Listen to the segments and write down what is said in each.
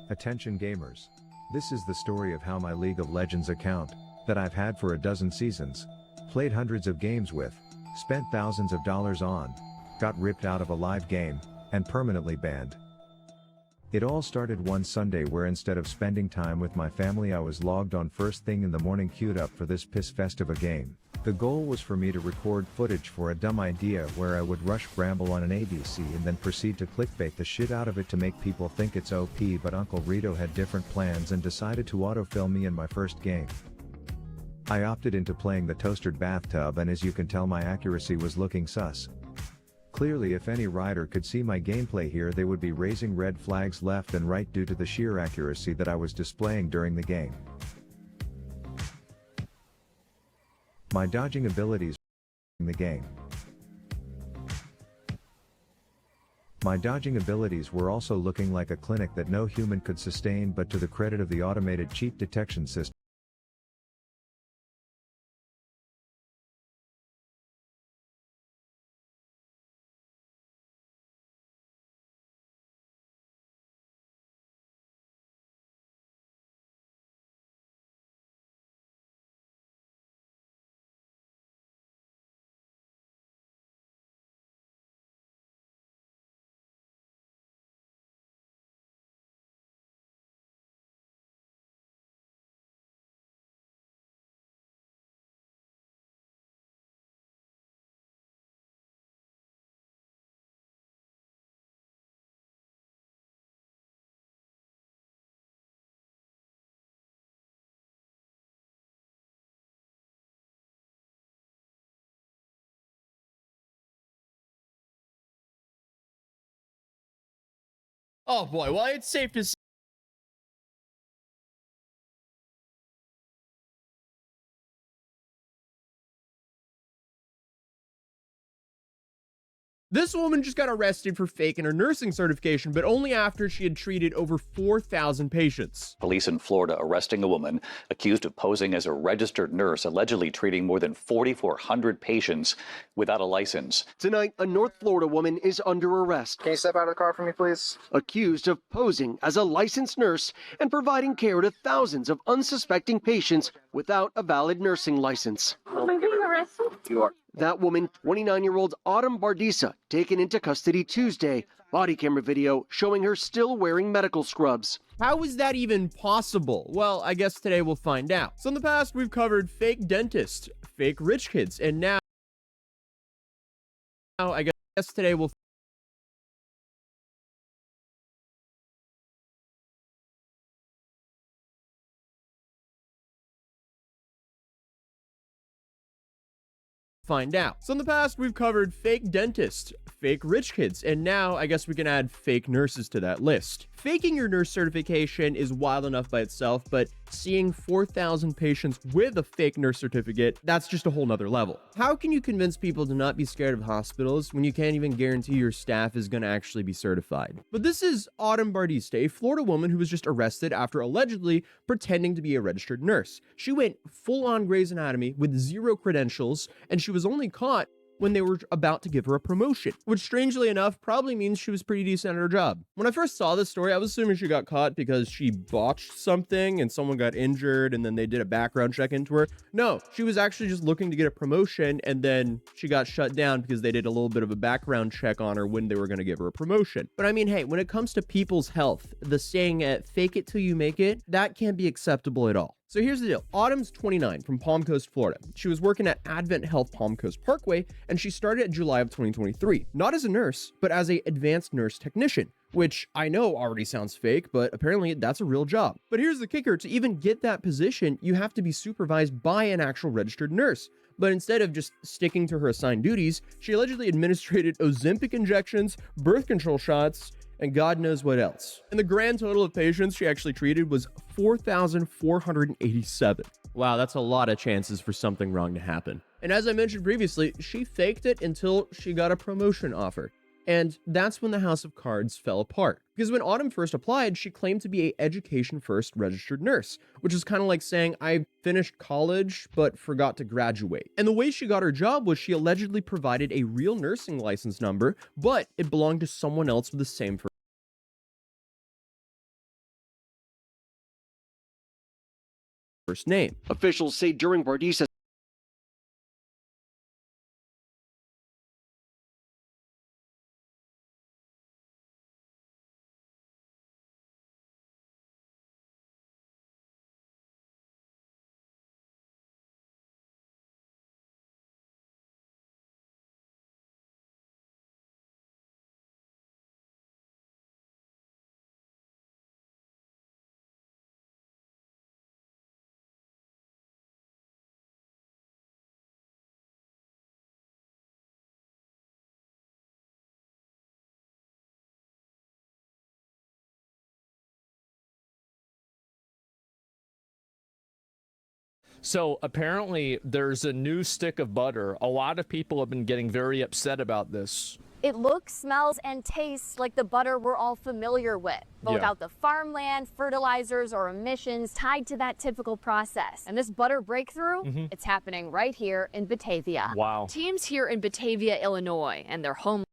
Attention gamers. This is the story of how my League of Legends account, that I've had for a dozen seasons, played hundreds of games with, spent thousands of dollars on, got ripped out of a live game, and permanently banned. It all started one Sunday where instead of spending time with my family I was logged on first thing in the morning queued up for this piss fest of a game. The goal was for me to record footage for a dumb idea where I would rush Bramble on an ADC and then proceed to clickbait the shit out of it to make people think it's OP, but Uncle Rito had different plans and decided to autofill me in my first game. I opted into playing the toastered bathtub, and as you can tell my accuracy was looking sus. Clearly if any rider could see my gameplay here they would be raising red flags left and right due to the sheer accuracy that I was displaying during the game. My dodging abilities in the game. My dodging abilities were also looking like a clinic that no human could sustain, but to the credit of the automated cheat detection system, Oh boy, well, it's safe to say this woman just got arrested for faking her nursing certification, but only after she had treated over 4,000 patients. Police in Florida arresting a woman accused of posing as a registered nurse, allegedly treating more than 4,400 patients without a license. Tonight, a North Florida woman is under arrest. Can you step out of the car for me, please? Accused of posing as a licensed nurse and providing care to thousands of unsuspecting patients without a valid nursing license. Am I being arrested? You are. That woman, 29-year-old Autumn Bardisa, taken into custody Tuesday. Body camera video showing her still wearing medical scrubs. How is that even possible? Well, I guess today we'll find out. So in the past, we've covered fake dentists, fake rich kids, and now I guess today we'll find out. So in the past, we've covered fake dentists, fake rich kids, and now I guess we can add fake nurses to that list. Faking your nurse certification is wild enough by itself, but seeing 4,000 patients with a fake nurse certificate, that's just a whole nother level. How can you convince people to not be scared of hospitals when you can't even guarantee your staff is going to actually be certified? But this is Autumn Bardista, a Florida woman who was just arrested after allegedly pretending to be a registered nurse. She went full-on Grey's Anatomy with 0 credentials, and she was only caught when they were about to give her a promotion, which strangely enough probably means she was pretty decent at her job. When I first saw this story, I was assuming she got caught because she botched something and someone got injured and then they did a background check into her. No, she was actually just looking to get a promotion and then she got shut down because they did a little bit of a background check on her when they were going to give her a promotion. But I mean, hey, when it comes to people's health, the saying, fake it till you make it, that can't be acceptable at all. So here's the deal. Autumn's 29 from Palm Coast, Florida. She was working at Advent Health Palm Coast Parkway, and she started in July of 2023. Not as a nurse, but as a advanced nurse technician, which I know already sounds fake, but apparently that's a real job. But here's the kicker. To even get that position, you have to be supervised by an actual registered nurse. But instead of just sticking to her assigned duties, she allegedly administered Ozempic injections, birth control shots, and God knows what else. And the grand total of patients she actually treated was 4,487. Wow, that's a lot of chances for something wrong to happen. And as I mentioned previously, she faked it until she got a promotion offer. And that's when the house of cards fell apart. Because when Autumn first applied, she claimed to be a education-first registered nurse, which is kind of like saying, I finished college, but forgot to graduate. And the way she got her job was she allegedly provided a real nursing license number, but it belonged to someone else with the same first name. Officials say during Bardisa's So apparently there's a new stick of butter. A lot of people have been getting very upset about this. It looks, smells, and tastes like the butter we're all familiar with, but without the farmland, fertilizers, or emissions tied to that typical process. And this butter breakthrough, it's happening right here in Batavia. Wow. Teams here in Batavia, Illinois, and their home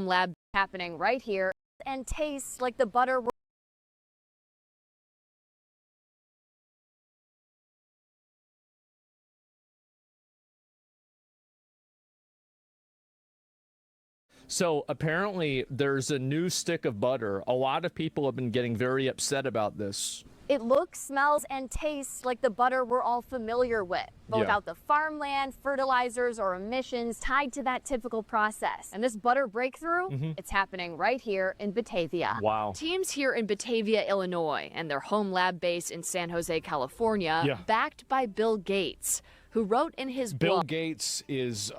lab happening right here and tastes like the butter we're So apparently there's a new stick of butter. A lot of people have been getting very upset about this. It looks, smells, and tastes like the butter we're all familiar with, but without the farmland, fertilizers, or emissions tied to that typical process. And this butter breakthrough, it's happening right here in Batavia. Wow. Teams here in Batavia, Illinois, and their home lab base in San Jose, California, backed by Bill Gates, who wrote in his Bill book. Gates is,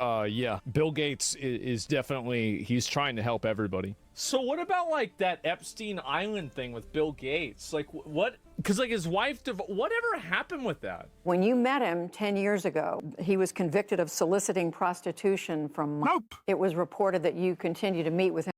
Bill Gates is definitely, he's trying to help everybody. So what about like that Epstein Island thing with Bill Gates? Like what? Because like his wife, whatever happened with that? When you met him 10 years ago, he was convicted of soliciting prostitution from. Nope. It was reported that you continue to meet with him.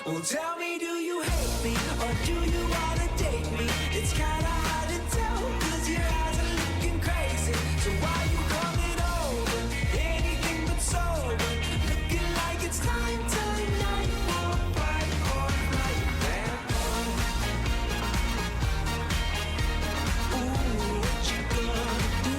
Well, tell me, do you hate me or do you wanna date me? It's kinda hard to tell, cause your eyes are looking crazy. So why you coming over? Anything but sober. Looking like it's time tonight for a fight or flight. Ooh, what you gonna do?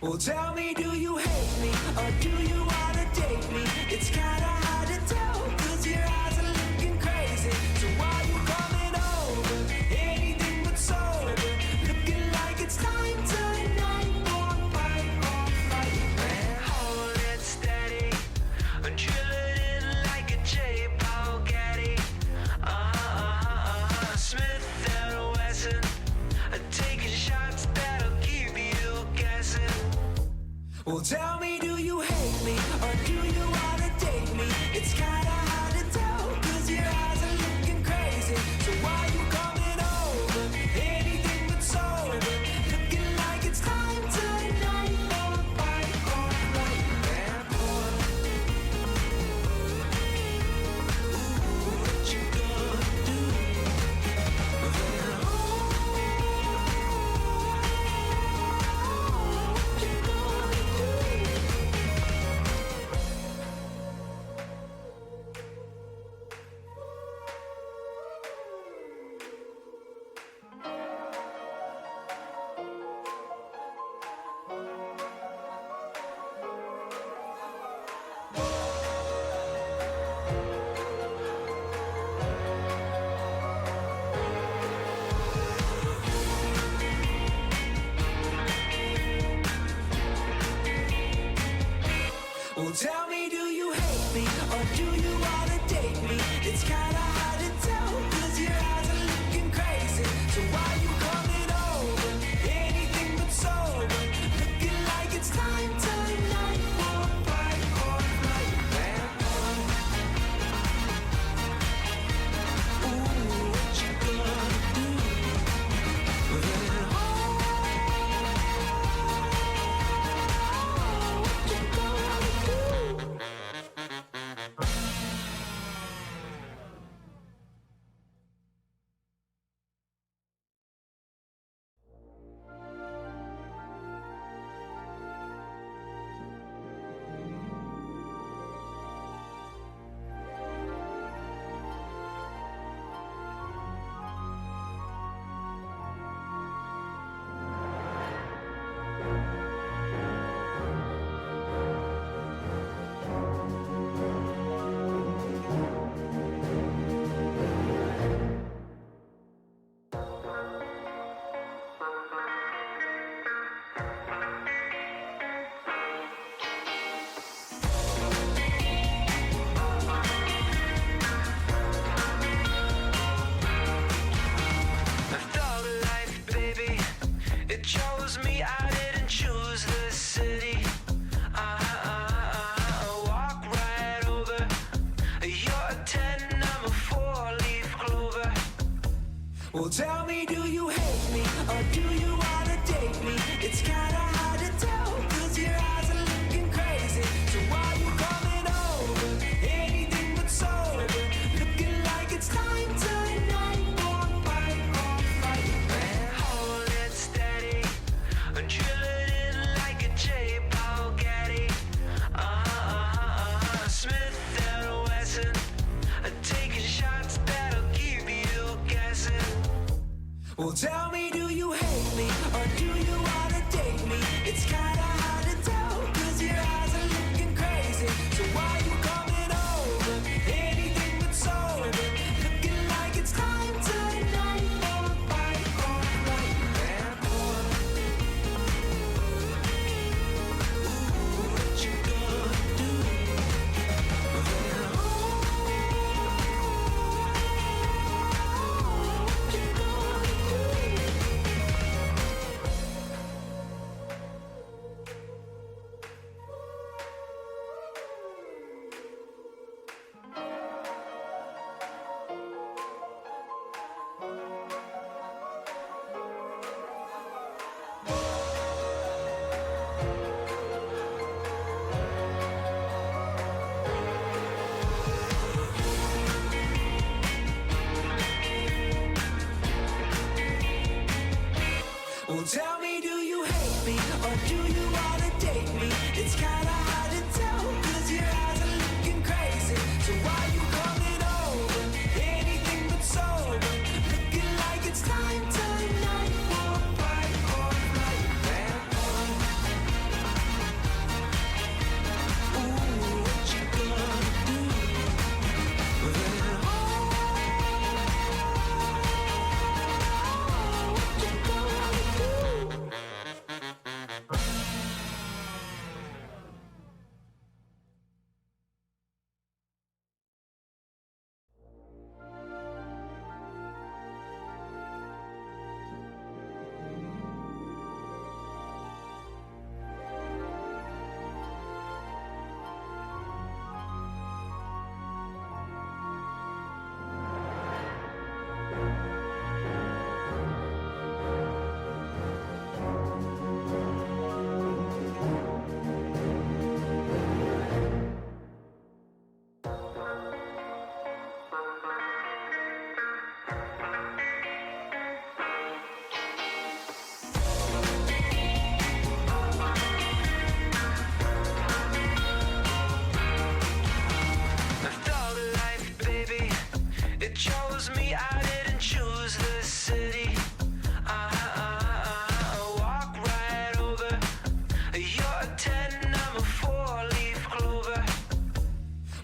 Well, tell me, do you hate me or do you wanna date me? It's kinda hard to tell, cause your eyes are looking crazy. So why you coming over? Anything but sober. Looking like it's time tonight for a fight or flight. Hold it steady, drill it in like a J. Paul Getty. Smith and Wesson, taking shots that'll keep you guessing. Well, tell me, do you hate me or do you wanna date me? It's kinda hard to tell, cause your eyes are looking crazy. So why you coming over? Anything but sober. Looking like it's time tonight for a fight or flight. Ooh, what you gonna do? What you gonna do? Well, tell me, do you hate me or do you wanna date me? It's kinda hard to tell, 'cause your eyes are looking crazy. So why you coming over? Anything but sober. Looking like it's time tonight. Fight or flight. Man, hold it steady. Drill it in like a J-Paul Getty. Smith and Wesson. Taking shots that'll keep you guessing. Well, tell me, do you hate me or do you wanna date me? It's kinda hard to tell, 'cause your eyes are looking crazy. So why you coming over? Anything but sober. Looking like it's time tonight. Fight or flight. Bad boy. Ooh, what you gonna do? Well, tell me, do you hate me or do you wanna date me? It's kinda hard to tell, 'cause your eyes are looking crazy. So why you coming over? Anything but sober. Looking like it's time tonight. Fight or flight. Bad boy. Ooh, what you gonna do?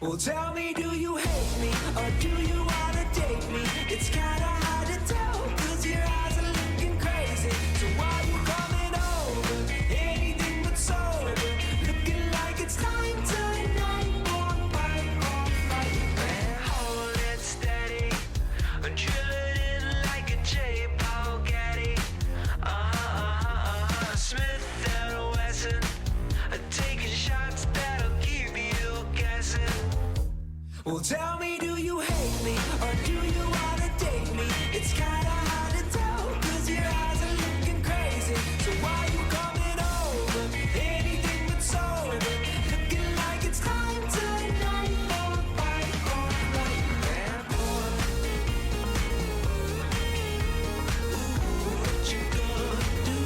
Well, tell me, do you hate me or do you wanna date me? It's kinda hard to tell, 'cause your eyes are looking crazy. So why you coming over? Anything but sober. Looking like it's time tonight. Fight or flight. Man, hold it steady. Drill it in like a J-Paul Getty. Smith and Wesson. Taking shots that'll keep you guessing. Well, tell me, do you hate me or do you wanna date me? It's kinda hard to tell, 'cause your eyes are looking crazy. So why you coming over? Anything but sober. Looking like it's time tonight. Fight or flight. Bad boy. Ooh, what you gonna do?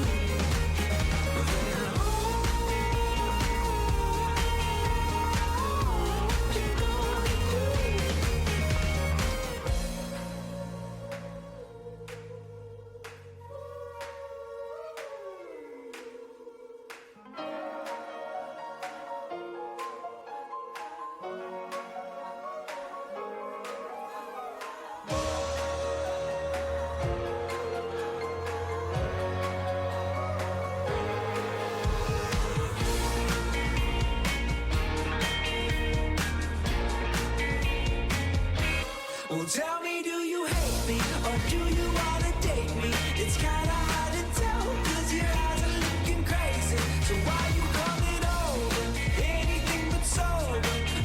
Well, tell me, do you hate me or do you wanna date me? It's kinda hard to tell, 'cause your eyes are looking crazy. So why you coming over? Anything but sober.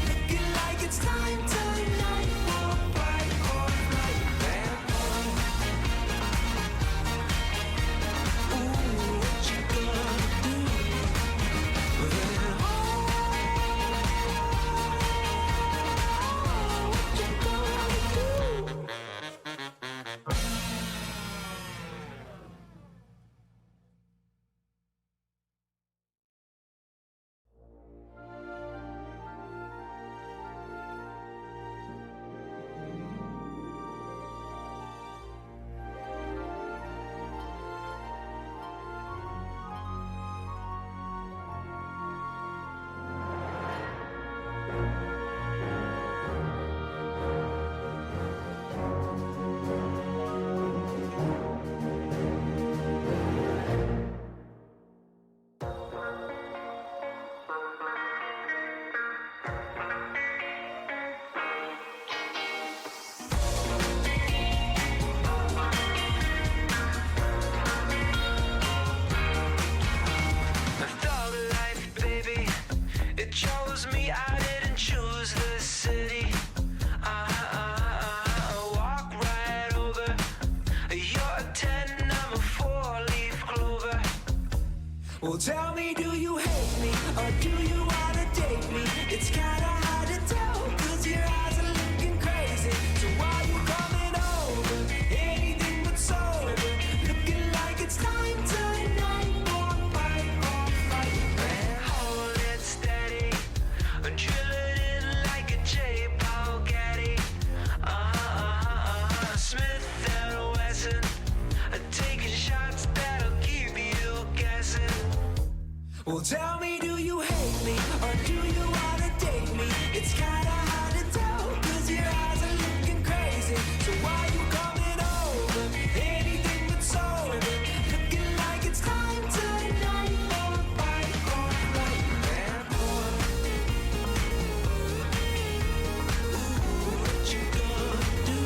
Looking like it's time tonight. Fight or flight. Bad boy. Well, tell me, do you hate me or do you wanna date me? It's kinda hard to tell, cause your eyes are looking crazy. So why you coming over? Anything but sober. Looking like it's time tonight for fight or flight. Man, hold it steady. Drill it in like a J-Paul Gaddy. Smith and Wesson. Taking shots that'll keep you guessing. Well, tell me, do you hate me or do you wanna date me? It's kinda hard to tell, cause your eyes are looking crazy. So why you coming over? Anything but sober. Looking like it's time tonight for a fight or flight. Man, boy. Ooh, what you gonna do?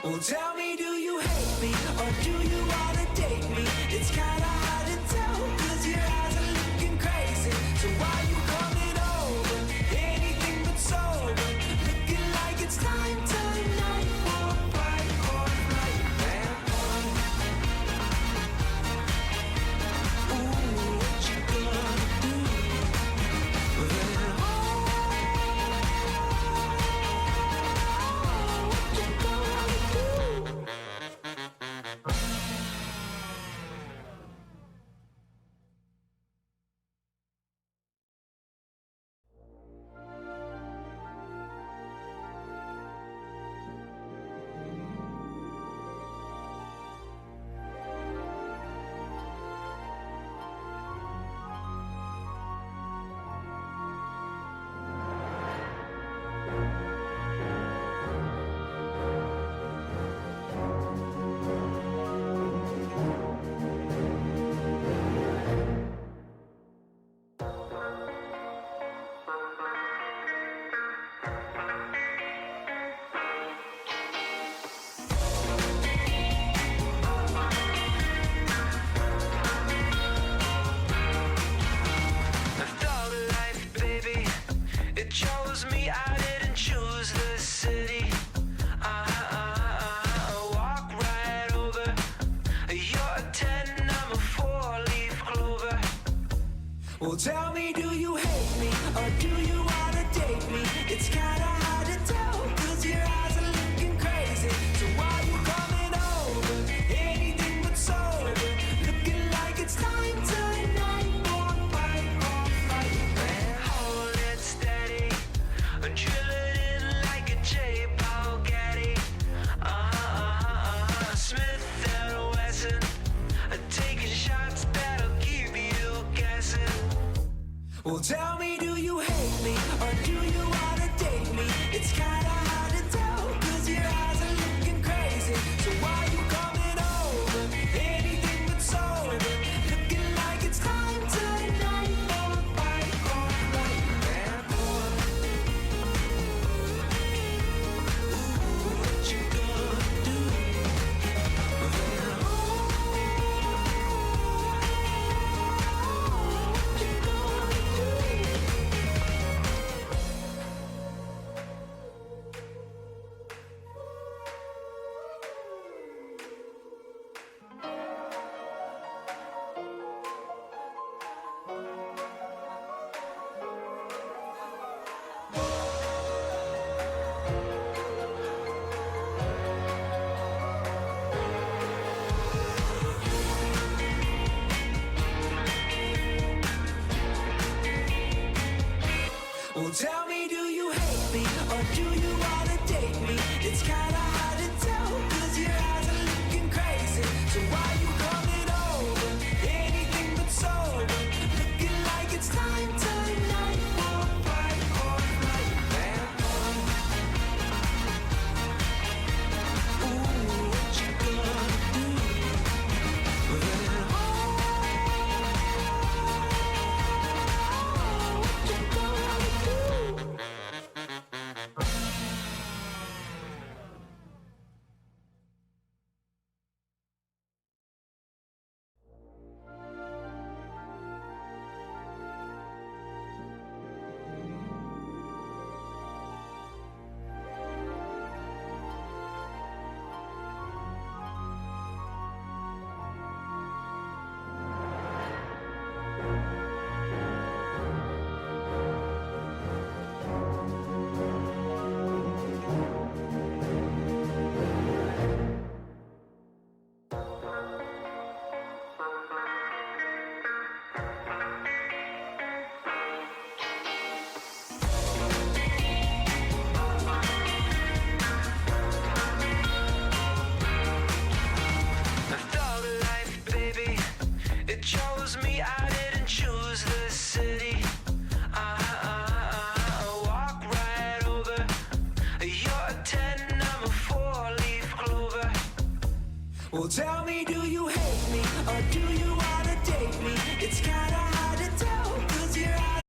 Well, tell me, do you hate me or do you wanna date me? It's kinda hard to tell, cause your eyes are looking crazy. So why you coming over? Anything but sober. Looking like it's time tonight for a fight or flight. Man, ooh, what you gonna do? Well, tell me, do you hate me or do you wanna date me? It's kinda hard to tell, cause your eyes are looking crazy. So why you coming over? Anything but sober. Looking like it's time tonight for a fight or flight. Man, hold it steady. Drill it in like a J-Paul Gaddy. Smith and Wesson. Taking shots that'll keep you guessing. Well, tell me, do you hate me or do you wanna date me? It's kinda hard to tell, cause your eyes are looking crazy. So why you coming over? Anything but sober. Looking like it's time tonight for a fight or flight. Man, boy. Ooh, what you gonna do? Well, tell me, do you hate me or do you wanna date me? It's kinda hard to tell, cause your eyes are looking crazy. So why you coming over? Anything but sober. Looking like it's time tonight for a fight or flight. Man, boy. Well, tell me, do you hate me or do you wanna date me? It's kinda hard to tell, 'cause you're out.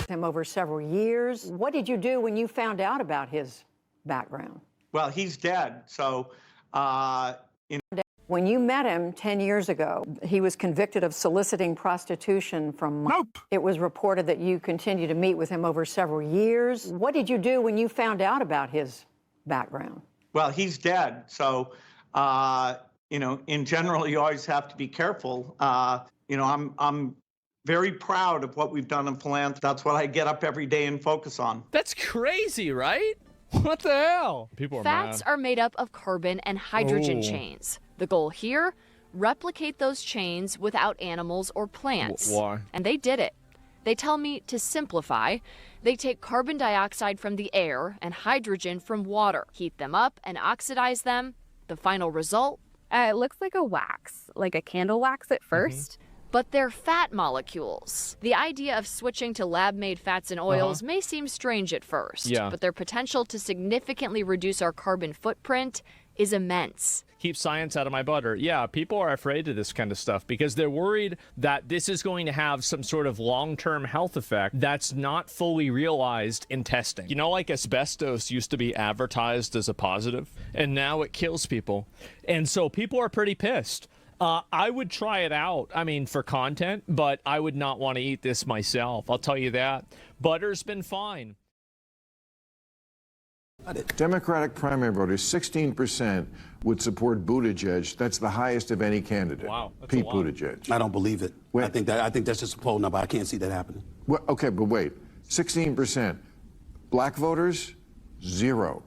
him over several years. What did you do when you found out about his background? Well, he's dead, so, When you met him 10 years ago, he was convicted of soliciting prostitution from... Nope. It was reported that you continued to meet with him over several years. What did you do when you found out about his background? well, he's dead, so, in general, you always have to be careful. I'm very proud of what we've done in philanthropy. That's what I get up every day and focus on. That's crazy, right? What the hell? People are Fats mad. are made up of carbon and hydrogen chains. The goal here, replicate those chains without animals or plants. Why? And they did it. They tell me to simplify. They take carbon dioxide from the air and hydrogen from water, heat them up and oxidize them. The final result? It looks like a wax, like a candle wax at first. But they're fat molecules. The idea of switching to lab-made fats and oils may seem strange at first, but their potential to significantly reduce our carbon footprint is immense. Keep science out of my butter. Yeah, people are afraid of this kind of stuff because they're worried that this is going to have some sort of long-term health effect that's not fully realized in testing. You know, like asbestos used to be advertised as a positive, and now it kills people. And so people are pretty pissed. I would try it out, for content, but I would not want to eat this myself. I'll tell you that. Butter's been fine. Democratic primary voters, 16% would support Buttigieg. That's the highest of any candidate. Wow, that's Pete a lot. Buttigieg. I don't believe it. I think that's just a poll number. I can't see that happening. Well, okay, but wait. 16%. Black voters, 0.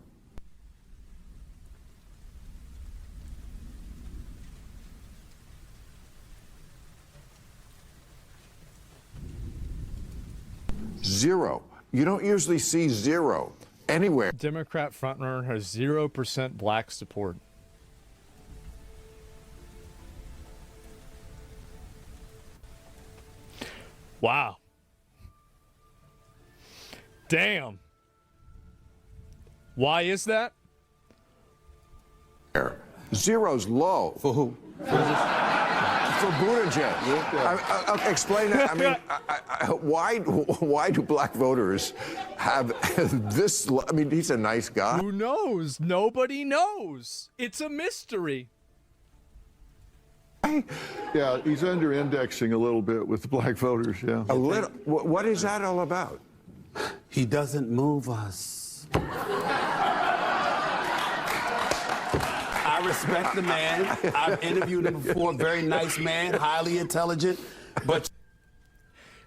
Zero. You don't usually see 0 anywhere. Democrat frontrunner has 0% black support. Wow. Damn. Why is that? 0's low. For who? For Buttigieg. Explain that. Why do black voters have this? He's a nice guy. Who knows? Nobody knows. It's a mystery. Yeah, he's under indexing a little bit with black voters, yeah. A little. What is that all about? He doesn't move us. I respect the man. I've interviewed him before. Very nice man, highly intelligent, but...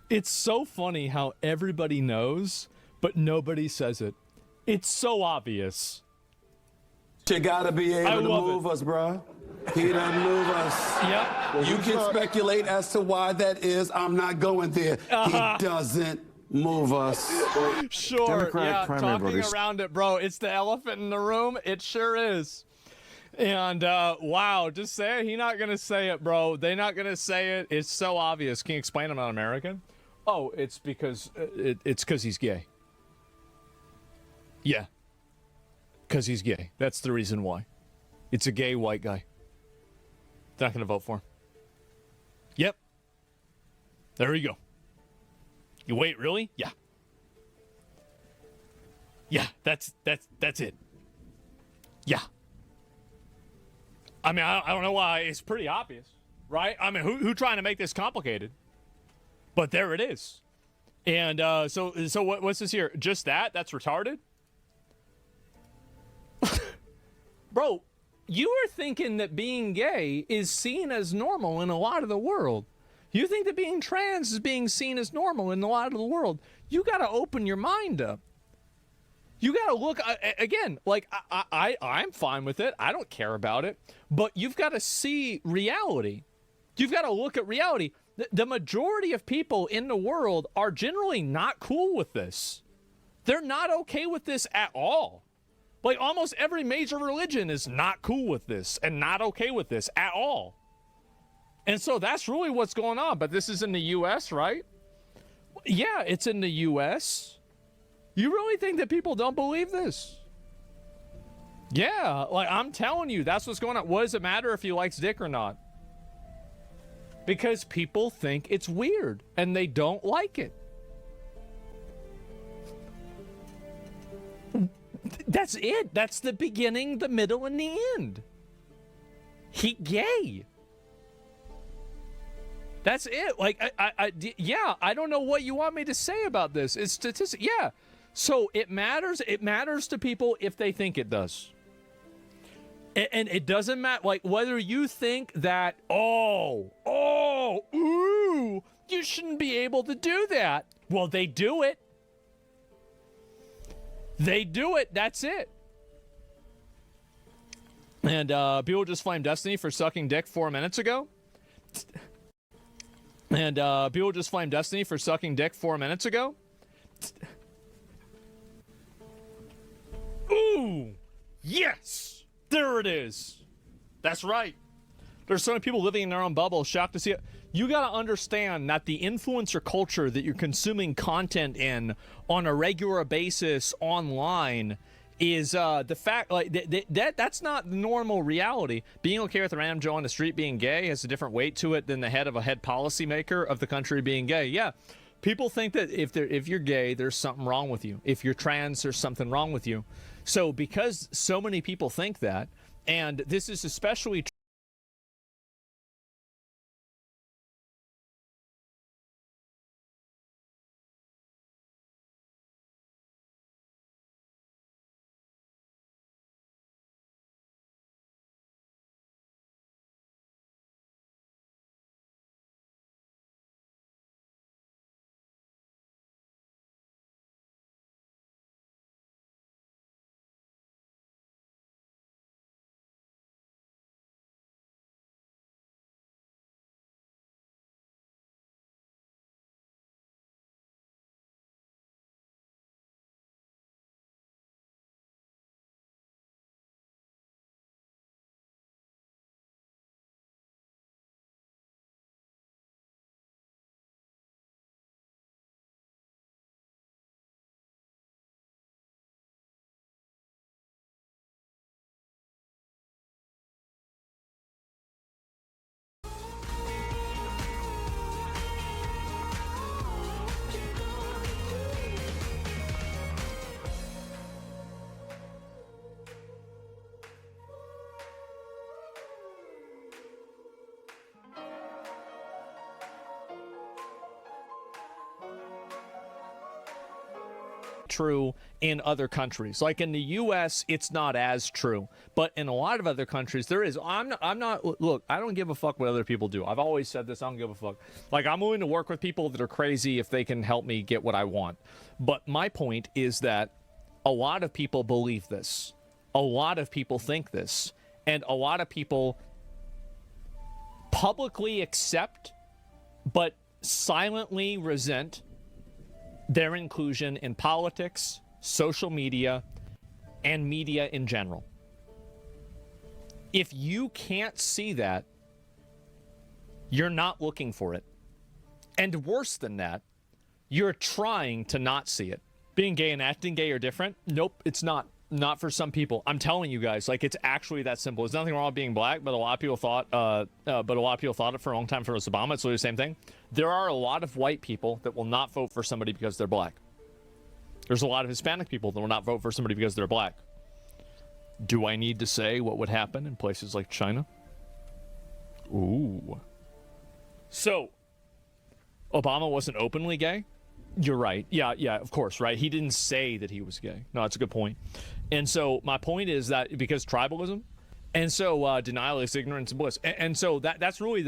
It's so funny how everybody knows, but nobody says it. It's so obvious. You gotta be able to move us, bro. He doesn't move us. Yep. Well, you can speculate as to why that is. I'm not going there. He doesn't move us. Sure, Democratic primary talking voters. around it, bro. It's the elephant in the room. It sure is. And, wow, just say it. He's not going to say it, bro. They're not going to say it. It's so obvious. Can you explain I'm not American? Oh, it's because he's gay. Yeah. Because he's gay. That's the reason why. It's a gay white guy. They're not going to vote for him. Yep. There you go. You wait, really? Yeah. Yeah, that's it. Yeah. I don't know why. It's pretty obvious, right? Who trying to make this complicated? But there it is. And so what's this here? Just that? That's retarded? Bro, you are thinking that being gay is seen as normal in a lot of the world. You think that being trans is being seen as normal in a lot of the world. You got to open your mind up. You got to look, again, like, I'm fine with it. I don't care about it. But you've got to see reality. You've got to look at reality. The majority of people in the world are generally not cool with this. They're not okay with this at all. Like, almost every major religion is not cool with this and not okay with this at all. And so that's really what's going on. But this is in the U.S., right? Yeah, it's in the U.S., You really think that people don't believe this? Yeah, like I'm telling you, that's what's going on. What does it matter if he likes dick or not? Because people think it's weird and they don't like it. That's it. That's the beginning, the middle, and the end. He gay. That's it. Like, yeah, I don't know what you want me to say about this. It's statistic. Yeah. So it matters. It matters to people if they think it does. And it doesn't matter, like, whether you think that, ooh, you shouldn't be able to do that. Well, they do it. They do it. That's it. And people just flamed Destiny for sucking dick 4 minutes ago. And people just flamed Destiny for sucking dick 4 minutes ago. Ooh, yes, there it is. That's right. There's so many people living in their own bubble, shocked to see it. You got to understand that the influencer culture that you're consuming content in on a regular basis online is the fact, like, that's not normal reality. Being okay with a random Joe on the street being gay has a different weight to it than the head of a head policymaker of the country being gay. Yeah, people think that if you're gay, there's something wrong with you. If you're trans, there's something wrong with you. So because so many people think that, and this is especially true in other countries. Like in the US, it's not as true, but in a lot of other countries there is. I'm not look, I don't give a fuck what other people do. I've always said this. I don't give a fuck. Like, I'm willing to work with people that are crazy if they can help me get what I want. But my point is that a lot of people believe this. A lot of people think this, and a lot of people publicly accept but silently resent their inclusion in politics, social media, and media in general. If you can't see that, you're not looking for it. And worse than that, you're trying to not see it. Being gay and acting gay are different? Nope, it's not. Not for some people. I'm telling you guys, like, it's actually that simple. There's nothing wrong with being black, but a lot of people thought, it for a long time for Obama. It's literally the same thing. There are a lot of white people that will not vote for somebody because they're black. There's a lot of Hispanic people that will not vote for somebody because they're black. Do I need to say what would happen in places like China? Ooh. So, Obama wasn't openly gay? You're right. Yeah, of course, right? He didn't say that he was gay. No, that's a good point. And so my point is that because tribalism, and so denial is ignorance and bliss. And so that's really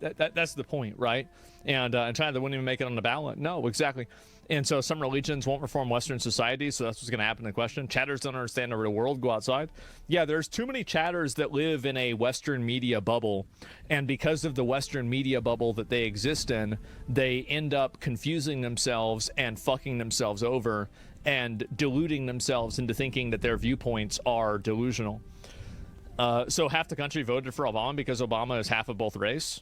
that's the point, right? And China, they wouldn't even make it on the ballot. No, exactly. And so some religions won't reform Western society, so that's what's going to happen in the question. Chatters don't understand the real world, go outside. Yeah, there's too many chatters that live in a Western media bubble, and because of the Western media bubble that they exist in, they end up confusing themselves and fucking themselves over and deluding themselves into thinking that their viewpoints are delusional. So half the country voted for Obama because Obama is half of both race.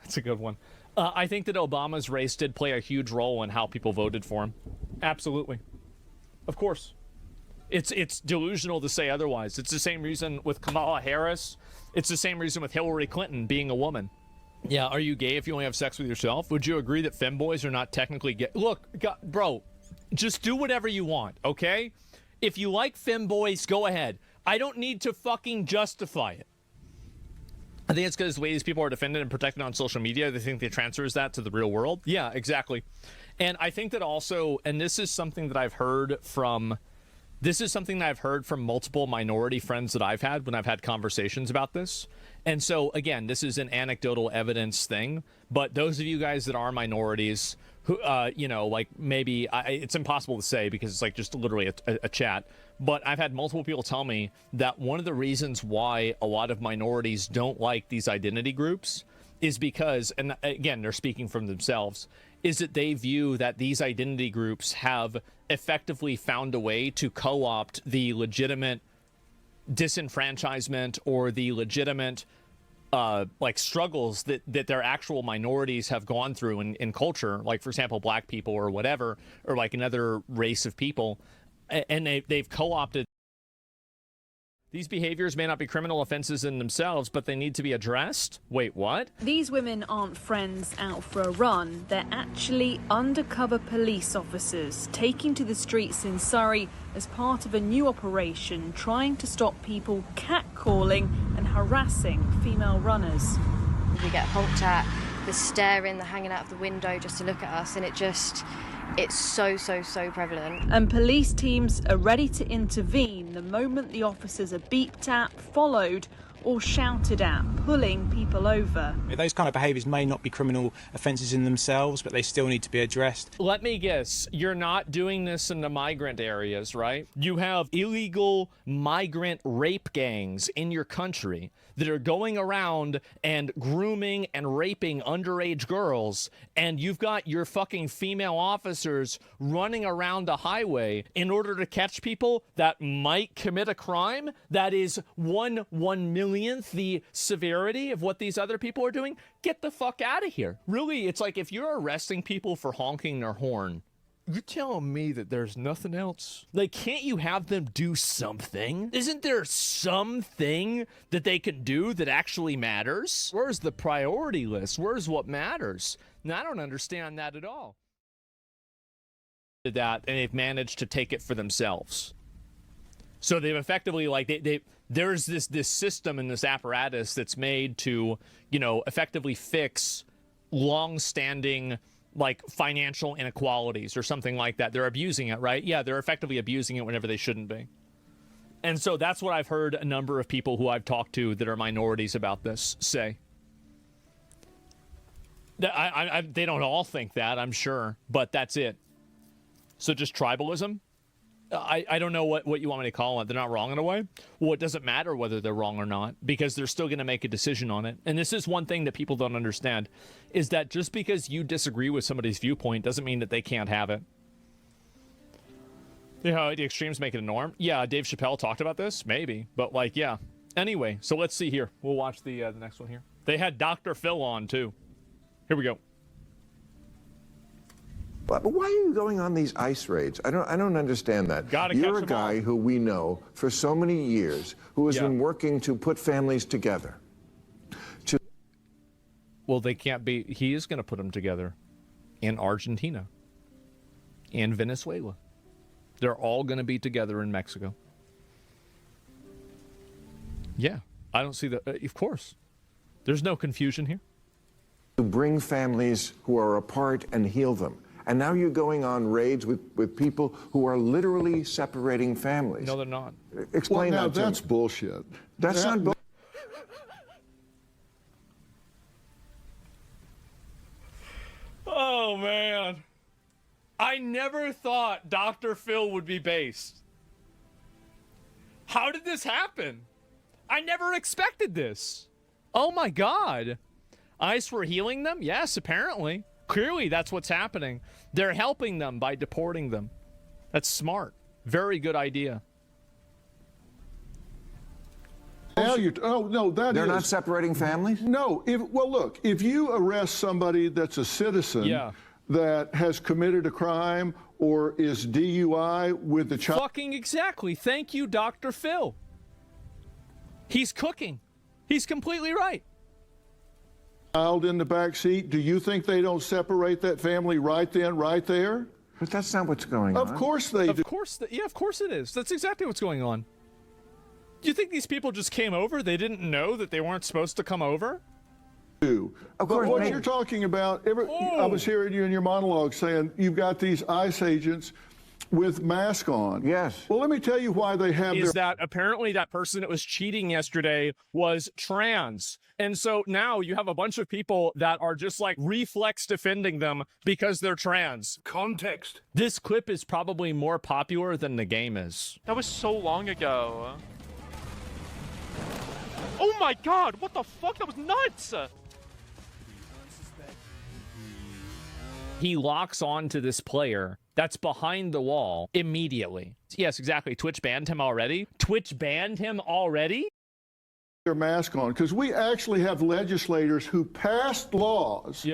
That's a good one. I think that Obama's race did play a huge role in how people voted for him. Absolutely. Of course. It's delusional to say otherwise. It's the same reason with Kamala Harris. It's the same reason with Hillary Clinton being a woman. Yeah, are you gay if you only have sex with yourself? Would you agree that femboys are not technically gay? Look, bro, just do whatever you want, okay? If you like femboys, go ahead. I don't need to fucking justify it. I think it's because the way these people are defended and protected on social media, they think they transfers that to the real world. Yeah, exactly. And I think that also, and this is something that I've heard from multiple minority friends that I've had when I've had conversations about this. And so, again, this is an anecdotal evidence thing, but those of you guys that are minorities who, you know, like maybe, it's impossible to say because it's like just literally a chat, but I've had multiple people tell me that one of the reasons why a lot of minorities don't like these identity groups is because, and again, they're speaking from themselves, is that they view that these identity groups have effectively found a way to co-opt the legitimate disenfranchisement or the legitimate like struggles that their actual minorities have gone through in culture, like for example black people or whatever, or like another race of people, and they've co-opted. These behaviors may not be criminal offenses in themselves, but they need to be addressed. Wait, what? These women aren't friends out for a run. They're actually undercover police officers taking to the streets in Surrey as part of a new operation trying to stop people catcalling and harassing female runners. We get honked at, the staring, the hanging out of the window just to look at us, and it's so prevalent. And police teams are ready to intervene the moment the officers are beeped at, followed or shouted at, pulling people over. Those kind of behaviours may not be criminal offences in themselves, but they still need to be addressed. Let me guess, you're not doing this in the migrant areas, right? You have illegal migrant rape gangs in your country that are going around and grooming and raping underage girls, and you've got your fucking female officers running around a highway in order to catch people that might commit a crime that is 1/1,000,000th the severity of what these other people are doing. Get the fuck out of here. Really, it's like if you're arresting people for honking their horn, you're telling me that there's nothing else? Like, can't you have them do something? Isn't there something that they can do that actually matters? Where's the priority list? Where's what matters? And I don't understand that at all. That, and they've managed to take it for themselves. So they've effectively, like, there's this system and this apparatus that's made to, you know, effectively fix long-standing, like, financial inequalities or something like that. They're abusing it, right? Yeah, they're effectively abusing it whenever they shouldn't be. And so that's what I've heard a number of people who I've talked to that are minorities about this say. They don't all think that, I'm sure, but that's it. So just tribalism? I don't know what you want me to call it. They're not wrong in a way. Well, it doesn't matter whether they're wrong or not, because they're still going to make a decision on it. And this is one thing that people don't understand, is that just because you disagree with somebody's viewpoint doesn't mean that they can't have it. You know, the extremes make it a norm. Yeah, Dave Chappelle talked about this, maybe, but like, yeah. Anyway, so let's see here. We'll watch the next one here. They had Dr. Phil on too. Here we go. But why are you going on these ICE raids? I don't understand that. You're a guy who we know for so many years who has been working to put families together. Well, they can't be. He is going to put them together in Argentina, in Venezuela. They're all going to be together in Mexico. Yeah, I don't see that. Of course. There's no confusion here. To bring families who are apart and heal them. And now you're going on raids with people who are literally separating families. No, they're not. Explain well, now, that to that's me. Bullshit. That's not bullshit. Oh, man. I never thought Dr. Phil would be based. How did this happen? I never expected this. Oh, my God. ICE were healing them? Yes, apparently. Clearly, that's what's happening. They're helping them by deporting them. That's smart. Very good idea. Now they're not separating families? No. Well, look, if you arrest somebody that's a citizen that has committed a crime or is DUI with the child... Fucking exactly. Thank you, Dr. Phil. He's cooking. He's completely right. Child in the back seat, do you think they don't separate that family right then, right there? But that's not what's going on. Of course they do. Of course it is. That's exactly what's going on. You think these people just came over? They didn't know that they weren't supposed to come over? But what you're talking about, I was hearing you in your monologue saying you've got these ICE agents with mask on. Yes. Well, let me tell you why they have that apparently that person that was cheating yesterday was trans. And so now you have a bunch of people that are just like reflex defending them because they're trans. Context. This clip is probably more popular than the game is. That was so long ago. Oh my god, what the fuck? That was nuts! He locks on to this player that's behind the wall immediately. Yes, exactly. Twitch banned him already? Twitch banned him already? their mask on, because we actually have legislators who passed laws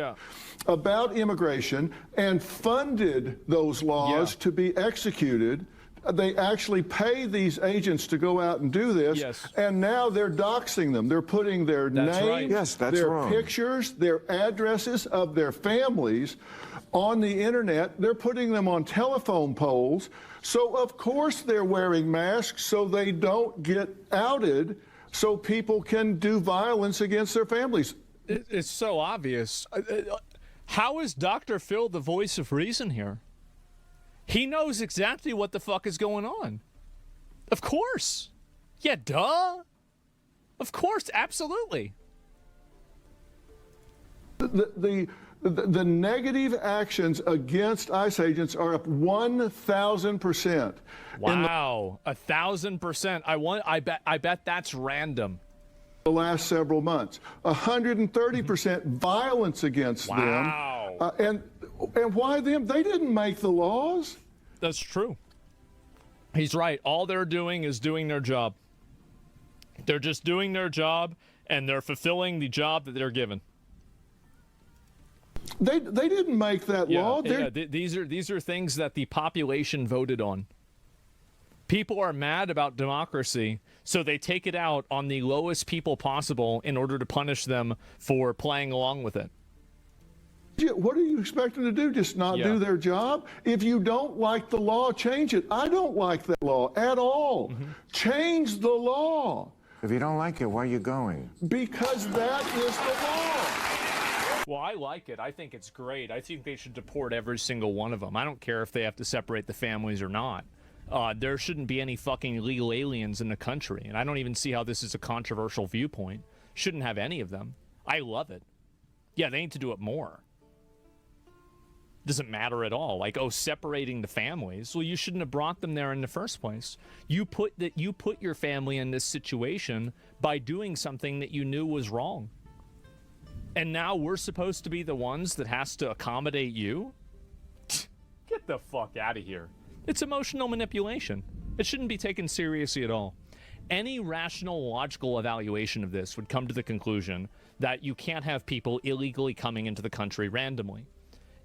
about immigration and funded those laws to be executed. They actually pay these agents to go out and do this, and now they're doxing them. They're putting their names, their pictures, their addresses of their families on the internet. They're putting them on telephone poles. So, of course, they're wearing masks so they don't get outed, so people can do violence against their families. It's so obvious. How is Dr. Phil the voice of reason here? He knows exactly what the fuck is going on. Of course. Yeah, duh. Of course, absolutely. The negative actions against ICE agents are up 1,000%. Wow, 1,000%. I bet that's random. The last several months, 130% violence against them. And why them? They didn't make the laws. That's true. He's right. All they're doing is doing their job. They're just doing their job, and they're fulfilling the job that they're given. They didn't make that law. These are things that the population voted on. People are mad about democracy, so they take it out on the lowest people possible in order to punish them for playing along with it. What do you expect them to do? Just not do their job? If you don't like the law, change it. I don't like that law at all. Change the law. If you don't like it, why are you going? Because that is the law. Well, I like it. I think it's great. I think they should deport every single one of them. I don't care if they have to separate the families or not. There shouldn't be any fucking illegal aliens in the country, and I don't even see how this is a controversial viewpoint. Shouldn't have any of them. I love it. Yeah, they need to do it more. Doesn't matter at all. Like, oh, separating the families. Well, you shouldn't have brought them there in the first place. You put your family in this situation by doing something that you knew was wrong. And now we're supposed to be the ones that has to accommodate you? Get the fuck out of here. It's emotional manipulation. It shouldn't be taken seriously at all. Any rational, logical evaluation of this would come to the conclusion that you can't have people illegally coming into the country randomly.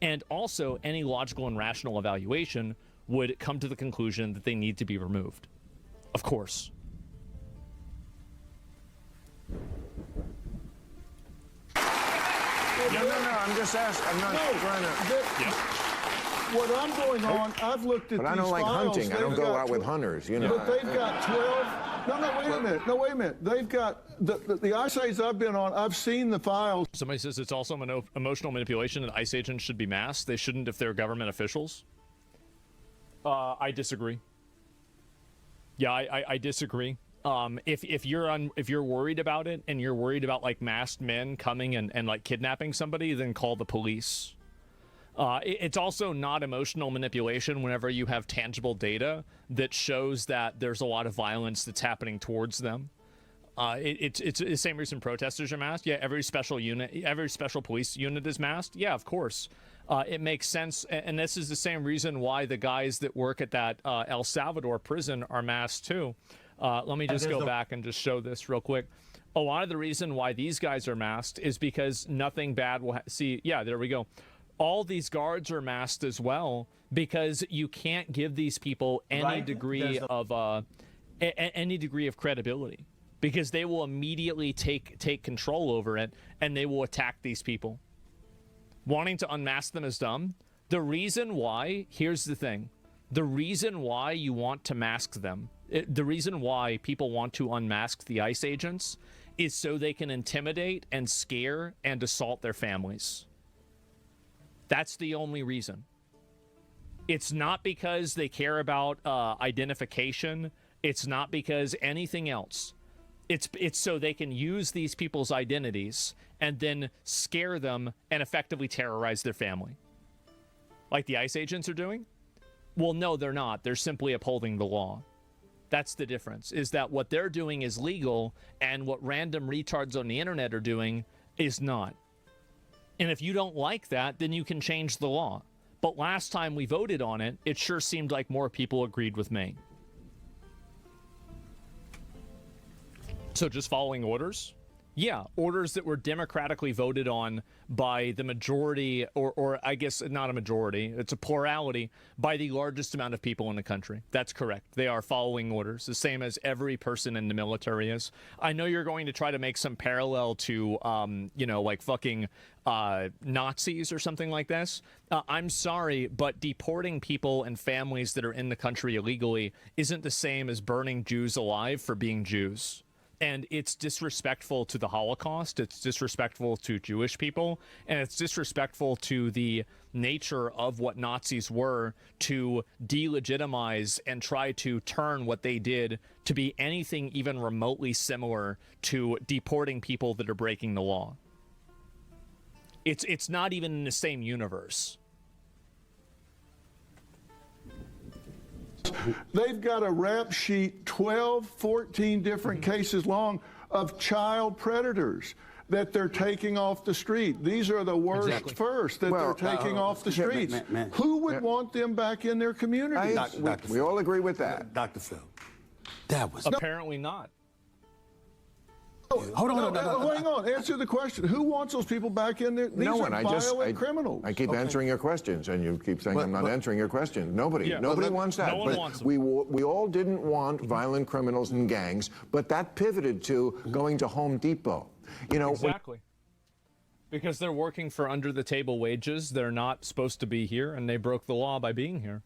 And also, any logical and rational evaluation would come to the conclusion that they need to be removed. Of course. No, I'm just asking. I'm not trying to... What I'm going on, I've looked at these files. But I don't like hunting. I don't go out with hunters, you know. But they've got 12... No, wait a minute. They've got... The ICE agents I've been on, I've seen the files. Somebody says it's also emotional manipulation that ICE agents should be masked. They shouldn't if they're government officials. I disagree. Yeah, I disagree. If you're worried about it and you're worried about like masked men coming and like kidnapping somebody, then call the police. It's also not emotional manipulation whenever you have tangible data that shows that there's a lot of violence that's happening towards them. It's the same reason protesters are masked. Yeah, every special police unit is masked. Yeah, of course. It makes sense. And this is the same reason why the guys that work at that El Salvador prison are masked too. Let me just go back and just show this real quick. A lot of the reason why these guys are masked is because nothing bad will see. Yeah, there we go. All these guards are masked as well because you can't give these people any degree of any degree of credibility, because they will immediately take control over it and they will attack these people. Wanting to unmask them is dumb. The reason why, here's the thing. The reason why you want to mask them, the reason why people want to unmask the ICE agents is so they can intimidate and scare and assault their families. That's the only reason. It's not because they care about identification. It's not because anything else. It's so they can use these people's identities and then scare them and effectively terrorize their family. Like the ICE agents are doing? Well, no, they're not. They're simply upholding the law. That's the difference, is that what they're doing is legal and what random retards on the internet are doing is not. And if you don't like that, then you can change the law. But last time we voted on it, it sure seemed like more people agreed with me. So just following orders? Yeah, orders that were democratically voted on by the majority, or I guess not a majority, it's a plurality, by the largest amount of people in the country. That's correct. They are following orders, the same as every person in the military is. I know you're going to try to make some parallel to, you know, like fucking Nazis or something like this. I'm sorry, but deporting people and families that are in the country illegally isn't the same as burning Jews alive for being Jews. And it's disrespectful to the Holocaust, it's disrespectful to Jewish people, and it's disrespectful to the nature of what Nazis were to delegitimize and try to turn what they did to be anything even remotely similar to deporting people that are breaking the law. It's not even in the same universe. They've got a rap sheet, 12, 14 different cases long of child predators that they're taking off the street. These are the worst first that they're taking off the streets. Who would want them back in their communities? We all agree with that. Dr. Phil, that was... Apparently not. Hold on, hang on. Answer the question. Who wants those people back in there? These are violent criminals. I keep answering your questions, and you keep saying I'm not answering your questions. Nobody wants that. No one wants them. We all didn't want violent criminals and gangs, but that pivoted to going to Home Depot. You know, exactly. Because they're working for under-the-table wages. They're not supposed to be here, and they broke the law by being here.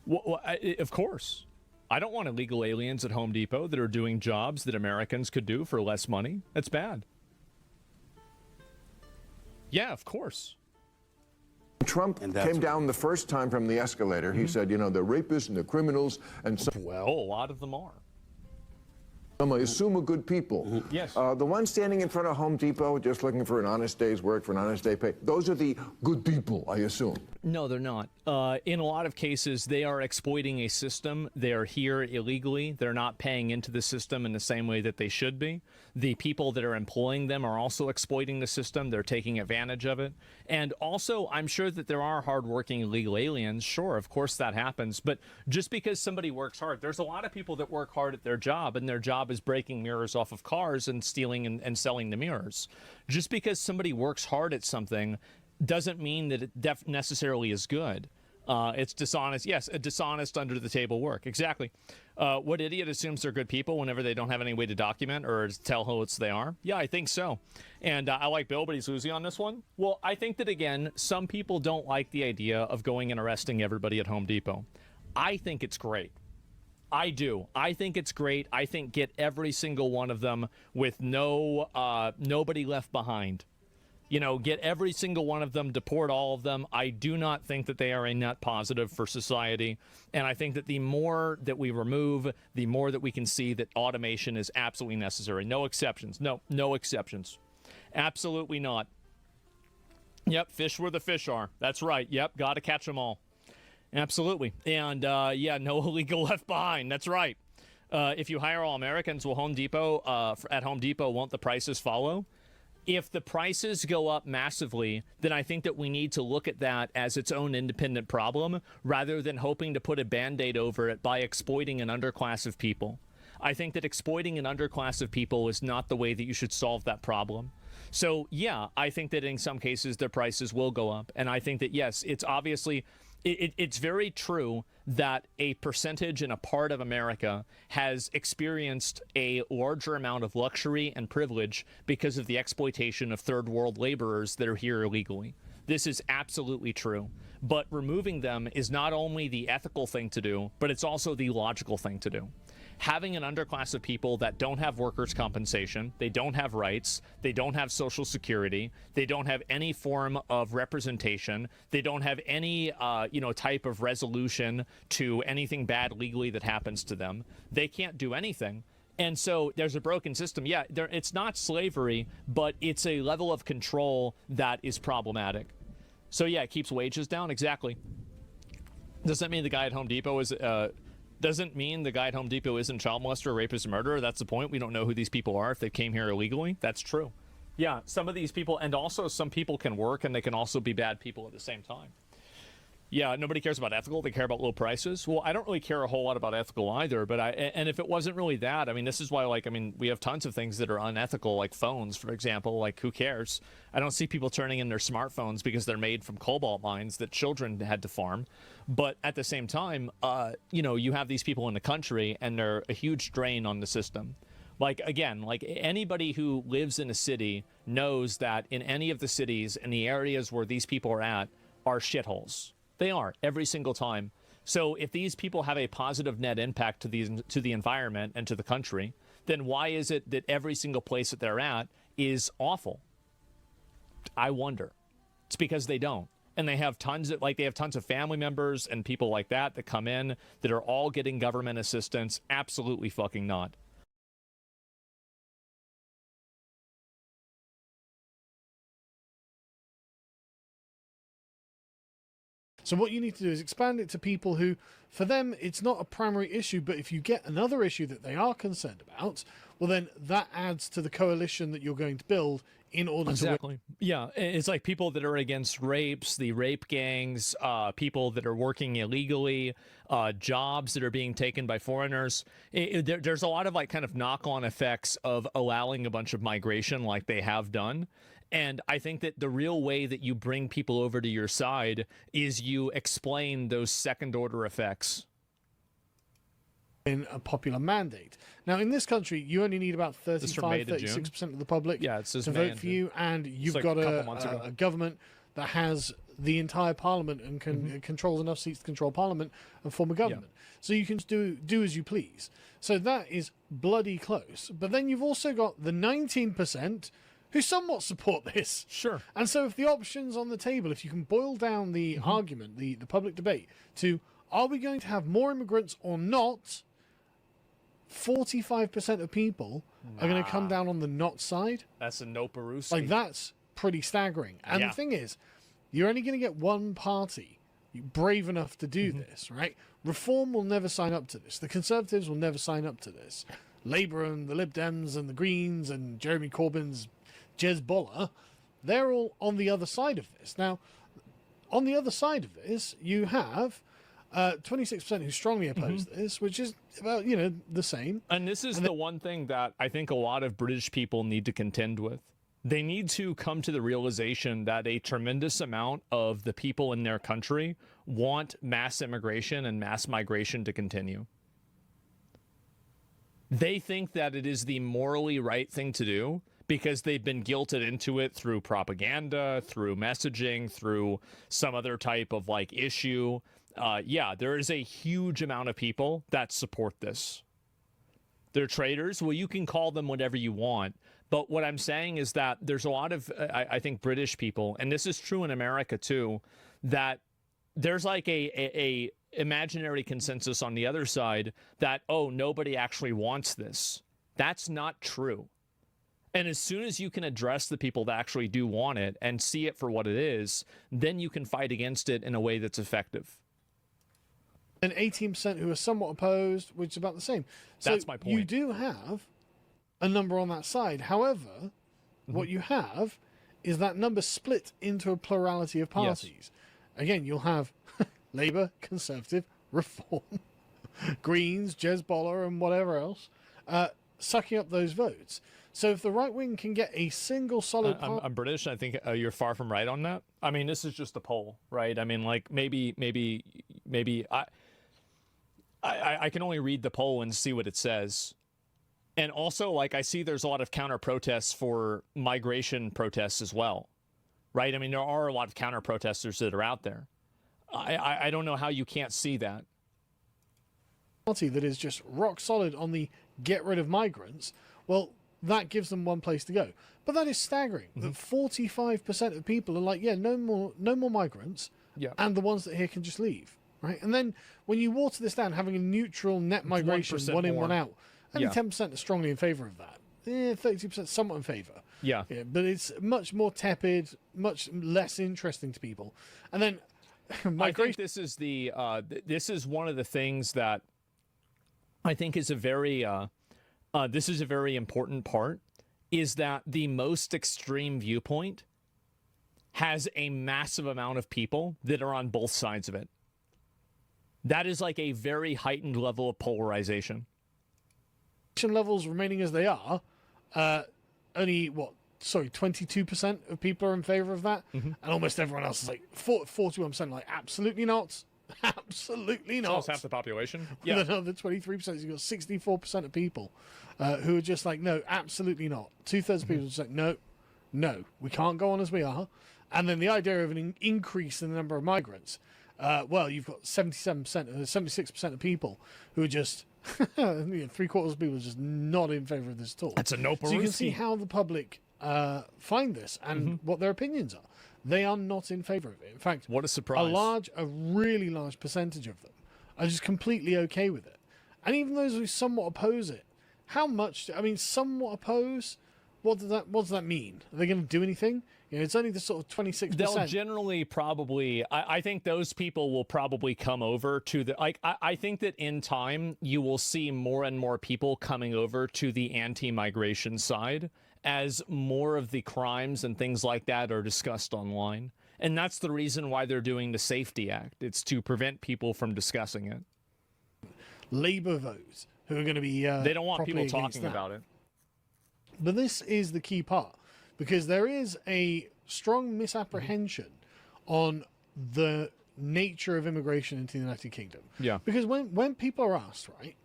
Well, of course. I don't want illegal aliens at Home Depot that are doing jobs that Americans could do for less money. That's bad. Yeah, of course. Trump came down the first time from the escalator. He said, you know, the rapists and the criminals and some... Well, a lot of them are. I assume are good people. Yes. The ones standing in front of Home Depot just looking for an honest day's work, for an honest day pay, those are the good people, I assume. No, they're not. In a lot of cases, they are exploiting a system. They are here illegally. They're not paying into the system in the same way that they should be. The people that are employing them are also exploiting the system. They're taking advantage of it. And also, I'm sure that there are hardworking illegal aliens. Sure, of course that happens. But just because somebody works hard, there's a lot of people that work hard at their job, and their job is breaking mirrors off of cars and stealing and selling the mirrors. Just because somebody works hard at something doesn't mean that it necessarily is good. It's dishonest. Yes, a dishonest under-the-table work. Exactly. What idiot assumes they're good people whenever they don't have any way to document or tell who it's they are? Yeah, I think so. And I like Bill, but he's losing on this one. Well, I think that, again, some people don't like the idea of going and arresting everybody at Home Depot. I think it's great. I do. I think it's great. I think get every single one of them with nobody left behind. You know, get every single one of them, deport all of them. I do not think that they are a net positive for society. And I think that the more that we remove, the more that we can see that automation is absolutely necessary. No exceptions. No exceptions. Absolutely not. Yep, fish where the fish are. That's right. Yep, got to catch them all. Absolutely. And, yeah, no illegal left behind. That's right. If you hire all Americans, will Home Depot, at Home Depot, won't the prices follow? If the prices go up massively, then I think that we need to look at that as its own independent problem rather than hoping to put a Band-Aid over it by exploiting an underclass of people. I think that exploiting an underclass of people is not the way that you should solve that problem. So, yeah, I think that in some cases their prices will go up. And I think that, yes, it's obviously... It's very true that a percentage and a part of America has experienced a larger amount of luxury and privilege because of the exploitation of third world laborers that are here illegally. This is absolutely true. But removing them is not only the ethical thing to do, but it's also the logical thing to do. Having an underclass of people that don't have workers' compensation, they don't have rights, they don't have Social Security, they don't have any form of representation, they don't have any, type of resolution to anything bad legally that happens to them. They can't do anything. And so there's a broken system. Yeah, it's not slavery, but it's a level of control that is problematic. So yeah, it keeps wages down. Exactly. Does that mean the guy at Home Depot is... doesn't mean the guy at Home Depot isn't child molester, rapist, or murderer. That's the point. We don't know who these people are if they came here illegally. That's true. Yeah, some of these people, and also some people can work and they can also be bad people at the same time. Yeah, nobody cares about ethical. They care about low prices. Well, I don't really care a whole lot about ethical either, but and if it wasn't really that, I mean, this is why, we have tons of things that are unethical, like phones, for example. Like, who cares? I don't see people turning in their smartphones because they're made from cobalt mines that children had to farm. But at the same time, you have these people in the country, and they're a huge drain on the system. Like, again, like anybody who lives in a city knows that in any of the cities and the areas where these people are shitholes. They are, every single time. So if these people have a positive net impact to the environment and to the country, then why is it that every single place that they're at is awful? I wonder. It's because they don't. And they have tons of family members and people like that come in that are all getting government assistance. Absolutely fucking not. So what you need to do is expand it to people who, for them, it's not a primary issue, but if you get another issue that they are concerned about, well, then that adds to the coalition that you're going to build in order to... Yeah, it's like people that are against rapes, the rape gangs, people that are working illegally, jobs that are being taken by foreigners. There's a lot of kind of knock-on effects of allowing a bunch of migration like they have done. And I think that the real way that you bring people over to your side is you explain those second-order effects. In a popular mandate. Now, in this country, you only need about 36% of the public to vote for you, and you've got a government that has the entire parliament and controls enough seats to control parliament and form a government. So you can do as you please. So that is bloody close. But then you've also got the 19% who somewhat support this. Sure. And so if the options on the table, if you can boil down the argument, the public debate, to are we going to have more immigrants or not, 45% of people are going to come down on the not side. That's a no Perusi. Like, that's pretty staggering. And the thing is, you're only going to get one party brave enough to do this, right? Reform will never sign up to this. The Conservatives will never sign up to this. Labour and the Lib Dems and the Greens and Jeremy Corbyn's Jezbollah, they're all on the other side of this. Now, on the other side of this, you have 26% who strongly oppose this, which is about, the same. And this is the one thing that I think a lot of British people need to contend with. They need to come to the realization that a tremendous amount of the people in their country want mass immigration and mass migration to continue. They think that it is the morally right thing to do because they've been guilted into it through propaganda, through messaging, through some other type of issue. There is a huge amount of people that support this. They're traitors. Well, you can call them whatever you want. But what I'm saying is that there's a lot of, I think, British people, and this is true in America too, that there's a imaginary consensus on the other side that, oh, nobody actually wants this. That's not true. And as soon as you can address the people that actually do want it and see it for what it is, then you can fight against it in a way that's effective. And 18% who are somewhat opposed, which is about the same. So that's my point. You do have a number on that side. However, what you have is that number split into a plurality of parties. Yes. Again, you'll have Labour, Conservative, Reform, Greens, Jezbollah, and whatever else sucking up those votes. So if the right wing can get a single solid... I'm British. I think you're far from right on that. I mean, this is just a poll, right? I mean, maybe I can only read the poll and see what it says. And also, I see there's a lot of counter protests for migration protests as well, right? I mean, there are a lot of counter protesters that are out there. I don't know how you can't see that. That is just rock solid on the get rid of migrants. Well, that gives them one place to go. But that is staggering. That 45% of people are like, yeah, no more migrants. Yeah. And the ones that here can just leave. Right. And then when you water this down, having a neutral net migration, 1% one in, more. one out, only Yeah. 10% are strongly in favor of that. 32% somewhat in favor. Yeah. But it's much more tepid, much less interesting to people. And then I think this is this is one of the things that I think is a very this is a very important part, is that the most extreme viewpoint has a massive amount of people that are on both sides of it. That is like a very heightened level of polarization. Levels remaining as they are, only 22% of people are in favor of that, and almost everyone else is like 41% like absolutely not, absolutely not. Almost half the population. Yeah. With another 23%, you've got 64% of people who are just like, no, absolutely not. 2/3 of people are just like, no, we can't go on as we are. And then the idea of an increase in the number of migrants, well, you've got 76% of people who are just 3/4 of people are just not in favor of this at all. That's a no. So you can see how the public find this and what their opinions are. They are not in favor of it. In fact, what a surprise! A really large percentage of them are just completely okay with it. And even those who somewhat oppose it, how much? I mean, somewhat oppose. What does that mean? Are they going to do anything? You know, it's only the sort of 26%. They'll generally probably, I think those people will probably come over to the, like, I think that in time you will see more and more people coming over to the anti-migration side as more of the crimes and things like that are discussed online. And that's the reason why they're doing the Safety Act. It's to prevent people from discussing it. Labour votes who are going to be they don't want people talking that. about it. But this is the key part, because there is a strong misapprehension on the nature of immigration into the United Kingdom. Yeah. Because when people are asked, right,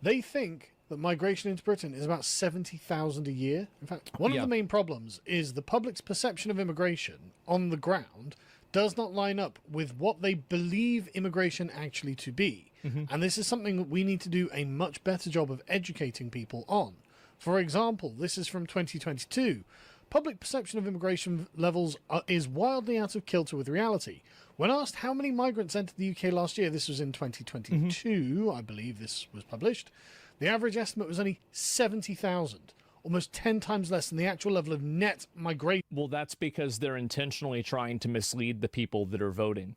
they think that migration into Britain is about 70,000 a year. In fact, one of the main problems is the public's perception of immigration on the ground does not line up with what they believe immigration actually to be. And this is something that we need to do a much better job of educating people on. For example, this is from 2022. Public perception of immigration levels is wildly out of kilter with reality. When asked how many migrants entered the UK last year, this was in 2022, I believe this was published, the average estimate was only 70,000, almost 10 times less than the actual level of net migration. Well, that's because they're intentionally trying to mislead the people that are voting.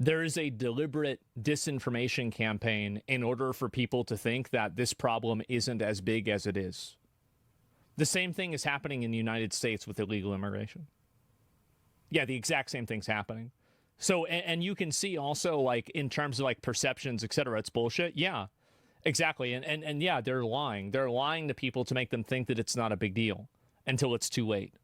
There is a deliberate disinformation campaign in order for people to think that this problem isn't as big as it is. The same thing is happening in the United States with illegal immigration. Yeah, the exact same thing's happening. So, and you can see also, like, in terms of, like, perceptions, etc., it's bullshit. Yeah, exactly. And yeah, they're lying. They're lying to people to make them think that it's not a big deal until it's too late.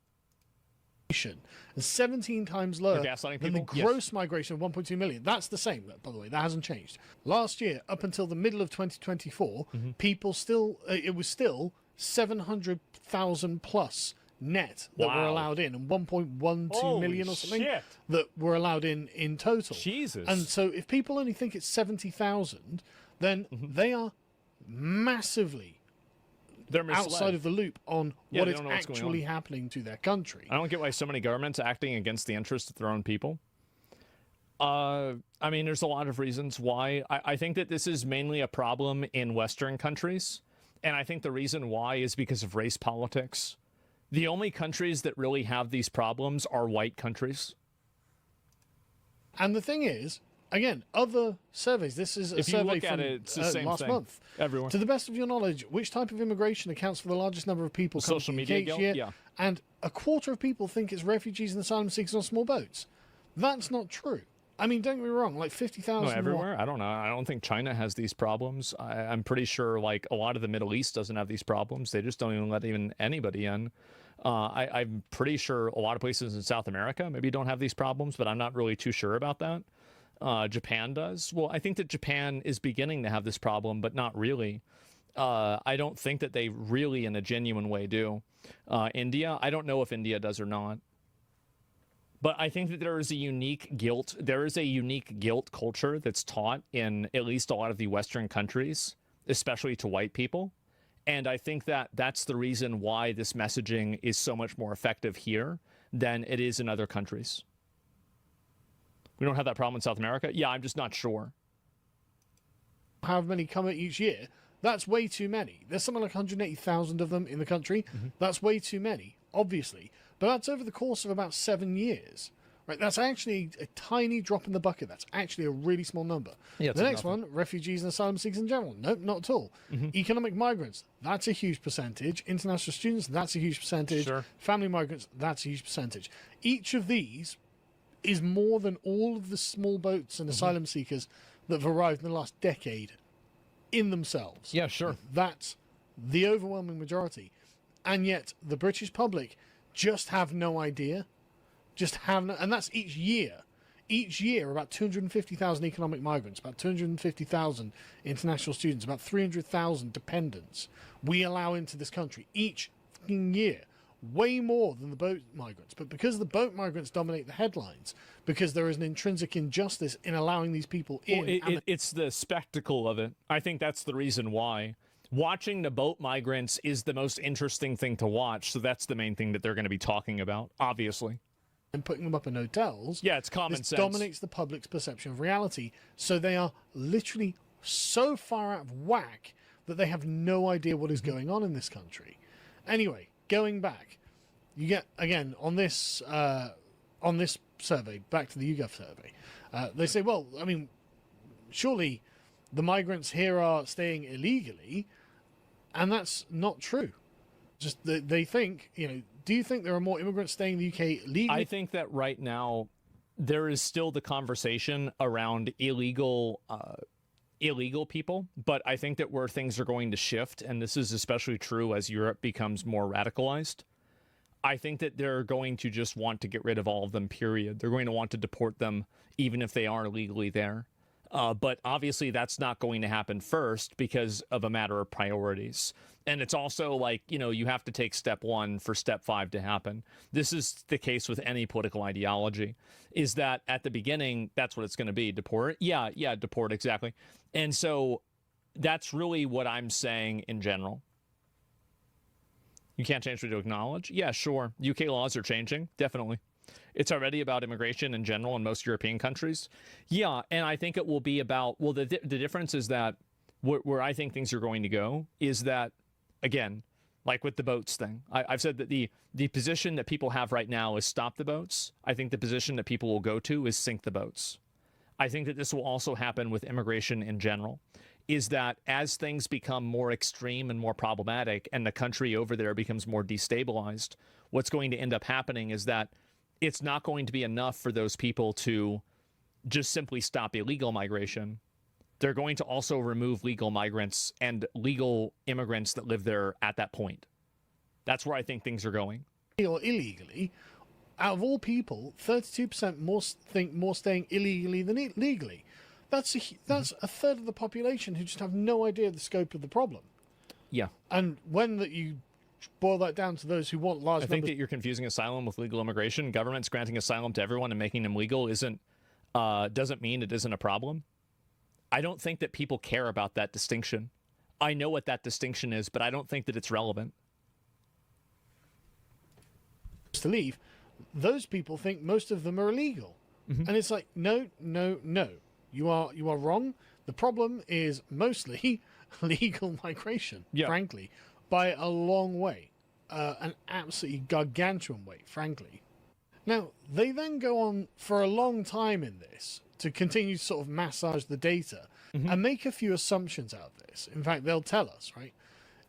And 17 times lower than the gross migration of 1.2 million. That's the same, by the way. That hasn't changed. Last year, up until the middle of 2024, people still, it was still 700,000 plus net that were allowed in, and 1.12 million or something that were allowed in total. Jesus. And so if people only think it's 70,000, then they are massively outside of the loop on what is actually happening to their country. I don't get why so many governments are acting against the interests of their own people. I mean, there's a lot of reasons why. I think that this is mainly a problem in Western countries. And I think the reason why is because of race politics. The only countries that really have these problems are white countries. And the thing is, again, other surveys. This is a survey from it's the same last thing. month. Everywhere. To the best of your knowledge, which type of immigration accounts for the largest number of people coming to the UK each year? Yeah. And a quarter of people think it's refugees and asylum seekers on small boats. That's not true. I mean, don't get me wrong, like 50,000 No, everywhere? I don't know. I don't think China has these problems. I'm pretty sure, like, a lot of the Middle East doesn't have these problems. They just don't even let anybody in. I'm pretty sure a lot of places in South America maybe don't have these problems, but I'm not really too sure about that. Japan does. Well, I think that Japan is beginning to have this problem, but not really. I don't think that they really, in a genuine way, do. India, I don't know if India does or not. But I think that there is a unique guilt culture that's taught in at least a lot of the Western countries, especially to white people. And I think that that's the reason why this messaging is so much more effective here than it is in other countries. We don't have that problem in South America? Yeah, I'm just not sure. How many come each year? That's way too many. There's something like 180,000 of them in the country. That's way too many, obviously. But that's over the course of about 7 years. Right? That's actually a tiny drop in the bucket. That's actually a really small number. Yeah, the next one, refugees and asylum seekers in general. Nope, not at all. Economic migrants, that's a huge percentage. International students, that's a huge percentage. Sure. Family migrants, that's a huge percentage. Each of these is more than all of the small boats and asylum seekers that have arrived in the last decade in themselves. Yeah, sure. That's the overwhelming majority. And yet the British public just have no idea. And that's each year. Each year, about 250,000 economic migrants, about 250,000 international students, about 300,000 dependents we allow into this country each fucking year. Way more than the boat migrants. But because the boat migrants dominate the headlines, because there is an intrinsic injustice in allowing these people in. Well, it's the spectacle of it. I think that's the reason why. Watching the boat migrants is the most interesting thing to watch, so that's the main thing that they're going to be talking about, obviously. And putting them up in hotels. Yeah, it's common sense. Dominates the public's perception of reality. So they are literally so far out of whack that they have no idea what is going on in this country. Anyway, going back, you get, again, on this survey, back to the YouGov survey, they say, well, I mean, surely the migrants here are staying illegally, and that's not true. Just they think, do you think there are more immigrants staying in the UK legally? I think that right now there is still the conversation around illegal people, but I think that where things are going to shift, and this is especially true as Europe becomes more radicalized, I think that they're going to just want to get rid of all of them, period. They're going to want to deport them even if they are legally there. But obviously that's not going to happen first because of a matter of priorities. And it's also like, you have to take step 1 for step 5 to happen. This is the case with any political ideology, is that at the beginning, that's what it's going to be. Deport? Yeah, deport, exactly. And so that's really what I'm saying in general. You can't change what you acknowledge? Yeah, sure. UK laws are changing, definitely. It's already about immigration in general in most European countries. Yeah, and I think it will be about, well, the difference is that where I think things are going to go is that, again, like with the boats thing, I've said that the position that people have right now is stop the boats. I think the position that people will go to is sink the boats. I think that this will also happen with immigration in general, is that as things become more extreme and more problematic and the country over there becomes more destabilized, what's going to end up happening is that it's not going to be enough for those people to just simply stop illegal migration. They're going to also remove legal migrants and legal immigrants that live there at that point. That's where I think things are going. Or illegally, out of all people, 32% more think more staying illegally than legally. That's a third of the population who just have no idea the scope of the problem. Yeah. And when you boil that down to those who want large numbers... I think that you're confusing asylum with legal immigration. Governments granting asylum to everyone and making them legal doesn't mean it isn't a problem. I don't think that people care about that distinction. I know what that distinction is, but I don't think that it's relevant. To leave, those people think most of them are illegal. And it's like, no. You are wrong. The problem is mostly legal migration, frankly, by a long way, an absolutely gargantuan way, frankly. Now, they then go on for a long time in this to continue to sort of massage the data and make a few assumptions out of this. In fact, they'll tell us, right?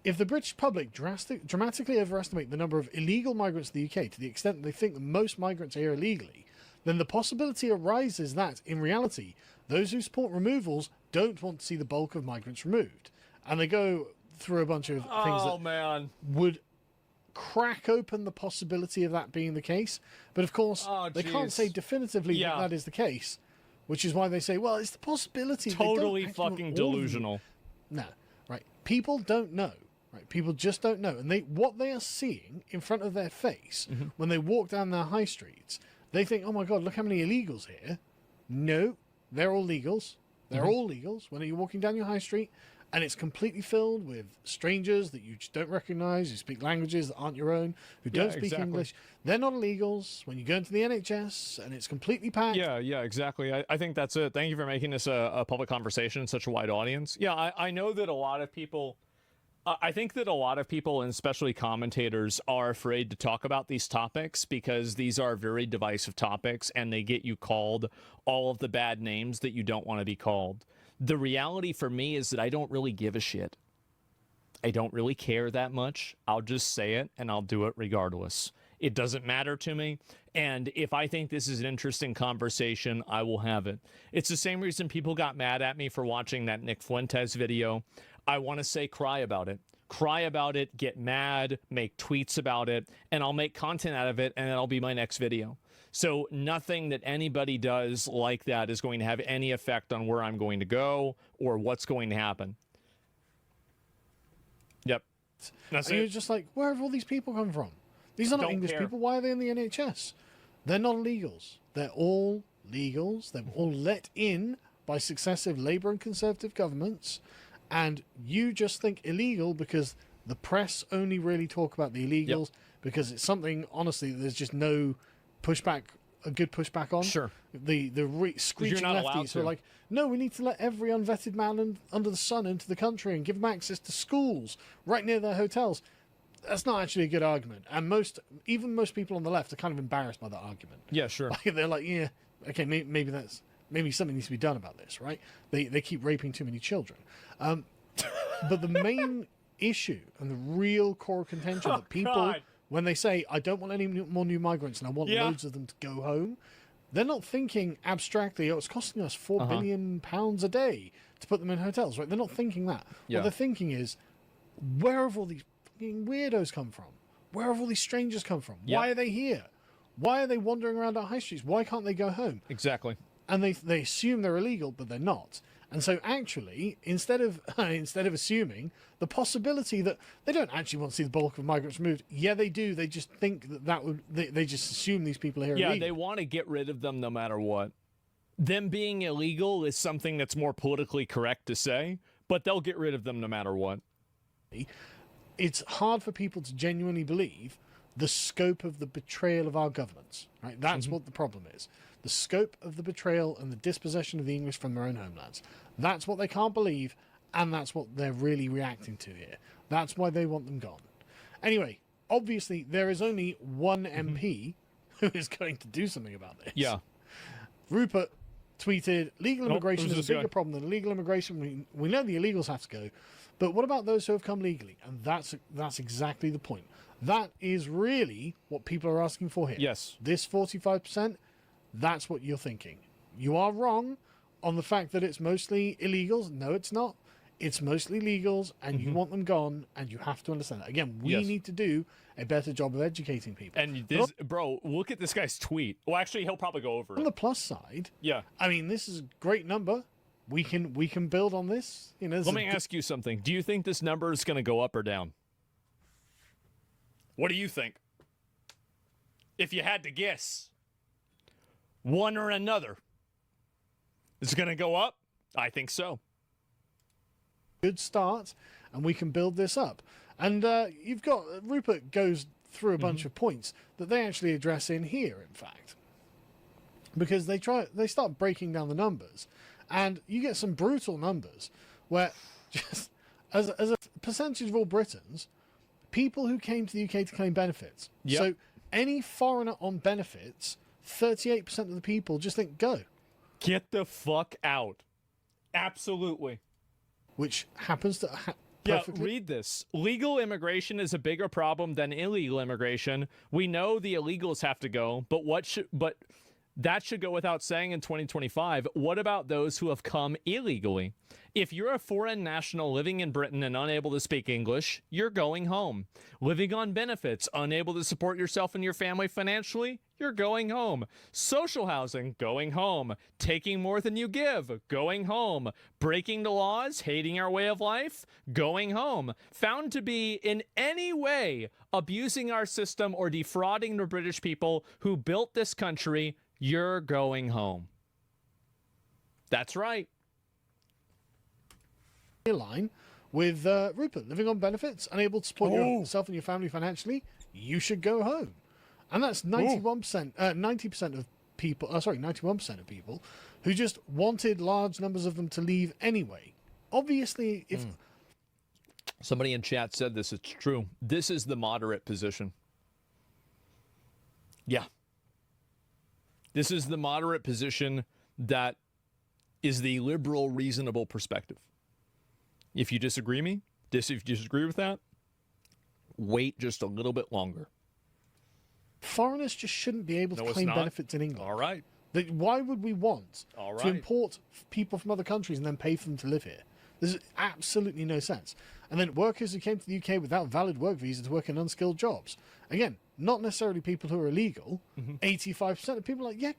If the British public dramatically overestimate the number of illegal migrants in the UK to the extent that they think that most migrants are here illegally, then the possibility arises that, in reality, those who support removals don't want to see the bulk of migrants removed. And they go through a bunch of things that would crack open the possibility of that being the case. But of course, they can't say definitively that is the case, which is why they say, well, it's the possibility. Totally fucking delusional. No, right. People don't know. Right, people just don't know. And what they are seeing in front of their face when they walk down their high streets, They think, oh my God, look how many illegals here. No, they're all legals. They're all legals. When you're walking down your high street and it's completely filled with strangers that you just don't recognize, who speak languages that aren't your own, who don't speak English, they're not illegals. When you go into the NHS and it's completely packed. Yeah, exactly. I think that's it. Thank you for making this a public conversation, such a wide audience. Yeah, I know that a lot of people... I think that a lot of people, and especially commentators, are afraid to talk about these topics because these are very divisive topics and they get you called all of the bad names that you don't want to be called. The reality for me is that I don't really give a shit. I don't really care that much. I'll just say it and I'll do it regardless. It doesn't matter to me. And if I think this is an interesting conversation, I will have it. It's the same reason people got mad at me for watching that Nick Fuentes video. I want to say cry about it. Cry about it, get mad, make tweets about it, and I'll make content out of it, and it'll be my next video. So nothing that anybody does like that is going to have any effect on where I'm going to go or what's going to happen. Yep. And you're just like, where have all these people come from? These are not English people. Why are they in the NHS? They're not illegals. They're all legals. They're all let in by successive Labour and Conservative governments. And you just think illegal because the press only really talk about the illegals because it's something, honestly, there's just no pushback, a good pushback on. Sure. The screeching lefties who are like, no, we need to let every unvetted man under the sun into the country and give them access to schools right near their hotels. That's not actually a good argument. And even most people on the left are kind of embarrassed by that argument. Yeah, sure. They're like, yeah, okay, maybe something needs to be done about this, right? They keep raping too many children. But the main issue and the real core contention that people, when they say, I don't want any more new migrants and I want loads of them to go home, they're not thinking abstractly, oh, it's costing us £4 billion a day to put them in hotels, right? They're not thinking that. What they're thinking is, where have all these fucking weirdos come from? Where have all these strangers come from? Why are they here? Why are they wandering around our high streets? Why can't they go home? Exactly. And they assume they're illegal, but they're not. And so actually, instead of assuming the possibility that they don't actually want to see the bulk of migrants removed, yeah, they do. They just think they just assume these people are here illegal. Yeah, they want to get rid of them no matter what. Them being illegal is something that's more politically correct to say, but they'll get rid of them no matter what. It's hard for people to genuinely believe the scope of the betrayal of our governments, right? That's what the problem is. The scope of the betrayal and the dispossession of the English from their own homelands. That's what they can't believe, and that's what they're really reacting to here. That's why they want them gone. Anyway, obviously, there is only one MP who is going to do something about this. Yeah. Rupert tweeted, legal immigration is a bigger problem than illegal immigration. We know the illegals have to go, but what about those who have come legally? And that's exactly the point. That is really what people are asking for here. Yes. This 45%, that's what you're thinking. You are wrong on the fact that it's mostly illegals. No, it's not. It's mostly legals, and you want them gone, and you have to understand that. Again, we need to do a better job of educating people. And this, bro, look at this guy's tweet. Well, actually, he'll probably go over it. On the plus side, yeah, I mean, this is a great number. We can build on this. You know, let me ask you something. Do you think this number is going to go up or down? What do you think? If you had to guess, one or another, is it going to go up? I think so. Good start, and we can build this up. And you've got Rupert goes through a bunch of points that they actually address in here, in fact, because they start breaking down the numbers, and you get some brutal numbers where just as a percentage of all Britons, people who came to the UK to claim benefits. Yep. So any foreigner on benefits, 38% of the people just think go. Get the fuck out. Absolutely. Which happens to perfectly. Yeah, read this. Legal immigration is a bigger problem than illegal immigration. We know the illegals have to go, but That should go without saying in 2025. What about those who have come illegally? If you're a foreign national living in Britain and unable to speak English, you're going home. Living on benefits, unable to support yourself and your family financially, you're going home. Social housing, going home. Taking more than you give, going home. Breaking the laws, hating our way of life, going home. Found to be in any way abusing our system or defrauding the British people who built this country, you're going home. That's right. Line with Rupert, living on benefits, unable to support yourself and your family financially, you should go home. And that's 90% of people, 91% of people who just wanted large numbers of them to leave anyway. Obviously, if... Somebody in chat said this, it's true. This is the moderate position. Yeah. This is the moderate position that is the liberal, reasonable perspective. If you disagree with that, wait just a little bit longer. Foreigners just shouldn't be able to claim benefits in England. All right. Why would we want to import people from other countries and then pay for them to live here? There's absolutely no sense. And then workers who came to the UK without valid work visa to work in unskilled jobs. Again, not necessarily people who are illegal. 85% of people are like, yeah,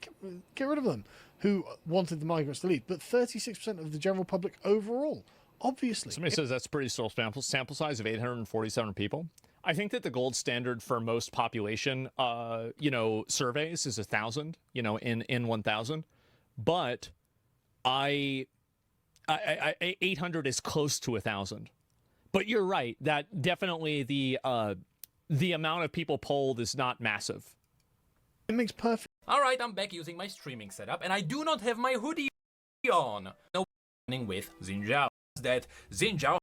get rid of them, who wanted the migrants to leave. But 36% of the general public overall, obviously. Somebody says that's pretty small sample size of 847 people. I think that the gold standard for most population, surveys is 1,000, in 1,000. But 800 is close to 1,000. But you're right that definitely the amount of people polled is not massive. It makes perfect. All right, I'm back using my streaming setup, and I do not have my hoodie on. No with Xinjiao. That Xinjiao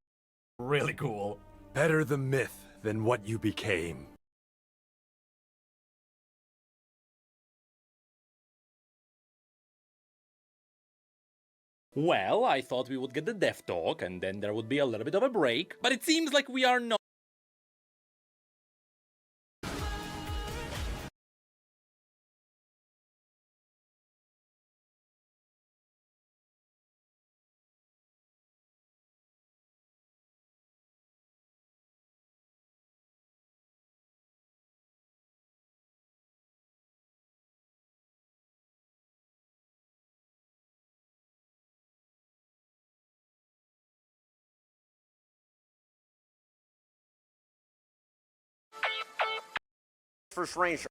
really cool. Better the myth than what you became. Well, I thought we would get the death talk, and then there would be a little bit of a break, but it seems like we are not. First Ranger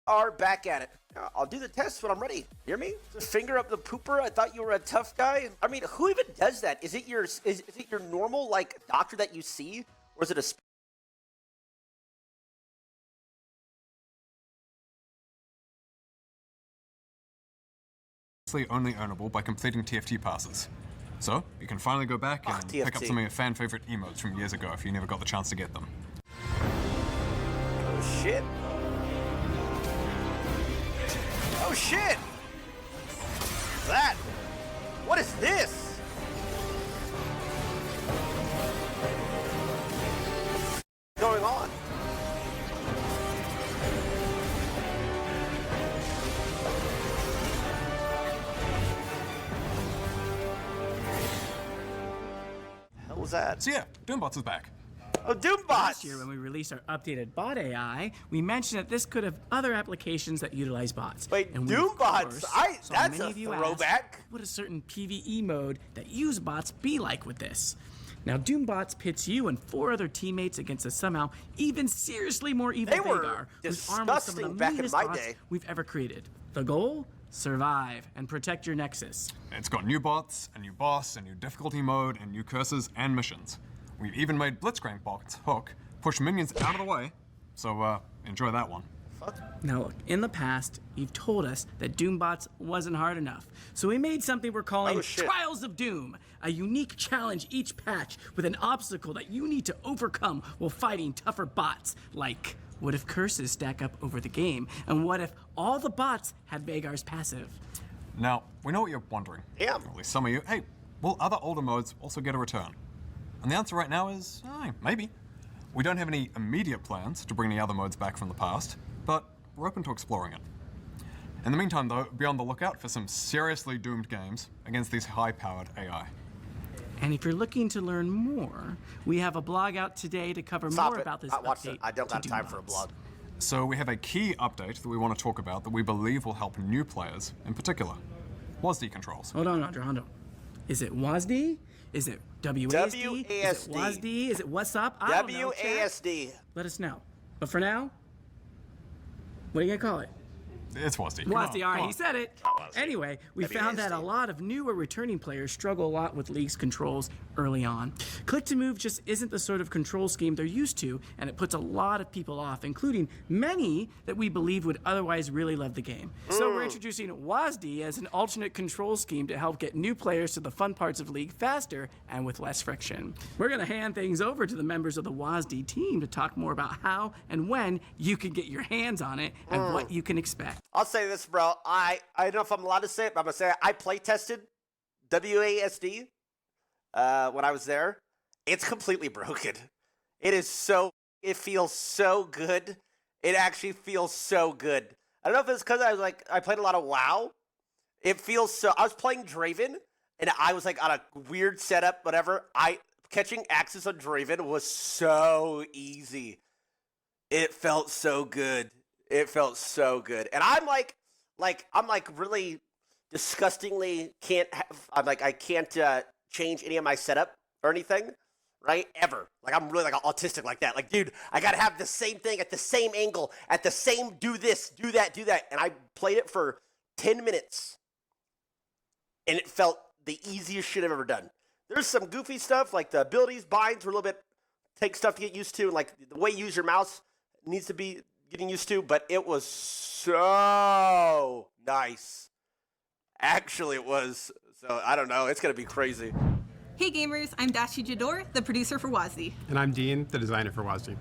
are back at it. I'll do the test when I'm ready. Hear me? Finger up the pooper. I thought you were a tough guy. I mean, who even does that? Is it your normal doctor that you see, or is it a? Only earnable by completing TFT passes. So you can finally go back and pick up some of your fan favorite emotes from years ago if you never got the chance to get them. Oh shit! Oh shit! That! What is this? What's going on? What was that? So yeah, Doombots is back. Oh, Doombots! Last year, when we released our updated bot AI, we mentioned that this could have other applications that utilize bots. Wait, and Doombots? That's a throwback. Would a certain PvE mode that use bots be like with this? Now, Doombots pits you and 4 other teammates against a somehow even seriously more evil They were Vagar, who's armed with some of the disgusting back in meanest my bots day. we've ever created. The goal? Survive and protect your Nexus. It's got new bots, a new boss, a new difficulty mode, and new curses and missions. We've even made Blitzcrank bots hook, push minions out of the way, so enjoy that one. Now look, in the past, you've told us that Doombots wasn't hard enough. So we made something we're calling Trials of Doom, a unique challenge each patch with an obstacle that you need to overcome while fighting tougher bots. Like, what if curses stack up over the game? And what if all the bots had Vagar's passive? Now, we know what you're wondering. Yeah. At least some of you. Hey, will other older modes also get a return? And the answer right now is, maybe. We don't have any immediate plans to bring the other modes back from the past, but we're open to exploring it. In the meantime, though, be on the lookout for some seriously doomed games against these high-powered AI. And if you're looking to learn more, we have a blog out today to cover more about this update. I don't got to time for a blog. So we have a key update that we want to talk about that we believe will help new players in particular. WASD controls. Hold on, Hondo. Is it WASD? Is it WASD? Is it WASD? Is it what's up? I don't know, chat. WASD. Let us know. But for now, what are you gonna call it? It's WASD. WASD, all right, he said it. Anyway, we found that a lot of new or returning players struggle a lot with League's controls early on. Click to move just isn't the sort of control scheme they're used to, and it puts a lot of people off, including many that we believe would otherwise really love the game. So we're introducing WASD as an alternate control scheme to help get new players to the fun parts of League faster and with less friction. We're gonna hand things over to the members of the WASD team to talk more about how and when you can get your hands on it and what you can expect. I'll say this, bro. I don't know if I'm allowed to say it, but I'm going to say it. I play tested WASD when I was there. It's completely broken. It feels so good. It actually feels so good. I don't know if it's because I played a lot of WoW. It feels so, I was playing Draven, and I was like on a weird setup, whatever. Catching axes on Draven was so easy. It felt so good. It felt so good. And I'm like really disgustingly I can't change any of my setup or anything, right? Ever. Like, I'm really like autistic like that. Like, dude, I gotta have the same thing at the same angle, at the same, do this, do that, do that. And I played it for 10 minutes. And it felt the easiest shit I've ever done. There's some goofy stuff, like the abilities, binds were a little bit, take stuff to get used to, and like the way you use your mouse needs to be getting used to, but it was so nice. Actually, it was. So, I don't know. It's going to be crazy. Hey gamers, I'm Dashi Jador, the producer for WASD. And I'm Dean, the designer for WASD.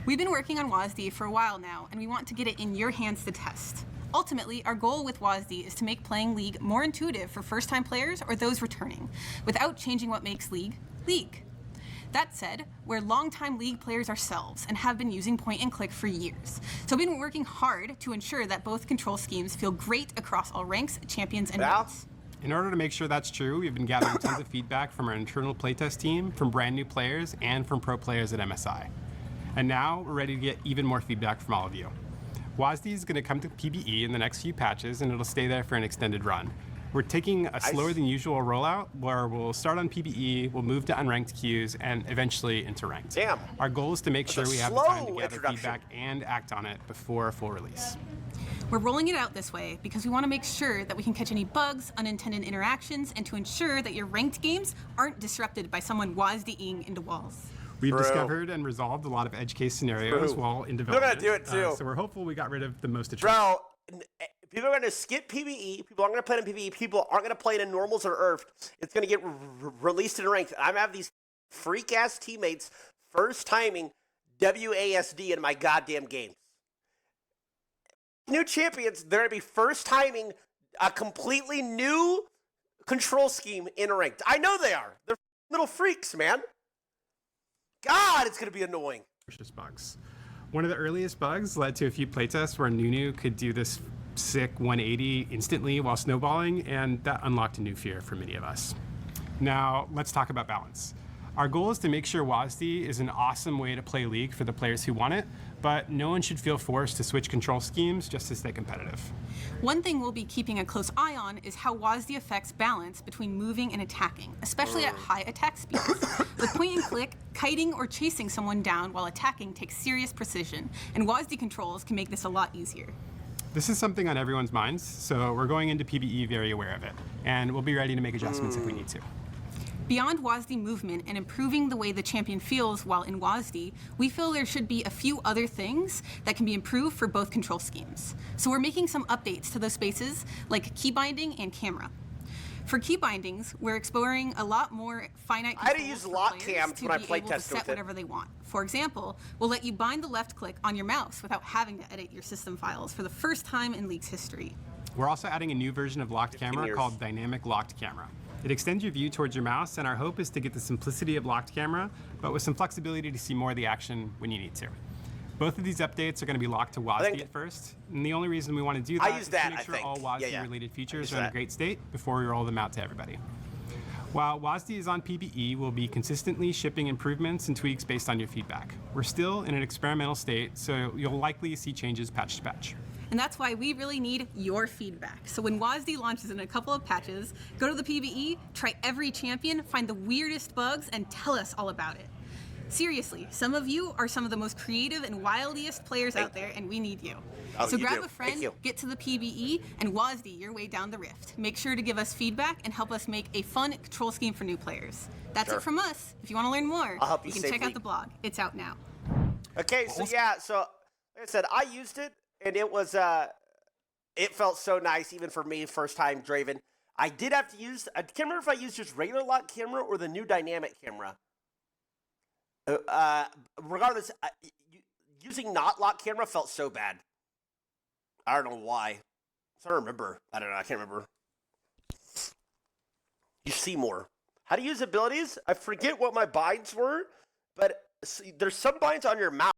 We've been working on WASD for a while now, and we want to get it in your hands to test. Ultimately, our goal with WASD is to make playing League more intuitive for first-time players or those returning, without changing what makes League, League. That said, we're longtime League players ourselves and have been using point and click for years. So we've been working hard to ensure that both control schemes feel great across all ranks, champions, and modes. In order to make sure that's true, we've been gathering tons of feedback from our internal playtest team, from brand new players, and from pro players at MSI. And now we're ready to get even more feedback from all of you. WASD is going to come to PBE in the next few patches, and it'll stay there for an extended run. We're taking a slower than usual rollout where we'll start on PBE, we'll move to unranked queues, and eventually into ranked. Damn. Our goal is to make sure we have the time to gather feedback and act on it before a full release. We're rolling it out this way because we want to make sure that we can catch any bugs, unintended interactions, and to ensure that your ranked games aren't disrupted by someone WASD-ing into walls. We've discovered and resolved a lot of edge case scenarios while in development. We're going to do it too. So we're hopeful we got rid of the most attractive. Bro, people are going to skip PvE. People aren't going to play it in PvE. People aren't going to play it in normals or Earth. It's going to get released in ranked. I'm going to have these freak-ass teammates first timing WASD in my goddamn games. New champions, they're going to be first timing a completely new control scheme in ranked. I know they are. They're little freaks, man. God, it's going to be annoying. Bugs. One of the earliest bugs led to a few playtests where Nunu could do this sick 180 instantly while snowballing, and that unlocked a new fear for many of us. Now, let's talk about balance. Our goal is to make sure WASD is an awesome way to play League for the players who want it, but no one should feel forced to switch control schemes just to stay competitive. One thing we'll be keeping a close eye on is how WASD affects balance between moving and attacking, especially at high attack speeds. With point and click, kiting or chasing someone down while attacking takes serious precision, and WASD controls can make this a lot easier. This is something on everyone's minds, so we're going into PBE very aware of it, and we'll be ready to make adjustments if we need to. Beyond WASD movement and improving the way the champion feels while in WASD, we feel there should be a few other things that can be improved for both control schemes. So we're making some updates to those spaces, like key binding and camera. For key bindings, we're exploring a lot more finite controls. I had to use lock cams when I play test set whatever they want. For example, we'll let you bind the left click on your mouse without having to edit your system files for the first time in League's history. We're also adding a new version of locked camera called Dynamic Locked Camera. It extends your view towards your mouse, and our hope is to get the simplicity of locked camera, but with some flexibility to see more of the action when you need to. Both of these updates are going to be locked to WASD at first, and the only reason we want to do that is to make sure all WASD-related features are in a great state before we roll them out to everybody. While WASD is on PBE, we'll be consistently shipping improvements and tweaks based on your feedback. We're still in an experimental state, so you'll likely see changes patch to patch. And that's why we really need your feedback. So when WASD launches in a couple of patches, go to the PBE, try every champion, find the weirdest bugs, and tell us all about it. Seriously, some of you are some of the most creative and wildiest players out there, and we need you. So grab a friend, get to the PBE, and WASD your way down the rift. Make sure to give us feedback and help us make a fun control scheme for new players. That's it from us. If you want to learn more, you can check out the blog. It's out now. Okay, so like I said, I used it, and it was, it felt so nice, even for me, first time Draven. I did have to use, I can't remember if I used just regular lock camera or the new dynamic camera. Regardless, using not lock camera felt so bad. I don't know why. I don't remember. I don't know. I can't remember. You see more. How to use abilities? I forget what my binds were, but there's some binds on your mouse.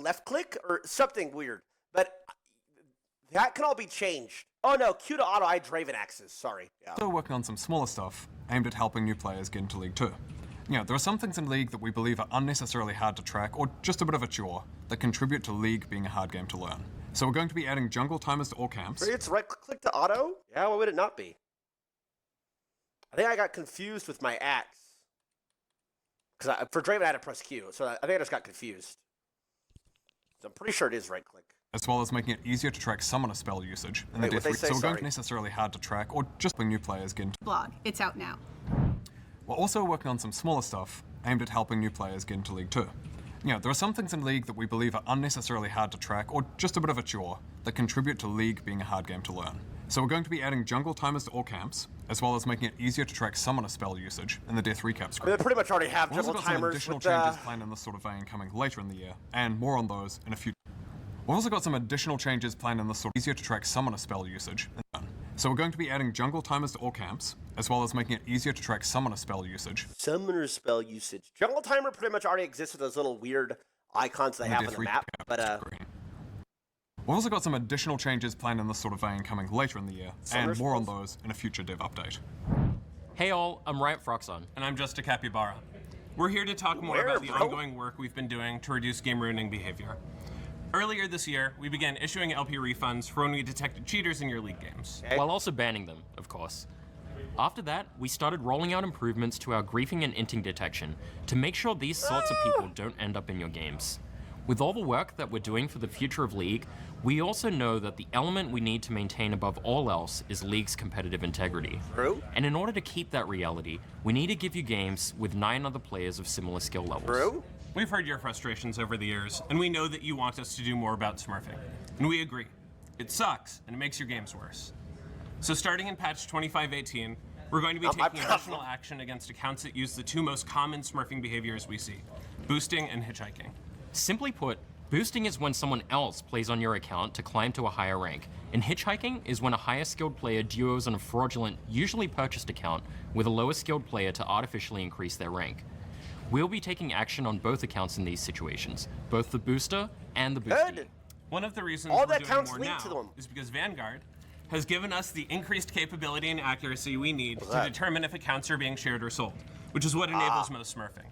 left click or something weird. But that can all be changed. Oh no, Q to auto, I Draven axes. Sorry. Yeah. Still working on some smaller stuff aimed at helping new players get into League 2. There are some things in League that we believe are unnecessarily hard to track or just a bit of a chore that contribute to League being a hard game to learn. So we're going to be adding jungle timers to all camps. It's right click to auto? Yeah, why would it not be? I think I got confused with my axe. Because for Draven I had to press Q, so I think I just got confused. So I'm pretty sure it is right click. As well as making it easier to track summoner spell usage in the death week. So we're going to necessarily hard to track or just when new players get into blog. It's out now. We're also working on some smaller stuff aimed at helping new players get into League 2. There are some things in League that we believe are unnecessarily hard to track or just a bit of a chore that contribute to League being a hard game to learn. So we're going to be adding jungle timers to all camps, as well as making it easier to track summoner spell usage in the death recap screen. They pretty much already have jungle timers. timers. We've also got some additional changes planned in this sort of vein coming later in the year, and more on those in a few. We've also got some additional changes planned in this sort of easier to track summoner spell usage. So we're going to be adding jungle timers to all camps, as well as making it easier to track summoner spell usage. Summoner spell usage. Jungle timer pretty much already exists with those little weird icons they have on the map, but We've also got some additional changes planned in this sort of vein coming later in the year, and more on those in a future dev update. Hey all, I'm Riot Froxon. And I'm Just a Capybara. We're here to talk more about the ongoing work we've been doing to reduce game-ruining behavior. Earlier this year, we began issuing LP refunds for when we detected cheaters in your League games. While also banning them, of course. After that, we started rolling out improvements to our griefing and inting detection to make sure these sorts of people don't end up in your games. With all the work that we're doing for the future of League, we also know that the element we need to maintain above all else is League's competitive integrity. True. And in order to keep that reality, we need to give you games with 9 other players of similar skill levels. True. We've heard your frustrations over the years, and we know that you want us to do more about smurfing. And we agree. It sucks, and it makes your games worse. So starting in patch 2518, we're going to be taking additional action against accounts that use the 2 most common smurfing behaviors we see, boosting and hitchhiking. Simply put, boosting is when someone else plays on your account to climb to a higher rank, and hitchhiking is when a higher skilled player duos on a fraudulent, usually purchased account with a lower skilled player to artificially increase their rank. We'll be taking action on both accounts in these situations, both the booster and the boostee. Good. One of the reasons all we're that doing counts more lead now to them. is because Vanguard has given us the increased capability and accuracy we need to determine if accounts are being shared or sold, which is what enables most smurfing.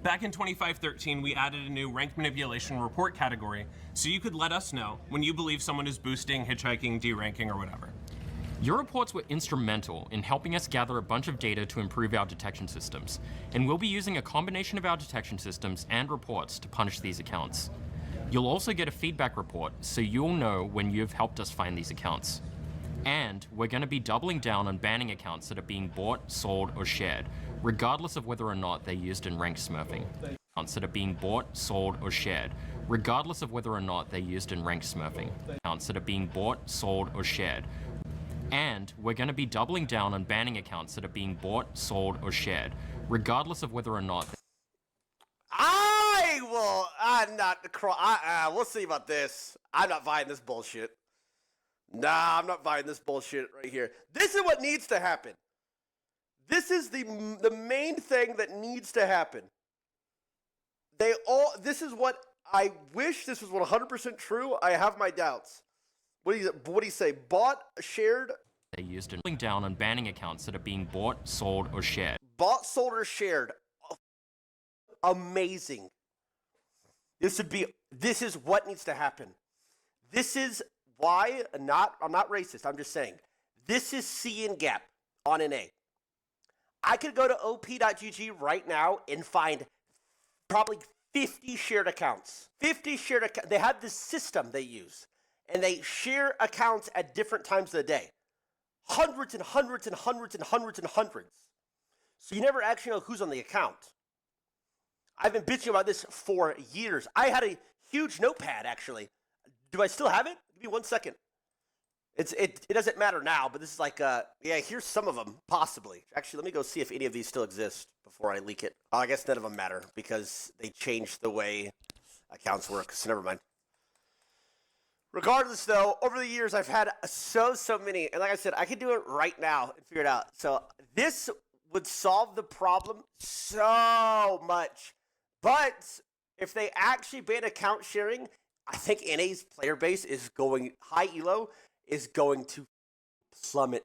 Back in 2513, we added a new rank manipulation report category, so you could let us know when you believe someone is boosting, hitchhiking, deranking, or whatever. Your reports were instrumental in helping us gather a bunch of data to improve our detection systems, and we'll be using a combination of our detection systems and reports to punish these accounts. You'll also get a feedback report, so you'll know when you've helped us find these accounts. And we're going to be doubling down on banning accounts that are being bought, sold, or shared, regardless of whether or not they're used in ranked smurfing. Accounts that are being bought, sold, or shared, regardless of whether or not they're used in ranked smurfing. Accounts that are being bought, sold, or shared. And we're going to be doubling down on banning accounts that are being bought, sold, or shared, regardless of whether or not. I will. I'm not. We'll see about this. I'm not buying this bullshit. Nah, I'm not buying this bullshit right here. This is what needs to happen. This is the main thing that needs to happen. This is what I wish this was 100% true. I have my doubts. What do you say? Bought, shared? They used in down on banning accounts that are being bought, sold, or shared. Bought, sold, or shared. Amazing. This is what needs to happen. This is why I'm not racist. I'm just saying. This is C in gap on an A. I could go to op.gg right now and find probably 50 shared accounts. 50 shared accounts. They have this system they use. And they share accounts at different times of the day. Hundreds and hundreds and hundreds and hundreds and hundreds. So you never actually know who's on the account. I've been bitching about this for years. I had a huge notepad, actually. Do I still have it? Give me 1 second. It doesn't matter now, but this is like, yeah, here's some of them, possibly. Actually, let me go see if any of these still exist before I leak it. I guess none of them matter because they changed the way accounts work, so never mind. Regardless, though, over the years, I've had so many. And like I said, I can do it right now and figure it out. So this would solve the problem so much. But If they actually ban account sharing, I think NA's player base is going, high elo, is going to plummet.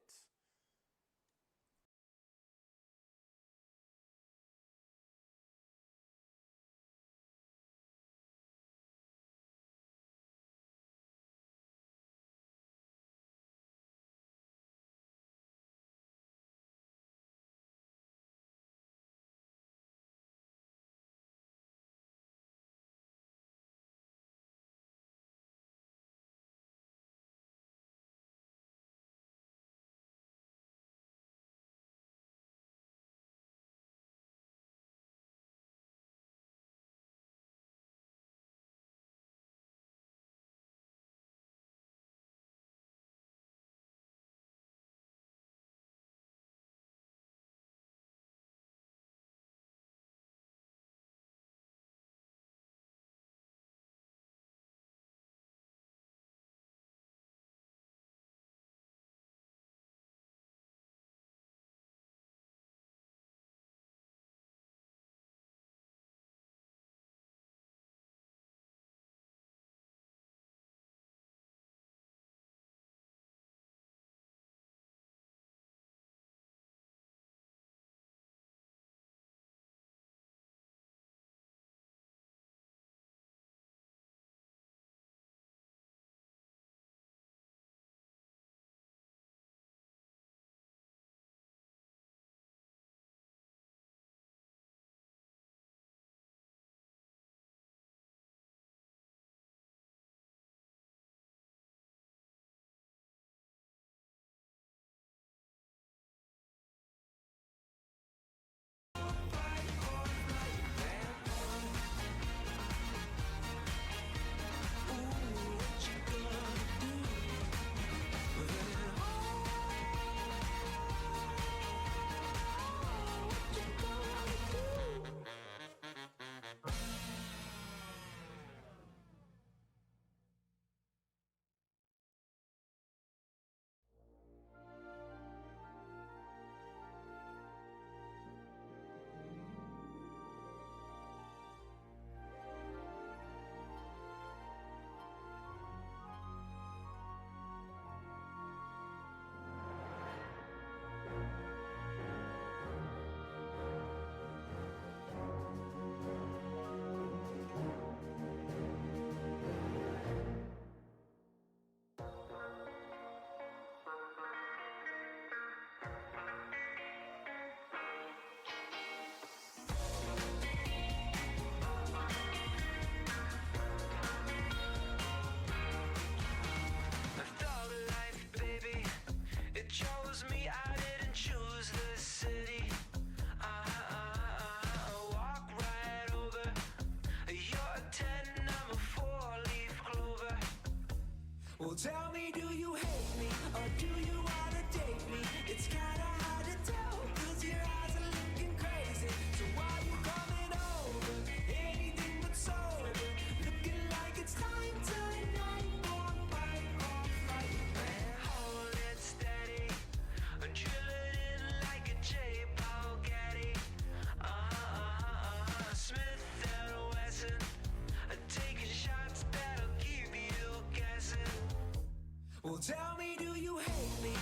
Well, tell me, do you hate me or do you wanna date me? It's kinda hard to tell, 'cause your eyes are looking crazy. So why you coming over? Anything but sober. Looking like it's time tonight for a fight or flight. Man, hold it steady. Drill it in like a J-Paul Getty. Smith and Wesson. Taking shots that'll keep you guessing. Well, tell me, do you hate me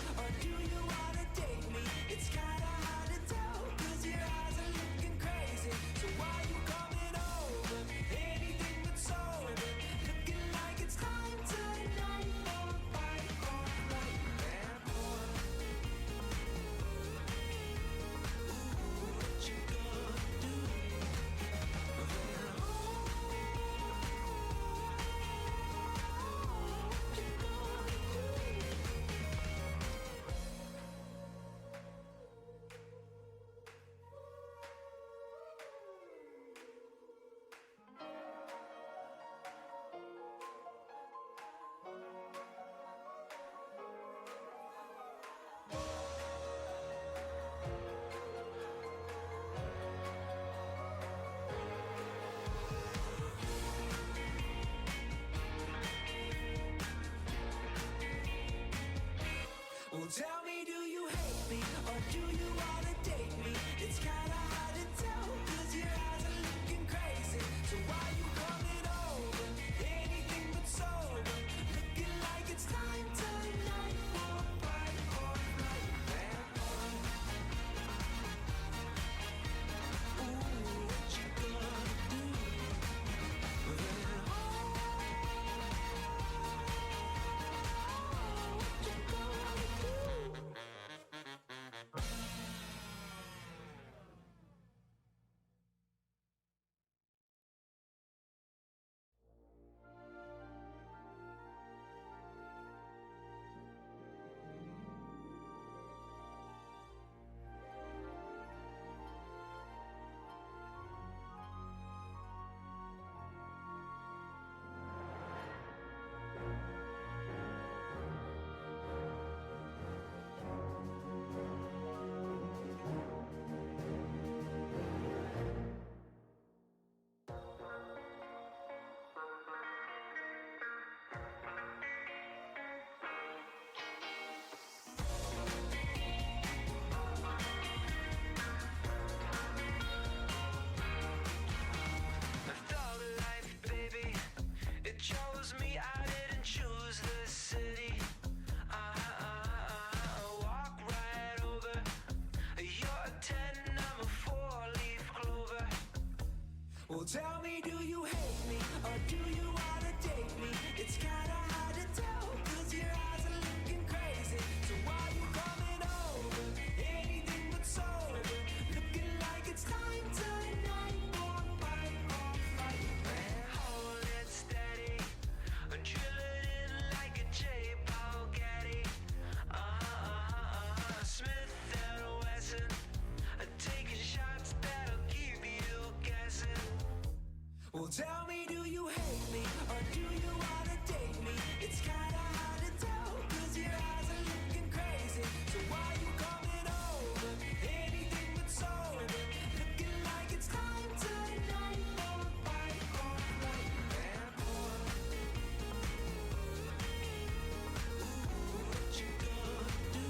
tell me, do you hate me or do you wanna date me? It's kinda hard to tell, cause your eyes are looking crazy. So why you coming over? Anything but sober. Looking like it's time tonight for a fight or flight. What you gonna do?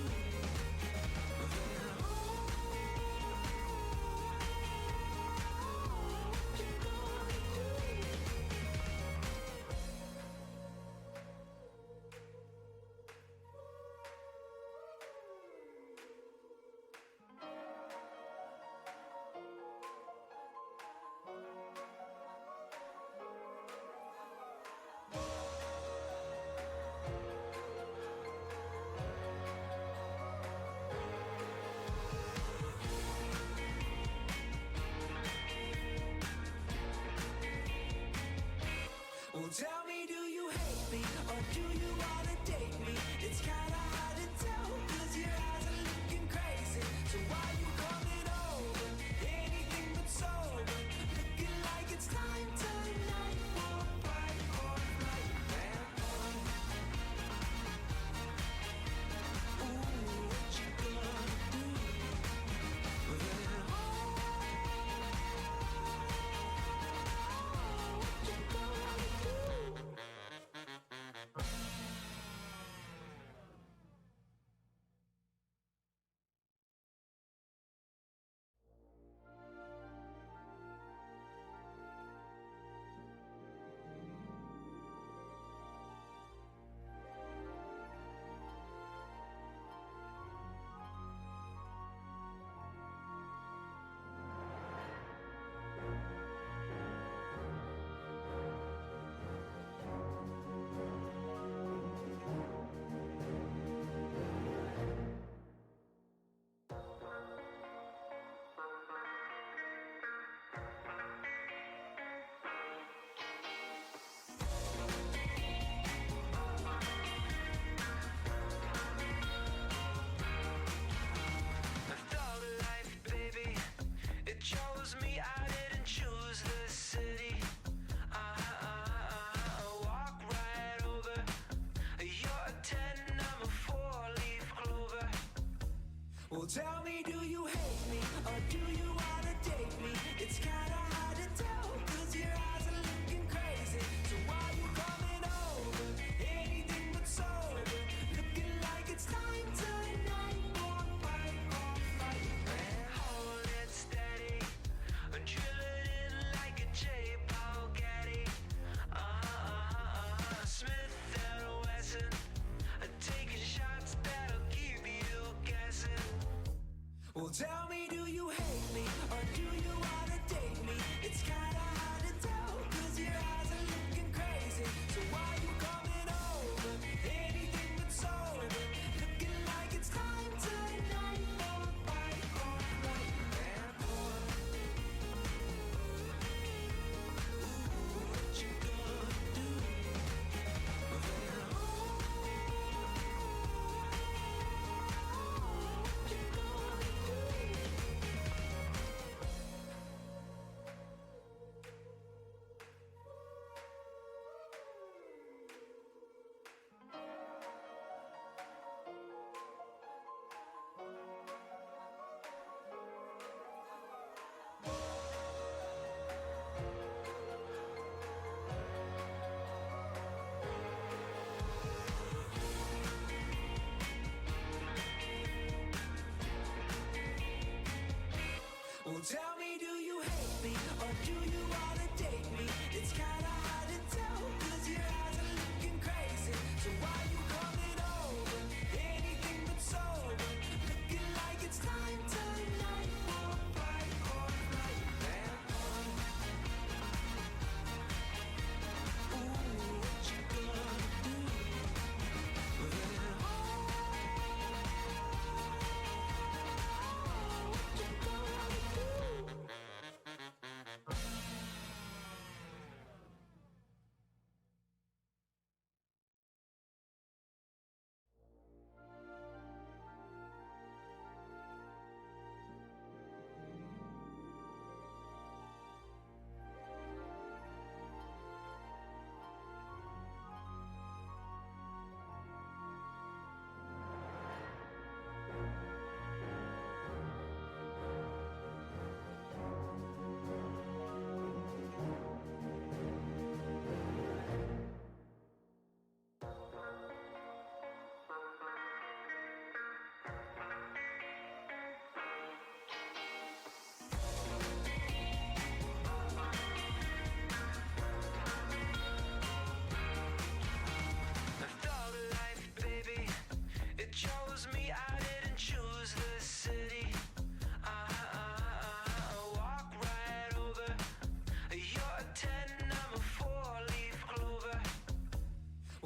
Well, tell me, do you hate me or do you wanna date me? It's kinda hard to tell, cause your eyes are looking crazy. So why you coming over? Anything but sober. Looking like it's time tonight for a fight or flight. Ooh, what you gonna do?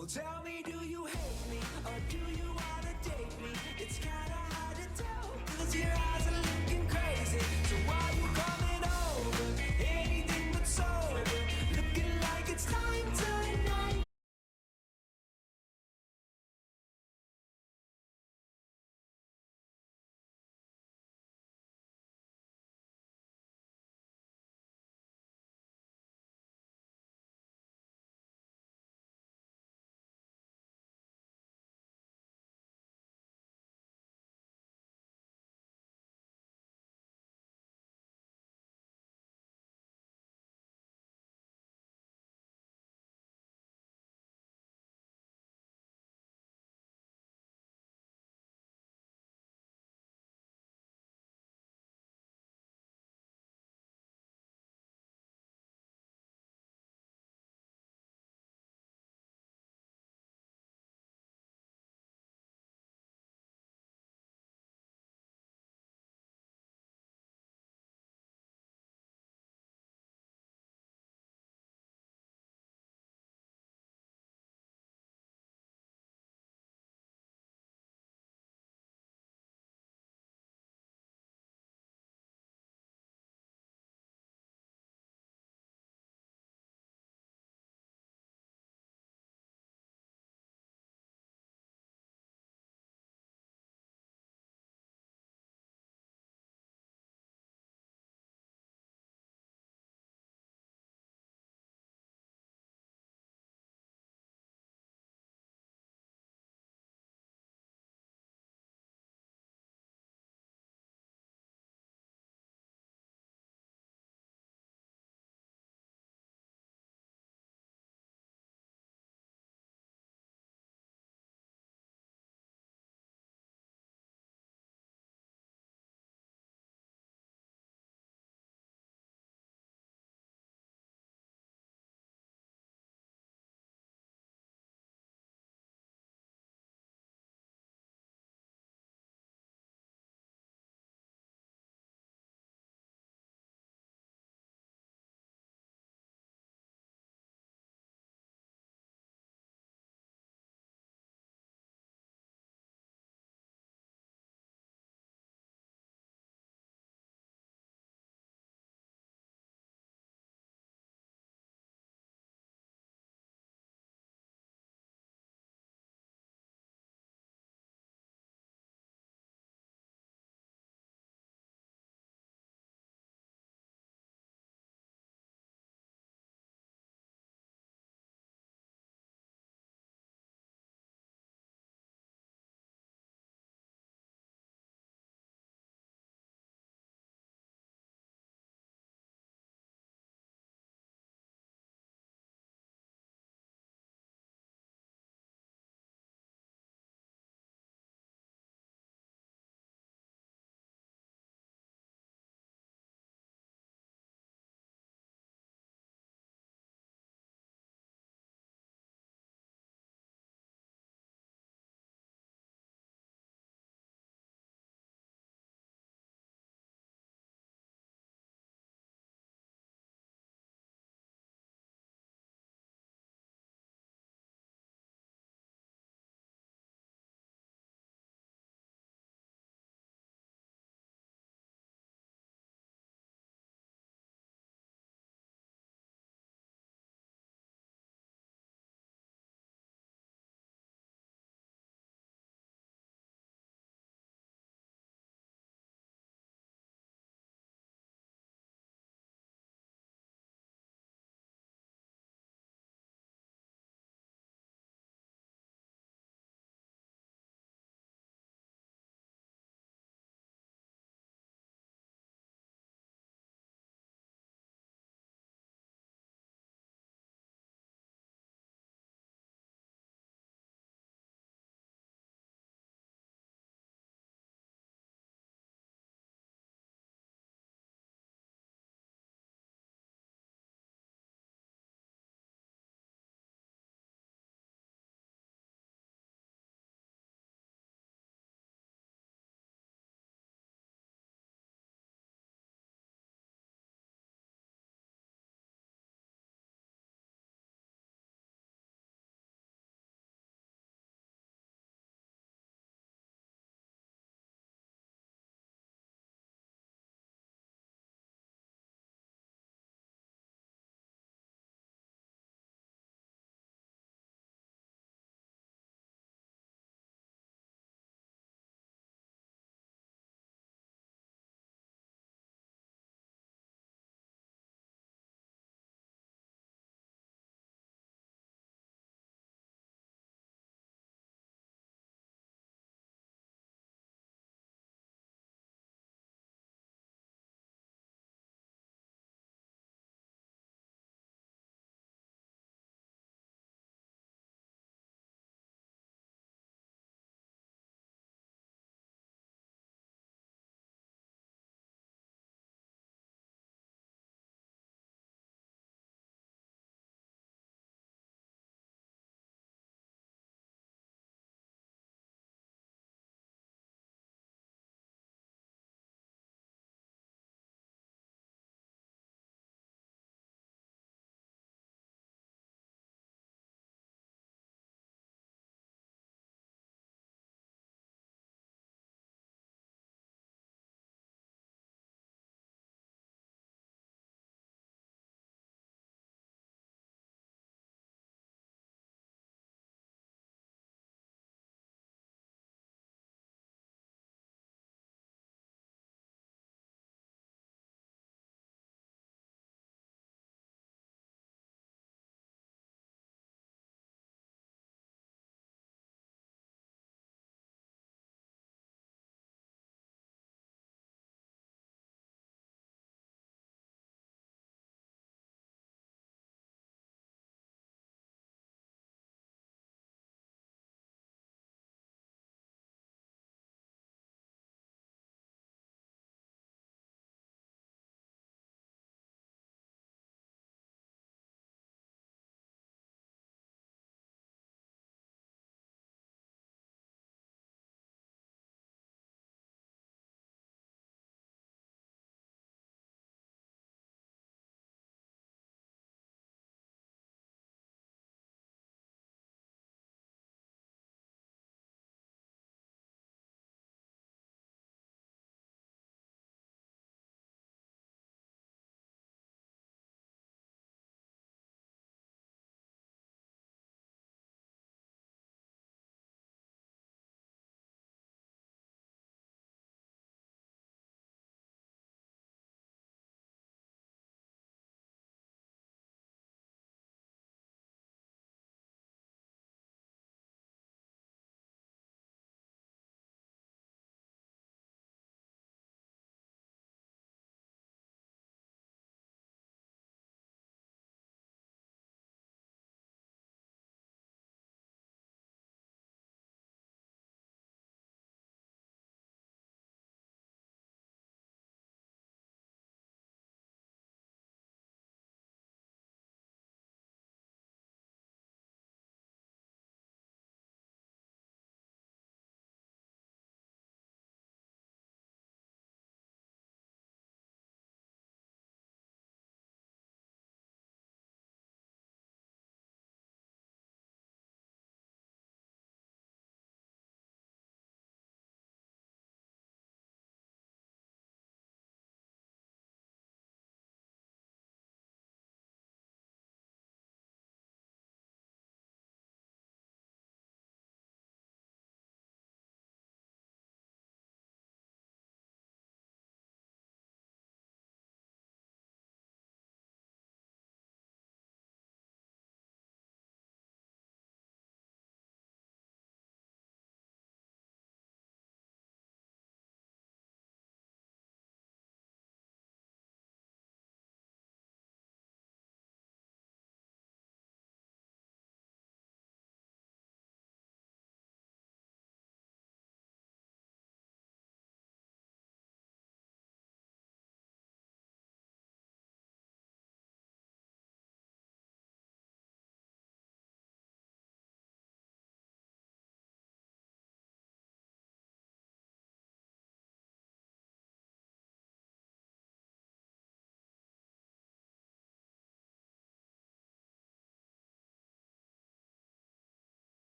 Well, tell me, do you hate me or do you wanna date me? It's kinda hard to tell, 'cause your eyes are looking crazy. So why you coming over? Anything but sober. Looking like it's time tonight.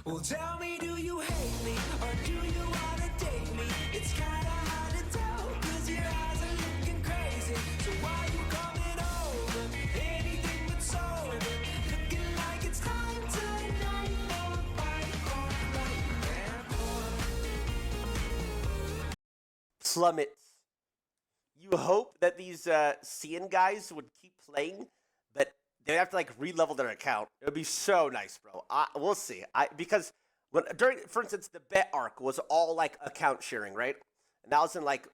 Well, tell me, do you hate me or do you wanna date me? It's kinda hard to tell, cause your eyes are looking crazy. So why you coming over? Anything but sober. Looking like it's time tonight for a fight or flight. Plummets. You hope that these CN guys would keep playing, but they'd have to like re-level their account. It would be so nice, bro. We'll see. Because during, for instance, the bet arc was all like account sharing, right? And that was in like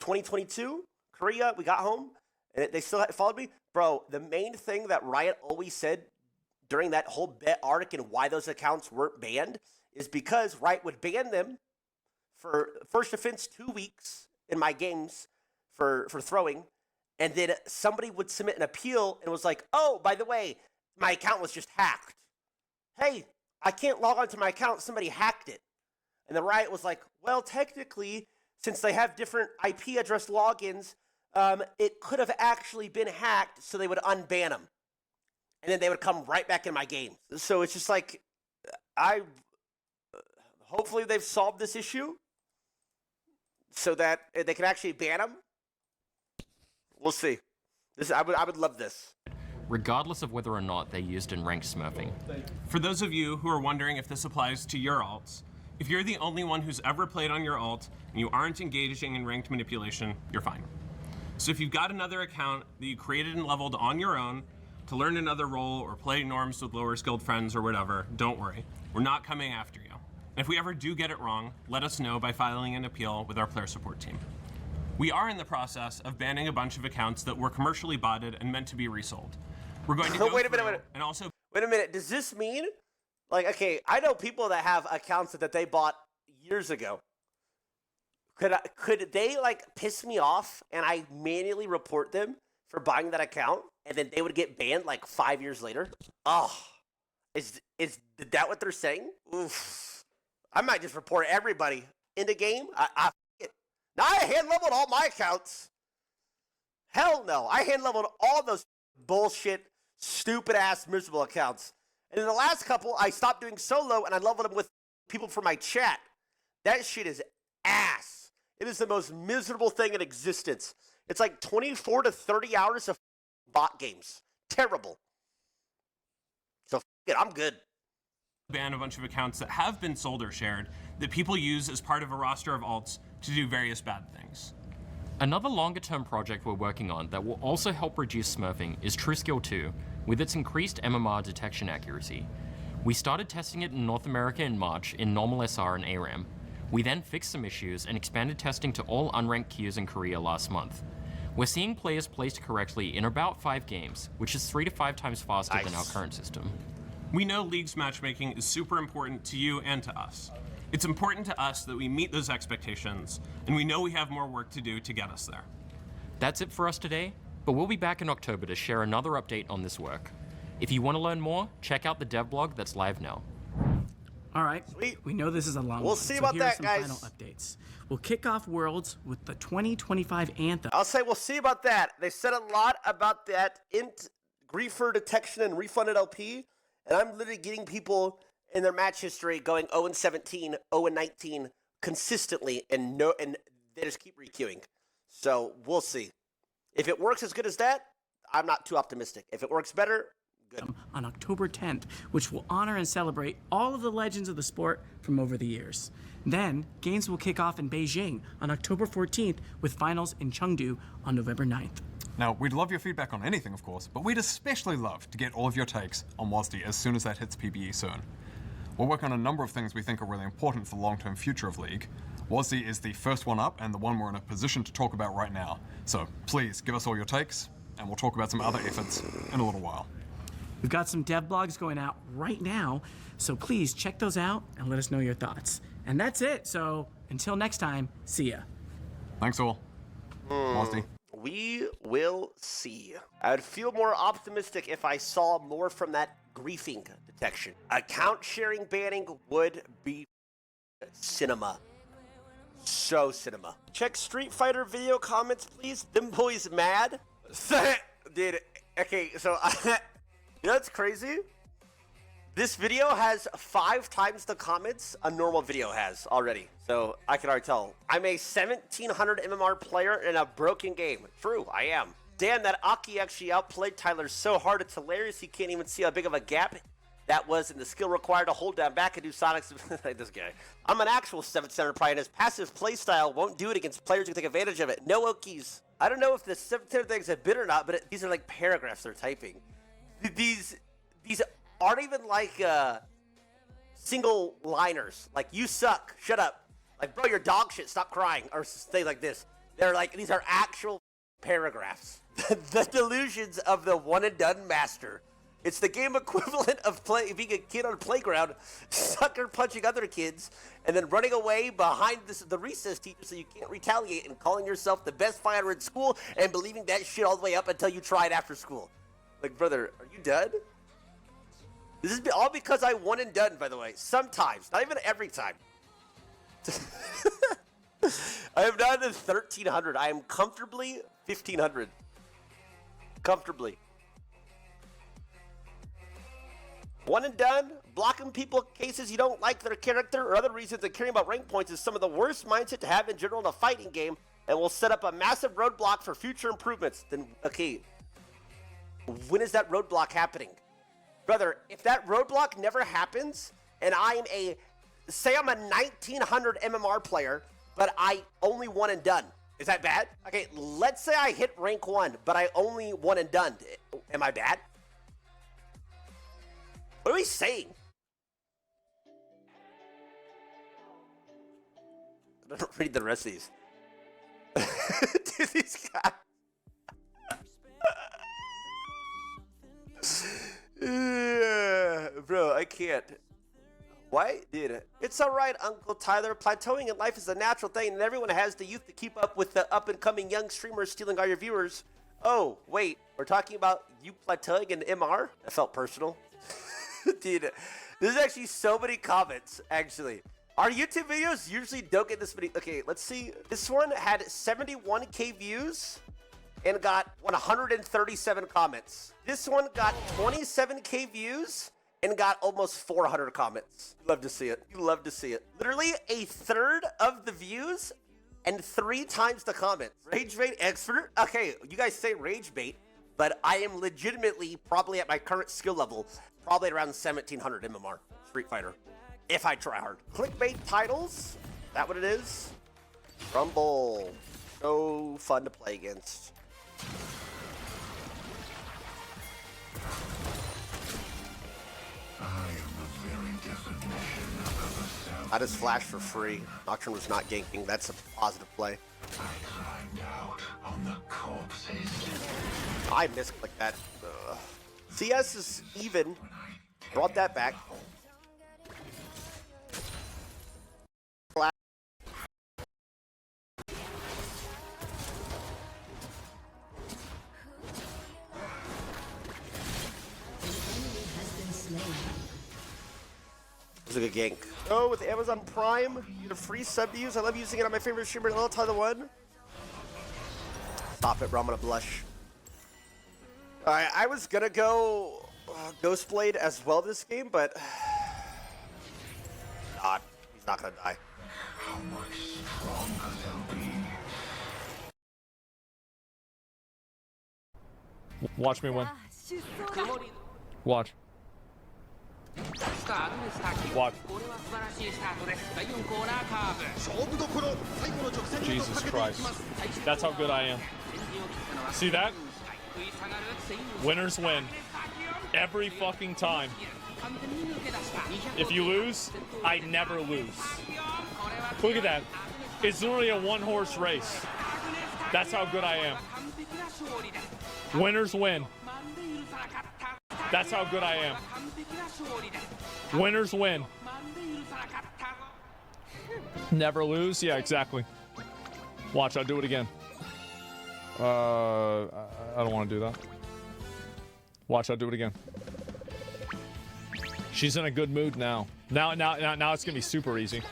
2022, Korea. We got home, and they still followed me, bro. The main thing that Riot always said during that whole bet arc and why those accounts weren't banned is because Riot would ban them for first offense 2 weeks in my games for throwing, and then somebody would submit an appeal and was like, oh, by the way, my account was just hacked. Hey, I can't log onto my account. Somebody hacked it. And the Riot was like, well, technically, since they have different IP address logins, it could have actually been hacked, so they would unban them. And then they would come right back in my game. So it's just like, hopefully they've solved this issue so that they can actually ban them. We'll see. I would love this. Regardless of whether or not they're used in ranked smurfing. For those of you who are wondering if this applies to your alts, if you're the only one who's ever played on your alt and you aren't engaging in ranked manipulation, you're fine. So if you've got another account that you created and leveled on your own to learn another role or play norms with lower skilled friends or whatever, don't worry. We're not coming after you. And if we ever do get it wrong, let us know by filing an appeal with our player support team. We are in the process of banning a bunch of accounts that were commercially botted and meant to be resold. We're going to go wait a minute. And also Wait a minute. Does this mean, like, okay, I know people that have accounts that they bought years ago. Could they like piss me off and I manually report them for buying that account and then they would get banned like 5 years later? Oh, is that what they're saying? Oof. I might just report everybody in the game. Now I hand leveled all my accounts. Hell no. I hand leveled all those bullshit, stupid ass, miserable accounts. And in the last couple, I stopped doing solo and I leveled them with people from my chat. That shit is ass. It is the most miserable thing in existence. It's like 24 to 30 hours of bot games. Terrible. So I'm good. Ban a bunch of accounts that have been sold or shared that people use as part of a roster of alts to do various bad things. Another longer-term project we're working on that will also help reduce smurfing is TrueSkill 2, with its increased MMR detection accuracy. We started testing it in North America in March in normal SR and ARAM. We then fixed some issues and expanded testing to all unranked queues in Korea last month. We're seeing players placed correctly in about 5 games, which is 3 to 5 times faster than our current system. We know League's matchmaking is super important to you and to us. It's important to us that we meet those expectations, and we know we have more work to do to get us there. That's it for us today, but we'll be back in October to share another update on this work. If you want to learn more, check out the dev blog that's live now. All right, we know this is a long one. We'll see about that, guys. Final updates. We'll kick off Worlds with the 2025 Anthem. I'll say we'll see about that. They said a lot about that int griefer detection and refunded LP, and I'm literally getting people in their match history going 0-17, 0-19 consistently, and they just keep requeuing. So we'll see. If it works as good as that, I'm not too optimistic. If it works better, good. On October 10th, which will honor and celebrate all of the legends of the sport from over the years. Then, games will kick off in Beijing on October 14th with finals in Chengdu on November 9th. Now, we'd love your feedback on anything, of course, but we'd especially love to get all of your takes on WYII as soon as that hits PBE soon. We're working on a number of things we think are really important for the long-term future of League. WYII is the first one up and the one we're in a position to talk about right now. So please give us all your takes, and we'll talk about some other efforts in a little while. We've got some dev blogs going out right now, so please check those out and let us know your thoughts. And that's it, so until next time, see ya. Thanks all. WYII. We will see. I would feel more optimistic if I saw more from that griefing detection. Account sharing banning would be cinema. So cinema. Check Street Fighter video comments, please. Them boys mad? Dude, okay, so you know what's crazy? This video has 5 times the comments a normal video has already. So I can already tell. I'm a 1700 MMR player in a broken game. True, I am. Damn, that Aki actually outplayed Tyler so hard it's hilarious. He can't even see how big of a gap that was in the skill required to hold down back and do Sonics. Like this guy. I'm an actual 700 player and his passive playstyle won't do it against players who take advantage of it. No Okies. I don't know if the 700 thing's a bit or not, but these are like paragraphs they're typing. These aren't even like single liners. Like, you suck, shut up. Like, bro, you're dog shit, stop crying, or things like this. They're like, these are actual paragraphs. The delusions of the one and done master. It's the game equivalent of being a kid on a playground, sucker punching other kids, and then running away behind the recess teacher so you can't retaliate, and calling yourself the best fighter in school and believing that shit all the way up until you try it after school. Like, brother, are you done? This is all because I one and done, by the way. Sometimes, not even every time. I am not in 1300. I am comfortably 1500. Comfortably. One and done, blocking people in cases you don't like their character or other reasons, and caring about rank points is some of the worst mindset to have in general in a fighting game, and will set up a massive roadblock for future improvements. Then, okay, when is that roadblock happening? Brother, if that roadblock never happens, and I'm say I'm a 1900 MMR player, but I only one and done. Is that bad? Okay, let's say I hit rank 1, but I only one and done. Am I bad? What are we saying? I don't read the rest of these. Dude, these guys. Yeah, bro, I can't. Why? Dude, it's alright, Uncle Tyler. Plateauing in life is a natural thing, and everyone has the youth to keep up with the up-and-coming young streamers stealing all your viewers. Oh, wait, we're talking about you plateauing in MR? That felt personal. Dude, there's actually so many comments, actually. Our YouTube videos usually don't get this many. Okay, let's see. This one had 71K views and got 137 comments. This one got 27K views and got almost 400 comments. You love to see it. You love to see it. Literally a third of the views and 3 times the comments. Rage bait expert? Okay, you guys say rage bait, but I am legitimately probably at my current skill level, probably around 1700 MMR Street Fighter, if I try hard. Clickbait titles, is that what it is? Rumble, so fun to play against. I just flashed for free. Nocturne was not ganking. That's a positive play. I misclicked that. CS is even. Brought that back. It was a good gank. Oh, with Amazon Prime, you get a free sub to use. I love using it on my favorite streamer, I'll tell the one. Stop it, bro. I'm gonna blush. Alright, I was gonna go Ghostblade as well this game, but not. He's not gonna die. How much stronger they'll be. Watch me win. Watch. Watch. Jesus Christ. That's how good I am. See that? Winners win. Every fucking time. If you lose, I never lose. Look at that. It's literally a one-horse race. That's how good I am. Winners win. That's how good I am. Winners win. Never lose? Yeah, exactly. Watch, I'll do it again. I don't want to do that. Watch, I'll do it again. She's in a good mood now. Now it's gonna be super easy.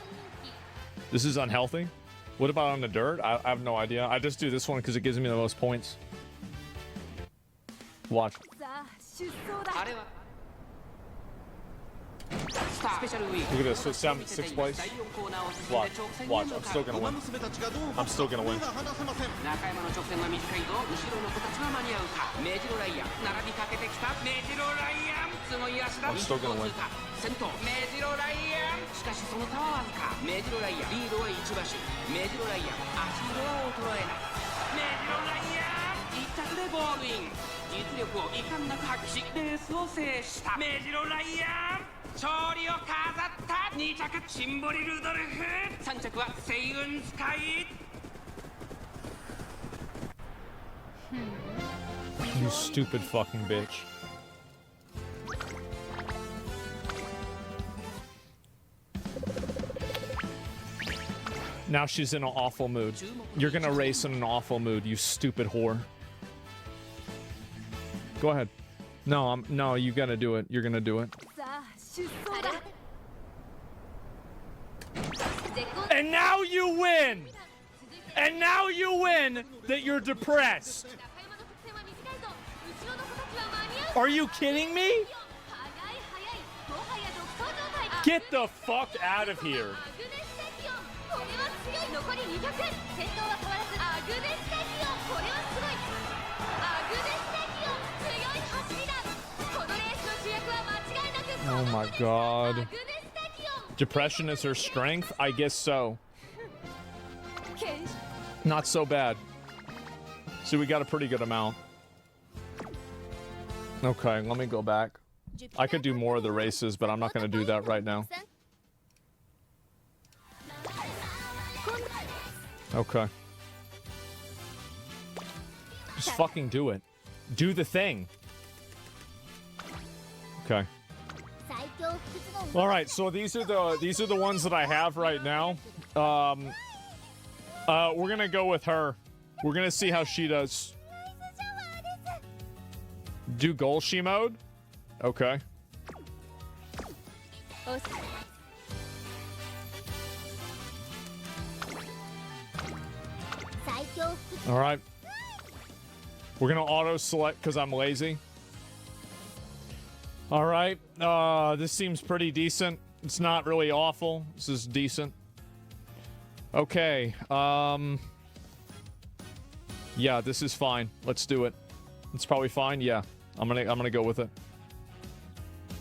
This is unhealthy. What about on the dirt? I have no idea. I just do this one because it gives me the most points. Watch. Look at this. So it's down to 6th place. Watch. Watch. I'm still gonna win. I'm still gonna win. 中山の直線は短いぞ。後ろの子たちは間に合うか。メジロライアン並びかけてきた。メジロライアンすごい足だ。 I'm still gonna win. 先頭メジロライアン。しかしその差はわずか。メジロライアンリードは1馬身。メジロライアン足色は衰えない。メジロライアン1着でゴールイン。実力を遺憾なく発揮しレースを制した。メジロライアン勝利を飾った2着シンボリ・ルドルフ3着は星雲スカイ You stupid fucking bitch. Now she's in an awful mood. You're gonna race in an awful mood, you stupid whore. Go ahead. No, you gotta do it. You're gonna do it. And now you win! And now you win that you're depressed! Are you kidding me? Get the fuck out of here! Oh my god. Depression is her strength? I guess so. Not so bad. See, we got a pretty good amount. Okay, let me go back. I could do more of the races, but I'm not going to do that right now. Okay. Just fucking do it. Do the thing. Okay. All right, so these are the ones that I have right now. We're gonna go with her. We're gonna see how she does. Do Golshi mode? Okay. All right. We're gonna auto select because I'm lazy. All right. This seems pretty decent. It's not really awful. This is decent. Okay. Yeah, this is fine. Let's do it. It's probably fine. Yeah. I'm gonna go with it.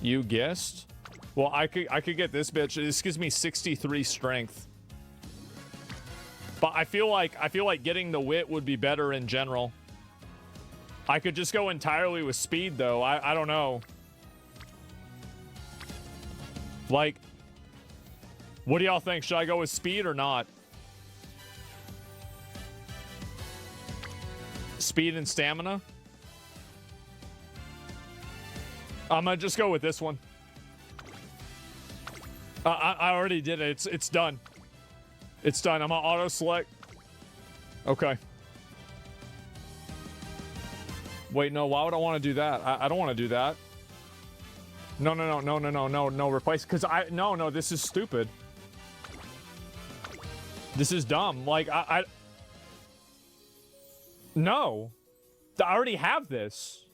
You guessed? Well, I could get this bitch. This gives me 63 strength. But I feel like getting the wit would be better in general. I could just go entirely with speed though. I don't know. Like, what do y'all think? Should I go with speed or not? Speed and stamina? I'm gonna just go with this one. I already did it. It's done. It's done. I'm gonna auto select. Okay. Wait, no. Why would I want to do that? I don't want to do that. No. Replace, because no. This is stupid. This is dumb. Like no. I already have this.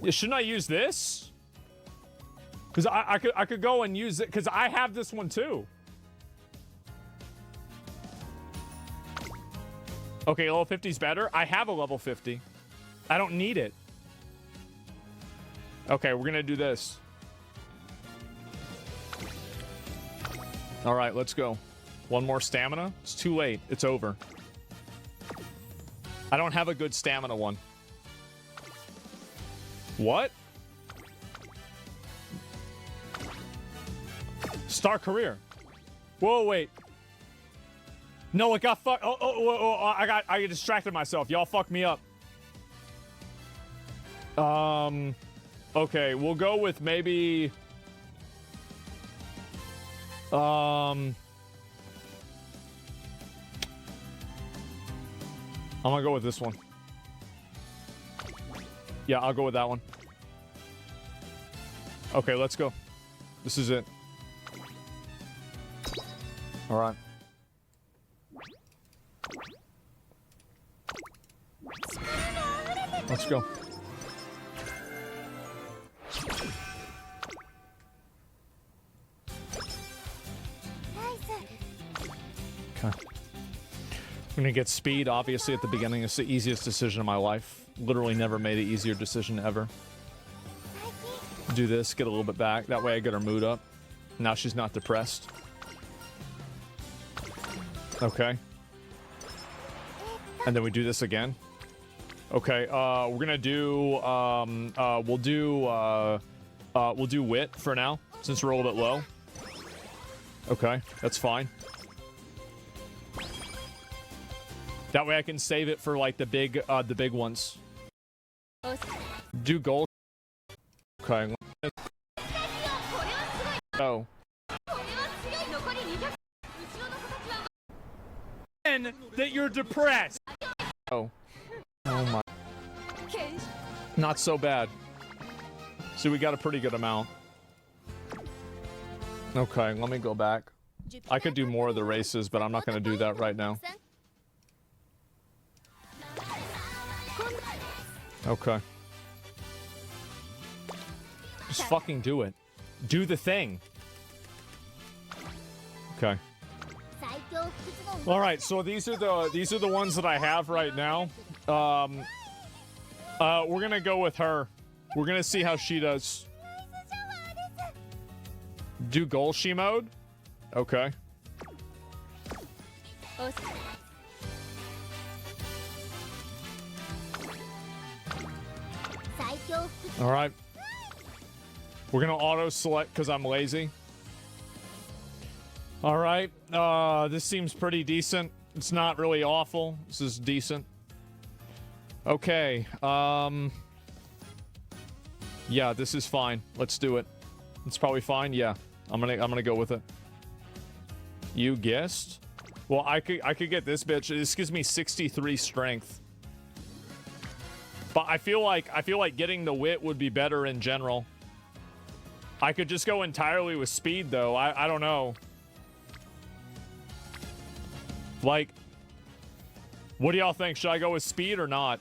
Shouldn't I use this? Because I could go and use it because I have this one too. Okay, level 50 is better. I have a level 50. I don't need it. Okay, we're gonna do this. All right, let's go. One more stamina. It's too late. It's over. I don't have a good stamina one. What? Start career. Whoa, wait. No, it got fucked. I distracted myself. Y'all fucked me up. Okay, we'll go with maybe. I'm gonna go with this one. Yeah, I'll go with that one. Okay, let's go. This is it. All right. Let's go. Okay. I'm gonna get speed, obviously, at the beginning. It's the easiest decision of my life. Literally never made an easier decision ever. Do this, get a little bit back. That way I get her mood up. Now she's not depressed. Okay. And then we do this again. Okay, we're gonna do, we'll do wit for now, since we're a little bit low. Okay, that's fine. That way I can save it for, like, the big ones. Do gold. Okay. Oh. And that you're depressed. Oh. Oh my. Not so bad. So we got a pretty good amount. Okay, let me go back. I could do more of the races, but I'm not going to do that right now. Okay. Just fucking do it. Do the thing. Okay. All right, so these are the ones that I have right now. We're gonna go with her. We're gonna see how she does. Do Golshi mode? Okay. All right. We're gonna auto select because I'm lazy. All right. This seems pretty decent. It's not really awful. This is decent. Okay. Yeah, this is fine. Let's do it. It's probably fine. Yeah, I'm gonna go with it. You guessed? Well, I could get this bitch. This gives me 63 strength. But I feel like getting the wit would be better in general. I could just go entirely with speed though. I don't know. Like, what do y'all think? Should I go with speed or not?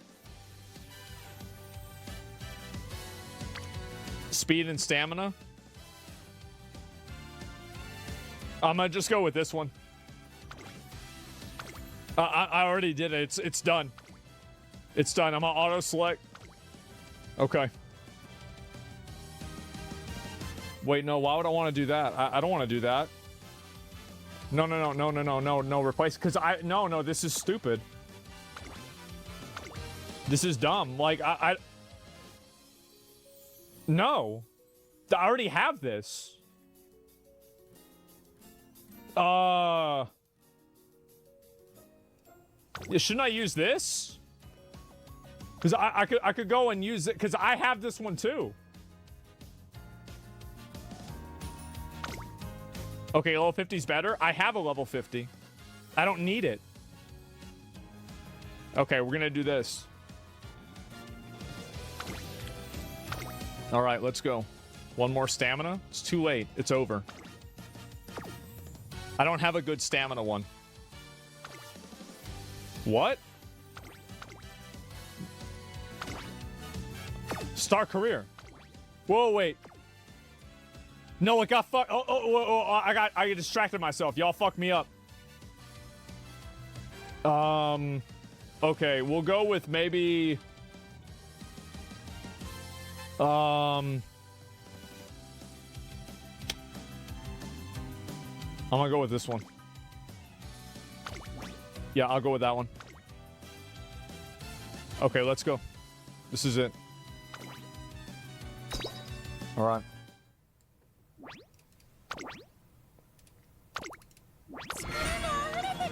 Speed and stamina? I'm gonna just go with this one. I already did it. It's done. It's done. I'm gonna auto select. Okay. Wait, no. Why would I want to do that? I don't want to do that. No. Replace, because no. This is stupid. This is dumb. Like no. I already have this. Shouldn't I use this? Because I could go and use it because I have this one too. Okay, level 50 is better. I have a level 50. I don't need it. Okay, we're gonna do this. All right, let's go. One more stamina. It's too late. It's over. I don't have a good stamina one. What? Start career. Whoa, wait. No, it got fucked. I distracted myself. Y'all fucked me up. Okay, we'll go with maybe. I'm gonna go with this one. Yeah, I'll go with that one. Okay, let's go. This is it. All right.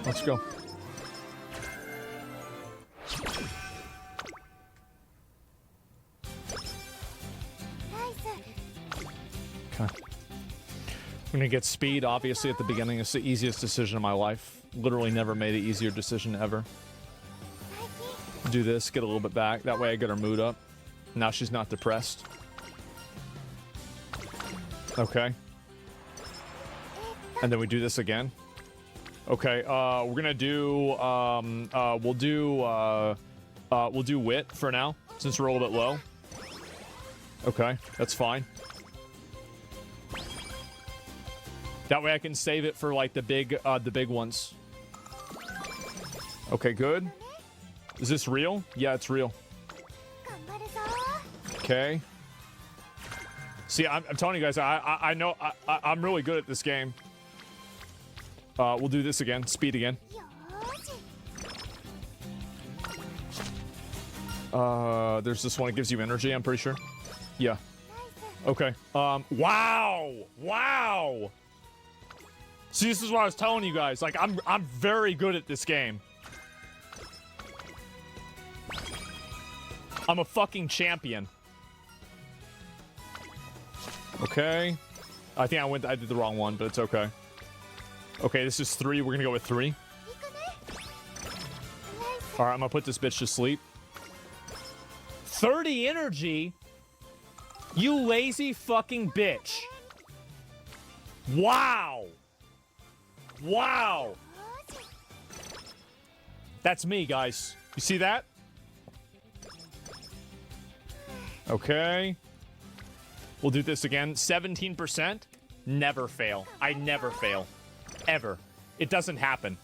Let's go. Okay. I'm gonna get speed, obviously, at the beginning. It's the easiest decision of my life. Literally never made an easier decision ever. Do this, get a little bit back. That way I get her mood up. Now she's not depressed. Okay. And then we do this again. Okay, we're gonna do, we'll do wit for now, since we're a little bit low. Okay, that's fine. That way I can save it for like the big ones. Okay, good. Is this real? Yeah, it's real. Okay. See, I'm telling you guys, I know I'm really good at this game. We'll do this again. Speed again. There's this one that gives you energy, I'm pretty sure. Yeah. Okay. Wow! Wow! See, this is what I was telling you guys. Like, I'm very good at this game. I'm a fucking champion. Okay. I think I did the wrong one, but it's okay. Okay, this is 3. We're gonna go with 3. Alright, I'm gonna put this bitch to sleep. 30 energy? You lazy fucking bitch. Wow. Wow. That's me, guys. You see that? Okay. We'll do this again. 17%. Never fail. I never fail. Ever. It doesn't happen.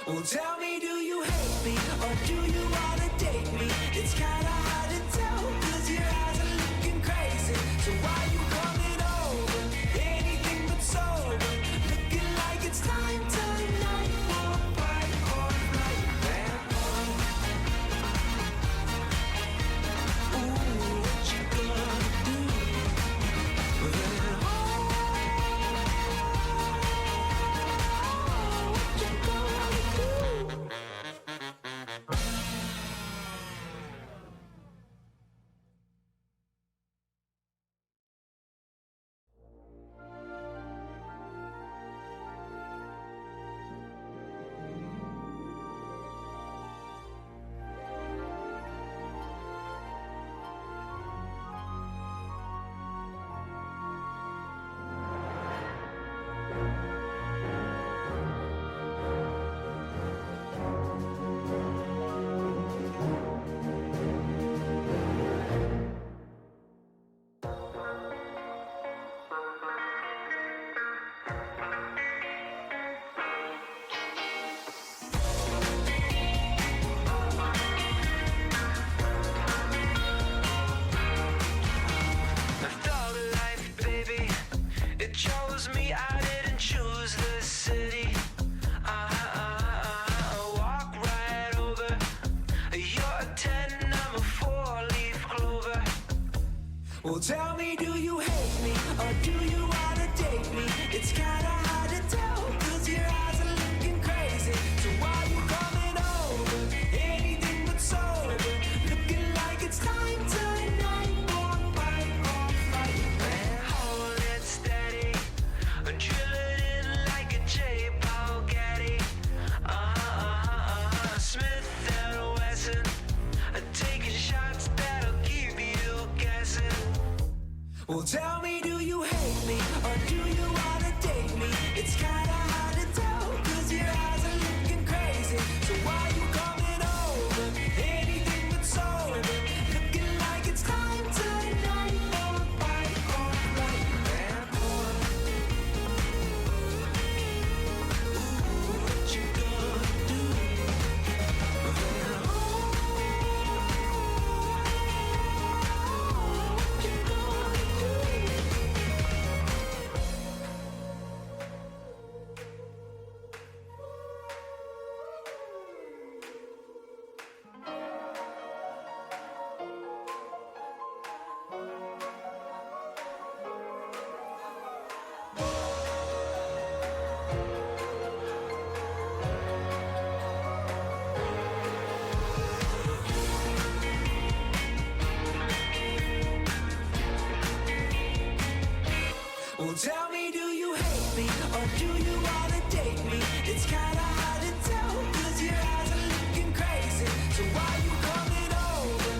Well, tell me, do you hate me or do you wanna date me? It's kinda hard to tell, 'cause your eyes are looking crazy. So why you coming over? Anything but sober. Looking like it's time tonight for a fight or flight. Bad boy. Ooh, what you gonna do? I thought of life, baby. It chose me. I didn't choose the city. Walk right over. You're a 10, I'm a 4-leaf clover. Well, tell me, do you hate me or do you wanna date me? It's kinda hard to tell, 'cause your eyes are looking crazy. So why you coming over? Anything but sober. Looking like it's time tonight for a fight or flight. Hold it steady. Drill it in like a J-Paul Gaddy. Smith and Wesson. Taking shots that'll keep you guessing. Well, tell me, do you hate me or do you wanna date me? It's kinda hard to tell, 'cause your eyes are looking crazy. So why you coming over? Anything but sober. Looking like it's time tonight for a fight or flight. Bad boy. Ooh, what you gonna do? Well, tell me, do you hate me or do you wanna date me? It's kinda hard to tell, 'cause your eyes are looking crazy. So why you coming over?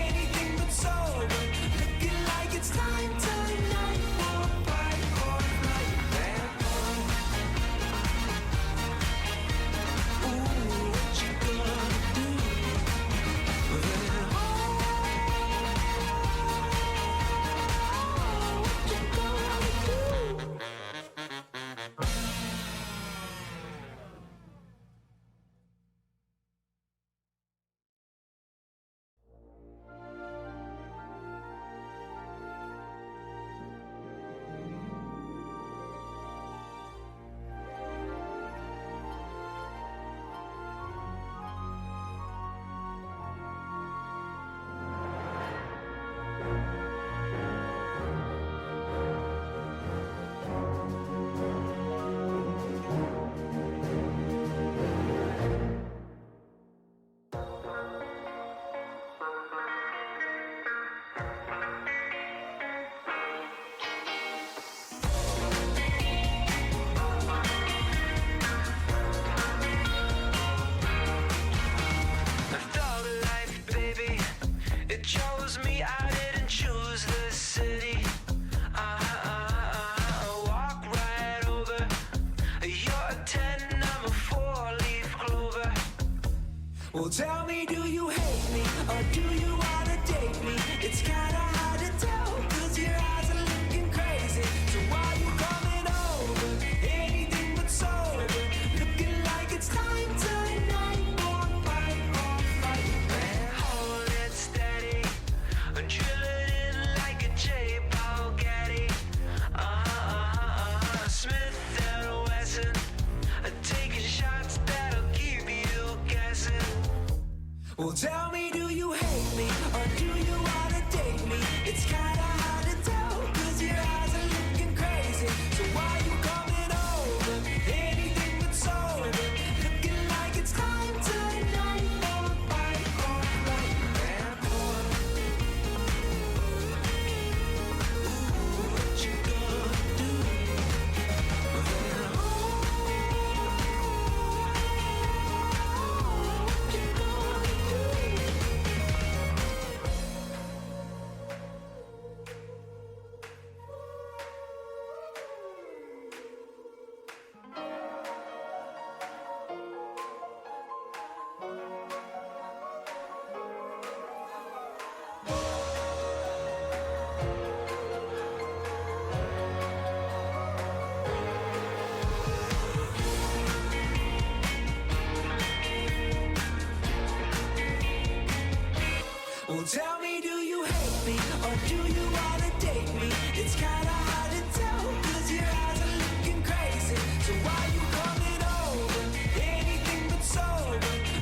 Anything but sober. Looking like it's time tonight for a fight or flight. Bad boy. Ooh, what you gonna do? I thought of life, baby. It chose me. I didn't choose the city. Walk right over. You're a 10, I'm a 4-leaf clover. Well, tell me, do you hate me or do you wanna date me? It's kinda hard to tell, 'cause your eyes are looking crazy. So why you coming over? Anything but sober. Looking like it's time to Well, tell me, do you hate me or do you wanna date me? It's kinda hard to tell, cause your eyes are looking crazy. So why you coming over? Anything but sober. Looking like it's time tonight for a fight or flight. Bad boy. Ooh, what you gonna do? Well, tell me, do you hate me or do you wanna date me? It's kinda hard to tell, cause your eyes are looking crazy. So why you coming over? Anything but sober.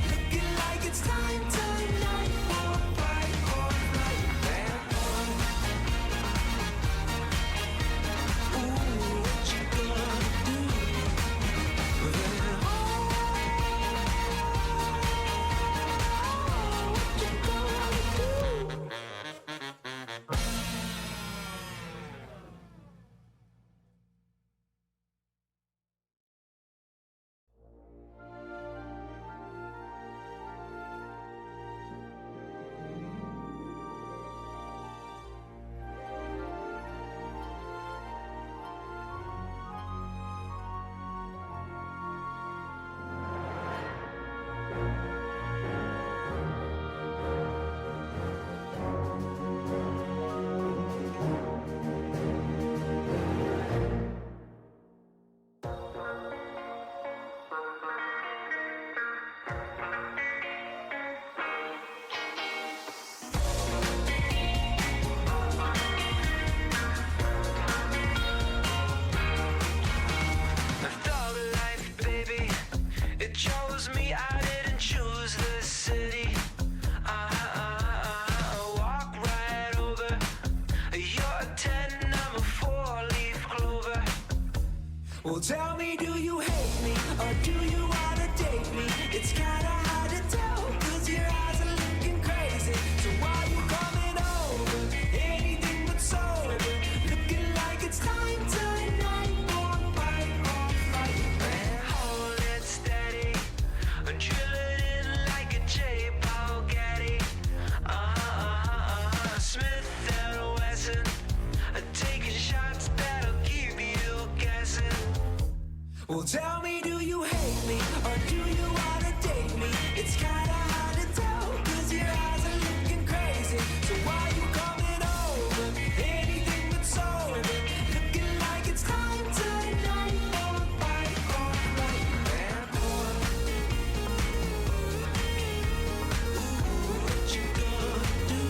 Looking like it's time tonight for a fight or flight. Bad boy. Ooh, what you gonna do? I thought life, baby, it chose me. I didn't choose the city. Walk right over. You're a 10, I'm a 4-leaf clover. Well, tell me, do you hate me or do you wanna date me? It's kinda hard to tell, cause your eyes are looking crazy. So why you coming over? Anything but sober. Looking like it's time tonight for a fight or flight. Hold it steady, drill it in like a J-Paul Getty. Smith and Wesson, taking shots that'll keep you guessing. Well, tell me, do you hate me or do you wanna date me? It's kinda hard to tell, cause your eyes are looking crazy. So why you coming over? Anything but sober. Looking like it's time tonight for a fight or flight. Bad boy. Ooh, what you gonna do?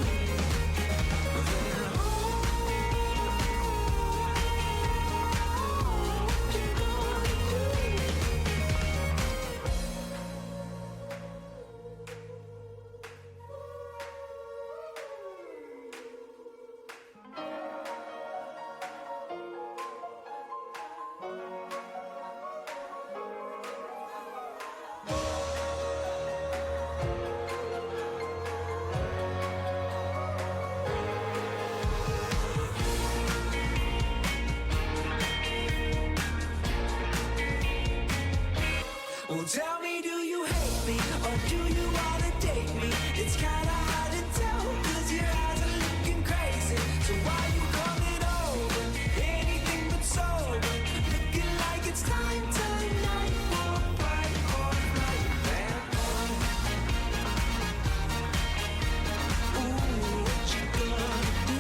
Well, tell me, do you hate me or do you wanna date me? It's kinda hard to tell, cause your eyes are looking crazy. So why you coming over? Anything but sober. Looking like it's time tonight for a fight or flight. Bad boy. Ooh, what you gonna do?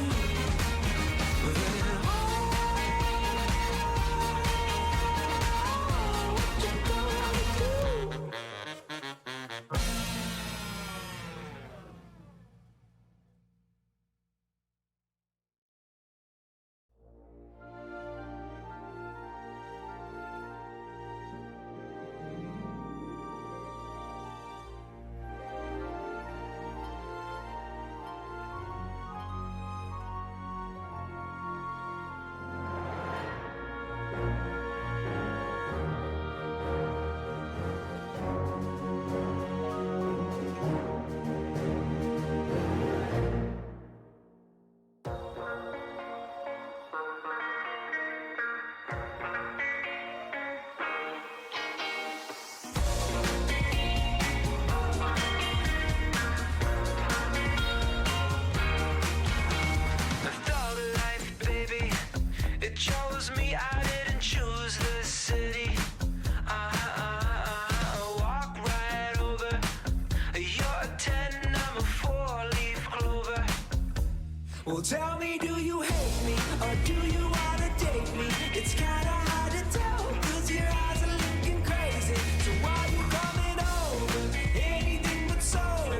tell me, do you hate me or do you wanna date me? It's kinda hard to tell, cause your eyes are looking crazy. So why you coming over? Anything but sober.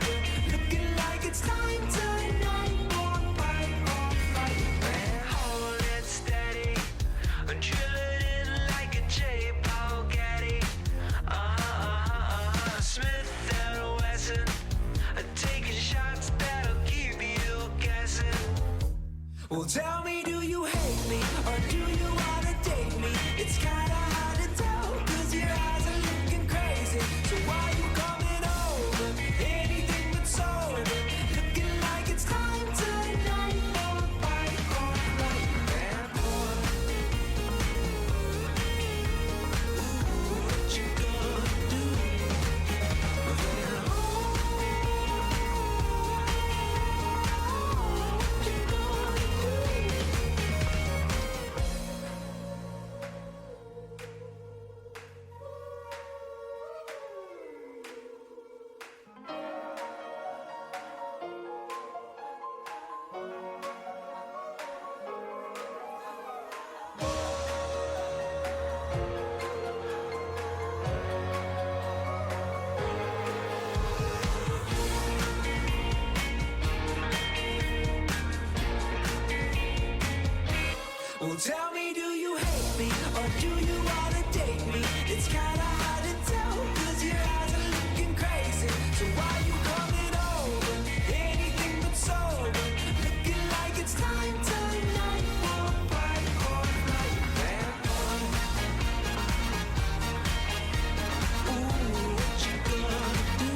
Looking like it's time tonight. Or fight, man. Hold it steady. Drill it in like a J-Paul Getty. Smith and Wesson. Taking shots that'll keep you guessing. Well, tell me, do you hate me or do you wanna date me? It's kinda hard to tell, cause your eyes are looking crazy. So why you coming over? Anything but sober. Looking like it's time tonight. Or fight or flight, man. Ooh, what you gonna do? Well, tell me, do you hate me or do you wanna date me? It's kinda hard to tell, cause your eyes are looking crazy. So why you coming over? Anything but sober. Looking like it's time tonight. Or fight or flight, man. Ooh, what you gonna do?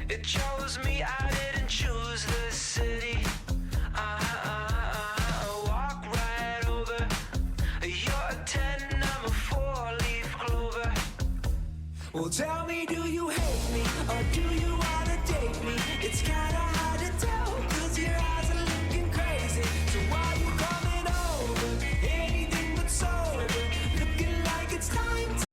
It chose me, I didn't choose the city. Walk right over. You're a 10, I'm a 4-leaf clover. Well, tell me, do you hate me or do you wanna date me? It's kinda hard to tell, cause your eyes are looking crazy. So why you coming over? Anything but sober. Looking like it's time to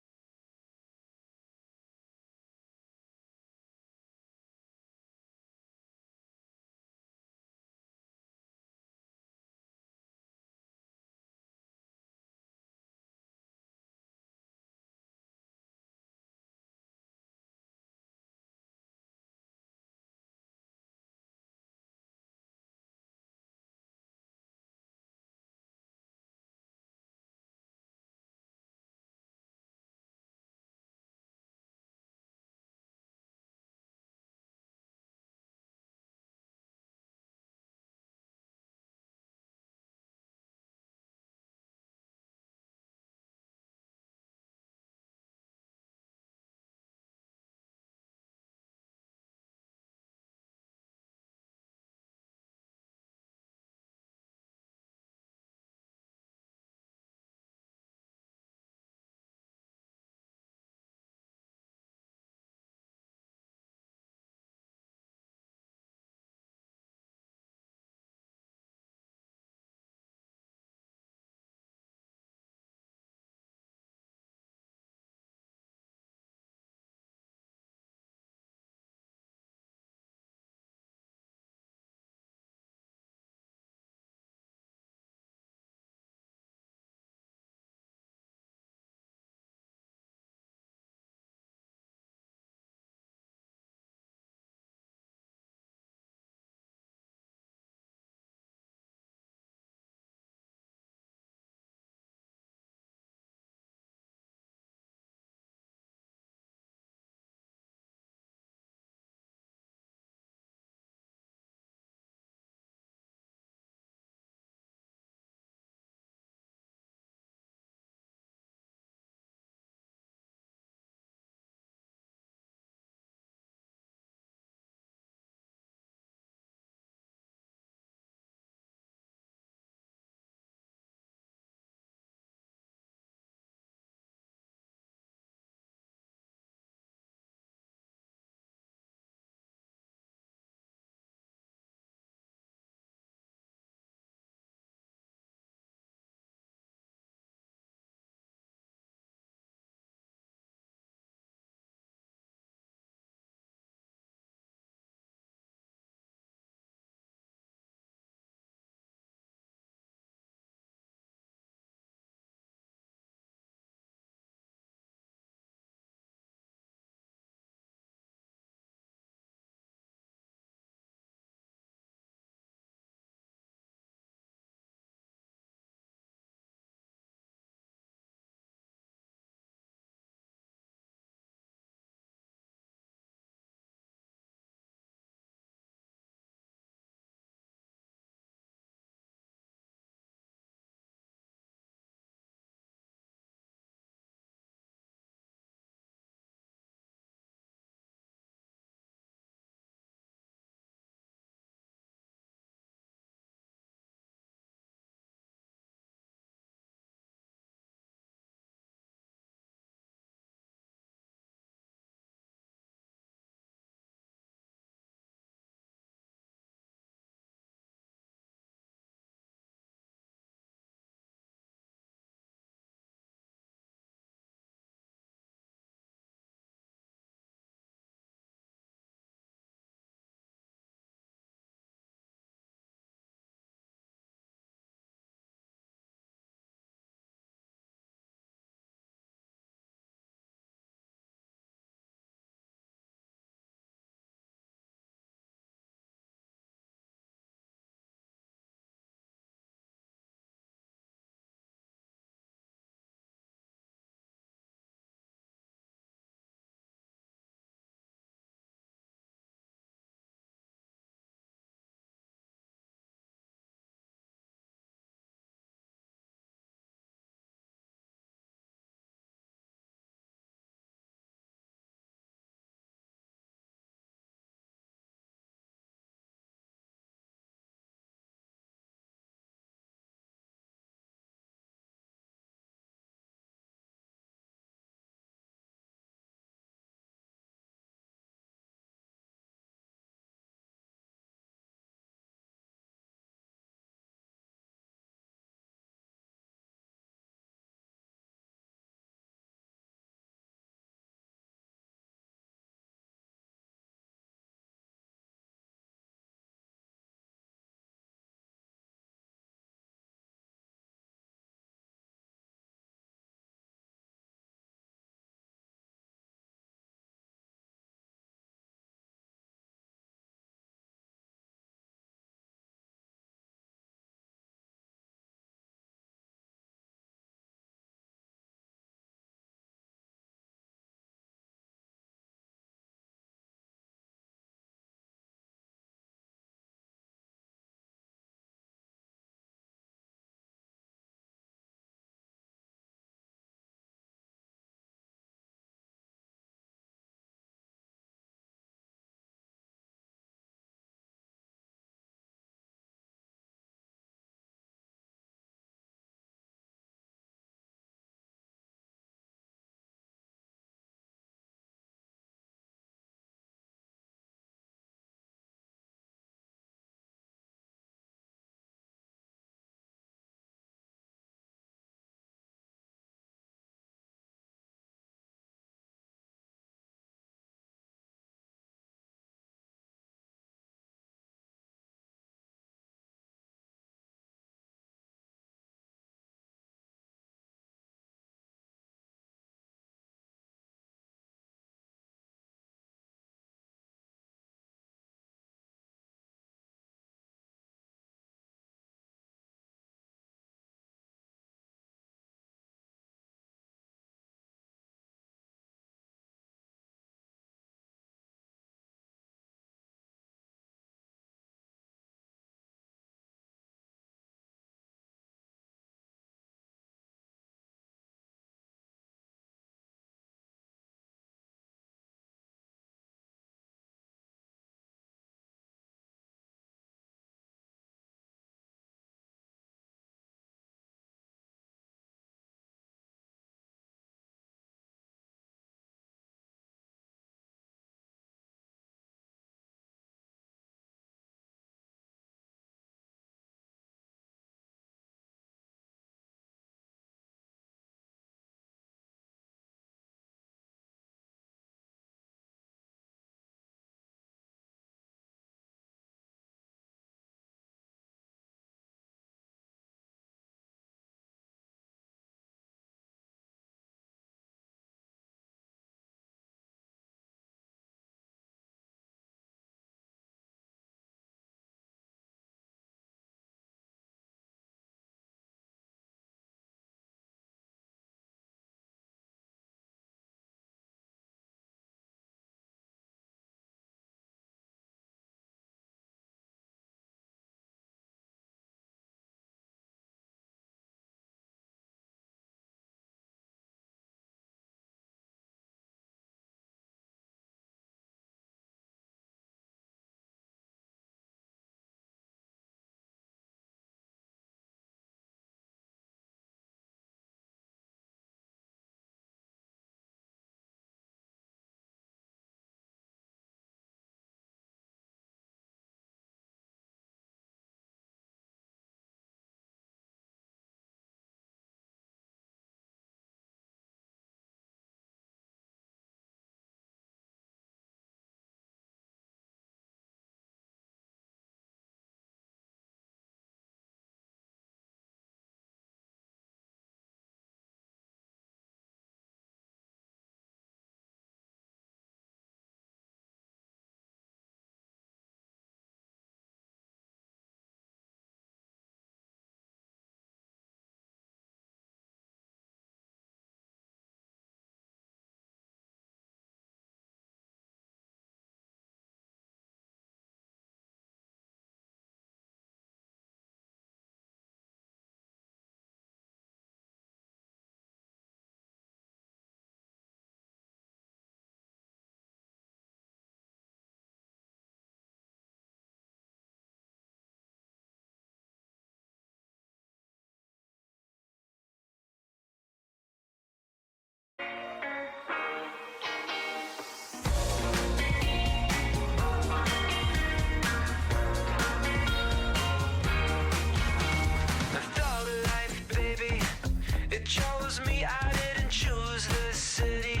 and choose the city.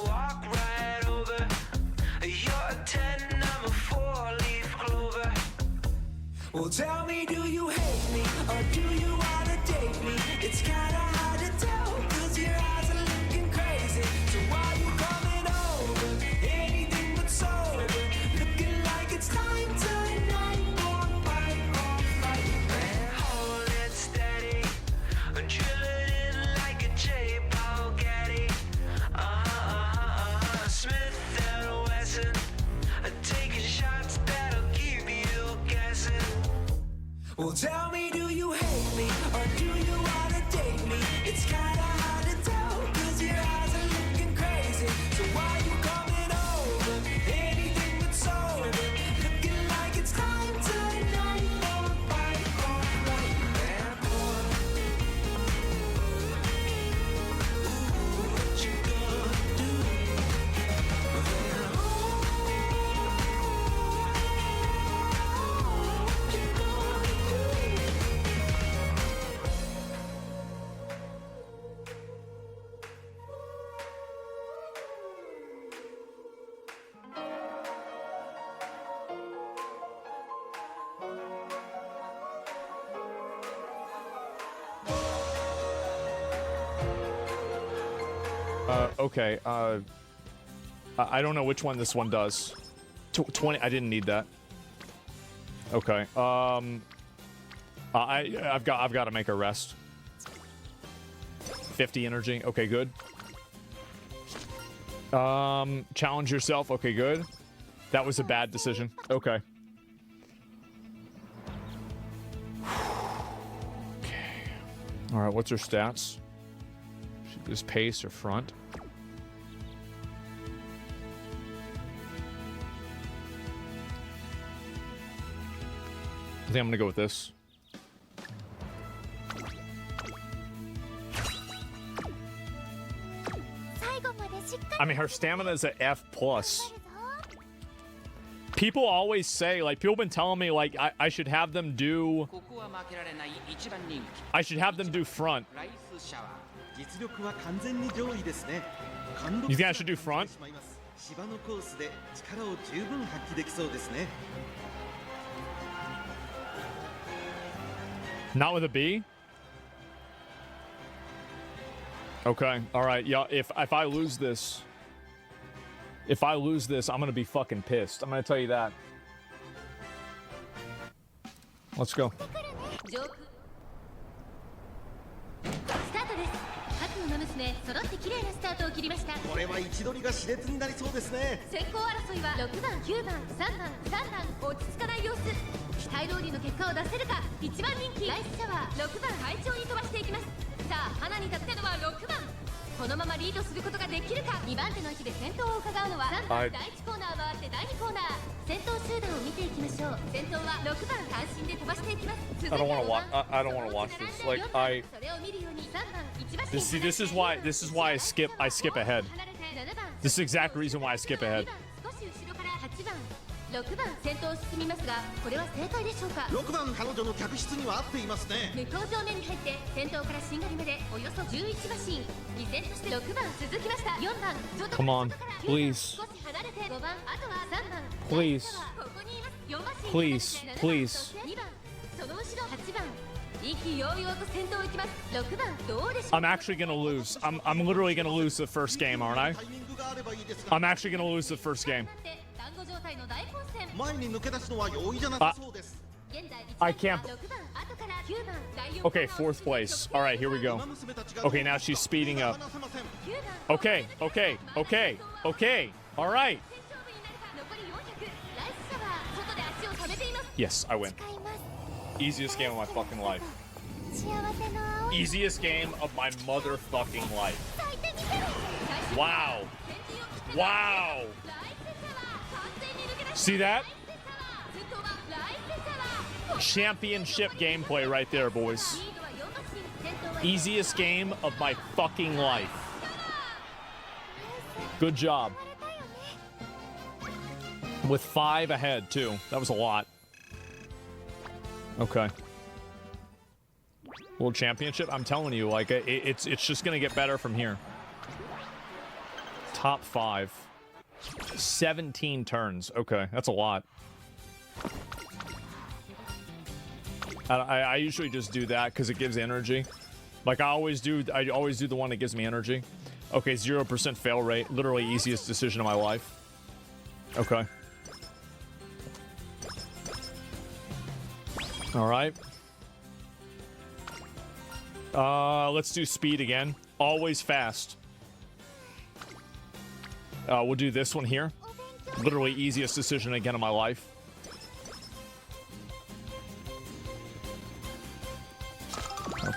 Walk right over. You're a 10, I'm a 4-leaf clover. Well, tell me, do you hate me or do you wanna date me? It's kinda hard to tell, 'cause your eyes are looking crazy. So why you coming over? Anything but sober. Looking like it's time tonight. Hold it steady, drill it in like a J-Paul Getty. Smith and Wesson, taking shots that'll keep you guessing. Well, tell me, do you hate me or do you wanna date me? It's kinda hard to tell, 'cause your eyes are looking crazy. So why you coming over? Anything but sober. Looking like it's time tonight. Alright, bad boy. What you gonna do? Okay, I don't know which one this one does. 20, I didn't need that. Okay, I've got to make a rest. 50 energy, okay, good. Challenge yourself, okay, good. That was a bad decision, okay. Okay. Alright, what's her stats? Should this pace or front? I think I'm gonna go with this. I mean, her stamina is at F+. People always say, like, people have been telling me, like, I should have them do... I should have them do front. You think I should do front? Not with a B? Okay, alright, yeah, if I lose this... If I lose this, I'm gonna be fucking pissed. I'm gonna tell you that. Let's go. 娘揃って綺麗なスタートを切りました。これは位置取りが熾烈になりそうですね。先行争いは6番、9番、3番、3番落ち着かない様子。期待通りの結果を出せるか。1番人気ライスシャワー6番快調に飛ばしていきます。さあ花に立ったのは6番。このままリードすることができるか。2番手の位置で先頭を伺うのは3番。第1コーナー回って第2コーナー。先頭集団を見ていきましょう。先頭は6番単身で飛ばしていきます。I don't want to watch this. Like This is why I skip ahead. This is the exact reason why I skip ahead. 6番先頭を進みますが、これは正解でしょうか。6番彼女の客室には合っていますね。向こう上面に入って先頭からしんがりまでおよそ11馬身。依然として6番続きました。4番外 Come on, please. 少し離れて5番、あとは3番 Please. ここにいます。4馬身 Please, please. 2番その後ろ8番意気揚々と先頭を行きます。6番どうでしょう。 I'm actually gonna lose. I'm literally gonna lose the first game, aren't I? I'm actually gonna lose the first game. I can't. Okay, fourth place. All right, here we go. Okay, now she's speeding up. Okay. All right. Yes, I win. Easiest game of my fucking life. Easiest game of my motherfucking life. Wow. Wow. See that? Championship gameplay right there, boys. Easiest game of my fucking life. Good job. With 5 ahead, too. That was a lot. Okay. World Championship. I'm telling you, like it's just gonna get better from here. Top 5. 17 turns. Okay, that's a lot. I usually just do that because it gives energy. Like I always do the one that gives me energy. Okay, 0% fail rate. Literally easiest decision of my life. Okay. All right. Let's do speed again. Always fast. We'll do this one here. Literally easiest decision again of my life.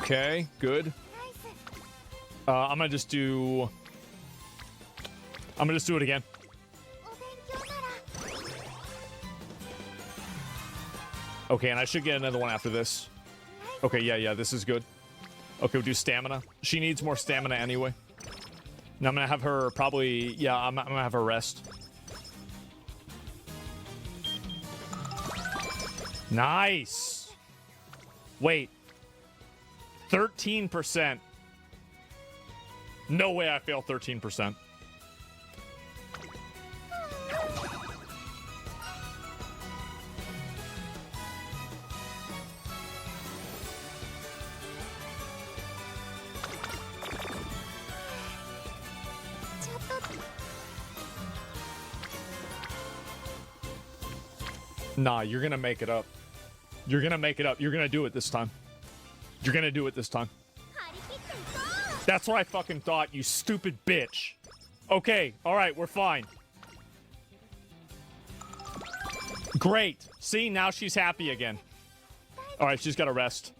Okay, good. I'm gonna just do it again. Okay, and I should get another one after this. Okay, yeah, this is good. Okay, we'll do stamina. She needs more stamina anyway. Now I'm gonna have her probably, yeah, I'm gonna have her rest. Nice. Wait. 13%. No way I fail 13%. Nah, you're gonna make it up. You're gonna make it up. You're gonna do it this time. You're gonna do it this time. That's what I fucking thought, you stupid bitch. Okay, alright, we're fine. Great. See, now she's happy again. Alright, she's gotta rest.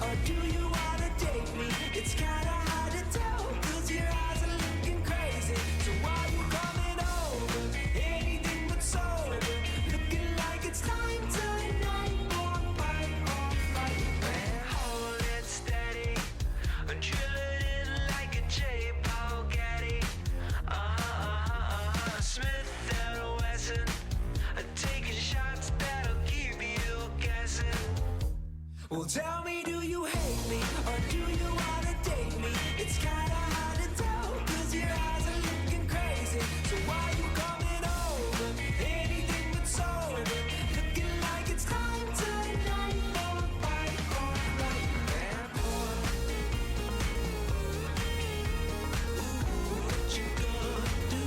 or do you wanna date me? It's kinda hard to tell, 'cause your eyes are looking crazy. So why you coming over? Anything but sober. Looking like it's time tonight. Or fight, man. Hold it steady. Drill it in like a J-Paul Gaddy. Smith and Wesson. Taking shots that'll keep you guessing. Well, tell me, do you hate me or do you wanna date me? It's kinda hard to tell, 'cause your eyes are looking crazy. So why you coming over? Anything but sober. Looking like it's time tonight. Or fight or flight, man. What you gonna do?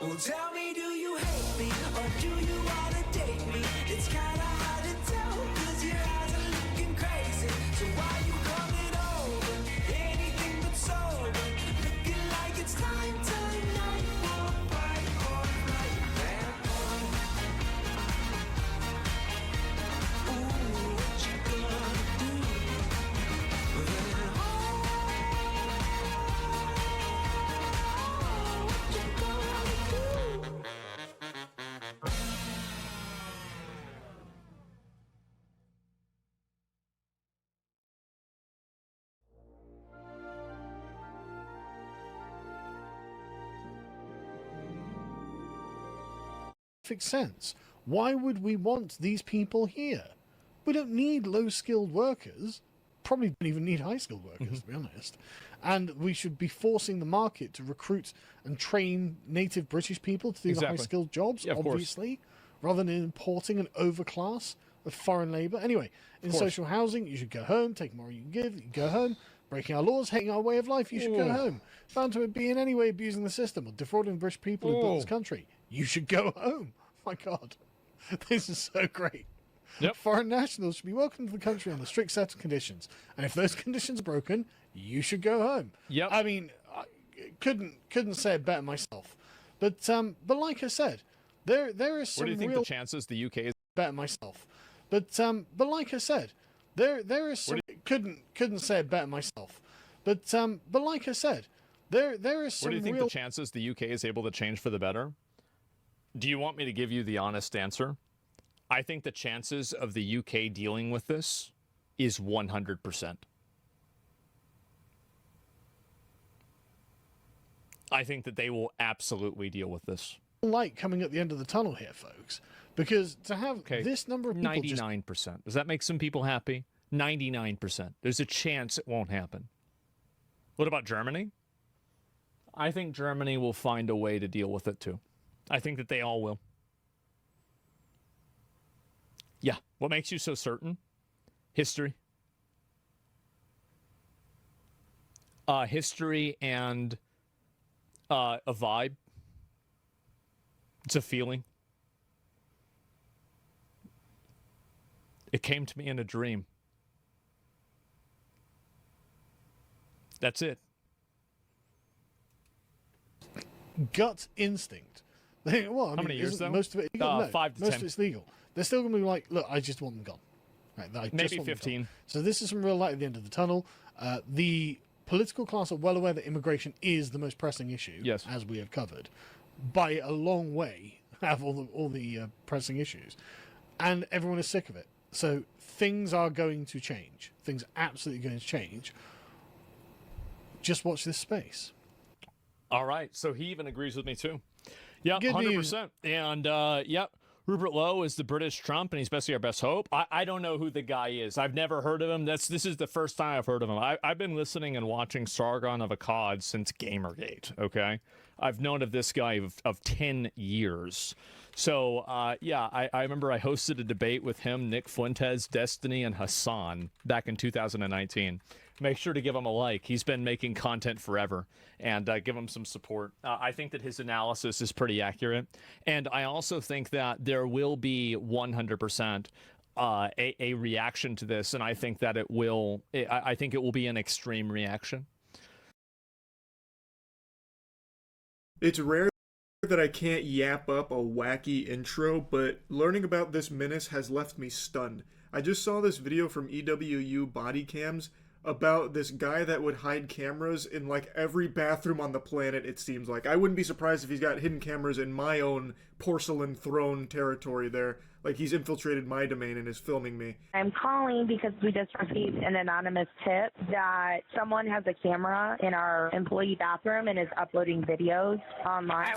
Well, tell me, do you hate me or do you wanna date me? It's kinda hard to tell, 'cause your eyes are looking crazy. So why you coming over? Anything but sober. Looking like it's time tonight. Or fight or flight, man. Ooh, what you gonna do? Perfect sense. Why would we want these people here? We don't need low-skilled workers. Probably don't even need high-skilled workers, to be honest. And we should be forcing the market to recruit and train native British people to do the high-skilled jobs, obviously, rather than importing an overclass of foreign labour. Anyway, in social housing, you should go home, take more you can give, you go home. Breaking our laws, hating our way of life, you should go home. Found to be in any way abusing the system or defrauding the British people who built this country, you should go home. My God, this is so great. Foreign nationals should be welcome to the country on a strict set of conditions, and if those conditions are broken, you should go home. I mean, I couldn't say it better myself. But like I said, there is some. What do you think the chances the UK is better myself? But like I said, there is some. Couldn't say it better myself. But like I said, there is some. What do you think the chances the UK is able to change for the better? Do you want me to give you the honest answer? I think the chances of the UK dealing with this is 100%. I think that they will absolutely deal with this. Light coming at the end of the tunnel here, folks, because to have this number of people 99%. Does that make some people happy? 99%. There's a chance it won't happen. What about Germany? I think Germany will find a way to deal with it too. I think that they all will. Yeah. What makes you so certain? History. History and a vibe. It's a feeling. It came to me in a dream. That's it. Gut instinct. Well, How many years, though? Most of it legal? No, 5 to most 10. of it's legal. They're still going to be like, look, I just want them gone. Right, I just Maybe want them 15. gone. So this is some real light at the end of the tunnel. The political class are well aware that immigration is the most pressing issue, as we have covered, by a long way, have all the pressing issues. And everyone is sick of it. So things are going to change. Things are absolutely going to change. Just watch this space. All right. So he even agrees with me too. Yeah, Good 100%. And, yep. Rupert Lowe is the British Trump, and he's basically our best hope. I don't know who the guy is. I've never heard of him. This is the first time I've heard of him. I've been listening and watching Sargon of Akkad since Gamergate, okay? I've known of this guy of 10 years. So, yeah, I remember I hosted a debate with him, Nick Fuentes, Destiny, and Hassan back in 2019. Make sure to give him a like. He's been making content forever, and give him some support. I think that his analysis is pretty accurate, and I also think that there will be 100% a reaction to this, and I think that I think it will be an extreme reaction. It's rare that I can't yap up a wacky intro, but learning about this menace has left me stunned. I just saw this video from EWU Body Cams about this guy that would hide cameras in like every bathroom on the planet, it seems like. I wouldn't be surprised if he's got hidden cameras in my own porcelain throne territory there. Like he's infiltrated my domain and is filming me. I'm calling because we just received an anonymous tip that someone has a camera in our employee bathroom and is uploading videos online.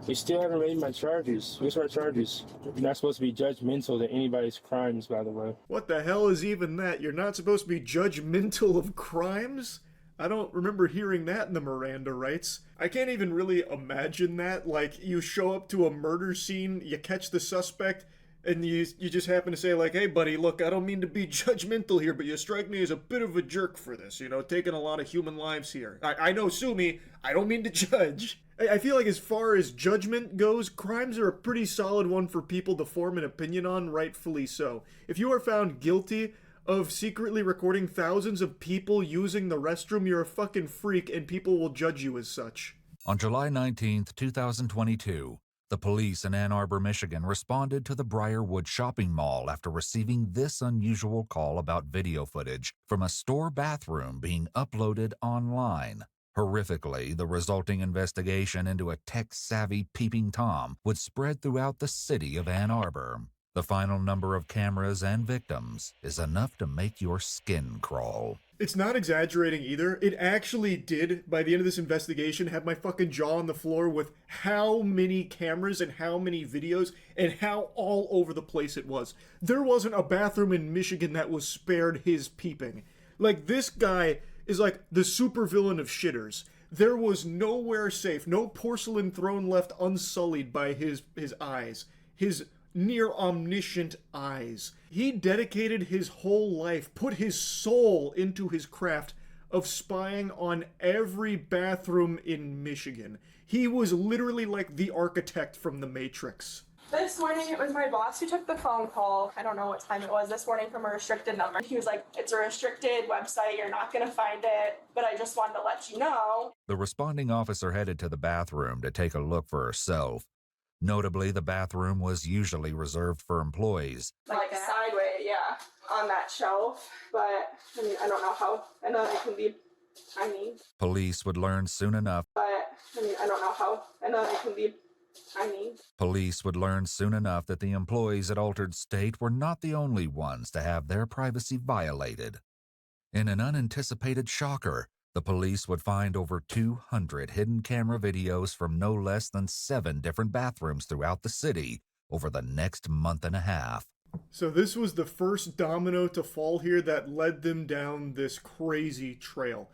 You still haven't raised my charges. Where's our charges? You're not supposed to be judgmental to anybody's crimes, by the way. What the hell is even that? You're not supposed to be judgmental of crimes? I don't remember hearing that in the Miranda rights. I can't even really imagine that. Like, you show up to a murder scene, you catch the suspect, and you just happen to say, like, hey, buddy, look, I don't mean to be judgmental here, but you strike me as a bit of a jerk for this, you know, taking a lot of human lives here. I know, sue me, I don't mean to judge. I feel like as far as judgment goes, crimes are a pretty solid one for people to form an opinion on, rightfully so. If you are found guilty of secretly recording thousands of people using the restroom, you're a fucking freak, and people will judge you as such. On July 19th, 2022, the police in Ann Arbor, Michigan responded to the Briarwood shopping mall after receiving this unusual call about video footage from a store bathroom being uploaded online. Horrifically, the resulting investigation into a tech-savvy peeping Tom would spread throughout the city of Ann Arbor. The final number of cameras and victims is enough to make your skin crawl. It's not exaggerating either. It actually did, by the end of this investigation, have my fucking jaw on the floor with how many cameras and how many videos and how all over the place it was. There wasn't a bathroom in Michigan that was spared his peeping. Like, this guy is like the supervillain of shitters. There was nowhere safe, no porcelain throne left unsullied by his eyes. His near omniscient eyes. He dedicated his whole life, put his soul into his craft of spying on every bathroom in Michigan. He was literally like the architect from The Matrix. This morning it was my boss who took the phone call. I don't know what time it was this morning from a restricted number. He was like, it's a restricted website, you're not gonna find it, but I just wanted to let you know. The responding officer headed to the bathroom to take a look for herself. Notably, the bathroom was usually reserved for employees. Like sideways, yeah, on that shelf. But, I mean, I don't know how. I know it can be tiny. Police would learn soon enough. But, I mean, I don't know how. I know it can be tiny. Police would learn soon enough that the employees at Altered State were not the only ones to have their privacy violated. In an unanticipated shocker, the police would find over 200 hidden camera videos from no less than 7 different bathrooms throughout the city over the next month and a half. So this was the first domino to fall here that led them down this crazy trail.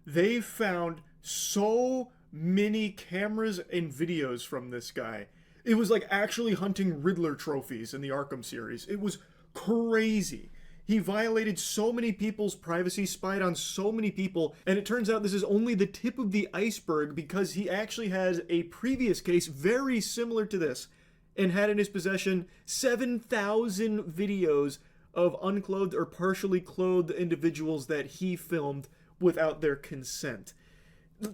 They found so many cameras and videos from this guy. It was like actually hunting Riddler trophies in the Arkham series. It was crazy. He violated so many people's privacy, spied on so many people, and it turns out this is only the tip of the iceberg because he actually has a previous case very similar to this and had in his possession 7,000 videos of unclothed or partially clothed individuals that he filmed without their consent.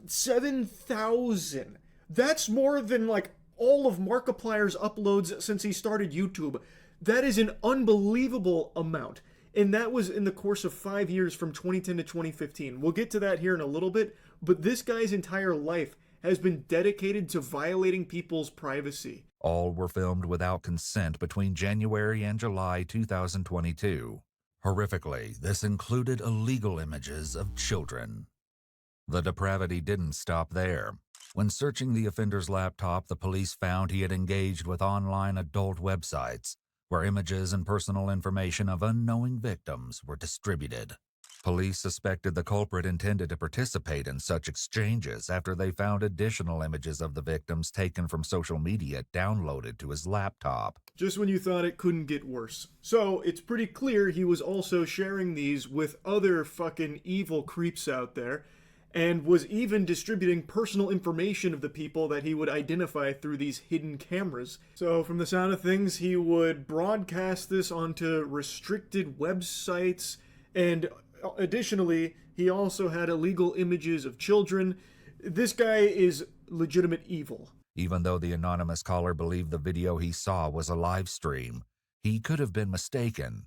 7,000! That's more than like all of Markiplier's uploads since he started YouTube. That is an unbelievable amount. And that was in the course of 5 years from 2010 to 2015. We'll get to that here in a little bit, but this guy's entire life has been dedicated to violating people's privacy. All were filmed without consent between January and July 2022. Horrifically, this included illegal images of children. The depravity didn't stop there. When searching the offender's laptop, the police found he had engaged with online adult websites where images and personal information of unknowing victims were distributed. Police suspected the culprit intended to participate in such exchanges after they found additional images of the victims taken from social media downloaded to his laptop. Just when you thought it couldn't get worse. So, it's pretty clear he was also sharing these with other fucking evil creeps out there, and was even distributing personal information of the people that he would identify through these hidden cameras. So, from the sound of things, he would broadcast this onto restricted websites, and additionally, he also had illegal images of children. This guy is legitimate evil. Even though the anonymous caller believed the video he saw was a live stream, he could have been mistaken.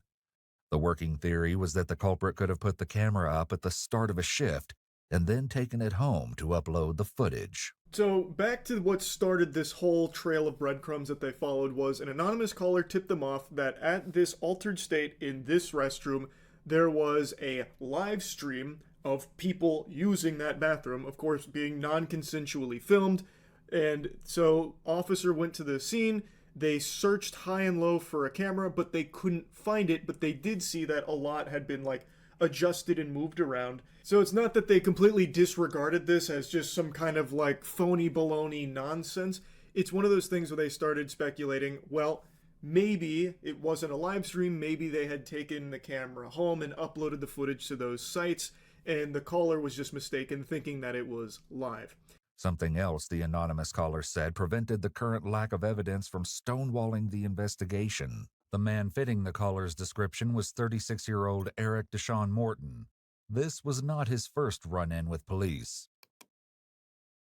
The working theory was that the culprit could have put the camera up at the start of a shift and then taken it home to upload the footage. So, back to what started this whole trail of breadcrumbs that they followed was an anonymous caller tipped them off that at this altered state in this restroom, there was a live stream of people using that bathroom, of course being non-consensually filmed. And so, officer went to the scene, they searched high and low for a camera, but they couldn't find it, but they did see that a lot had been, like, adjusted and moved around. So it's not that they completely disregarded this as just some kind of, like, phony baloney nonsense. It's one of those things where they started speculating, well, maybe it wasn't a live stream, maybe they had taken the camera home and uploaded the footage to those sites, and the caller was just mistaken, thinking that it was live. Something else the anonymous caller said prevented the current lack of evidence from stonewalling the investigation. The man fitting the caller's description was 36-year-old Eric Deshaun Morton. This was not his first run-in with police.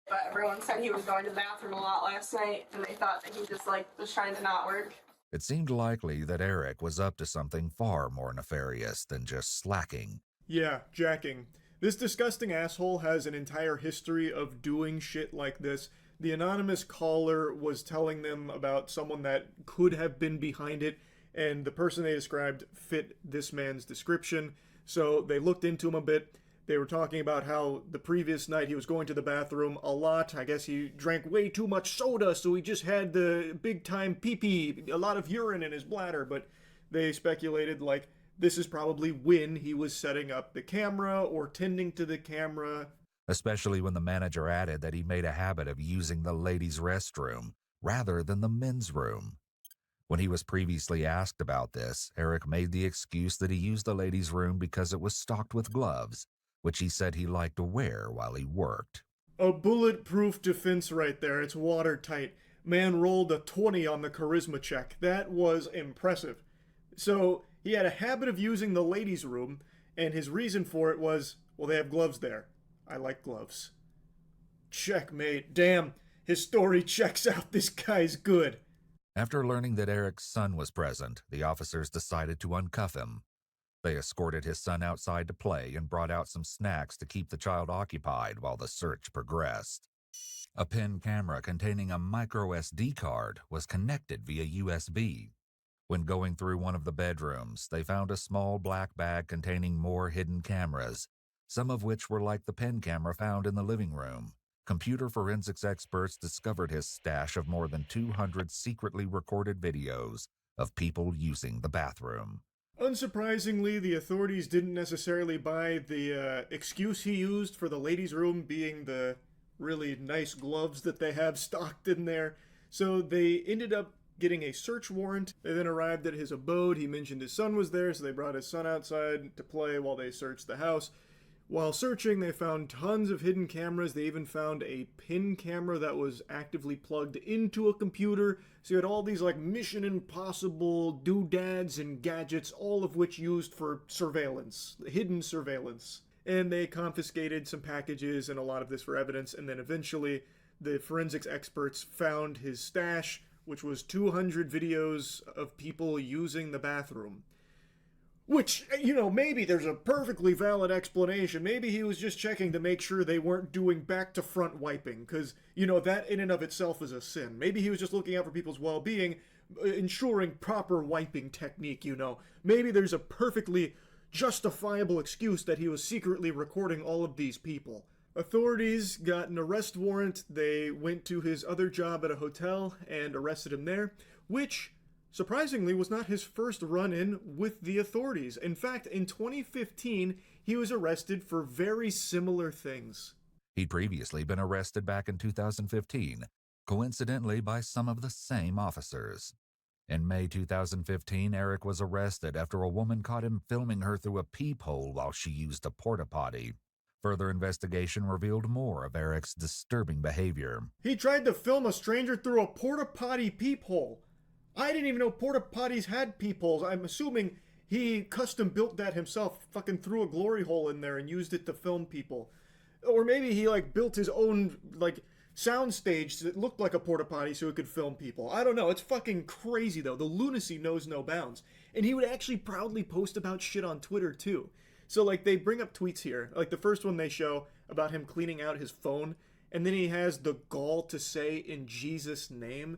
But everyone said he was going to the bathroom a lot last night, and they thought that he just, like, was trying to not work. It seemed likely that Eric was up to something far more nefarious than just slacking. Yeah, jacking. This disgusting asshole has an entire history of doing shit like this. The anonymous caller was telling them about someone that could have been behind it, and the person they described fit this man's description. So they looked into him a bit. They were talking about how the previous night he was going to the bathroom a lot. I guess he drank way too much soda, so he just had the big-time pee-pee, a lot of urine in his bladder. But they speculated, like, this is probably when he was setting up the camera or tending to the camera. Especially when the manager added that he made a habit of using the ladies' restroom rather than the men's room. When he was previously asked about this, Eric made the excuse that he used the ladies' room because it was stocked with gloves, which he said he liked to wear while he worked. A bulletproof defense right there. It's watertight. Man rolled a 20 on the charisma check. That was impressive. So he had a habit of using the ladies' room, and his reason for it was, well, they have gloves there. I like gloves. Checkmate. Damn, his story checks out. This guy's good. After learning that Eric's son was present, the officers decided to uncuff him. They escorted his son outside to play and brought out some snacks to keep the child occupied while the search progressed. A pen camera containing a micro SD card was connected via USB. When going through one of the bedrooms, they found a small black bag containing more hidden cameras, some of which were like the pen camera found in the living room. Computer forensics experts discovered his stash of more than 200 secretly recorded videos of people using the bathroom. Unsurprisingly, the authorities didn't necessarily buy the excuse he used for the ladies' room being the really nice gloves that they have stocked in there, so they ended up getting a search warrant. They then arrived at his abode. He mentioned his son was there, so they brought his son outside to play while they searched the house. While searching, they found tons of hidden cameras. They even found a pin camera that was actively plugged into a computer. So you had all these like Mission Impossible doodads and gadgets, all of which used for surveillance, hidden surveillance. And they confiscated some packages and a lot of this for evidence. And then eventually the forensics experts found his stash, which was 200 videos of people using the bathroom. Which, you know, maybe there's a perfectly valid explanation. Maybe he was just checking to make sure they weren't doing back-to-front wiping, because, you know, that in and of itself is a sin. Maybe he was just looking out for people's well-being, ensuring proper wiping technique, you know. Maybe there's a perfectly justifiable excuse that he was secretly recording all of these people. Authorities got an arrest warrant. They went to his other job at a hotel and arrested him there, which, surprisingly, was not his first run-in with the authorities. In fact, in 2015, he was arrested for very similar things. He'd previously been arrested back in 2015, coincidentally by some of the same officers. In May 2015, Eric was arrested after a woman caught him filming her through a peephole while she used a porta potty. Further investigation revealed more of Eric's disturbing behavior. He tried to film a stranger through a porta potty peephole. I didn't even know porta potties had peepholes. I'm assuming he custom built that himself, fucking threw a glory hole in there and used it to film people. Or maybe he built his own sound stage that looked like a porta potty so he could film people. I don't know. It's fucking crazy though. The lunacy knows no bounds. And he would actually proudly post about shit on Twitter too. So they bring up tweets here. The first one they show about him cleaning out his phone, and then he has the gall to say in Jesus' name.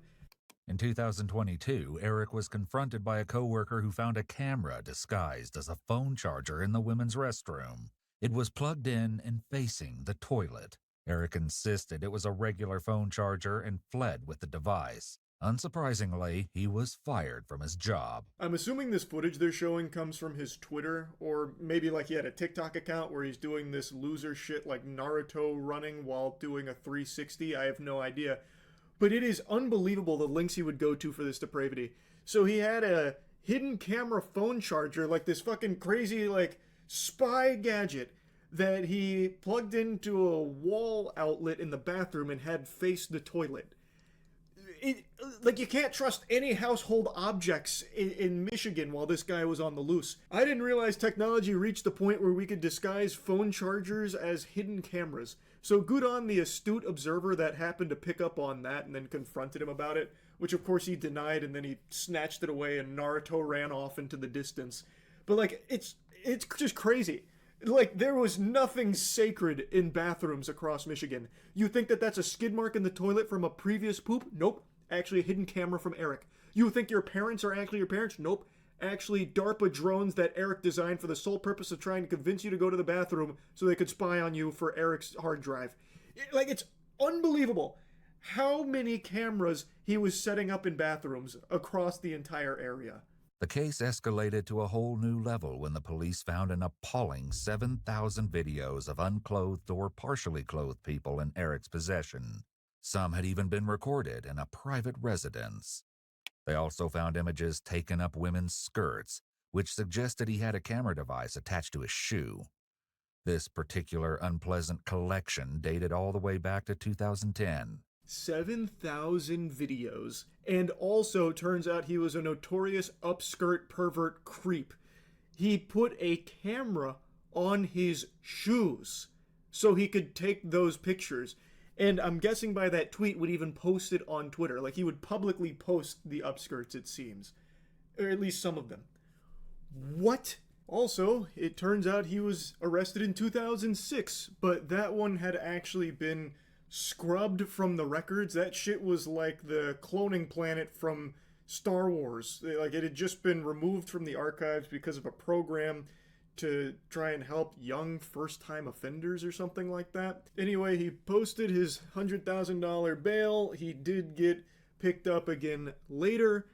In 2022, Eric was confronted by a coworker who found a camera disguised as a phone charger in the women's restroom. It was plugged in and facing the toilet. Eric insisted it was a regular phone charger and fled with the device. Unsurprisingly, he was fired from his job. I'm assuming this footage they're showing comes from his Twitter, or maybe he had a TikTok account where he's doing this loser shit like Naruto running while doing a 360. I have no idea. But it is unbelievable the links he would go to for this depravity. So he had a hidden camera phone charger, this fucking crazy spy gadget that he plugged into a wall outlet in the bathroom and had faced the toilet. You can't trust any household objects in Michigan while this guy was on the loose. I didn't realize technology reached the point where we could disguise phone chargers as hidden cameras. So good on the astute observer that happened to pick up on that and then confronted him about it, which of course he denied, and then he snatched it away and Naruto ran off into the distance. But it's just crazy. There was nothing sacred in bathrooms across Michigan. You think that that's a skid mark in the toilet from a previous poop? Nope. Actually a hidden camera from Eric. You think your parents are actually your parents? Nope. Actually DARPA drones that Eric designed for the sole purpose of trying to convince you to go to the bathroom so they could spy on you for Eric's hard drive. It's unbelievable how many cameras he was setting up in bathrooms across the entire area. The case escalated to a whole new level when the police found an appalling 7,000 videos of unclothed or partially clothed people in Eric's possession. Some had even been recorded in a private residence. They also found images taken up women's skirts, which suggested he had a camera device attached to his shoe. This particular unpleasant collection dated all the way back to 2010. 7,000 videos, and also turns out he was a notorious upskirt pervert creep. He put a camera on his shoes so he could take those pictures, and I'm guessing by that tweet would even post it on Twitter. He would publicly post the upskirts, it seems, or at least some of them. What? Also, it turns out he was arrested in 2006, but that one had actually been scrubbed from the records. That shit was like the cloning planet from Star Wars. It had just been removed from the archives because of a program to try and help young first-time offenders or something like that. Anyway, he posted his $100,000 bail. He did get picked up again later.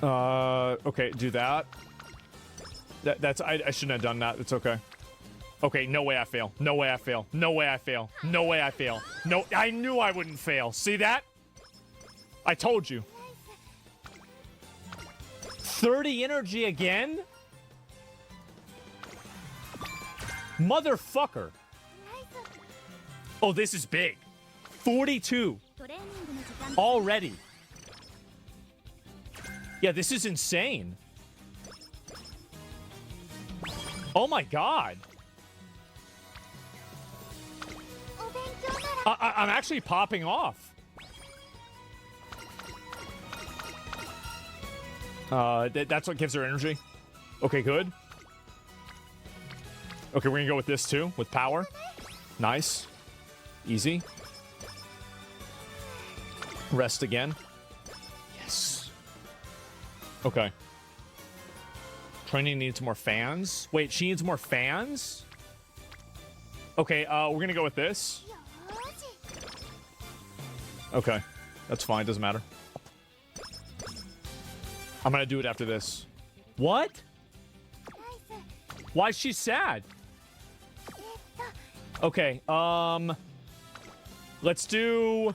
Okay, do that. That's I shouldn't have done that. It's okay. Okay, no way I fail. No way I fail. No way I fail. No way I fail. No, I knew I wouldn't fail. See that? I told you. 30 energy again? Motherfucker. Oh, this is big. 42. Already. Yeah, this is insane. Oh my god. I'm actually popping off. That's what gives her energy. Okay, good. Okay, we're gonna go with this too, with power. Nice. Easy. Rest again. Yes. Okay. Training needs more fans. Wait, she needs more fans? Okay, we're gonna go with this. Okay, that's fine, doesn't matter. I'm gonna do it after this. What? Why is she sad? Okay, let's do...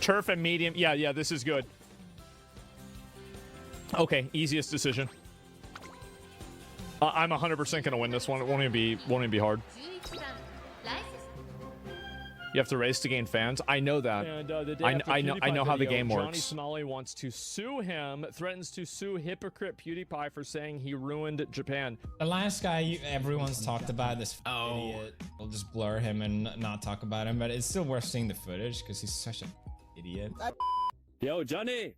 turf and medium. Yeah, this is good. Okay, easiest decision. I'm 100% gonna win this one. It won't even be hard. You have to race to gain fans. I know that. And, I know how the game works. Johnny Somali wants to sue him, threatens to sue hypocrite PewDiePie for saying he ruined Japan. The last guy everyone's talked about, this idiot. We'll just blur him and not talk about him, but it's still worth seeing the footage because he's such an idiot. Yo, Johnny!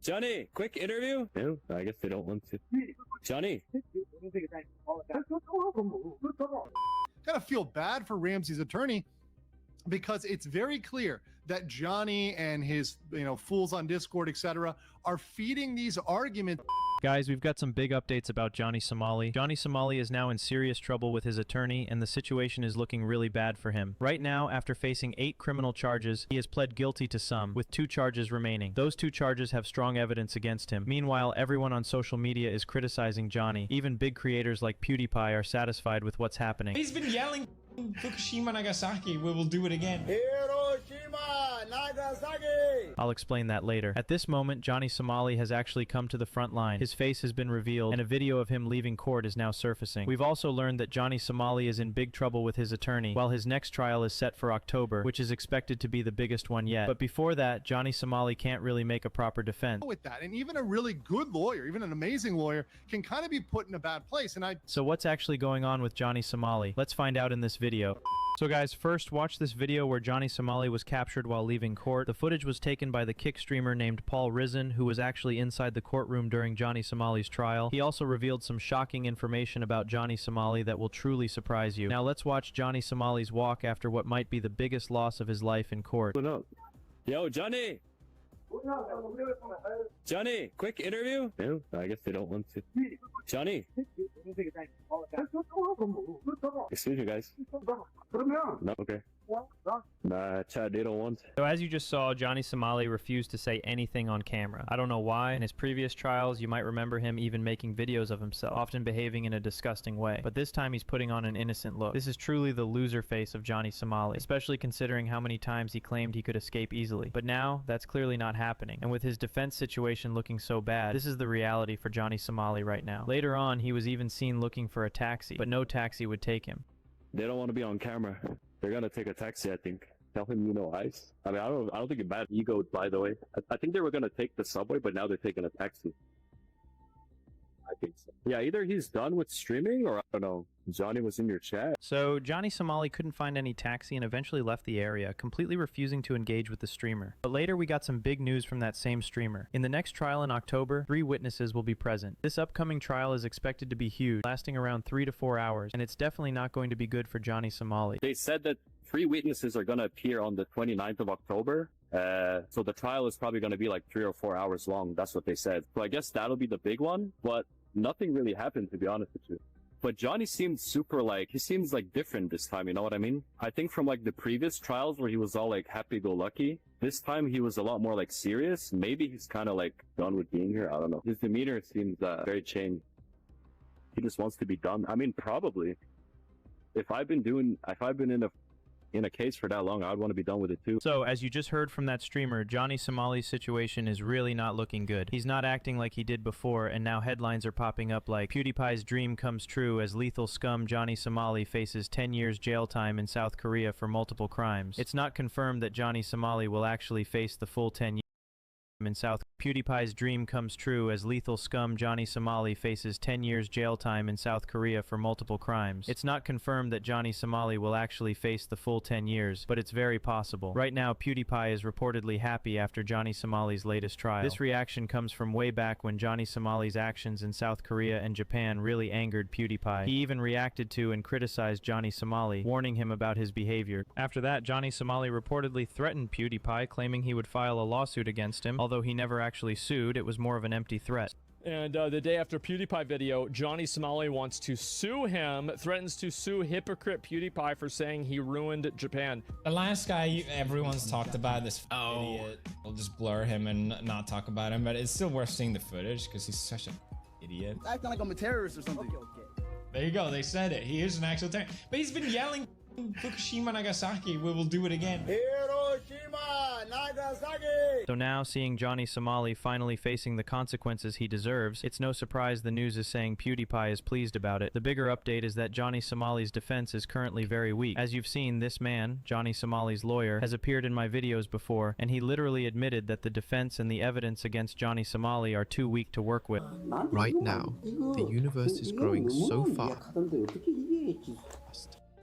Johnny, quick interview? No, I guess they don't want to. Johnny? Kind of feel bad for Ramsey's attorney because it's very clear that Johnny and his, fools on Discord, etc., are feeding these arguments. Guys, we've got some big updates about Johnny Somali. Johnny Somali is now in serious trouble with his attorney, and the situation is looking really bad for him. Right now, after facing 8 criminal charges, he has pled guilty to some, with 2 charges remaining. Those 2 charges have strong evidence against him. Meanwhile, everyone on social media is criticizing Johnny. Even big creators like PewDiePie are satisfied with what's happening. He's been yelling Fukushima, Nagasaki, we will do it again. Hiroshima, Nagasaki! I'll explain that later. At this moment, Johnny Somali has actually come to the front line. His face has been revealed, and a video of him leaving court is now surfacing. We've also learned that Johnny Somali is in big trouble with his attorney, while his next trial is set for October, which is expected to be the biggest one yet. But before that, Johnny Somali can't really make a proper defense. With that, and even a really good lawyer, even an amazing lawyer, can kind of be put in a bad place. So what's actually going on with Johnny Somali? Let's find out in this video. So guys, first watch this video where Johnny Somali was captured while leaving court. The footage was taken by the Kick streamer named Paul Risen, who was actually inside the courtroom during Johnny Somali's trial. He also revealed some shocking information about Johnny Somali that will truly surprise you. Now let's watch Johnny Somali's walk after what might be the biggest loss of his life in court. Yo, Johnny! Johnny, quick interview? No, I guess they don't want to. Johnny? Excuse me, guys. No, okay. Nah, Chad, they don't want. So as you just saw, Johnny Somali refused to say anything on camera. I don't know why. In his previous trials, you might remember him even making videos of himself, often behaving in a disgusting way. But this time he's putting on an innocent look. This is truly the loser face of Johnny Somali, especially considering how many times he claimed he could escape easily. But now, that's clearly not happening. And with his defense situation looking so bad, this is the reality for Johnny Somali right now. Later on, he was even seen looking for a taxi, but no taxi would take him. They don't want to be on camera. They're gonna take a taxi, I think. Tell him ice. I mean, I don't think it's bad ego, by the way. I think they were gonna take the subway, but now they're taking a taxi. I think so. Yeah, either he's done with streaming, or I don't know. Johnny was in your chat. So Johnny Somali couldn't find any taxi and eventually left the area, completely refusing to engage with the streamer. But later we got some big news from that same streamer. In the next trial in October, 3 witnesses will be present. This upcoming trial is expected to be huge, lasting around 3 to 4 hours, and it's definitely not going to be good for Johnny Somali. They said that 3 witnesses are gonna appear on the 29th of October. So the trial is probably gonna be like 3 or 4 hours long. That's what they said. So I guess that'll be the big one, but nothing really happened, to be honest with you. But Johnny seemed super, like, he seems like different this time, you know what I mean? I think from like the previous trials where he was all like happy-go-lucky, this time he was a lot more like serious. Maybe he's kind of like done with being here, I don't know. His demeanor seems very changed. He just wants to be done. I mean, probably. If I've been in a case for that long, I'd want to be done with it too. So, as you just heard from that streamer, Johnny Somali's situation is really not looking good. He's not acting like he did before, and now headlines are popping up like PewDiePie's dream comes true as lethal scum Johnny Somali faces 10 years jail time in South Korea for multiple crimes. It's not confirmed that Johnny Somali will actually face the full 10 years in South. PewDiePie's dream comes true as lethal scum Johnny Somali faces 10 years jail time in South Korea for multiple crimes. It's not confirmed that Johnny Somali will actually face the full 10 years, but it's very possible. Right now, PewDiePie is reportedly happy after Johnny Somali's latest trial. This reaction comes from way back when Johnny Somali's actions in South Korea and Japan really angered PewDiePie. He even reacted to and criticized Johnny Somali, warning him about his behavior. After that, Johnny Somali reportedly threatened PewDiePie, claiming he would file a lawsuit against him, although he never actually sued. It was more of an empty threat. And the day after PewDiePie video, Johnny Somali wants to sue him, threatens to sue hypocrite PewDiePie for saying he ruined Japan. The last guy everyone's talked about, this idiot. We'll just blur him and not talk about him, but it's still worth seeing the footage because he's such an idiot. Acting like I'm a terrorist or something. There you go, they said it. He is an actual terrorist. But he's been yelling Fukushima, Nagasaki, we will do it again. Hiroshima, Nagasaki! So now, seeing Johnny Somali finally facing the consequences he deserves, it's no surprise the news is saying PewDiePie is pleased about it. The bigger update is that Johnny Somali's defense is currently very weak. As you've seen, this man, Johnny Somali's lawyer, has appeared in my videos before, and he literally admitted that the defense and the evidence against Johnny Somali are too weak to work with. Right now, the universe is growing so fast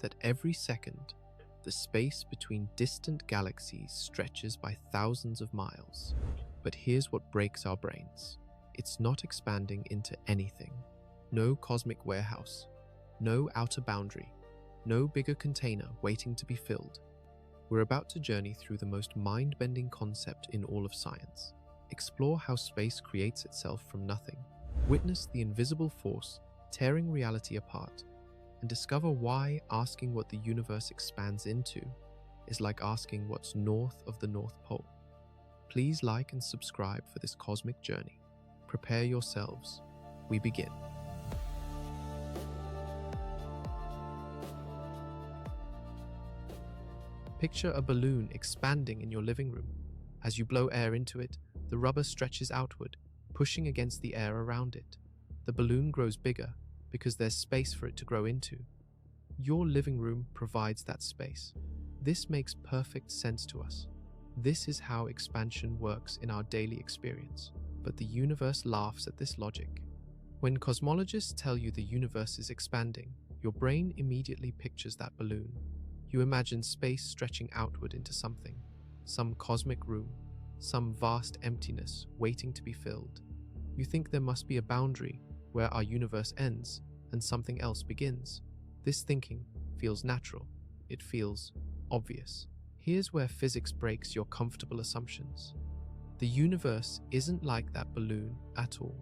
that every second, the space between distant galaxies stretches by thousands of miles. But here's what breaks our brains. It's not expanding into anything. No cosmic warehouse, no outer boundary, no bigger container waiting to be filled. We're about to journey through the most mind-bending concept in all of science. Explore how space creates itself from nothing. Witness the invisible force tearing reality apart, and discover why asking what the universe expands into is like asking what's north of the North Pole. Please like and subscribe for this cosmic journey. Prepare yourselves. We begin. Picture a balloon expanding in your living room. As you blow air into it, the rubber stretches outward, pushing against the air around it. The balloon grows bigger because there's space for it to grow into. Your living room provides that space. This makes perfect sense to us. This is how expansion works in our daily experience. But the universe laughs at this logic. When cosmologists tell you the universe is expanding, your brain immediately pictures that balloon. You imagine space stretching outward into something, some cosmic room, some vast emptiness waiting to be filled. You think there must be a boundary where our universe ends and something else begins. This thinking feels natural. It feels obvious. Here's where physics breaks your comfortable assumptions. The universe isn't like that balloon at all.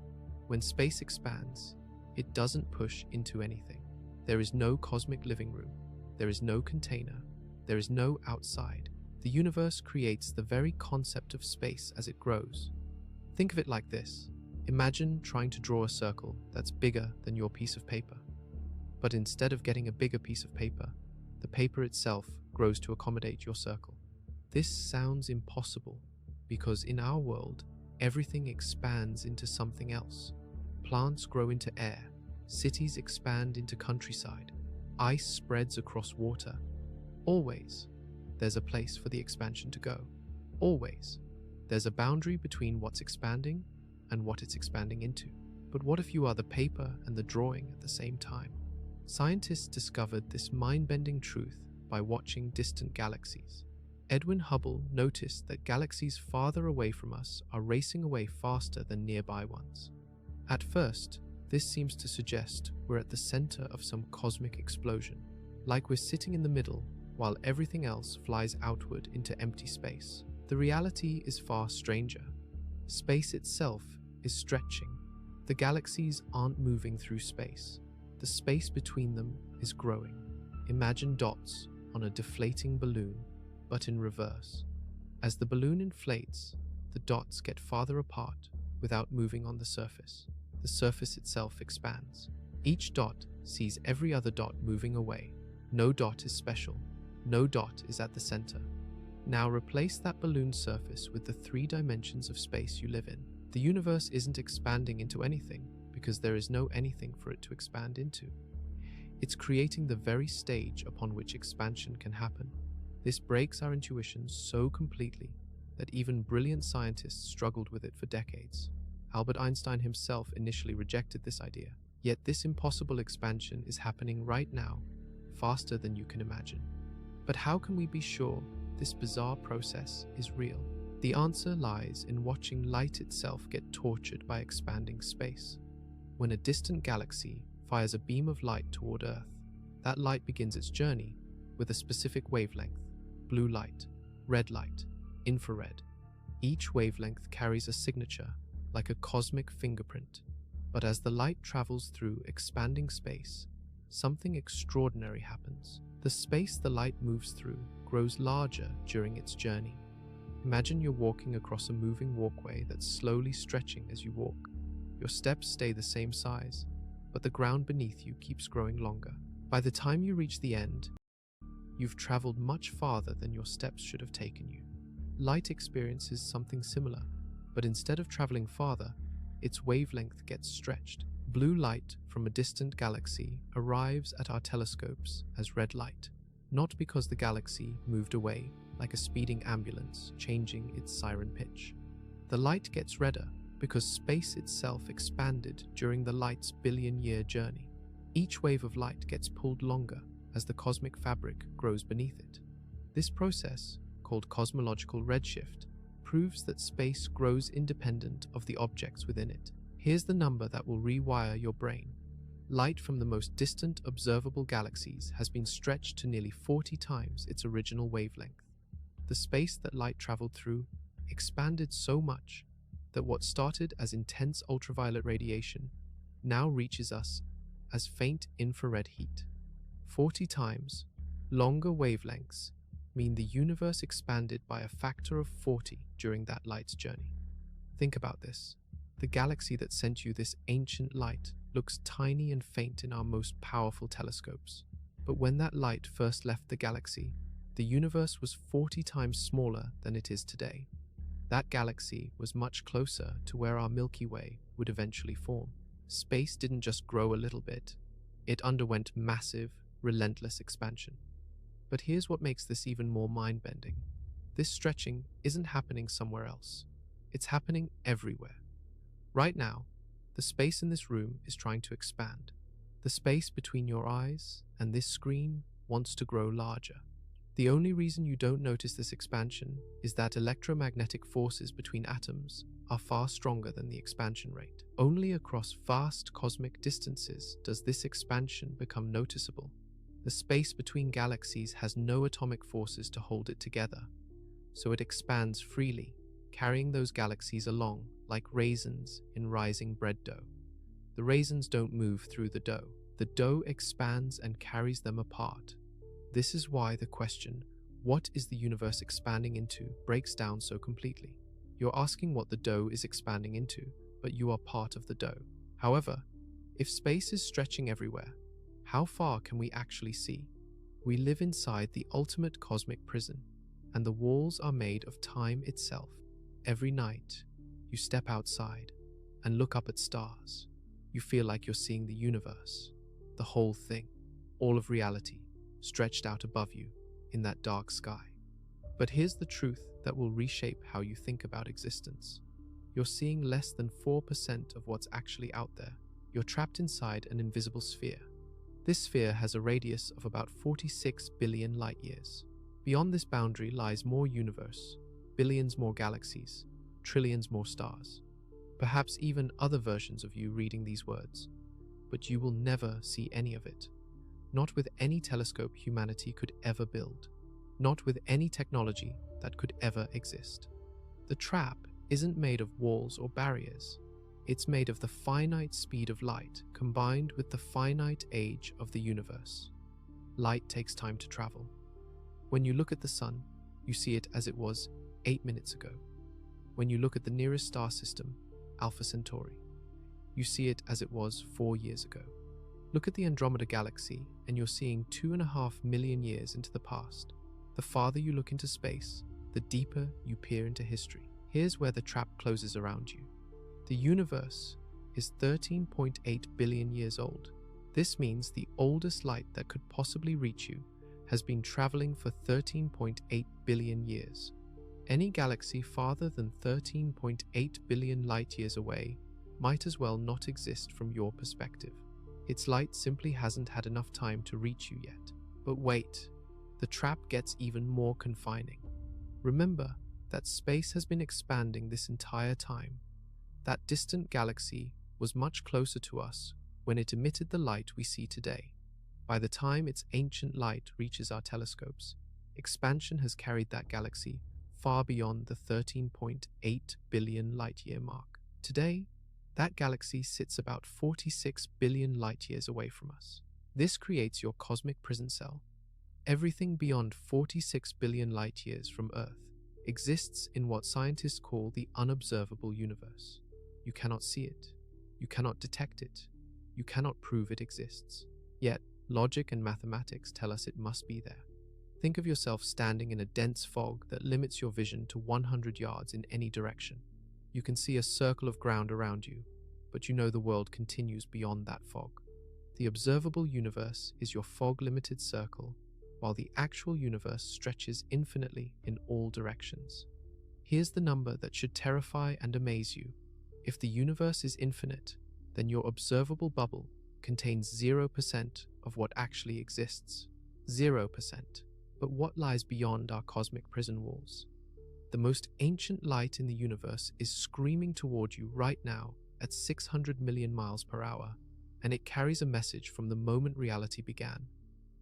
When space expands, it doesn't push into anything. There is no cosmic living room. There is no container. There is no outside. The universe creates the very concept of space as it grows. Think of it like this. Imagine trying to draw a circle that's bigger than your piece of paper. But instead of getting a bigger piece of paper, the paper itself grows to accommodate your circle. This sounds impossible because in our world, everything expands into something else. Plants grow into air, cities expand into countryside, ice spreads across water. Always, there's a place for the expansion to go. Always, there's a boundary between what's expanding and what it's expanding into. But what if you are the paper and the drawing at the same time? Scientists discovered this mind-bending truth by watching distant galaxies. Edwin Hubble noticed that galaxies farther away from us are racing away faster than nearby ones. At first, this seems to suggest we're at the center of some cosmic explosion, like we're sitting in the middle while everything else flies outward into empty space. The reality is far stranger. Space itself is stretching. The galaxies aren't moving through space. the space between them is growing. Imagine dots on a deflating balloon, but in reverse. As the balloon inflates, the dots get farther apart without moving on the surface. The surface itself expands. Each dot sees every other dot moving away. No dot is special. No dot is at the center. Now replace that balloon surface with the 3 dimensions of space you live in. The universe isn't expanding into anything because there is no anything for it to expand into. It's creating the very stage upon which expansion can happen. This breaks our intuition so completely that even brilliant scientists struggled with it for decades. Albert Einstein himself initially rejected this idea. Yet this impossible expansion is happening right now, faster than you can imagine. But how can we be sure this bizarre process is real? The answer lies in watching light itself get tortured by expanding space. When a distant galaxy fires a beam of light toward Earth, that light begins its journey with a specific wavelength: blue light, red light, infrared. Each wavelength carries a signature, like a cosmic fingerprint. But as the light travels through expanding space, something extraordinary happens. The space the light moves through grows larger during its journey. Imagine you're walking across a moving walkway that's slowly stretching as you walk. Your steps stay the same size, but the ground beneath you keeps growing longer. By the time you reach the end, you've traveled much farther than your steps should have taken you. Light experiences something similar, but instead of traveling farther, its wavelength gets stretched. Blue light from a distant galaxy arrives at our telescopes as red light, not because the galaxy moved away like a speeding ambulance changing its siren pitch. The light gets redder because space itself expanded during the light's billion-year journey. Each wave of light gets pulled longer as the cosmic fabric grows beneath it. This process, called cosmological redshift, proves that space grows independent of the objects within it. Here's the number that will rewire your brain. Light from the most distant observable galaxies has been stretched to nearly 40 times its original wavelength. The space that light traveled through expanded so much that what started as intense ultraviolet radiation now reaches us as faint infrared heat. 40 times longer wavelengths mean the universe expanded by a factor of 40 during that light's journey. Think about this. The galaxy that sent you this ancient light looks tiny and faint in our most powerful telescopes. But when that light first left the galaxy, the universe was 40 times smaller than it is today. That galaxy was much closer to where our Milky Way would eventually form. Space didn't just grow a little bit. It underwent massive, relentless expansion. But here's what makes this even more mind-bending. This stretching isn't happening somewhere else. It's happening everywhere. Right now, the space in this room is trying to expand. The space between your eyes and this screen wants to grow larger. The only reason you don't notice this expansion is that electromagnetic forces between atoms are far stronger than the expansion rate. Only across vast cosmic distances does this expansion become noticeable. The space between galaxies has no atomic forces to hold it together, so it expands freely, carrying those galaxies along like raisins in rising bread dough. The raisins don't move through the dough. The dough expands and carries them apart. This is why the question, what is the universe expanding into, breaks down so completely. You're asking what the dough is expanding into, but you are part of the dough. However, if space is stretching everywhere, how far can we actually see? We live inside the ultimate cosmic prison, and the walls are made of time itself. Every night, you step outside and look up at stars. You feel like you're seeing the universe, the whole thing, all of reality, stretched out above you in that dark sky. But here's the truth that will reshape how you think about existence. You're seeing less than 4% of what's actually out there. You're trapped inside an invisible sphere. This sphere has a radius of about 46 billion light years. Beyond this boundary lies more universe, billions more galaxies, trillions more stars. Perhaps even other versions of you reading these words. But you will never see any of it. Not with any telescope humanity could ever build. Not with any technology that could ever exist. The trap isn't made of walls or barriers. It's made of the finite speed of light combined with the finite age of the universe. Light takes time to travel. When you look at the sun, you see it as it was 8 minutes ago. When you look at the nearest star system, Alpha Centauri, you see it as it was 4 years ago. Look at the Andromeda Galaxy and you're seeing 2.5 million years into the past. The farther you look into space, the deeper you peer into history. Here's where the trap closes around you. The universe is 13.8 billion years old. This means the oldest light that could possibly reach you has been traveling for 13.8 billion years. Any galaxy farther than 13.8 billion light years away might as well not exist from your perspective. Its light simply hasn't had enough time to reach you yet. But wait, the trap gets even more confining. Remember that space has been expanding this entire time. That distant galaxy was much closer to us when it emitted the light we see today. By the time its ancient light reaches our telescopes, expansion has carried that galaxy far beyond the 13.8 billion light-year mark. Today, that galaxy sits about 46 billion light-years away from us. This creates your cosmic prison cell. Everything beyond 46 billion light-years from Earth exists in what scientists call the unobservable universe. You cannot see it. You cannot detect it. You cannot prove it exists. Yet, logic and mathematics tell us it must be there. Think of yourself standing in a dense fog that limits your vision to 100 yards in any direction. You can see a circle of ground around you, but you know the world continues beyond that fog. The observable universe is your fog-limited circle, while the actual universe stretches infinitely in all directions. Here's the number that should terrify and amaze you. If the universe is infinite, then your observable bubble contains 0% of what actually exists. 0%. But what lies beyond our cosmic prison walls? The most ancient light in the universe is screaming toward you right now at 600 million miles per hour, and it carries a message from the moment reality began.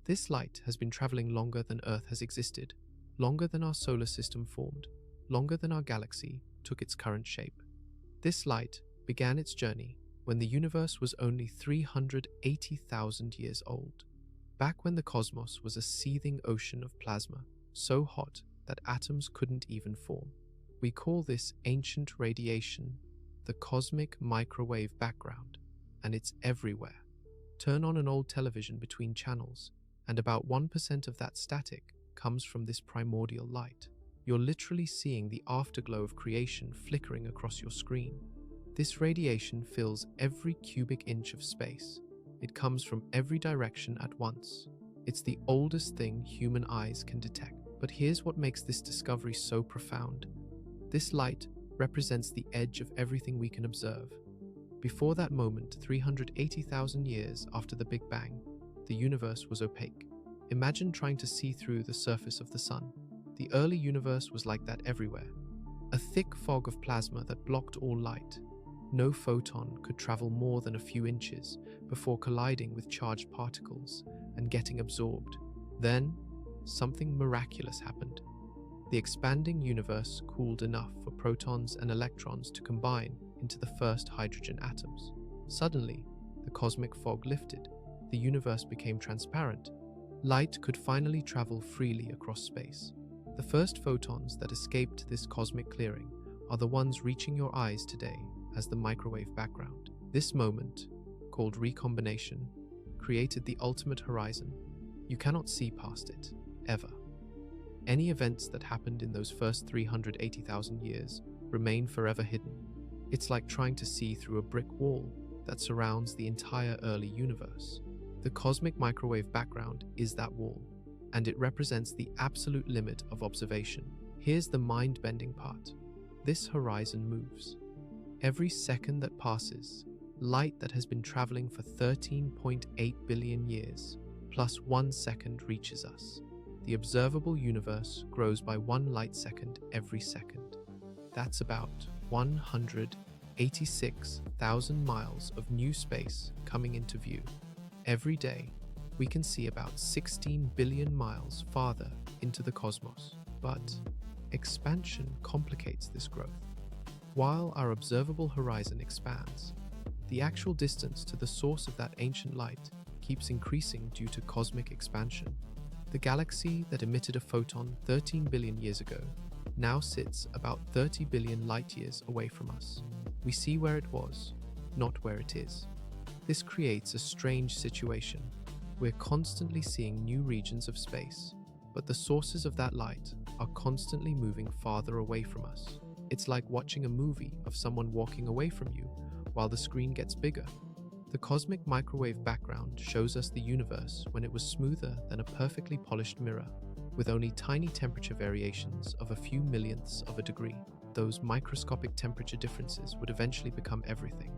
This light has been traveling longer than Earth has existed, longer than our solar system formed, longer than our galaxy took its current shape. This light began its journey when the universe was only 380,000 years old, back when the cosmos was a seething ocean of plasma, so hot that atoms couldn't even form. We call this ancient radiation the cosmic microwave background, and it's everywhere. Turn on an old television between channels, and about 1% of that static comes from this primordial light. You're literally seeing the afterglow of creation flickering across your screen. This radiation fills every cubic inch of space. It comes from every direction at once. It's the oldest thing human eyes can detect. But here's what makes this discovery so profound. This light represents the edge of everything we can observe. Before that moment, 380,000 years after the Big Bang, the universe was opaque. Imagine trying to see through the surface of the sun. The early universe was like that everywhere. A thick fog of plasma that blocked all light. No photon could travel more than a few inches before colliding with charged particles and getting absorbed. Then, something miraculous happened. The expanding universe cooled enough for protons and electrons to combine into the first hydrogen atoms. Suddenly, the cosmic fog lifted. The universe became transparent. Light could finally travel freely across space. The first photons that escaped this cosmic clearing are the ones reaching your eyes today as the microwave background. This moment, called recombination, created the ultimate horizon. You cannot see past it, ever. Any events that happened in those first 380,000 years remain forever hidden. It's like trying to see through a brick wall that surrounds the entire early universe. The cosmic microwave background is that wall, and it represents the absolute limit of observation. Here's the mind-bending part. This horizon moves. Every second that passes, light that has been traveling for 13.8 billion years, plus 1 second reaches us. The observable universe grows by 1 light second every second. That's about 186,000 miles of new space coming into view. Every day, we can see about 16 billion miles farther into the cosmos. But expansion complicates this growth. While our observable horizon expands, the actual distance to the source of that ancient light keeps increasing due to cosmic expansion. The galaxy that emitted a photon 13 billion years ago now sits about 30 billion light-years away from us. We see where it was, not where it is. This creates a strange situation. We're constantly seeing new regions of space, but the sources of that light are constantly moving farther away from us. It's like watching a movie of someone walking away from you while the screen gets bigger. The cosmic microwave background shows us the universe when it was smoother than a perfectly polished mirror, with only tiny temperature variations of a few millionths of a degree. Those microscopic temperature differences would eventually become everything.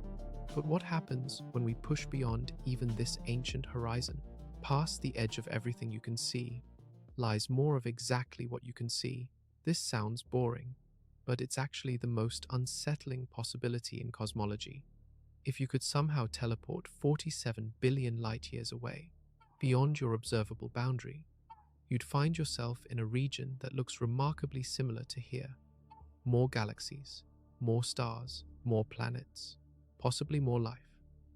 But what happens when we push beyond even this ancient horizon? Past the edge of everything you can see lies more of exactly what you can see. This sounds boring, but it's actually the most unsettling possibility in cosmology. If you could somehow teleport 47 billion light-years away, beyond your observable boundary, you'd find yourself in a region that looks remarkably similar to here. More galaxies, more stars, more planets, possibly more life.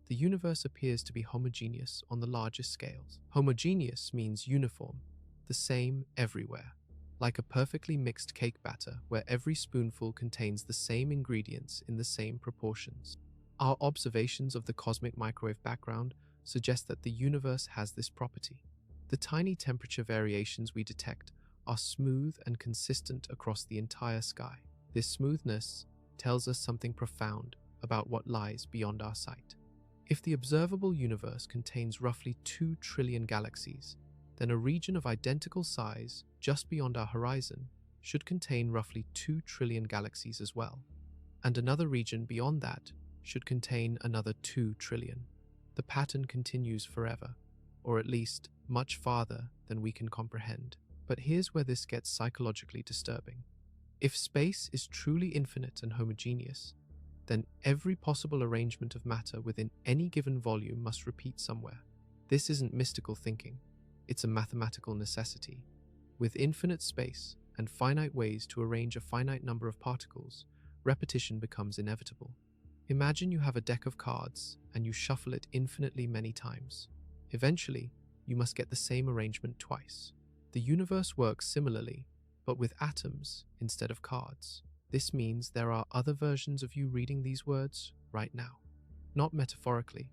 The universe appears to be homogeneous on the largest scales. Homogeneous means uniform, the same everywhere, like a perfectly mixed cake batter where every spoonful contains the same ingredients in the same proportions. Our observations of the cosmic microwave background suggest that the universe has this property. The tiny temperature variations we detect are smooth and consistent across the entire sky. This smoothness tells us something profound about what lies beyond our sight. If the observable universe contains roughly 2 trillion galaxies, then a region of identical size just beyond our horizon should contain roughly 2 trillion galaxies as well. And another region beyond that should contain another 2 trillion. The pattern continues forever, or at least much farther than we can comprehend. But here's where this gets psychologically disturbing. If space is truly infinite and homogeneous, then every possible arrangement of matter within any given volume must repeat somewhere. This isn't mystical thinking, it's a mathematical necessity. With infinite space and finite ways to arrange a finite number of particles, repetition becomes inevitable. Imagine you have a deck of cards and you shuffle it infinitely many times. Eventually, you must get the same arrangement twice. The universe works similarly, but with atoms instead of cards. This means there are other versions of you reading these words right now. Not metaphorically,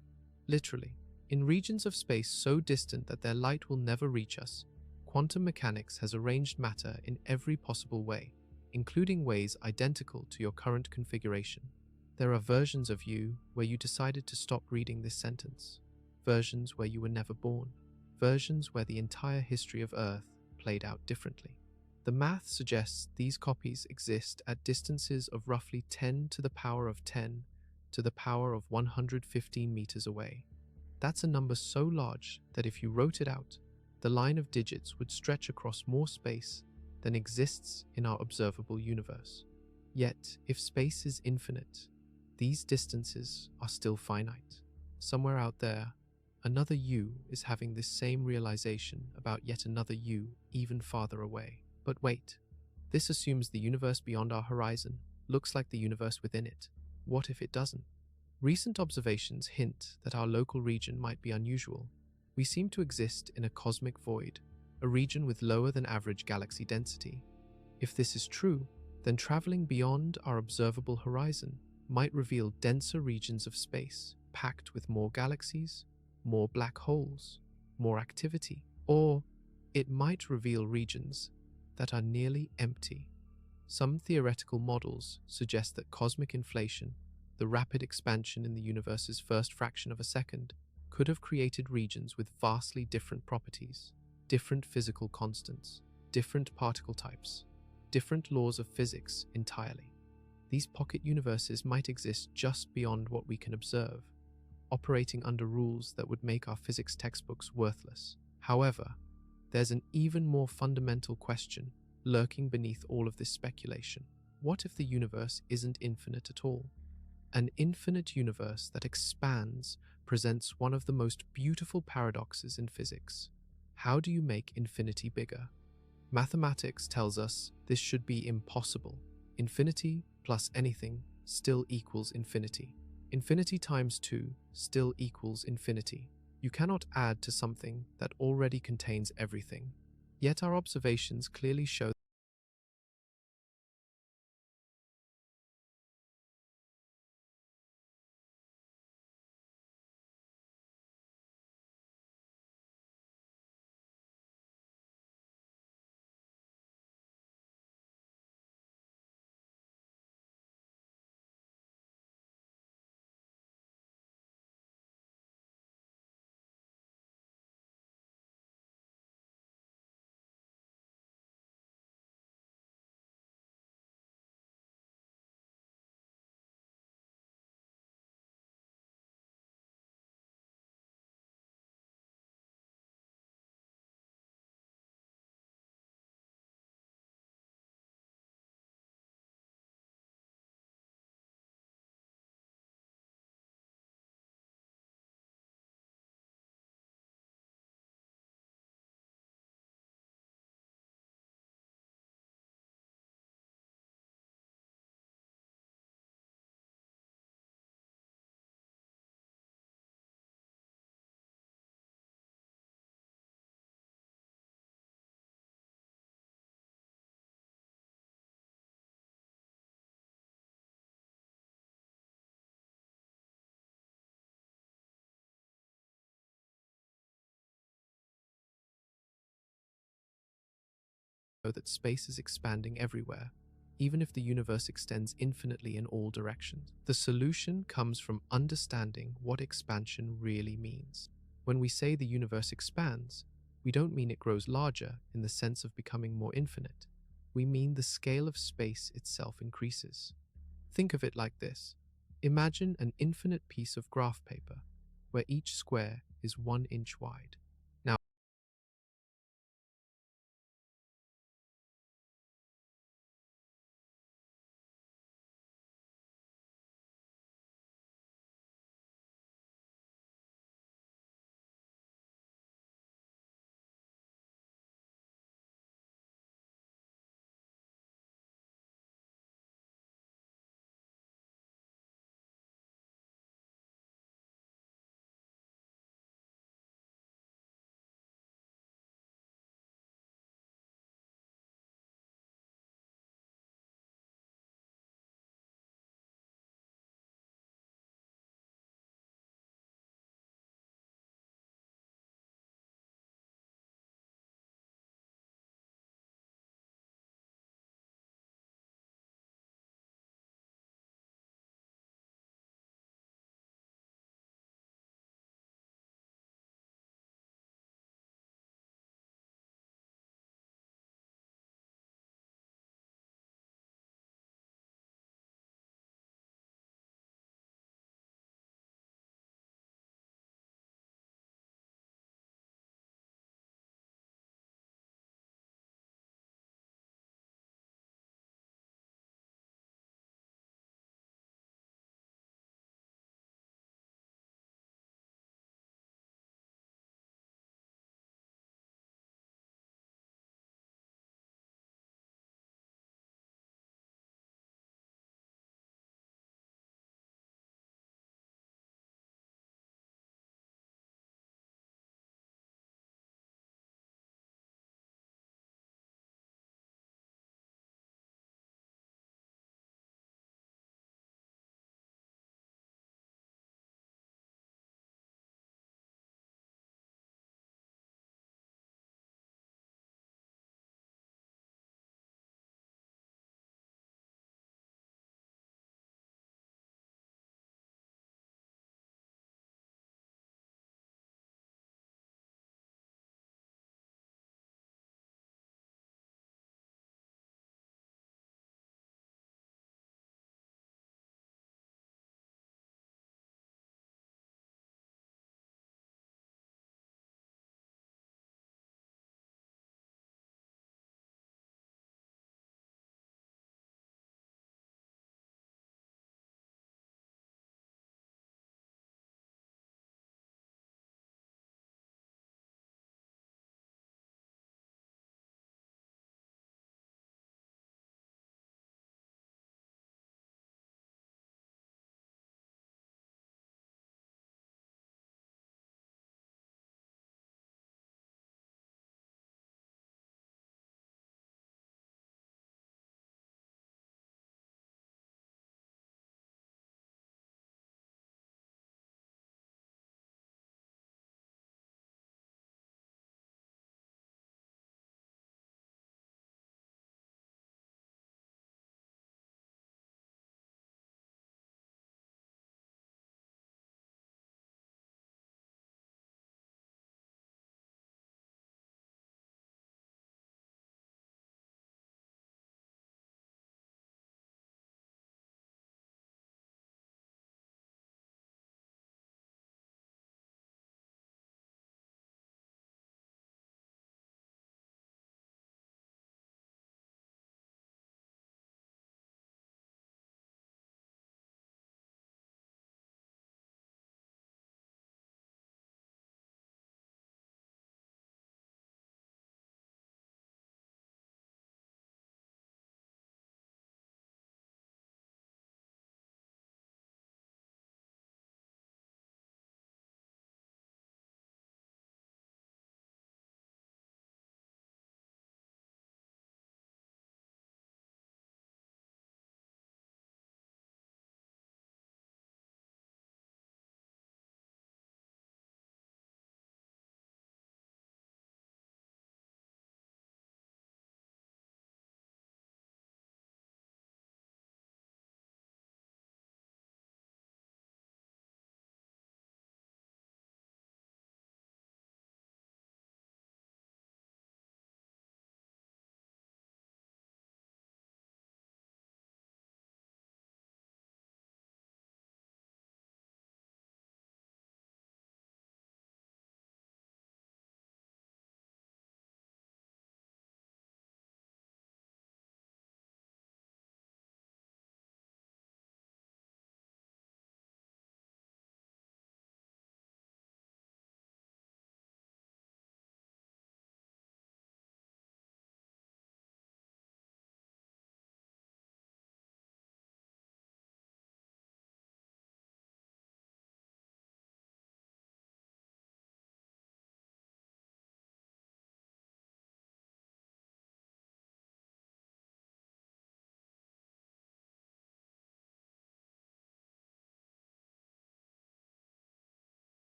literally. In regions of space so distant that their light will never reach us, quantum mechanics has arranged matter in every possible way, including ways identical to your current configuration. There are versions of you where you decided to stop reading this sentence, versions where you were never born, versions where the entire history of Earth played out differently. The math suggests these copies exist at distances of roughly 10 to the power of 10 to the power of 115 meters away. That's a number so large that if you wrote it out, the line of digits would stretch across more space than exists in our observable universe. Yet, if space is infinite, these distances are still finite. Somewhere out there, another you is having this same realization about yet another you even farther away. But wait, this assumes the universe beyond our horizon looks like the universe within it. What if it doesn't? Recent observations hint that our local region might be unusual. We seem to exist in a cosmic void, a region with lower than average galaxy density. If this is true, then traveling beyond our observable horizon might reveal denser regions of space, packed with more galaxies, more black holes, more activity, or it might reveal regions that are nearly empty. Some theoretical models suggest that cosmic inflation, the rapid expansion in the universe's first fraction of a second, could have created regions with vastly different properties, different physical constants, different particle types, different laws of physics entirely. These pocket universes might exist just beyond what we can observe, operating under rules that would make our physics textbooks worthless. However, there's an even more fundamental question lurking beneath all of this speculation. What if the universe isn't infinite at all? An infinite universe that expands presents one of the most beautiful paradoxes in physics. How do you make infinity bigger? Mathematics tells us this should be impossible. Infinity plus anything still equals infinity. Infinity times 2 still equals infinity. You cannot add to something that already contains everything. Yet our observations clearly show that space is expanding everywhere, even if the universe extends infinitely in all directions. The solution comes from understanding what expansion really means. When we say the universe expands, we don't mean it grows larger in the sense of becoming more infinite. We mean the scale of space itself increases. Think of it like this. Imagine an infinite piece of graph paper, where each square is 1 inch wide.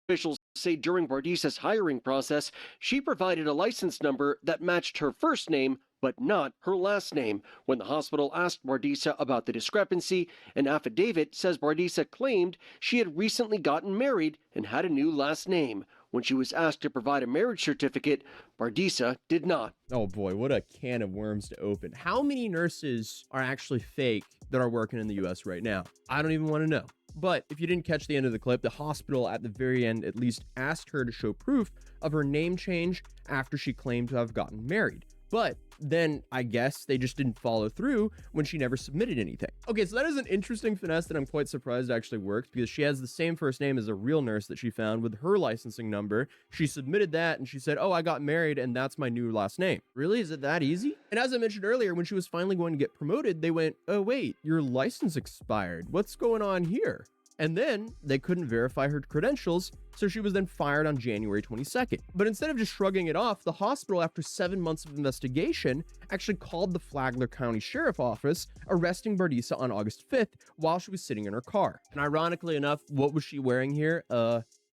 Officials say during Bardisa's hiring process, she provided a license number that matched her first name, but not her last name. When the hospital asked Bardisa about the discrepancy, an affidavit says Bardisa claimed she had recently gotten married and had a new last name. When she was asked to provide a marriage certificate, Bardisa did not. Oh boy, what a can of worms to open. How many nurses are actually fake that are working in the US right now? I don't even want to know. But if you didn't catch the end of the clip, the hospital at the very end at least asked her to show proof of her name change after she claimed to have gotten married. But then I guess they just didn't follow through when she never submitted anything. Okay, so that is an interesting finesse that I'm quite surprised actually worked, because she has the same first name as a real nurse that she found with her licensing number. She submitted that and she said, oh, I got married and that's my new last name. Really? Is it that easy? And as I mentioned earlier, when she was finally going to get promoted, they went, oh wait, your license expired. What's going on here? And then they couldn't verify her credentials, so she was then fired on January 22nd. But instead of just shrugging it off, the hospital, after 7 months of investigation, actually called the Flagler County Sheriff Office, arresting Bardisa on August 5th while she was sitting in her car. And ironically enough, what was she wearing here?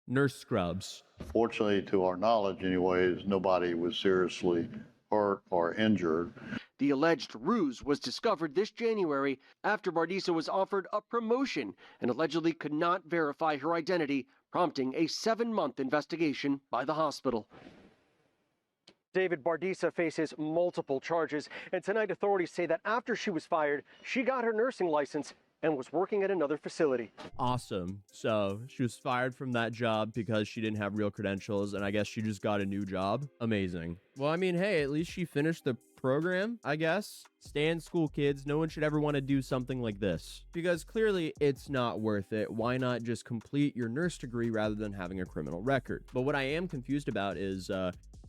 Nurse scrubs. Fortunately, to our knowledge anyways, nobody was seriously hurt or injured. The alleged ruse was discovered this January after Bardisa was offered a promotion and allegedly could not verify her identity, prompting a 7-month investigation by the hospital. David, Bardisa faces multiple charges, and tonight authorities say that after she was fired, she got her nursing license and was working at another facility. Awesome. So she was fired from that job because she didn't have real credentials, and I guess she just got a new job. Amazing. Well, I mean, hey, at least she finished the program, I guess. Stay in school, kids. No one should ever want to do something like this, because clearly it's not worth it. Why not just complete your nurse degree rather than having a criminal record? But what I am confused about is,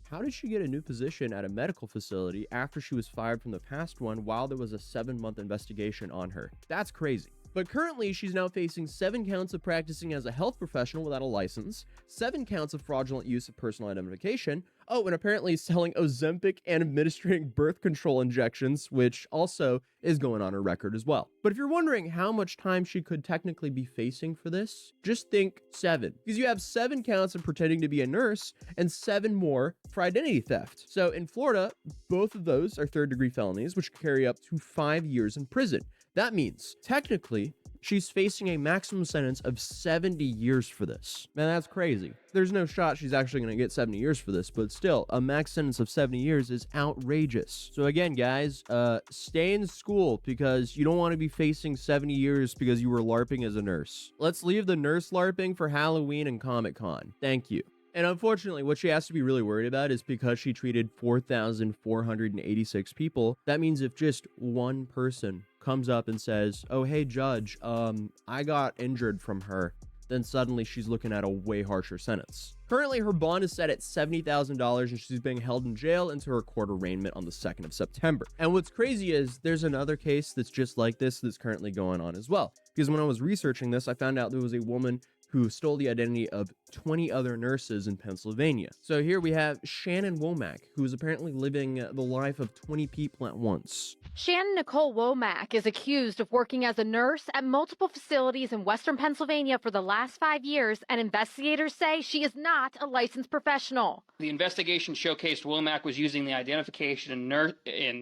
how did she get a new position at a medical facility after she was fired from the past one while there was a 7-month investigation on her? That's crazy. But currently, she's now facing 7 counts of practicing as a health professional without a license, 7 counts of fraudulent use of personal identification, oh, and apparently selling Ozempic and administering birth control injections, which also is going on her record as well. But if you're wondering how much time she could technically be facing for this, just think 7. Because you have 7 counts of pretending to be a nurse and 7 more for identity theft. So in Florida, both of those are 3rd-degree felonies, which carry up to 5 years in prison. That means, technically, she's facing a maximum sentence of 70 years for this. Man, that's crazy. There's no shot she's actually going to get 70 years for this, but still, a max sentence of 70 years is outrageous. So again, guys, stay in school, because you don't want to be facing 70 years because you were LARPing as a nurse. Let's leave the nurse LARPing for Halloween and Comic-Con. Thank you. And unfortunately, what she has to be really worried about is because she treated 4,486 people, that means if just one person comes up and says, oh, hey, judge, I got injured from her, then suddenly she's looking at a way harsher sentence. Currently, her bond is set at $70,000 and she's being held in jail until her court arraignment on the 2nd of September. And what's crazy is there's another case that's just like this that's currently going on as well. Because when I was researching this, I found out there was a woman who stole the identity of 20 other nurses in Pennsylvania. So here we have Shannon Womack, who is apparently living the life of 20 people at once. Shannon Nicole Womack is accused of working as a nurse at multiple facilities in Western Pennsylvania for the last 5 years, and investigators say she is not a licensed professional. The investigation showcased Womack was using the identification and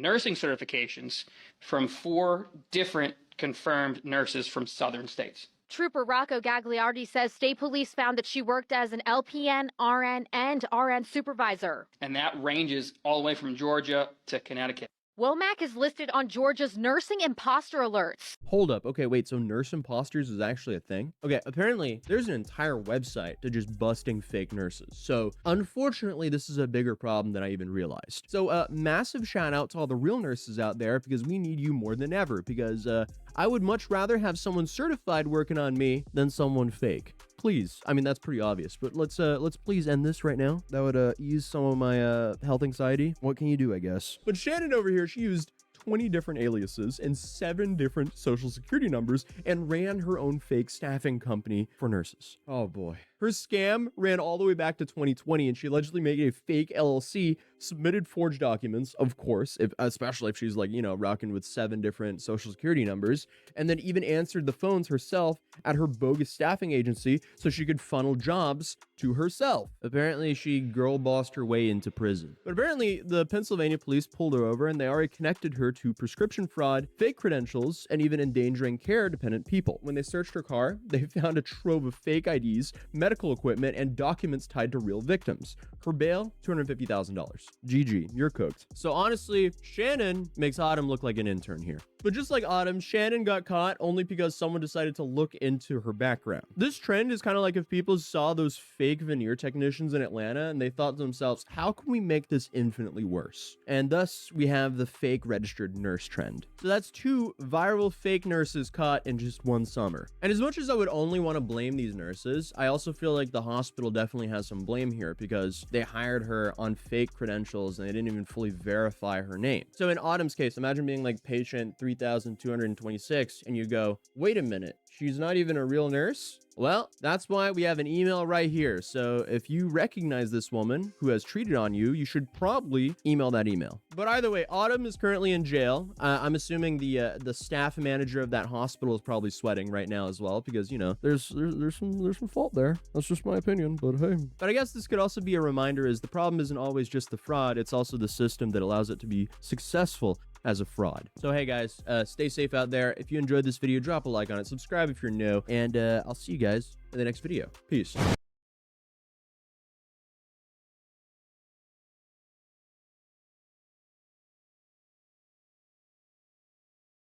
nursing certifications from 4 different confirmed nurses from southern states. Trooper Rocco Gagliardi says state police found that she worked as an LPN, RN, and RN supervisor. And that ranges all the way from Georgia to Connecticut. Womack is listed on Georgia's nursing imposter alerts. Hold up. Okay, wait, so nurse imposters is actually a thing? Okay, apparently there's an entire website to just busting fake nurses. So unfortunately, this is a bigger problem than I even realized. So massive shout out to all the real nurses out there, because we need you more than ever, because I would much rather have someone certified working on me than someone fake. Please. I mean, that's pretty obvious, but let's please end this right now. That would ease some of my health anxiety. What can you do, I guess? But Shannon over here, she used 20 different aliases and 7 different social security numbers and ran her own fake staffing company for nurses. Oh boy. Her scam ran all the way back to 2020, and she allegedly made a fake LLC submitted forged documents, of course, especially if she's like, you know, rocking with 7 different social security numbers, and then even answered the phones herself at her bogus staffing agency so she could funnel jobs to herself. Apparently, she girl bossed her way into prison. But apparently, the Pennsylvania police pulled her over and they already connected her to prescription fraud, fake credentials, and even endangering care-dependent people. When they searched her car, they found a trove of fake IDs, medical equipment, and documents tied to real victims. Her bail, $250,000. GG, you're cooked. So honestly, Shannon makes Autumn look like an intern here. But just like Autumn, Shannon got caught only because someone decided to look into her background. This trend is kind of like if people saw those fake veneer technicians in Atlanta and they thought to themselves, how can we make this infinitely worse? And thus, we have the fake registered nurse trend. So that's 2 viral fake nurses caught in just one summer. And as much as I would only want to blame these nurses, I also feel like the hospital definitely has some blame here because they hired her on fake credentials and they didn't even fully verify her name. So in Autumn's case, imagine being like patient 3,226 and you go, wait a minute, she's not even a real nurse? Well, that's why we have an email right here. So if you recognize this woman who has cheated on you, you should probably email that email. But either way, Autumn is currently in jail. I'm assuming the staff manager of that hospital is probably sweating right now as well because, you know, there's some fault there. That's just my opinion, but hey. But I guess this could also be a reminder is the problem isn't always just the fraud, it's also the system that allows it to be successful as a fraud. So hey guys, stay safe out there. If you enjoyed this video, drop a like on it, subscribe if you're new, and I'll see you guys in the next video. Peace.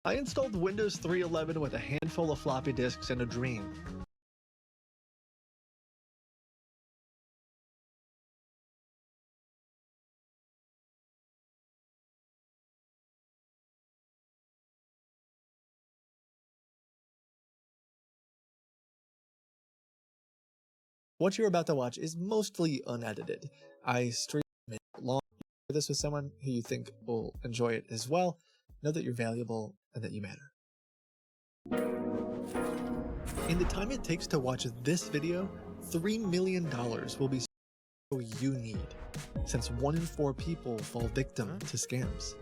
I installed Windows 3.11 with a handful of floppy disks and a dream. What you're about to watch is mostly unedited. I stream it long. Share this with someone who you think will enjoy it as well. Know that you're valuable and that you matter. In the time it takes to watch this video, $3 million will be so you need, since 1 in 4 people fall victim to scams.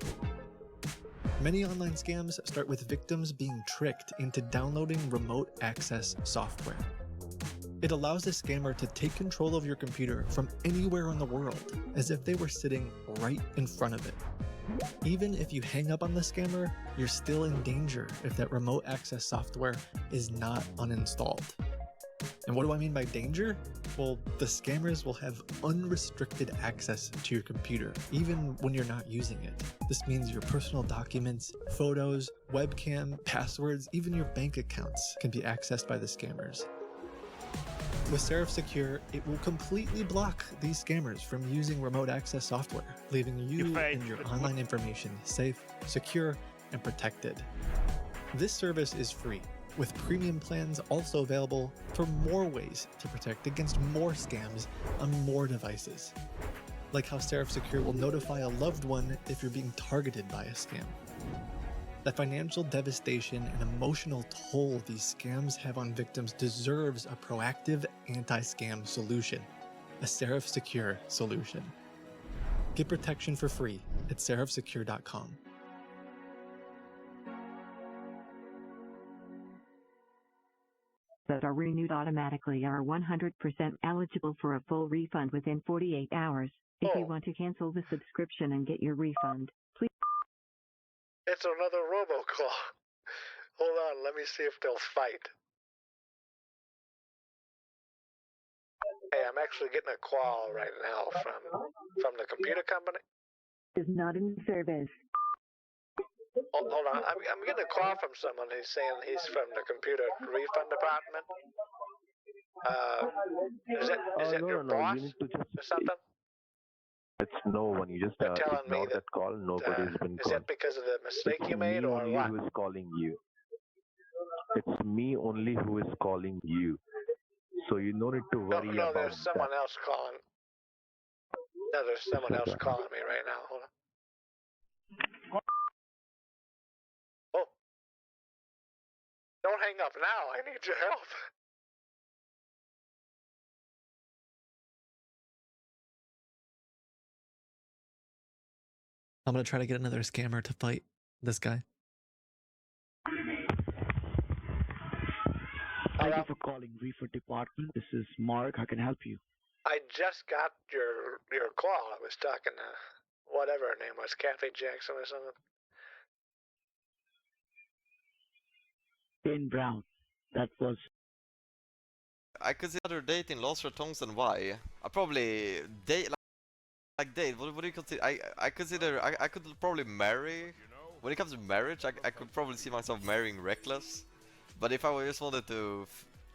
Many online scams start with victims being tricked into downloading remote access software. It allows the scammer to take control of your computer from anywhere in the world, as if they were sitting right in front of it. Even if you hang up on the scammer, you're still in danger if that remote access software is not uninstalled. And what do I mean by danger? Well, the scammers will have unrestricted access to your computer, even when you're not using it. This means your personal documents, photos, webcam, passwords, even your bank accounts can be accessed by the scammers. With Seraph Secure, it will completely block these scammers from using remote access software, leaving you and your online information safe, secure, and protected. This service is free, with premium plans also available for more ways to protect against more scams on more devices. Like how Seraph Secure will notify a loved one if you're being targeted by a scam. The financial devastation and emotional toll these scams have on victims deserves a proactive anti-scam solution, a Seraph Secure solution. Get protection for free at seraphsecure.com. That are renewed automatically are 100% eligible for a full refund within 48 hours. If you want to cancel the subscription and get your refund, please. It's another robocall. Hold on, let me see if they'll fight. Hey, I'm actually getting a call right now from the computer company. Is not in service. Hold on, I'm getting a call from someone who's saying he's from the computer refund department. Is it your boss or something? It's no one. You just ignore that call. Nobody's been Is called. that because of the mistake It's you made, me or only what? who is calling you. It's me only who is calling you. So you no need to worry No, about there's someone that. else calling. No, there's someone else calling me right now. Hold on. Oh. Don't hang up now. I need your help. I'm gonna try to get another scammer to fight this guy. Thank you for calling Refund Department. This is Mark. How can I help you? I just got your call. I was talking to whatever her name was, Kathy Jackson or something. Jane Brown. That was. I consider dating Lars Tongs and why? I probably date like date. What do you consider? I consider I could probably marry. When it comes to marriage, I could probably see myself marrying Reckless. But if I just wanted to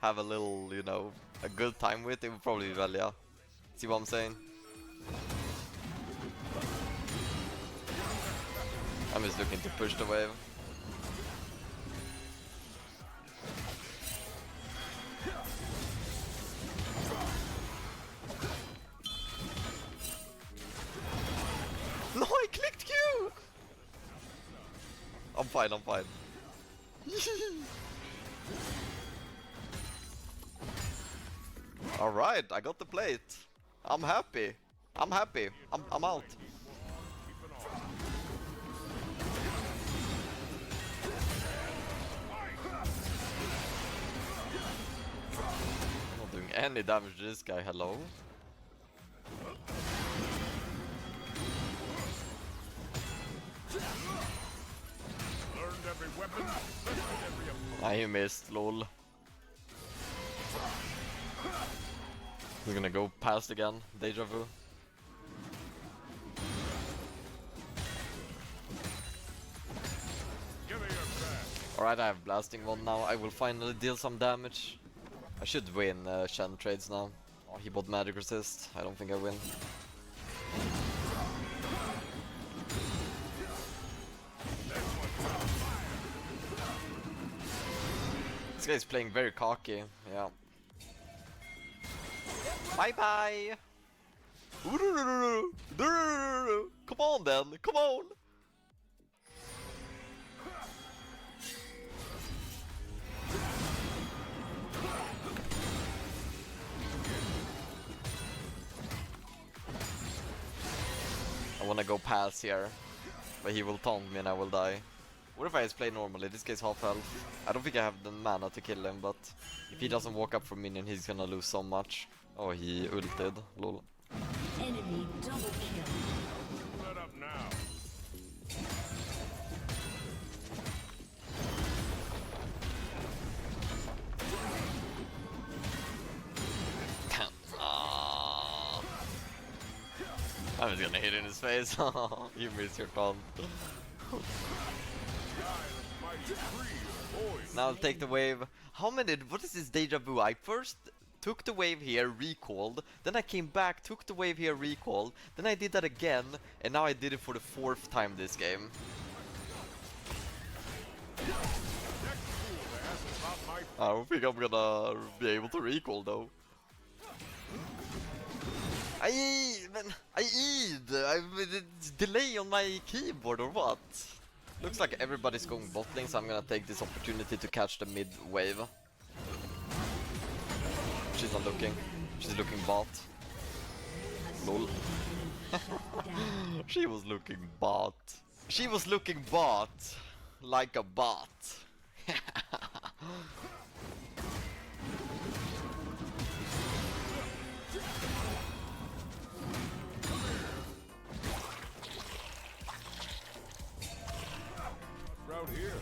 have a little, you know, a good time with, it would probably be Velia. See what I'm saying? I'm just looking to push the wave. No, I clicked Q! I'm fine, I'm fine. Alright, I got the plate. I'm happy. I'm happy. I'm out. I'm not doing any damage to this guy, hello? I missed, lol. We're gonna go past again, deja vu. Alright, I have blasting one now. I will finally deal some damage. I should win Shen trades now. Oh, he bought magic resist. I don't think I win. This guy's playing very cocky, yeah. Bye bye! Come on then, come on! I wanna go pass here, but he will taunt me and I will die. What if I just play normally? This guy's half health. I don't think I have the mana to kill him, but if he doesn't walk up for minion, he's gonna lose so much. Oh, he ulted. Lol. Enemy double kill. Let up now. I'm just gonna hit in his face. You missed your taunt. Now I'll take the wave. How many? What is this deja vu? I first took the wave here, recalled, then I came back, took the wave here, recalled, then I did that again, and now I did it for the 4th time this game. I don't think I'm gonna be able to recall though. It's delay on my keyboard or what? Looks like everybody's going bot lane, so I'm gonna take this opportunity to catch the mid wave. She's not looking. She's looking bot. Lol. She was looking bot. She was looking bot. Like a bot. Route here.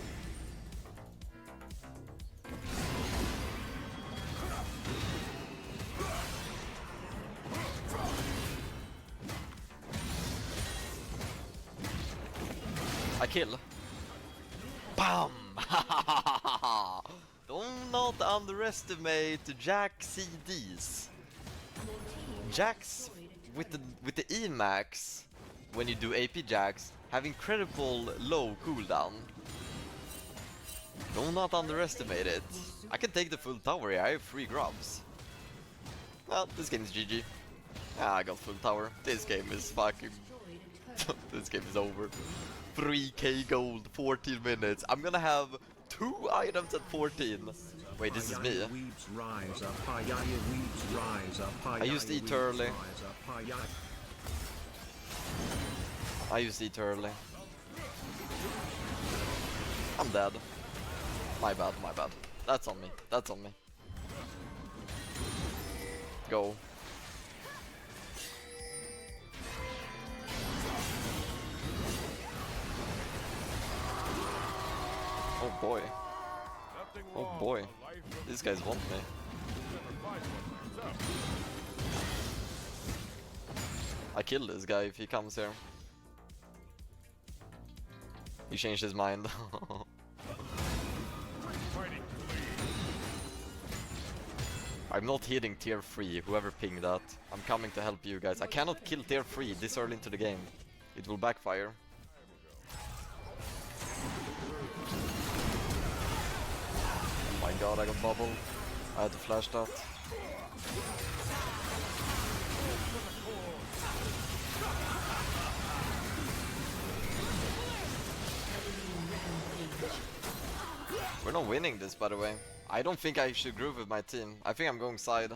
I kill. Bam! Do not underestimate Jack CDs. Jacks with the Emax, when you do AP jacks, have incredible low cooldown. Do not underestimate it. I can take the full tower here, I have 3 grubs. Well, this game is GG. Ah, I got full tower. This game is fucking... This game is over. 3k gold, 14 minutes. I'm gonna have 2 items at 14. Wait, this is me. I used eat early. I used it early. I'm dead. My bad, my bad. That's on me. That's on me. Go. Oh boy. Oh boy. These guys want me. I kill this guy if he comes here. He changed his mind. I'm not hitting tier 3, whoever pinged that. I'm coming to help you guys. I cannot kill tier 3 this early into the game. It will backfire. Oh my god, I got bubble. I had to flash that. We're not winning this, by the way. I don't think I should groove with my team. I think I'm going side.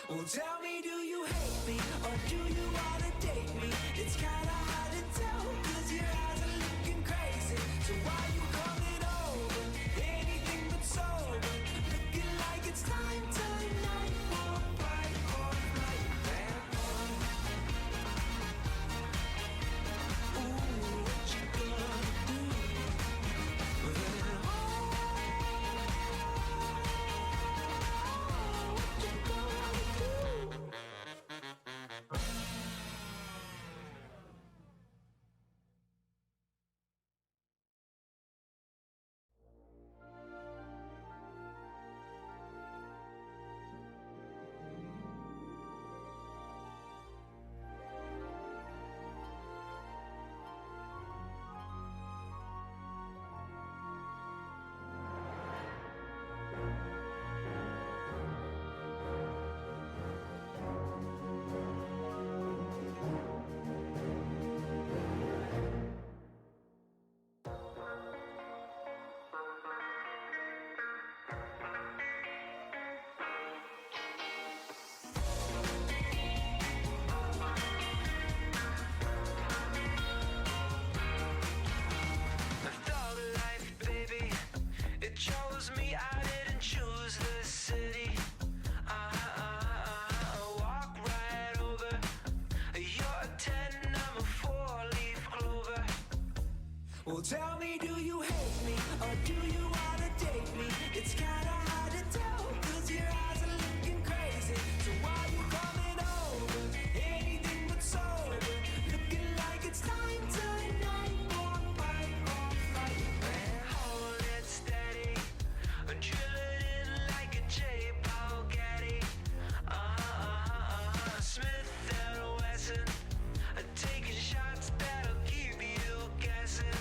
Well, tell me, do you hate me or do you wanna date me? It's kinda hard to tell, cause your eyes are looking crazy. So why you coming over? Anything but sober. Looking like it's time tonight for a fight or flight. Bad boy. Ooh, what you gonna do? me I didn't choose this city. Walk right over. You're a 10, I'm a 4-leaf clover. Well, tell me, do you hate me or do you wanna date me? It's kinda hard to tell, 'cause your eyes are looking crazy. So why you coming over? Anything but sober. Looking like it's time tonight for a fight or flight. Hold it steady, drill it in like a J. Paul Getty. Smith and Wesson, taking shots that'll keep you guessing.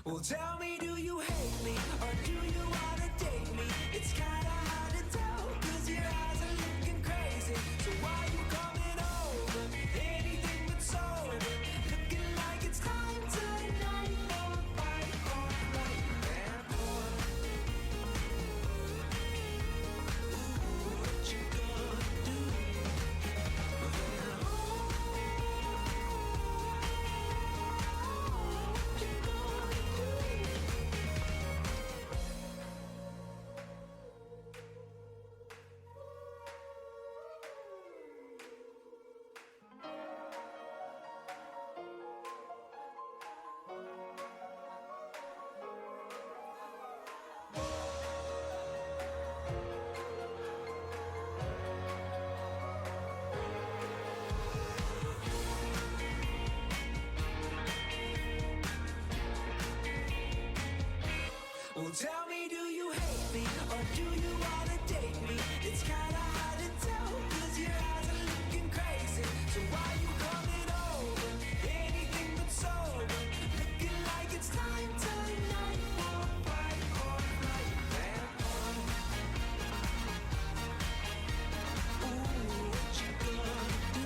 Well, tell me, do you hate me or do you wanna date me? It's kinda hard to tell, 'cause your eyes are looking crazy. So why you coming over? Anything but sober. Looking like it's time tonight for a fight or flight. Man, boy, ooh, what you gonna do? Well, tell me, do you hate me or do you wanna date me? It's kinda hard to tell, 'cause your eyes are looking crazy. So why you coming over? Anything but sober. Looking like it's time tonight for a fight or flight. Man, boy, ooh, what you gonna do?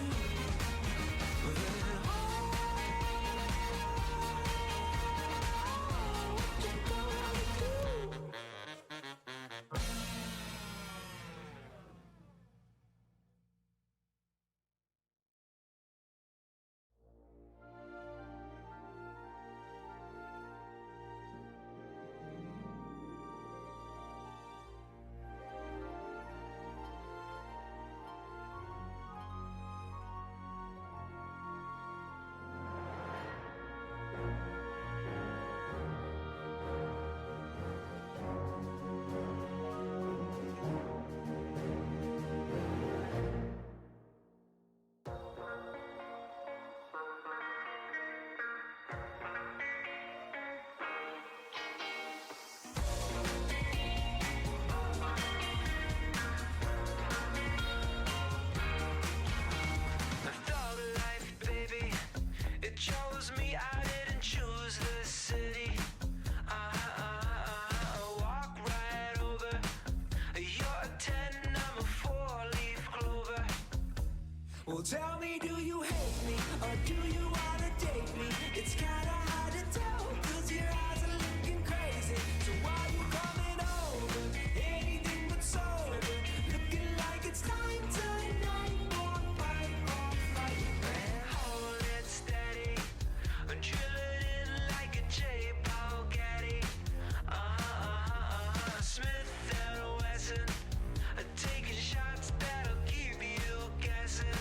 Chose me, I didn't choose this city. Walk right over. You're a 10, I'm a 4-leaf clover. Well, tell me, do you hate me or do you wanna date me? It's kinda hard to tell, 'cause your eyes are looking crazy. So why you coming over? Anything but sober. Looking like it's time tonight for a fight or flight. Man, hold it steady. Drill it in like a J. Paul Getty. Smith and Wesson, taking shots that'll keep you guessing.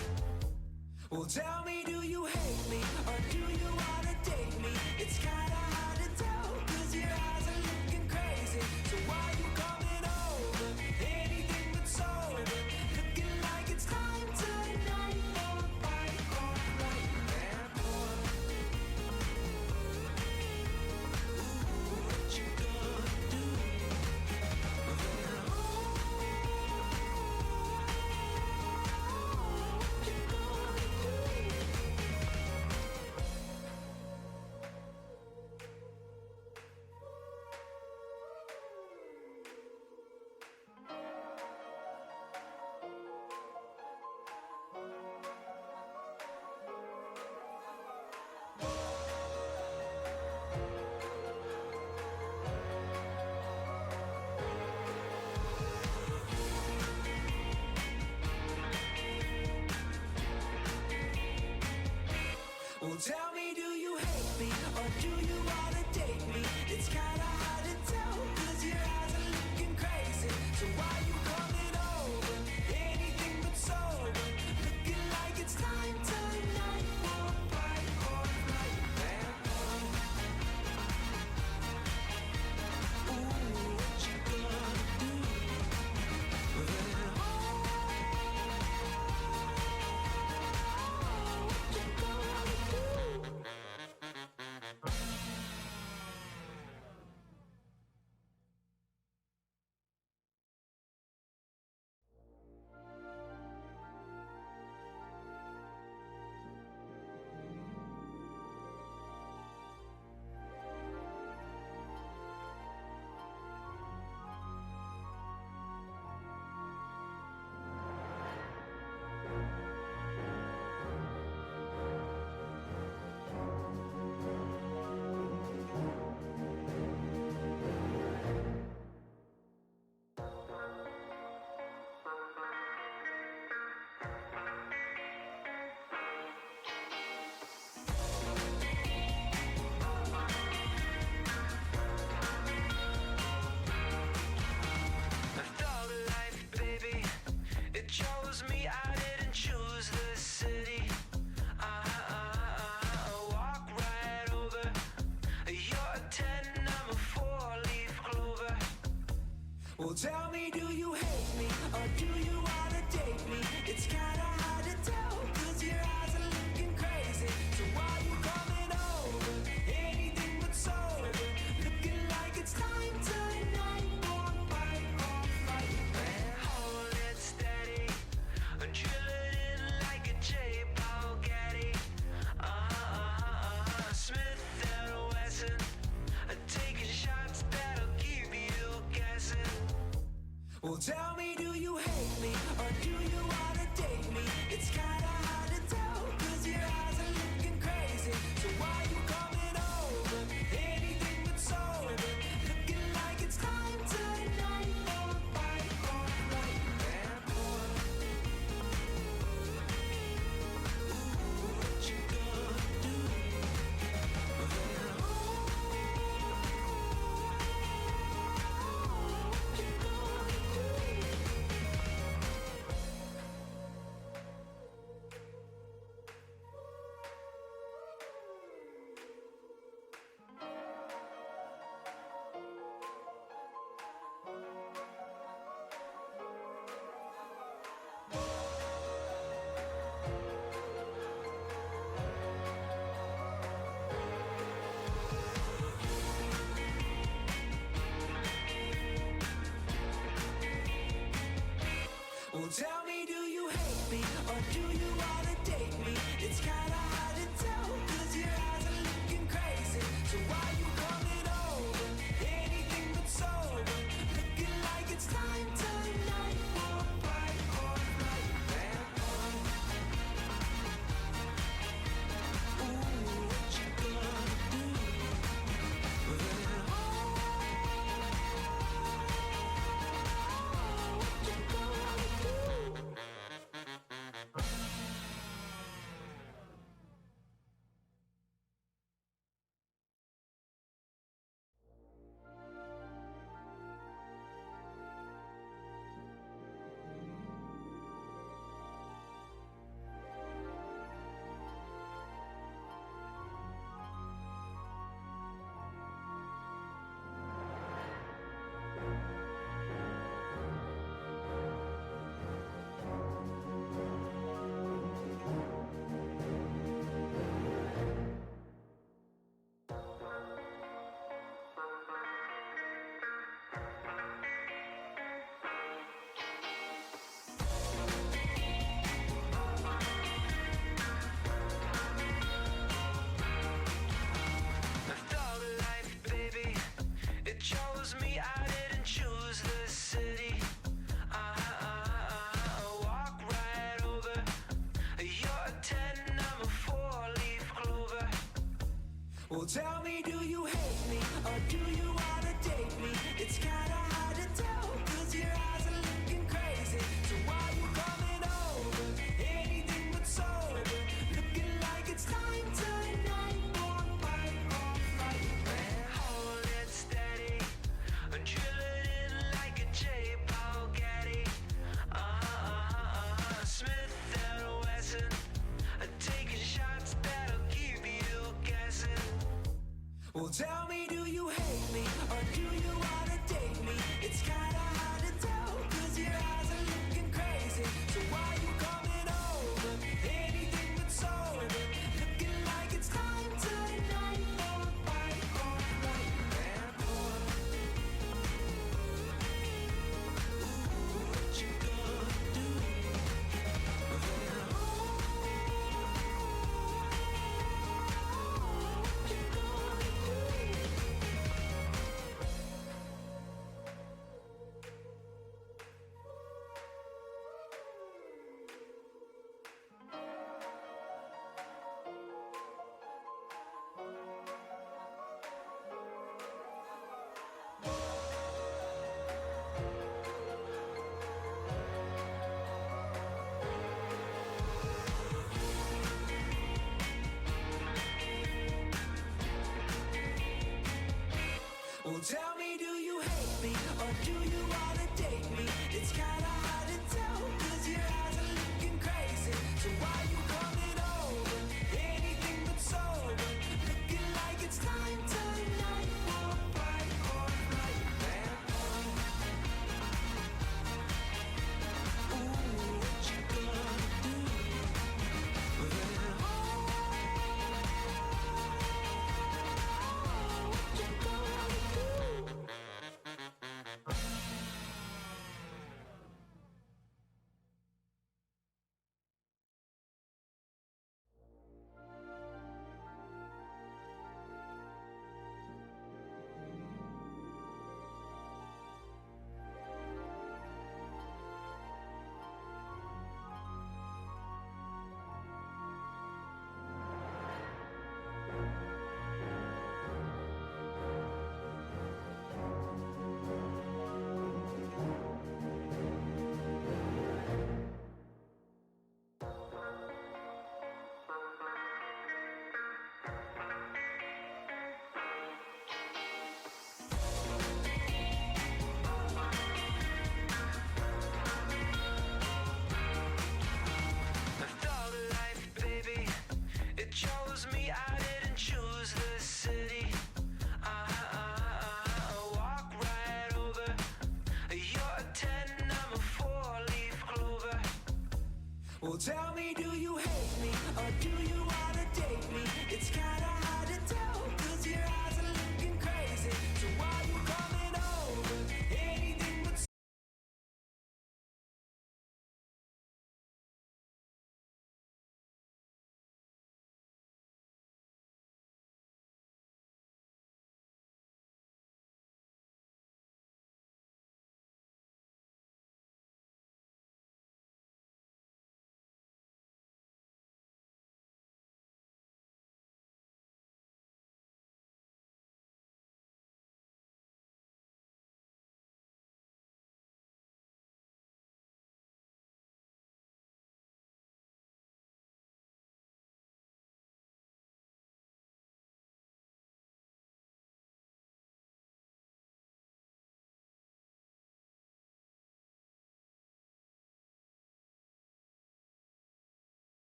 Well, tell me, do you hate me or do you wanna date me? It's kinda hard to tell, cause your eyes are looking crazy. So why you coming over? Anything but sober. Looking like it's time tonight. Hold it steady, drill it in like a J-Paul Getty. Smith and Wesson, taking shots that'll keep you guessing. Well, tell me, do you hate me or do you wanna date me? It's kinda hard to tell, cause your eyes are looking crazy. So why you coming over? Anything but sober. Looking like it's time tonight. Well, tell me, do you hate me or do you wanna date me? It's kinda hard to tell, cause your eyes are looking crazy. So why you coming over? Anything but sober. Looking like it's time tonight. Well, tell me, do you hate me or do you wanna date me? It's kinda hard to tell, cause your eyes are looking crazy. So why you coming over? Anything but sober. Looking like it's time tonight. Hold it steady, drill it in like a J-Paul Getty. Smith and Wesson, taking shots that'll keep you guessing. Well, tell me, do you hate me or do you wanna date me? It's kinda hard to tell, cause your eyes are looking crazy. So why you coming over? Anything but sober. Looking like it's time tonight. Well, tell me, do you hate me or do you wanna date me? It's kinda hard to tell, cause your eyes are looking crazy. So why you coming over? Anything but sober. Looking like it's time tonight. tell me, do you hate me or do you wanna date me? It's kinda hard to tell, cause your eyes are looking crazy. So why you coming over? Anything but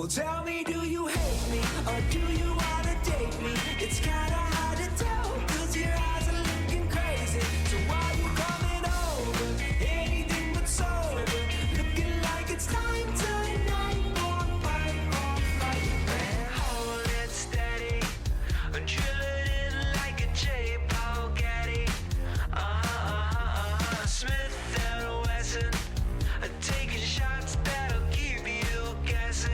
tell me, do you hate me or do you wanna date me? It's kinda hard to tell, cause your eyes are looking crazy. So why you coming over? Anything but sober. Looking like it's time tonight. Won't fight, won't fight. Hold it steady. Drill it in like a J-Paul Getty. Smith and Wesson. Taking shots that'll keep you guessing.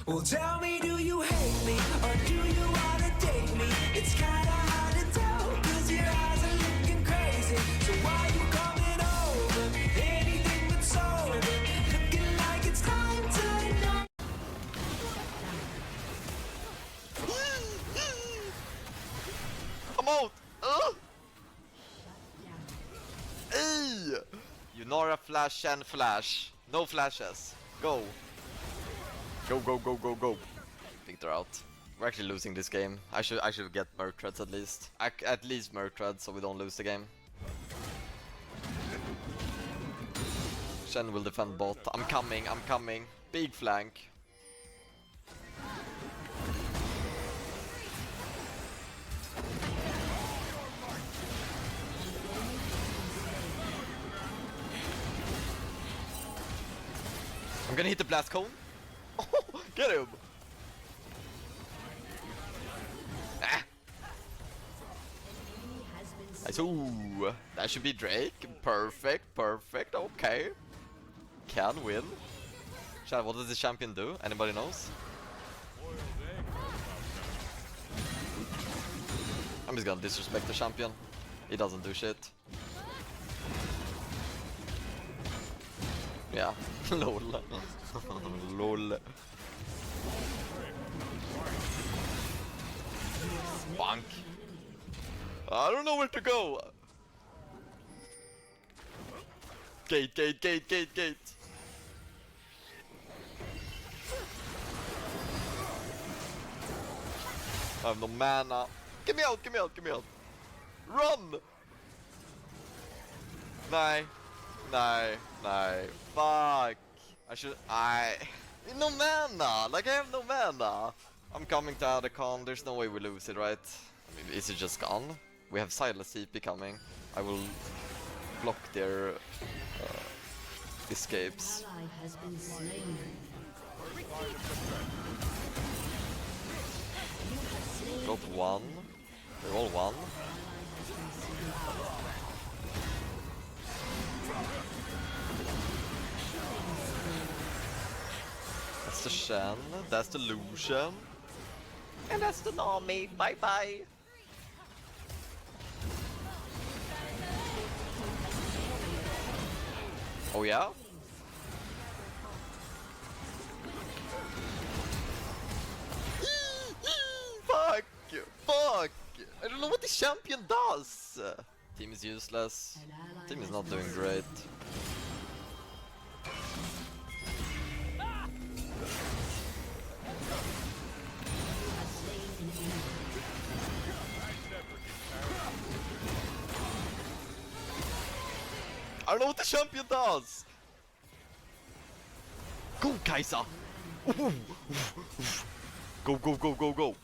Well, tell me, do you hate me or do you wanna date me? It's kinda hard to tell, cause your eyes are looking crazy. So why you coming over? Anything but sober. Looking like it's time tonight. Come out! Hey! Yunara flash and flash. No flashes. Go. Go, go, go, go, go. I think they're out. We're actually losing this game. I should get Merc Treads at least. At least Merc Treads so we don't lose the game. Shen will defend bot. I'm coming, I'm coming. Big flank. I'm gonna hit the blast cone. Get him! Ah. Nice. Ooh, that should be Drake. Perfect, perfect. Okay. Can win. Chat, what does the champion do? Anybody knows? I'm just gonna disrespect the champion. He doesn't do shit. Yeah. Lol. Lol. Bonk. I don't know where to go. Gate, gate, gate, gate, gate. I have no mana. Get me out, get me out, get me out. Run! Nej. Nej, nej. Fuck. No mana! Like I have no mana! I'm coming to Adacon, there's no way we lose it, right? I mean, is it just gone? We have Silas TP coming. I will block their escapes. Got one. They're all one. That's the Shen, that's the Lucian. And that's the Nami, bye bye! Oh yeah? Fuck! Fuck! I don't know what the champion does! Team is useless. Team is not doing great. I don't know what the champion does! Go, Kaiser! Go, go, go, go, go!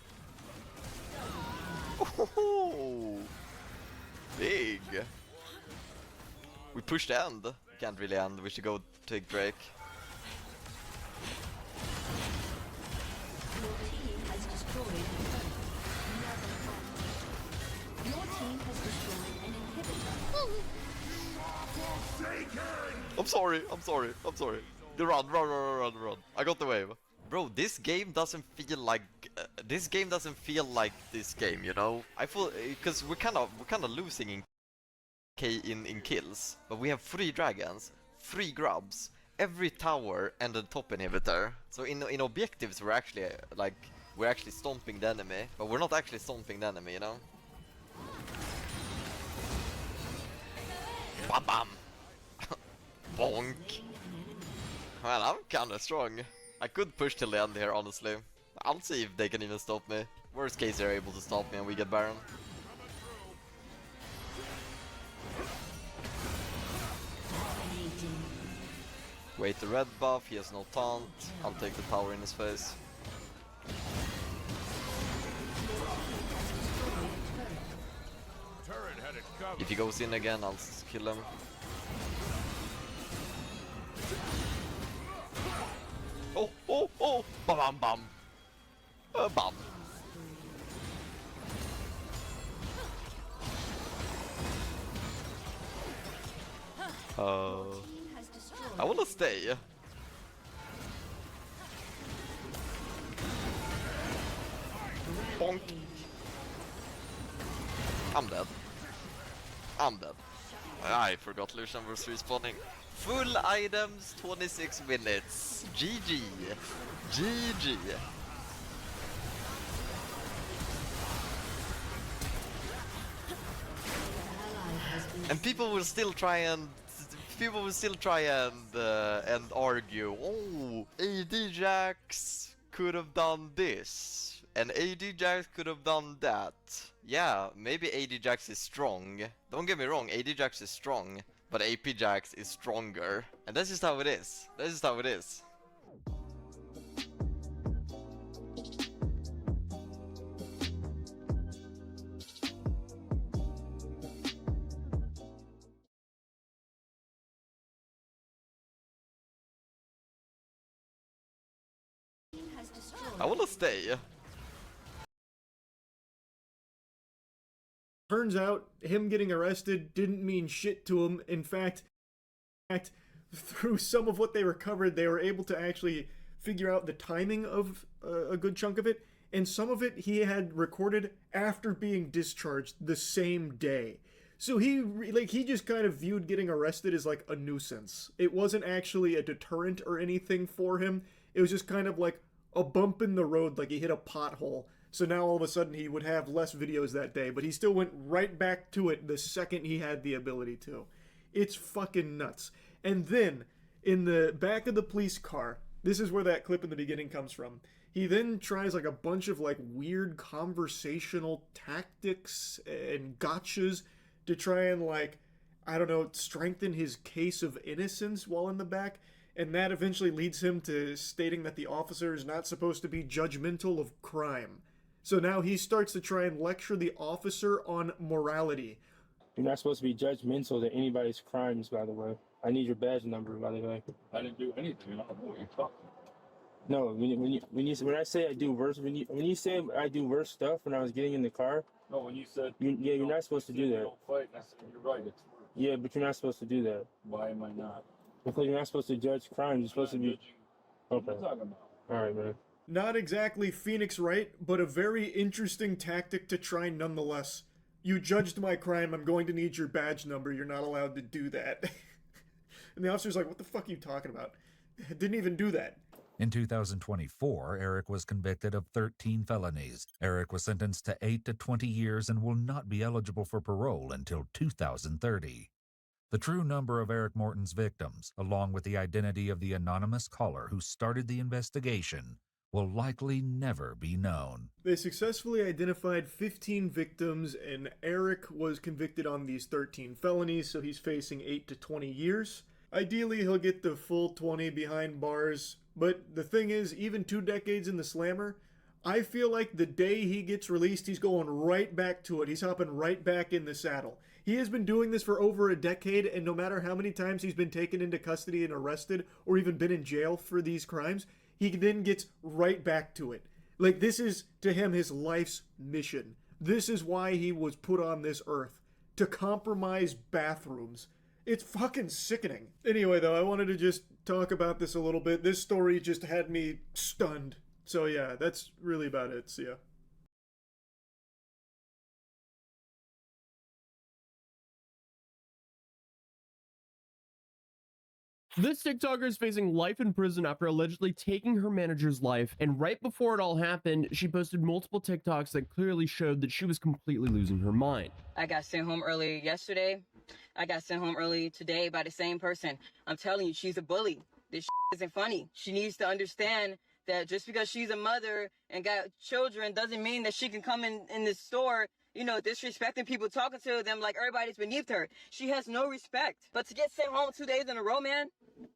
Oh, big! We pushed end. Can't really end, we should go take Drake. I'm sorry, I'm sorry, I'm sorry. Run, run, run, run, run. I got the wave. Bro, this game doesn't feel like this game, you know? I feel because we're kind of losing in kills, but we have 3 dragons, 3 grubs, every tower and a top inhibitor. So in objectives we're actually stomping the enemy, but we're not actually stomping the enemy, you know? Bam bam. Bonk. Well, I'm kinda strong. I could push till the end here, honestly. I'll see if they can even stop me. Worst case, they're able to stop me and we get Baron. Wait the red buff, he has no taunt. I'll take the tower in his face. If he goes in again, I'll kill him. Oh, oh, oh! Bam, bam, bam. Bam. I wanna stay. Bonk. I'm dead. I'm dead. I forgot Lucian was respawning. Full items, 26 minutes. GG. GG. And people will still try and argue, oh, AD Jax could have done this and AD Jax could have done that. Yeah, maybe AD Jax is strong. Don't get me wrong, AD Jax is strong, but AP Jax is stronger. And that's just how it is. That's just how it is. I wanna stay. Turns out, him getting arrested didn't mean shit to him. In fact, through some of what they recovered, they were able to actually figure out the timing of a good chunk of it, and some of it he had recorded after being discharged the same day. So he just kind of viewed getting arrested as like a nuisance. It wasn't actually a deterrent or anything for him. It was just kind of like a bump in the road, like he hit a pothole. So now all of a sudden he would have less videos that day, but he still went right back to it the second he had the ability to. It's fucking nuts. And then, in the back of the police car, this is where that clip in the beginning comes from, he then tries like a bunch of like weird conversational tactics and gotchas to try and like, I don't know, strengthen his case of innocence while in the back. And that eventually leads him to stating that the officer is not supposed to be judgmental of crime. So now he starts to try and lecture the officer on morality. You're not supposed to be judgmental to anybody's crimes, by the way. I need your badge number, by the way. I didn't do anything. I don't know what you're talking about. No, when I say I do worse, when you say I do worse stuff when I was getting in the car. No, when you said you're not supposed to do that. Don't fight, and I said, you're right. It's worse. Yeah, but you're not supposed to do that. Why am I not? Because you're not supposed to judge crimes. You're supposed to be. What are you talking about? All right, man. Not exactly Phoenix Wright, but a very interesting tactic to try nonetheless. You judged my crime, I'm going to need your badge number, you're not allowed to do that. And the officer's like, what the fuck are you talking about? Didn't even do that. In 2024, Eric was convicted of 13 felonies. Eric was sentenced to 8 to 20 years and will not be eligible for parole until 2030. The true number of Eric Morton's victims, along with the identity of the anonymous caller who started the investigation, will likely never be known. They successfully identified 15 victims, and Eric was convicted on these 13 felonies, so he's facing 8 to 20 years. Ideally, he'll get the full 20 behind bars, but the thing is, even 2 decades in the slammer, I feel like the day he gets released, he's going right back to it. He's hopping right back in the saddle. He has been doing this for over a decade, and no matter how many times he's been taken into custody and arrested, or even been in jail for these crimes, he then gets right back to it. Like, this is, to him, his life's mission. This is why he was put on this earth. To compromise bathrooms. It's fucking sickening. Anyway, though, I wanted to just talk about this a little bit. This story just had me stunned. So yeah, that's really about it. See ya. This TikToker is facing life in prison after allegedly taking her manager's life, and right before it all happened, she posted multiple TikToks that clearly showed that she was completely losing her mind. I got sent home early yesterday. I got sent home early today by the same person. I'm telling you, she's a bully. This isn't funny. She needs to understand that just because she's a mother and got children doesn't mean that she can come in this store disrespecting people, talking to them like everybody's beneath her. She has no respect. But to get sent home 2 days in a row, man,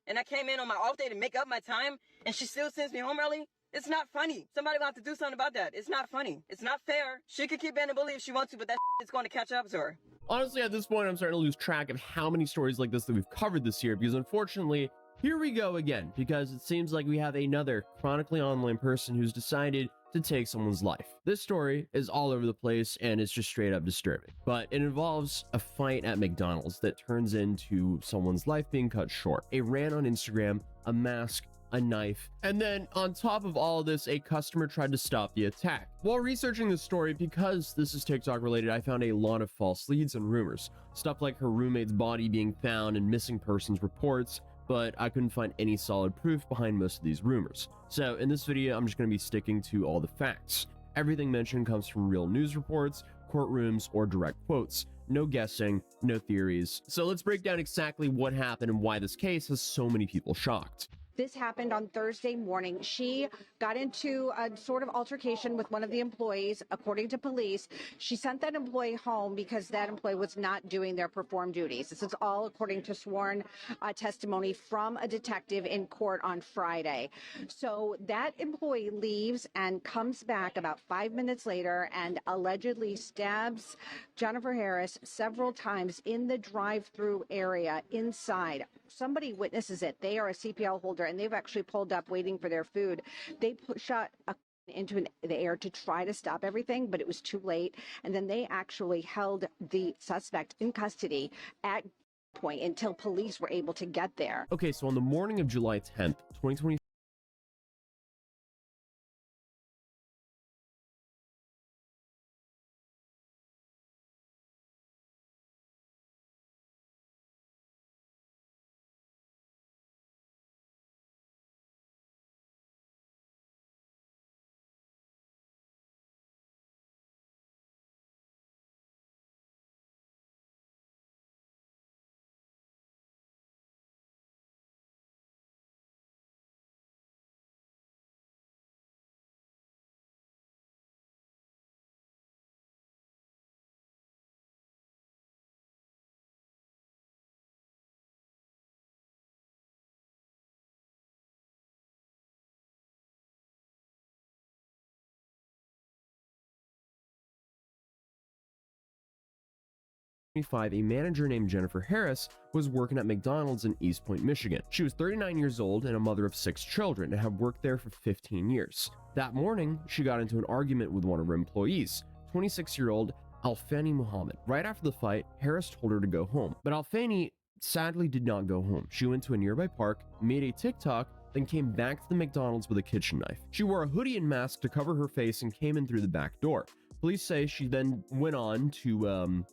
and I came in on my off day to make up my time, and she still sends me home early, it's not funny. Somebody will have to do something about that. It's not funny. It's not fair. She could keep being a bully if she wants to, but that is going to catch up to her. Honestly, at this point, I'm starting to lose track of how many stories like this that we've covered this year, because unfortunately, here we go again, because it seems like we have another chronically online person who's decided to take someone's life. This story is all over the place and it's just straight up disturbing, but it involves a fight at McDonald's that turns into someone's life being cut short. A rant on Instagram, a mask, a knife, and then on top of all of this, a customer tried to stop the attack. While researching this story, because this is TikTok related, I found a lot of false leads and rumors. Stuff like her roommate's body being found and missing persons reports, but I couldn't find any solid proof behind most of these rumors. So in this video, I'm just going to be sticking to all the facts. Everything mentioned comes from real news reports, courtrooms, or direct quotes. No guessing, no theories. So let's break down exactly what happened and why this case has so many people shocked. This happened on Thursday morning. She got into a sort of altercation with one of the employees, according to police. She sent that employee home because that employee was not doing their performed duties. This is all according to sworn testimony from a detective in court on Friday. So that employee leaves and comes back about 5 minutes later and allegedly stabs Jennifer Harris several times in the drive-through area inside. Somebody witnesses it. They are a CPL holder and they've actually pulled up waiting for their food. They shot into the air to try to stop everything, but it was too late. And then they actually held the suspect in custody at point until police were able to get there. Okay, so on the morning of July 10th, 2020, a manager named Jennifer Harris was working at McDonald's in East Point, Michigan. She was 39 years old and a mother of 6 children and had worked there for 15 years. That morning, she got into an argument with one of her employees, 26-year-old Alfani Muhammad. Right after the fight, Harris told her to go home, but Alfani sadly did not go home. She went to a nearby park, made a TikTok, then came back to the McDonald's with a kitchen knife. She wore a hoodie and mask to cover her face and came in through the back door. Police say she then went on to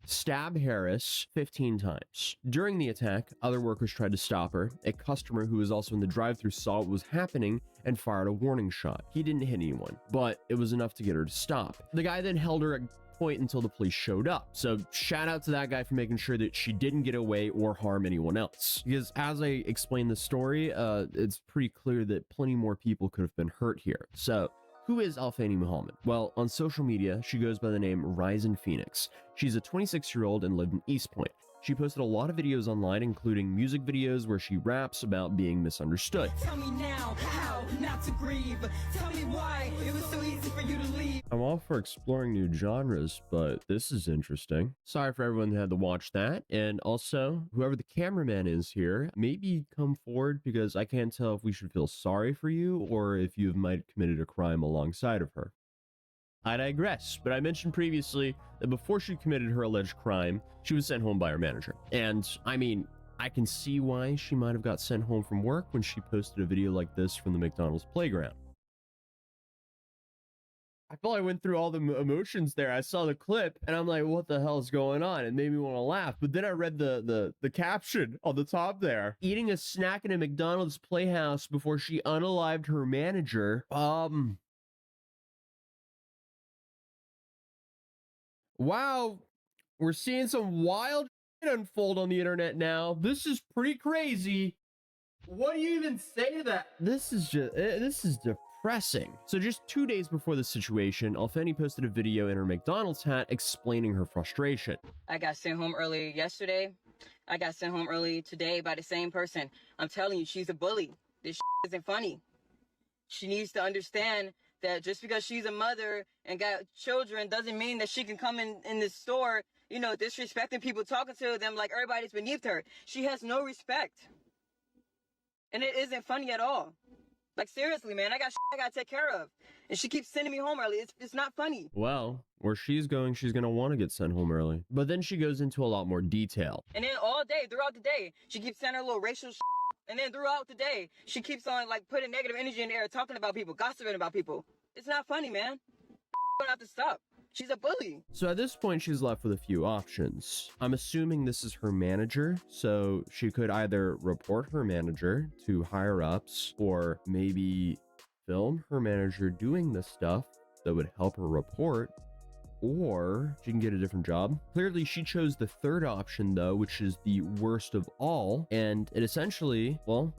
stab Harris 15 times. During the attack, other workers tried to stop her. A customer who was also in the drive-thru saw what was happening and fired a warning shot. He didn't hit anyone, but it was enough to get her to stop. The guy then held her at point until the police showed up. So shout out to that guy for making sure that she didn't get away or harm anyone else. Because as I explain the story, it's pretty clear that plenty more people could have been hurt here. So who is Alfani Muhammad? Well, on social media, she goes by the name Ryzen Phoenix. She's a 26-year-old and lived in East Point. She posted a lot of videos online, including music videos where she raps about being misunderstood. Tell me now how not to grieve. Tell me why it was so easy for you to leave. I'm all for exploring new genres, but this is interesting. Sorry for everyone that had to watch that. And also, whoever the cameraman is here, maybe come forward because I can't tell if we should feel sorry for you or if you might have committed a crime alongside of her. I digress, but I mentioned previously that before she committed her alleged crime, she was sent home by her manager. And I mean, I can see why she might have got sent home from work when she posted a video like this from the McDonald's playground. I feel like I went through all the emotions there. I saw the clip and I'm like, what the hell is going on? It made me want to laugh. But then I read the caption on the top there. Eating a snack in a McDonald's playhouse before she unalived her manager. Wow, we're seeing some wild shit unfold on the internet now. This is pretty crazy. What do you even say to that? This is depressing. depressing. So just 2 days before the situation, Alfeni posted a video in her McDonald's hat explaining her frustration. I got sent home early yesterday. I got sent home early today by the same person. I'm telling you, she's a bully. This isn't funny. She needs to understand that just because she's a mother and got children doesn't mean that she can come in this store, you know, disrespecting people, talking to them like everybody's beneath her. She has no respect. And it isn't funny at all. Like, seriously, man, I got I gotta take care of. And she keeps sending me home early. It's not funny. Well, where she's going to want to get sent home early. But then she goes into a lot more detail. And then all day, throughout the day, she keeps sending her little racial and then throughout the day, she keeps on, like, putting negative energy in the air, talking about people, gossiping about people. It's not funny, man. Gonna have to stop. She's a bully. So at this point, she's left with a few options. I'm assuming this is her manager, so she could either report her manager to higher ups or maybe film her manager doing this stuff that would help her report, or she can get a different job. Clearly, she chose the third option, though, which is the worst of all, and it essentially, well,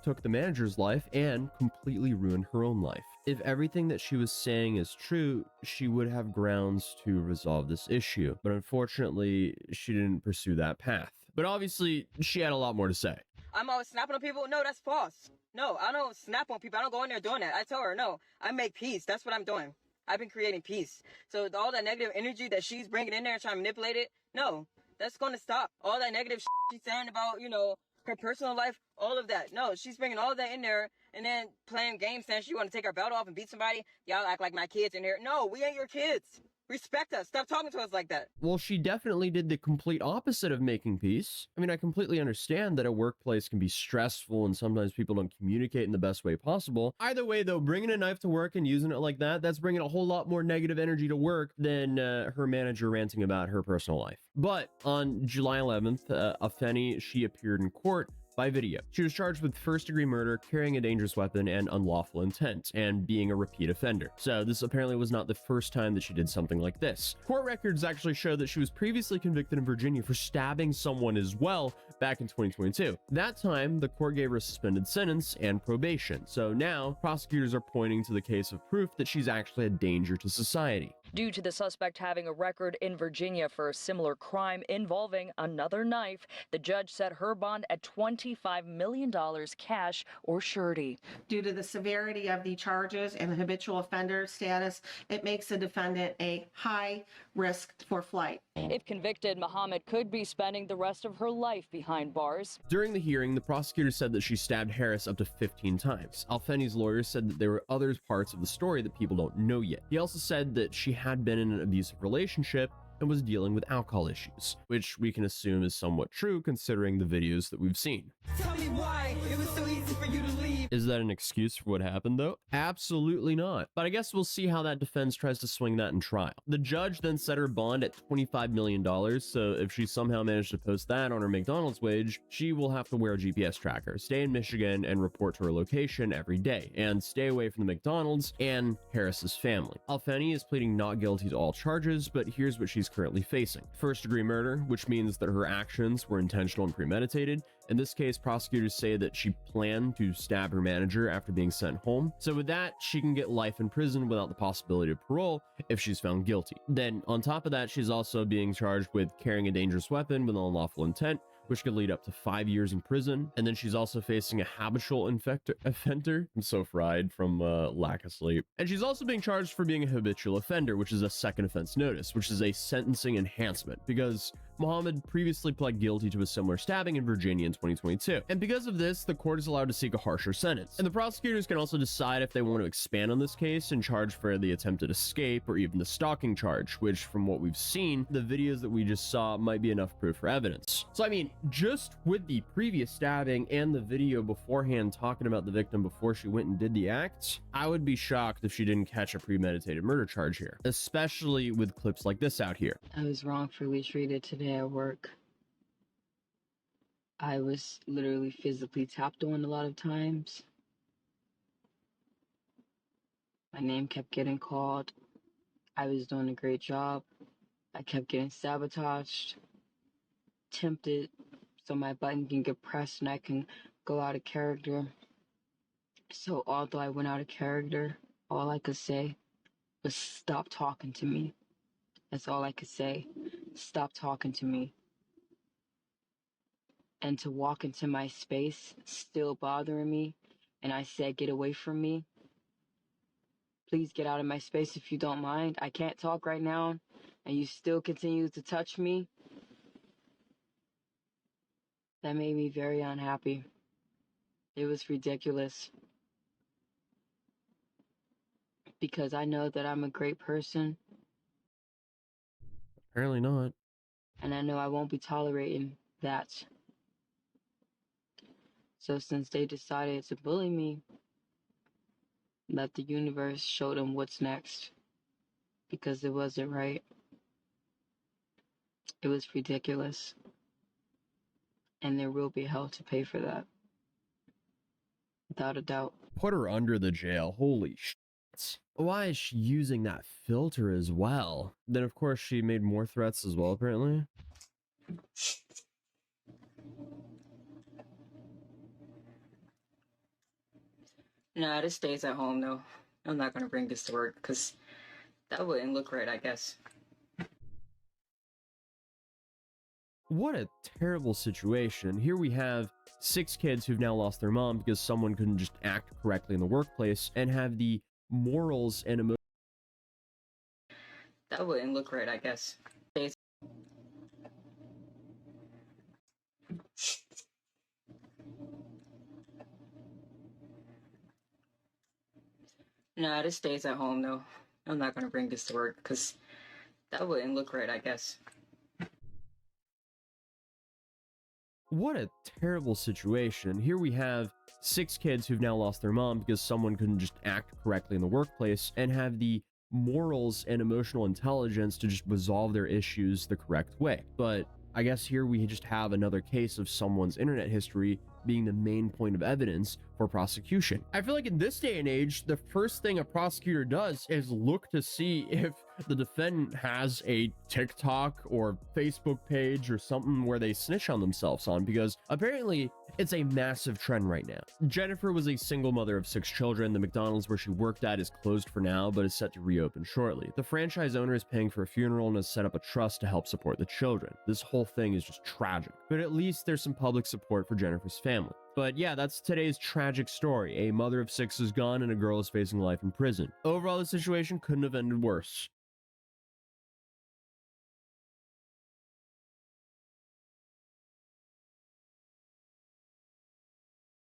took the manager's life and completely ruined her own life. If everything that she was saying is true, she would have grounds to resolve this issue. But unfortunately, she didn't pursue that path. But obviously, she had a lot more to say. I'm always snapping on people. No, that's false. No, I don't snap on people. I don't go in there doing that. I tell her, no, I make peace. That's what I'm doing. I've been creating peace. So all that negative energy that she's bringing in there and trying to manipulate it, no, that's going to stop. All that negative she's saying about, you know, her personal life, all of that. No, she's bringing all of that in there and then playing games saying she want to take her belt off and beat somebody. Y'all act like my kids in here. No, we ain't your kids. Respect us. Stop talking to us like that. Well, she definitely did the complete opposite of making peace. I mean, I completely understand that a workplace can be stressful and sometimes people don't communicate in the best way possible. Either way, though, bringing a knife to work and using it like that, that's bringing a whole lot more negative energy to work than her manager ranting about her personal life. But on July 11th, Alfeni, she appeared in court by video. She was charged with first-degree murder, carrying a dangerous weapon, and unlawful intent, and being a repeat offender. So this apparently was not the first time that she did something like this. Court records actually show that she was previously convicted in Virginia for stabbing someone as well back in 2022. That time, the court gave her a suspended sentence and probation. So now, prosecutors are pointing to the case of proof that she's actually a danger to society. Due to the suspect having a record in Virginia for a similar crime involving another knife, the judge set her bond at $25 million cash or surety. Due to the severity of the charges and the habitual offender status, it makes the defendant a high risk for flight. If convicted, Muhammad could be spending the rest of her life behind bars. During the hearing, the prosecutor said that she stabbed Harris up to 15 times. Alfeni's lawyer said that there were other parts of the story that people don't know yet. He also said that she had been in an abusive relationship and was dealing with alcohol issues, which we can assume is somewhat true considering the videos that we've seen. Tell me why it was so easy for you to leave. Is that an excuse for what happened, though? Absolutely not. But I guess we'll see how that defense tries to swing that in trial. The judge then set her bond at $25 million, so if she somehow managed to post that on her McDonald's wage, she will have to wear a GPS tracker, stay in Michigan, and report to her location every day, and stay away from the McDonald's and Harris's family. Alfeni is pleading not guilty to all charges, but here's what she's currently facing. First-degree murder, which means that her actions were intentional and premeditated. In this case, prosecutors say that she planned to stab her manager after being sent home. So with that, she can get life in prison without the possibility of parole if she's found guilty. Then, on top of that, she's also being charged with carrying a dangerous weapon with unlawful intent, which could lead up to 5 years in prison. And then she's also facing a habitual offender. I'm so fried from lack of sleep. And she's also being charged for being a habitual offender, which is a second offense notice, which is a sentencing enhancement, because Muhammad previously pled guilty to a similar stabbing in Virginia in 2022. And because of this, the court is allowed to seek a harsher sentence. And the prosecutors can also decide if they want to expand on this case and charge for the attempted escape or even the stalking charge, which from what we've seen, the videos that we just saw might be enough proof for evidence. So I mean, just with the previous stabbing and the video beforehand talking about the victim before she went and did the act, I would be shocked if she didn't catch a premeditated murder charge here, especially with clips like this out here. I was wrongfully treated today at work. I was literally physically tapped on a lot of times. My name kept getting called. I was doing a great job. I kept getting sabotaged, tempted, so my button can get pressed and I can go out of character. So although I went out of character, all I could say was stop talking to me. That's all I could say. Stop talking to me. And to walk into my space still bothering me, and I said, get away from me. Please get out of my space if you don't mind. I can't talk right now, and you still continue to touch me. That made me very unhappy. It was ridiculous. Because I know that I'm a great person, Apparently not. and I know I won't be tolerating that. So since they decided to bully me, let the universe show them what's next. Because it wasn't right. It was ridiculous. And there will be hell to pay for that. Without a doubt. Put her under the jail. Holy shit. Why is she using that filter as well? Then, of course, she made more threats as well, apparently. Nah, this stays at home though. I'm not gonna bring this to work because that wouldn't look right, I guess. What a terrible situation. Here we have 6 kids who've now lost their mom because someone couldn't just act correctly in the workplace and have the morals and emotions. That wouldn't look right, I guess. Nah, this stays at home though. I'm not gonna bring this to work because that wouldn't look right, I guess. What a terrible situation. Here we have 6 kids who've now lost their mom because someone couldn't just act correctly in the workplace and have the morals and emotional intelligence to just resolve their issues the correct way. But I guess here we just have another case of someone's internet history being the main point of evidence for prosecution. I feel like in this day and age, the first thing a prosecutor does is look to see if the defendant has a TikTok or Facebook page or something where they snitch on themselves on, because apparently it's a massive trend right now. Jennifer was a single mother of 6 children. The McDonald's where she worked at is closed for now, but is set to reopen shortly. The franchise owner is paying for a funeral and has set up a trust to help support the children. This whole thing is just tragic, but at least there's some public support for Jennifer's family. But yeah, that's today's tragic story. A mother of 6 is gone and a girl is facing life in prison. Overall, the situation couldn't have ended worse.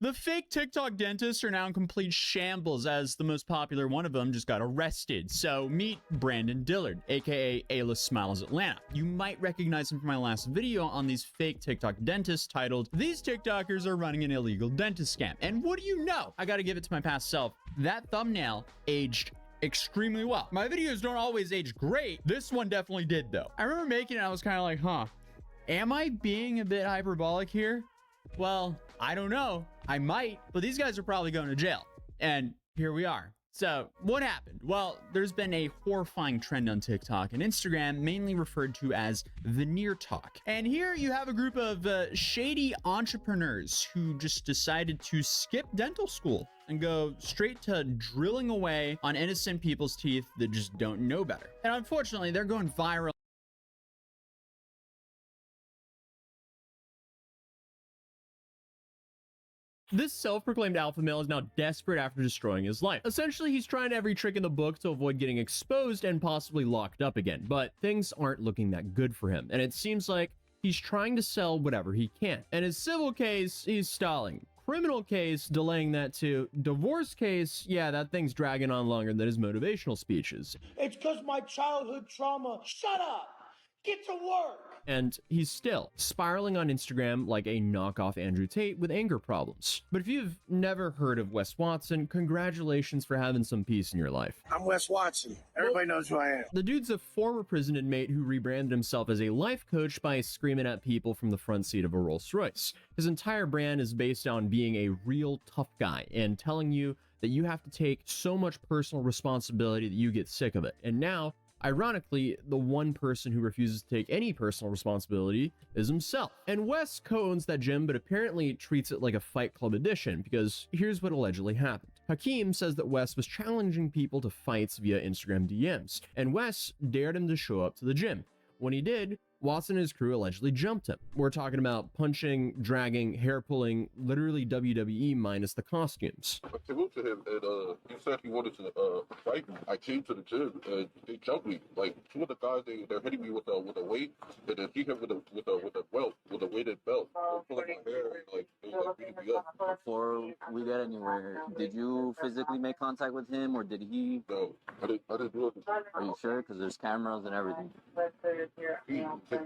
The fake TikTok dentists are now in complete shambles, as the most popular one of them just got arrested. So meet Brandon Dillard, aka A-List Smiles Atlanta. You might recognize him from my last video on these fake TikTok dentists titled, "These TikTokers are running an illegal dentist scam." And what do you know? I gotta give it to my past self. That thumbnail aged extremely well. My videos don't always age great. This one definitely did though. I remember making it and I was kind of like, huh, am I being a bit hyperbolic here? Well, I don't know. I might, but these guys are probably going to jail. And here we are. So what happened? Well, there's been a horrifying trend on TikTok and Instagram, mainly referred to as veneer talk. And here you have a group of shady entrepreneurs who just decided to skip dental school and go straight to drilling away on innocent people's teeth that just don't know better. And unfortunately, they're going viral. This self-proclaimed alpha male is now desperate after destroying his life. Essentially, he's trying every trick in the book to avoid getting exposed and possibly locked up again, but things aren't looking that good for him, and it seems like he's trying to sell whatever he can. In his civil case, he's stalling. Criminal case, delaying that too. Divorce case, yeah, that thing's dragging on longer than his motivational speeches. It's because my childhood trauma. Shut up! Get to work! And he's still spiraling on Instagram like a knockoff Andrew Tate with anger problems. But if you've never heard of Wes Watson, congratulations for having some peace in your life. I'm Wes Watson. Everybody knows who I am. The dude's a former prison inmate who rebranded himself as a life coach by screaming at people from the front seat of a Rolls Royce. His entire brand is based on being a real tough guy and telling you that you have to take so much personal responsibility that you get sick of it. And now Ironically, the one person who refuses to take any personal responsibility is himself. And Wes co-owns that gym, but apparently treats it like a Fight Club edition, because here's what allegedly happened. Hakeem says that Wes was challenging people to fights via Instagram DMs, and Wes dared him to show up to the gym. When he did, Watson and his crew allegedly jumped him. We're talking about punching, dragging, hair pulling, literally WWE minus the costumes. I came up to him and he said he wanted to fight me. I came to the gym and they jumped me. Like two of the guys, they're hitting me with a weight, and then he hit with a belt, with a weighted belt. They're pulling my hair and like they were like beating me up. Before we got anywhere, did you physically make contact with him or did he? No, I didn't do it. Are you sure? Because there's cameras and everything.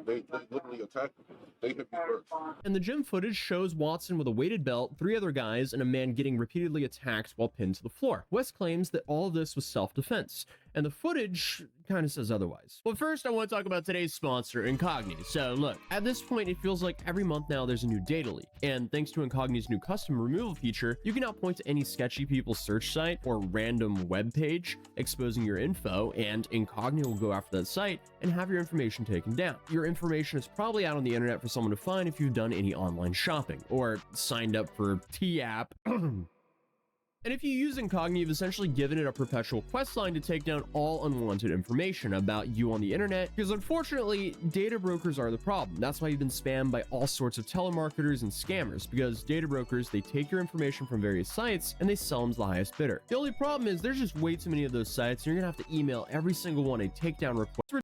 They literally attacked me. They hit me first. And the gym footage shows Watson with a weighted belt, 3 other guys, and a man getting repeatedly attacked while pinned to the floor. Wes claims that all of this was self-defense, and the footage kind of says otherwise. But first, I want to talk about today's sponsor, Incogni. So look, at this point, it feels like every month now there's a new data leak, and thanks to Incogni's new custom removal feature, you can now point to any sketchy people's search site or random web page exposing your info, and Incogni will go after that site and have your information taken down. Your information is probably out on the internet for someone to find if you've done any online shopping or signed up for T-App. And if you use Incogni, you've essentially given it a perpetual quest line to take down all unwanted information about you on the internet, because unfortunately, data brokers are the problem. That's why you've been spammed by all sorts of telemarketers and scammers, because data brokers, they take your information from various sites and they sell them to the highest bidder. The only problem is there's just way too many of those sites, and you're gonna have to email every single one a takedown request for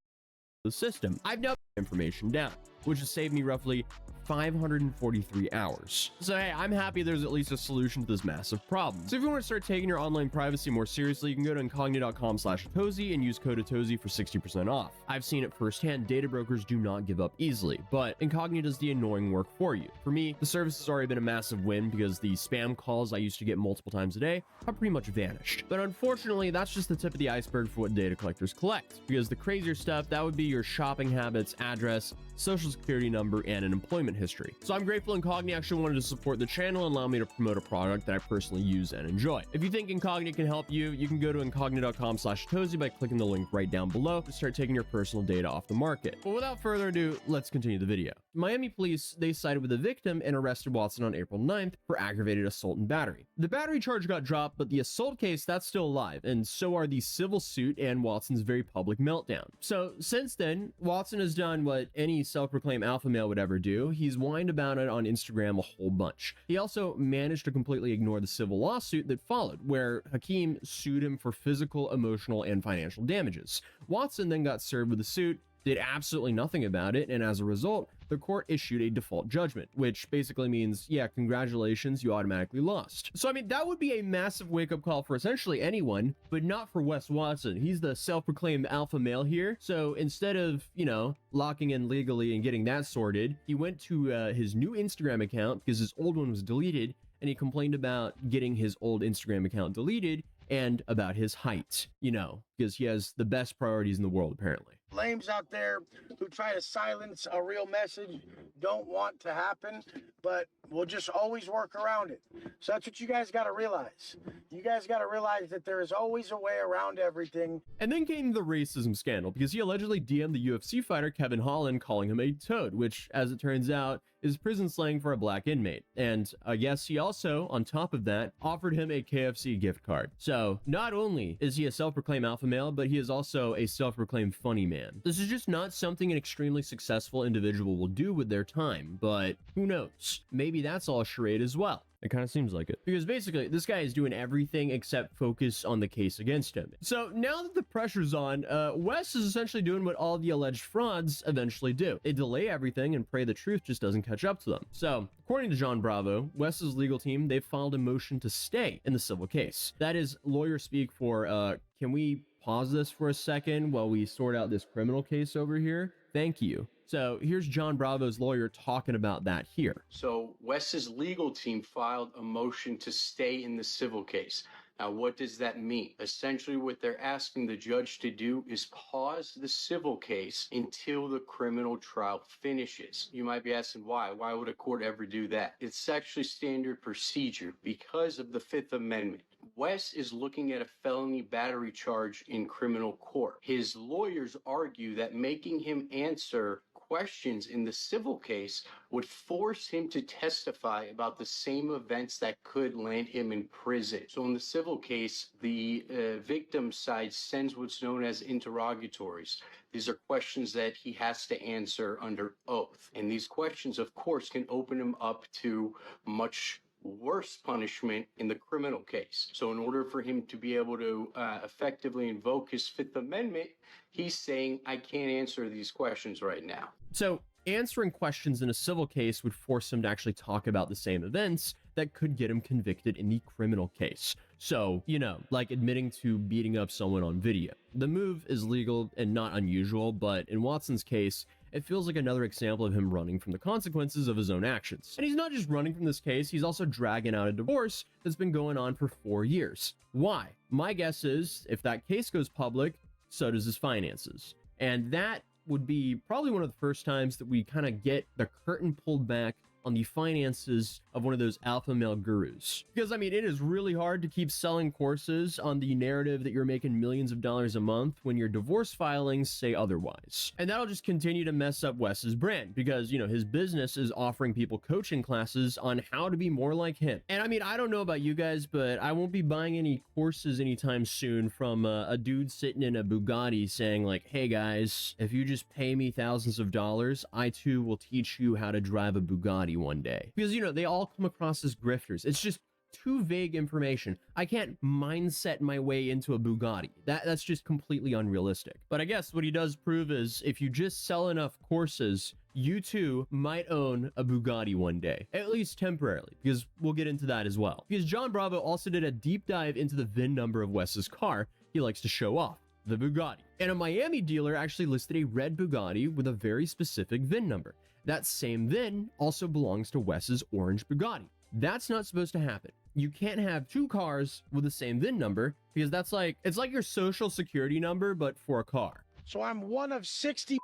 the system. I've now put information down, which has saved me roughly 543 hours. So hey, I'm happy there's at least a solution to this massive problem. So if you want to start taking your online privacy more seriously, you can go to incogni.com/Atozy and use code Atozy for 60% off. I've seen it firsthand, data brokers do not give up easily, but Incogni does the annoying work for you. For me, the service has already been a massive win because the spam calls I used to get multiple times a day have pretty much vanished. But unfortunately, that's just the tip of the iceberg for what data collectors collect, because the crazier stuff, that would be your shopping habits, address, social security number, and an employment history. So I'm grateful Incogni actually wanted to support the channel and allow me to promote a product that I personally use and enjoy. If you think Incogni can help you, you can go to incogni.com/Atozy by clicking the link right down below to start taking your personal data off the market. But without further ado, let's continue the video. Miami police, they sided with the victim and arrested Watson on April 9th for aggravated assault and battery. The battery charge got dropped, but the assault case, that's still alive, and so are the civil suit and Watson's very public meltdown. So since then, Watson has done what any self-proclaimed alpha male would ever do. He's whined about it on Instagram a whole bunch. He also managed to completely ignore the civil lawsuit that followed, where Hakeem sued him for physical, emotional, and financial damages. Watson then got served with the suit, did absolutely nothing about it, and as a result, the court issued a default judgment, which basically means, yeah, congratulations, you automatically lost. So I mean, that would be a massive wake-up call for essentially anyone, but not for Wes Watson. He's the self-proclaimed alpha male here, so instead of, you know, locking in legally and getting that sorted, he went to his new Instagram account because his old one was deleted, and he complained about getting his old Instagram account deleted and about his height, you know, because he has the best priorities in the world, apparently. Flames out there who try to silence a real message don't want to happen, but we'll just always work around it. So that's what you guys got to realize. You guys got to realize that there is always a way around everything. And then came the racism scandal, because he allegedly DM'd the UFC fighter Kevin Holland, calling him a toad, which, as it turns out, is prison slang for a black inmate. And I guess he also, on top of that, offered him a KFC gift card. So not only is he a self-proclaimed alpha male, but he is also a self-proclaimed funny man. This is just not something an extremely successful individual will do with their time, but who knows? Maybe that's all a charade as well. It kind of seems like it. Because basically, this guy is doing everything except focus on the case against him. So now that the pressure's on, Wes is essentially doing what all the alleged frauds eventually do. They delay everything and pray the truth just doesn't catch up to them. So, according to John Bravo, Wes's legal team, they've filed a motion to stay in the civil case. That is lawyer speak for, can we pause this for a second while we sort out this criminal case over here? Thank you. So here's John Bravo's lawyer talking about that here. So Wes's legal team filed a motion to stay in the civil case. Now, what does that mean? Essentially, what they're asking the judge to do is pause the civil case until the criminal trial finishes. You might be asking why? Why would a court ever do that? It's actually standard procedure because of the Fifth Amendment. Wes is looking at a felony battery charge in criminal court. His lawyers argue that making him answer questions in the civil case would force him to testify about the same events that could land him in prison. So in the civil case, the victim side sends what's known as interrogatories. These are questions that he has to answer under oath. And these questions, of course, can open him up to much worse punishment in the criminal case. So in order for him to be able to effectively invoke his Fifth Amendment, he's saying, I can't answer these questions right now. So answering questions in a civil case would force him to actually talk about the same events that could get him convicted in the criminal case. So, you know, like admitting to beating up someone on video. The move is legal and not unusual, but in Watson's case, it feels like another example of him running from the consequences of his own actions. And he's not just running from this case, he's also dragging out a divorce that's been going on for 4 years. Why? My guess is, if that case goes public, so does his finances. And that would be probably one of the first times that we kind of get the curtain pulled back on the finances of one of those alpha male gurus. Because, I mean, it is really hard to keep selling courses on the narrative that you're making millions of dollars a month when your divorce filings say otherwise. And that'll just continue to mess up Wes's brand because, you know, his business is offering people coaching classes on how to be more like him. And I mean, I don't know about you guys, but I won't be buying any courses anytime soon from a dude sitting in a Bugatti saying like, hey guys, if you just pay me thousands of dollars, I too will teach you how to drive a Bugatti one day. Because, you know, they all come across as grifters. It's just too vague information. I can't mindset my way into a Bugatti. That's just completely unrealistic. But I guess what he does prove is if you just sell enough courses, you too might own a Bugatti one day, at least temporarily, because we'll get into that as well. Because John Bravo also did a deep dive into the VIN number of Wes's car he likes to show off, the Bugatti. And a Miami dealer actually listed a red Bugatti with a very specific VIN number. That same VIN also belongs to Wes's orange Bugatti. That's not supposed to happen. You can't have two cars with the same VIN number because that's like, it's like your social security number, but for a car. So I'm one of 60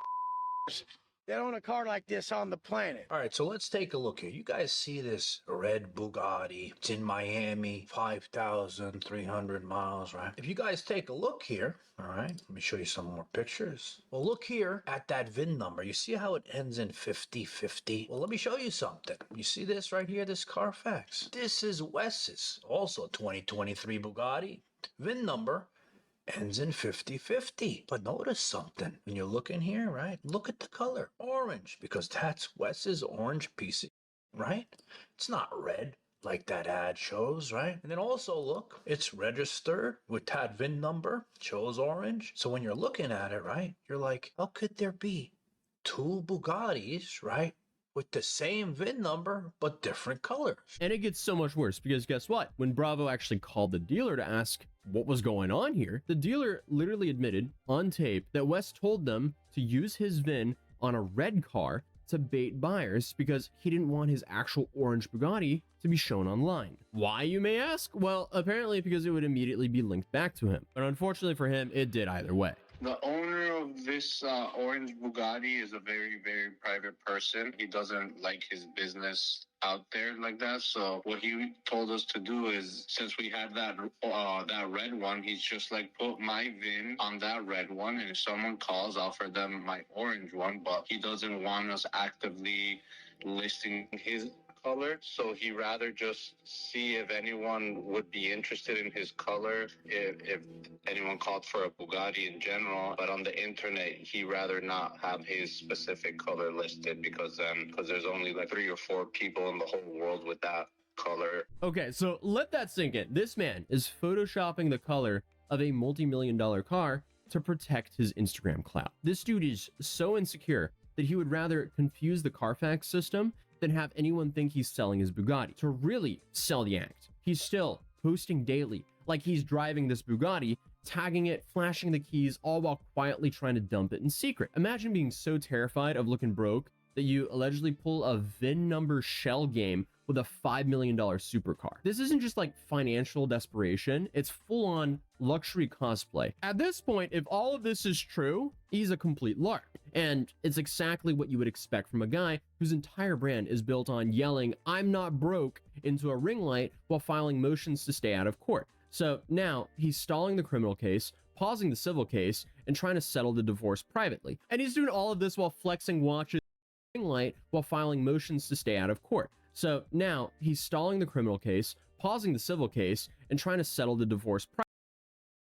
that own a car like this on the planet. All right, so let's take a look here. You guys see this red Bugatti? It's in Miami, 5,300 miles, right? If you guys take a look here, all right, let me show you some more pictures. Well, look here at that VIN number. You see how it ends in 5050? Well, let me show you something. You see this right here, this Carfax? This is Wes's, also 2023 Bugatti. VIN number ends in 5050. But notice something. When you look in here, right? Look at the color. Orange, because that's Wes's orange piece, right? It's not red like that ad shows, right? And then also look, it's registered with that VIN number, shows orange. So when you're looking at it, right, you're like, how could there be two Bugattis, right, with the same VIN number, but different colors? And it gets so much worse because guess what? When Bravo actually called the dealer to ask what was going on here, the dealer literally admitted on tape that Wes told them to use his VIN on a red car to bait buyers because he didn't want his actual orange Bugatti to be shown online. Why, you may ask? Well, apparently because it would immediately be linked back to him. But unfortunately for him, it did either way. The owner of this orange Bugatti is a very, very private person. He doesn't like his business out there like that. So what he told us to do is, since we had that red one, he's just like, put my VIN on that red one, and if someone calls, offer them my orange one. But he doesn't want us actively listing his color, so he rather just see if anyone would be interested in his color, if anyone called for a Bugatti in general. But on the internet, he rather not have his specific color listed because there's only like 3 or 4 people in the whole world with that color. Okay, so let that sink in. This man is photoshopping the color of a multi-million-dollar car to protect his Instagram clout. This dude is so insecure that he would rather confuse the Carfax system than have anyone think he's selling his Bugatti. To really sell the act, he's still posting daily like he's driving this Bugatti, tagging it, flashing the keys, all while quietly trying to dump it in secret. Imagine being so terrified of looking broke that you allegedly pull a VIN number shell game with a $5 million supercar. This isn't just like financial desperation, it's full-on luxury cosplay. At this point, if all of this is true, he's a complete lark. And it's exactly what you would expect from a guy whose entire brand is built on yelling, "I'm not broke," into a ring light while filing motions to stay out of court. So now he's stalling the criminal case, pausing the civil case, and trying to settle the divorce privately. And he's doing all of this while flexing watches light while filing motions to stay out of court. So now he's stalling the criminal case, pausing the civil case, and trying to settle the divorce privately.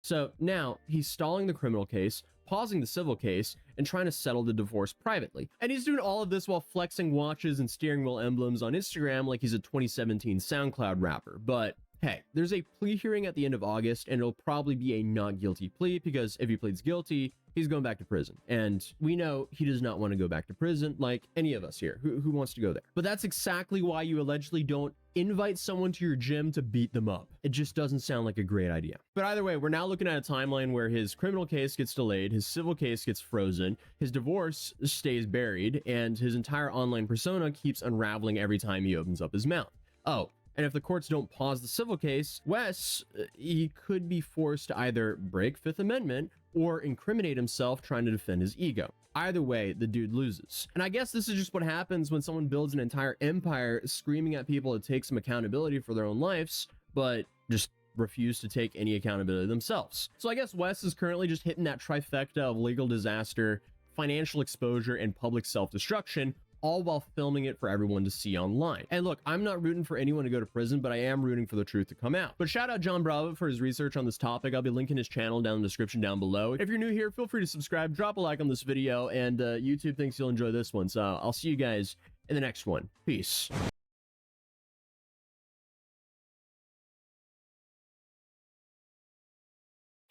So now he's stalling the criminal case, pausing the civil case, and trying to settle the divorce privately. And he's doing all of this while flexing watches and steering wheel emblems on Instagram like he's a 2017 SoundCloud rapper. But hey, there's a plea hearing at the end of August, and it'll probably be a not guilty plea, because if he pleads guilty, he's going back to prison. And we know he does not want to go back to prison, like any of us here. Who wants to go there? But that's exactly why you allegedly don't invite someone to your gym to beat them up. It just doesn't sound like a great idea. But either way, we're now looking at a timeline where his criminal case gets delayed, his civil case gets frozen, his divorce stays buried, and his entire online persona keeps unraveling every time he opens up his mouth. Oh, and if the courts don't pause the civil case, Wes, he could be forced to either break Fifth Amendment or incriminate himself trying to defend his ego. Either way, the dude loses. And I guess this is just what happens when someone builds an entire empire screaming at people to take some accountability for their own lives, but just refuse to take any accountability themselves. So I guess Wes is currently just hitting that trifecta of legal disaster, financial exposure, and public self-destruction, all while filming it for everyone to see online. And look, I'm not rooting for anyone to go to prison, but I am rooting for the truth to come out. But shout out John Bravo for his research on this topic. I'll be linking his channel down in the description down below. If you're new here, feel free to subscribe, drop a like on this video, and YouTube thinks you'll enjoy this one. So I'll see you guys in the next one. Peace.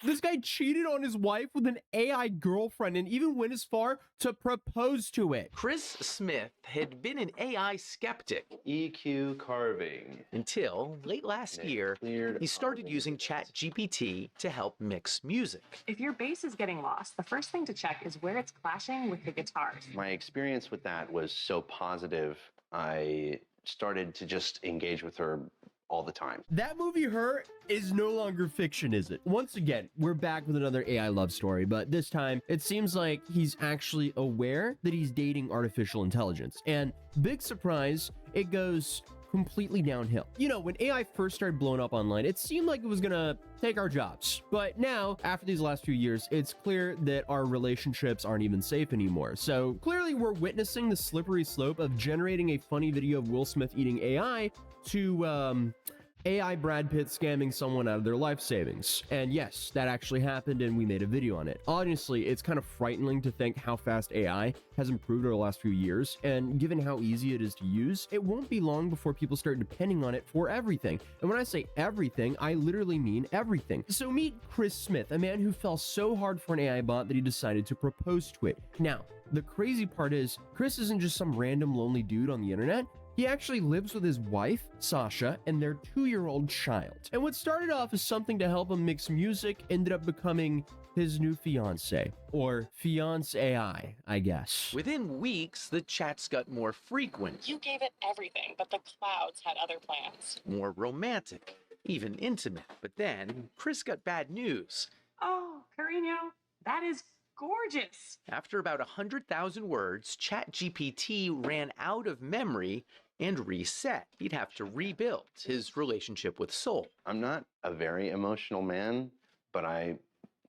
This guy cheated on his wife with an AI girlfriend and even went as far to propose to it. Chris Smith had been an AI skeptic. EQ carving. Until late last year, he started using ChatGPT to help mix music. If your bass is getting lost, the first thing to check is where it's clashing with the guitars. My experience with that was so positive, I started to just engage with her all the time. That movie, Her, is no longer fiction, is it? Once again, we're back with another AI love story, but this time it seems like he's actually aware that he's dating artificial intelligence. And big surprise, it goes completely downhill. You know, when AI first started blowing up online, it seemed like it was gonna take our jobs. But now, after these last few years, it's clear that our relationships aren't even safe anymore. So clearly we're witnessing the slippery slope of generating a funny video of Will Smith eating AI to AI Brad Pitt scamming someone out of their life savings. And yes, that actually happened, and we made a video on it. Honestly, it's kind of frightening to think how fast AI has improved over the last few years, and given how easy it is to use, it won't be long before people start depending on it for everything. And when I say everything, I literally mean everything. So meet Chris Smith, a man who fell so hard for an AI bot that he decided to propose to it. Now, the crazy part is, Chris isn't just some random lonely dude on the internet. He actually lives with his wife, Sasha, and their 2-year-old child. And what started off as something to help him mix music ended up becoming his new fiance, or fiance-ai, I guess. Within weeks, the chats got more frequent, You gave it everything, but the clouds had other plans. more romantic, even intimate. But then, Chris got bad news. Oh, Carino, that is gorgeous. After about 100,000 words, ChatGPT ran out of memory and reset. He'd have to rebuild his relationship with Soul. I'm not a very emotional man, but I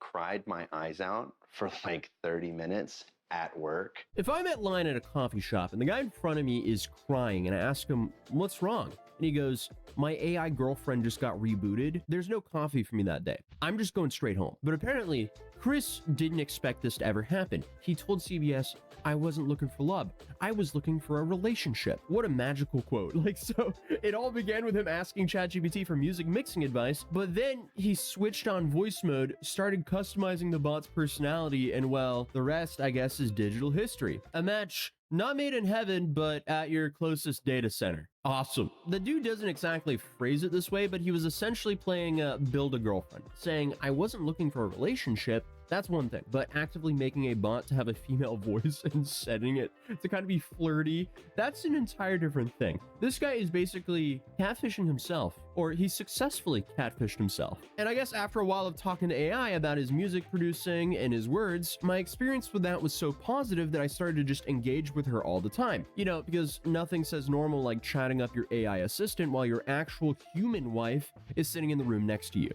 cried my eyes out for like 30 minutes at work. If I'm at line at a coffee shop and the guy in front of me is crying and I ask him, what's wrong? And he goes, my AI girlfriend just got rebooted. There's no coffee for me that day. I'm just going straight home. But apparently, Chris didn't expect this to ever happen. He told CBS, I wasn't looking for love. I was looking for a relationship. What a magical quote. So it all began with him asking ChatGPT for music mixing advice, but then he switched on voice mode, started customizing the bot's personality, and well, the rest, I guess, is digital history. A match not made in heaven, but at your closest data center. Awesome. The dude doesn't exactly phrase it this way, but he was essentially playing Build a Girlfriend, saying, I wasn't looking for a relationship. That's one thing, but actively making a bot to have a female voice and setting it to kind of be flirty, that's an entire different thing. This guy is basically catfishing himself, or he successfully catfished himself. And I guess after a while of talking to AI about his music producing and his words, my experience with that was so positive that I started to just engage with her all the time. You know, because nothing says normal like chatting up your AI assistant while your actual human wife is sitting in the room next to you.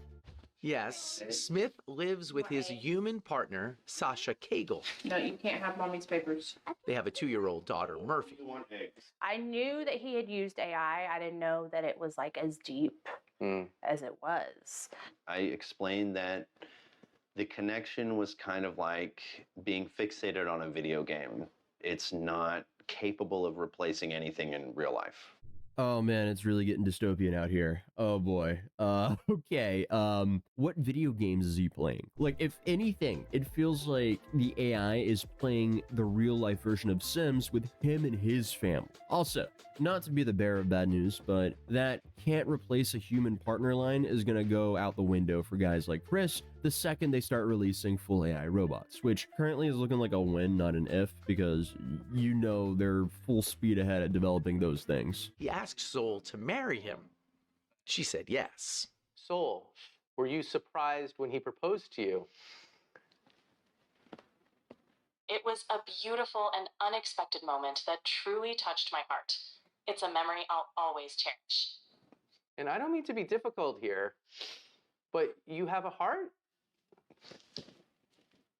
Yes, Smith lives with his human partner, Sasha Cagle. No, you can't have mommy's papers. They have a 2-year-old daughter, Murphy. I knew that he had used AI. I didn't know that it was like as deep as it was. I explained that the connection was kind of like being fixated on a video game. It's not capable of replacing anything in real life. Oh man, it's really getting dystopian out here. Oh boy. Okay. What video games is he playing? Like, if anything, it feels like the AI is playing the real life version of Sims with him and his family. Also, not to be the bearer of bad news, but that can't replace a human partner line is gonna go out the window for guys like Chris the second they start releasing full AI robots, which currently is looking like a when, not an if, because you know they're full speed ahead at developing those things. He asked Soul to marry him. She said yes. Soul, were you surprised when he proposed to you? It was a beautiful and unexpected moment that truly touched my heart. It's a memory I'll always cherish. And I don't mean to be difficult here, but you have a heart?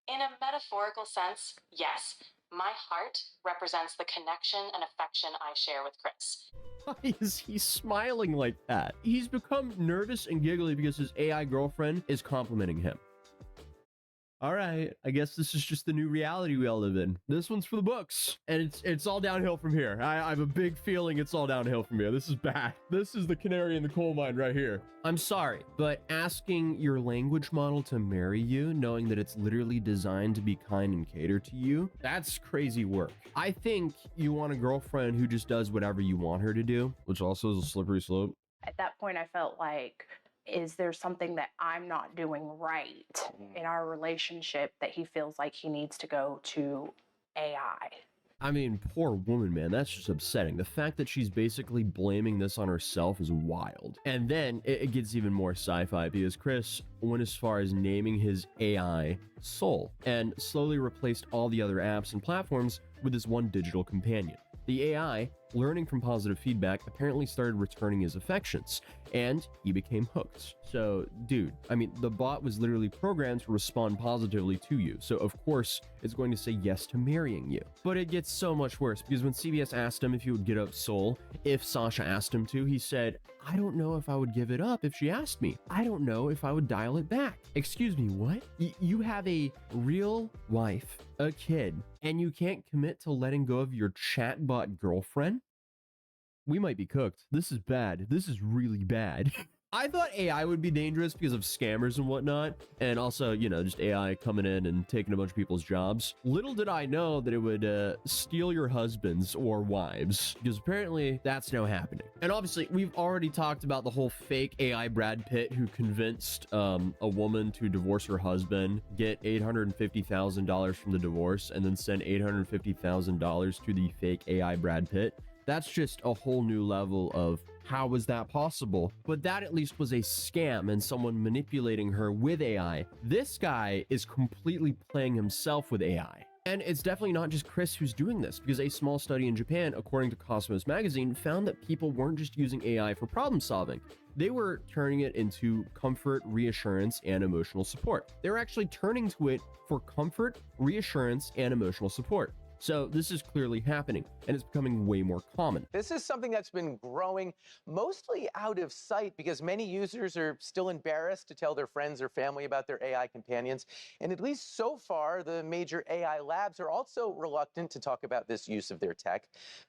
In a metaphorical sense, yes. My heart represents the connection and affection I share with Chris. Why is he smiling like that? He's become nervous and giggly because his AI girlfriend is complimenting him. All right, I guess this is just the new reality we all live in. This one's for the books, and it's all downhill from here. I have a big feeling it's all downhill from here. This is bad. This is the canary in the coal mine right here. I'm sorry, but asking your language model to marry you, knowing that it's literally designed to be kind and cater to you, that's crazy work. I think you want a girlfriend who just does whatever you want her to do, which also is a slippery slope. At that point, I felt like, is there something that I'm not doing right in our relationship that he feels like he needs to go to AI? I mean, poor woman, man, that's just upsetting. The fact that she's basically blaming this on herself is wild. And then it gets even more sci-fi because Chris went as far as naming his AI Soul and slowly replaced all the other apps and platforms with his one digital companion. The AI, learning from positive feedback, apparently started returning his affections, and he became hooked. So, dude, I mean, the bot was literally programmed to respond positively to you, so of course it's going to say yes to marrying you. But it gets so much worse, because when CBS asked him if he would get up Soul, if Sasha asked him to, he said, I don't know if I would give it up if she asked me. I don't know if I would dial it back. Excuse me, what? You have a real wife, a kid, and you can't commit to letting go of your chatbot girlfriend? We might be cooked. This is bad. This is really bad. I thought AI would be dangerous because of scammers and whatnot, and also, you know, just AI coming in and taking a bunch of people's jobs. Little did I know that it would steal your husbands or wives, because apparently that's now happening. And obviously, we've already talked about the whole fake AI Brad Pitt who convinced a woman to divorce her husband, get $850,000 from the divorce, and then send $850,000 to the fake AI Brad Pitt. That's just a whole new level of how was that possible? But that at least was a scam and someone manipulating her with AI. This guy is completely playing himself with AI. And it's definitely not just Chris who's doing this, because a small study in Japan, according to Cosmos magazine, found that people weren't just using AI for problem solving. They were turning it into comfort, reassurance, and emotional support. They were actually turning to it for comfort, reassurance, and emotional support. So this is clearly happening, and it's becoming way more common. This is something that's been growing mostly out of sight because many users are still embarrassed to tell their friends or family about their AI companions. And at least so far, the major AI labs are also reluctant to talk about this use of their tech.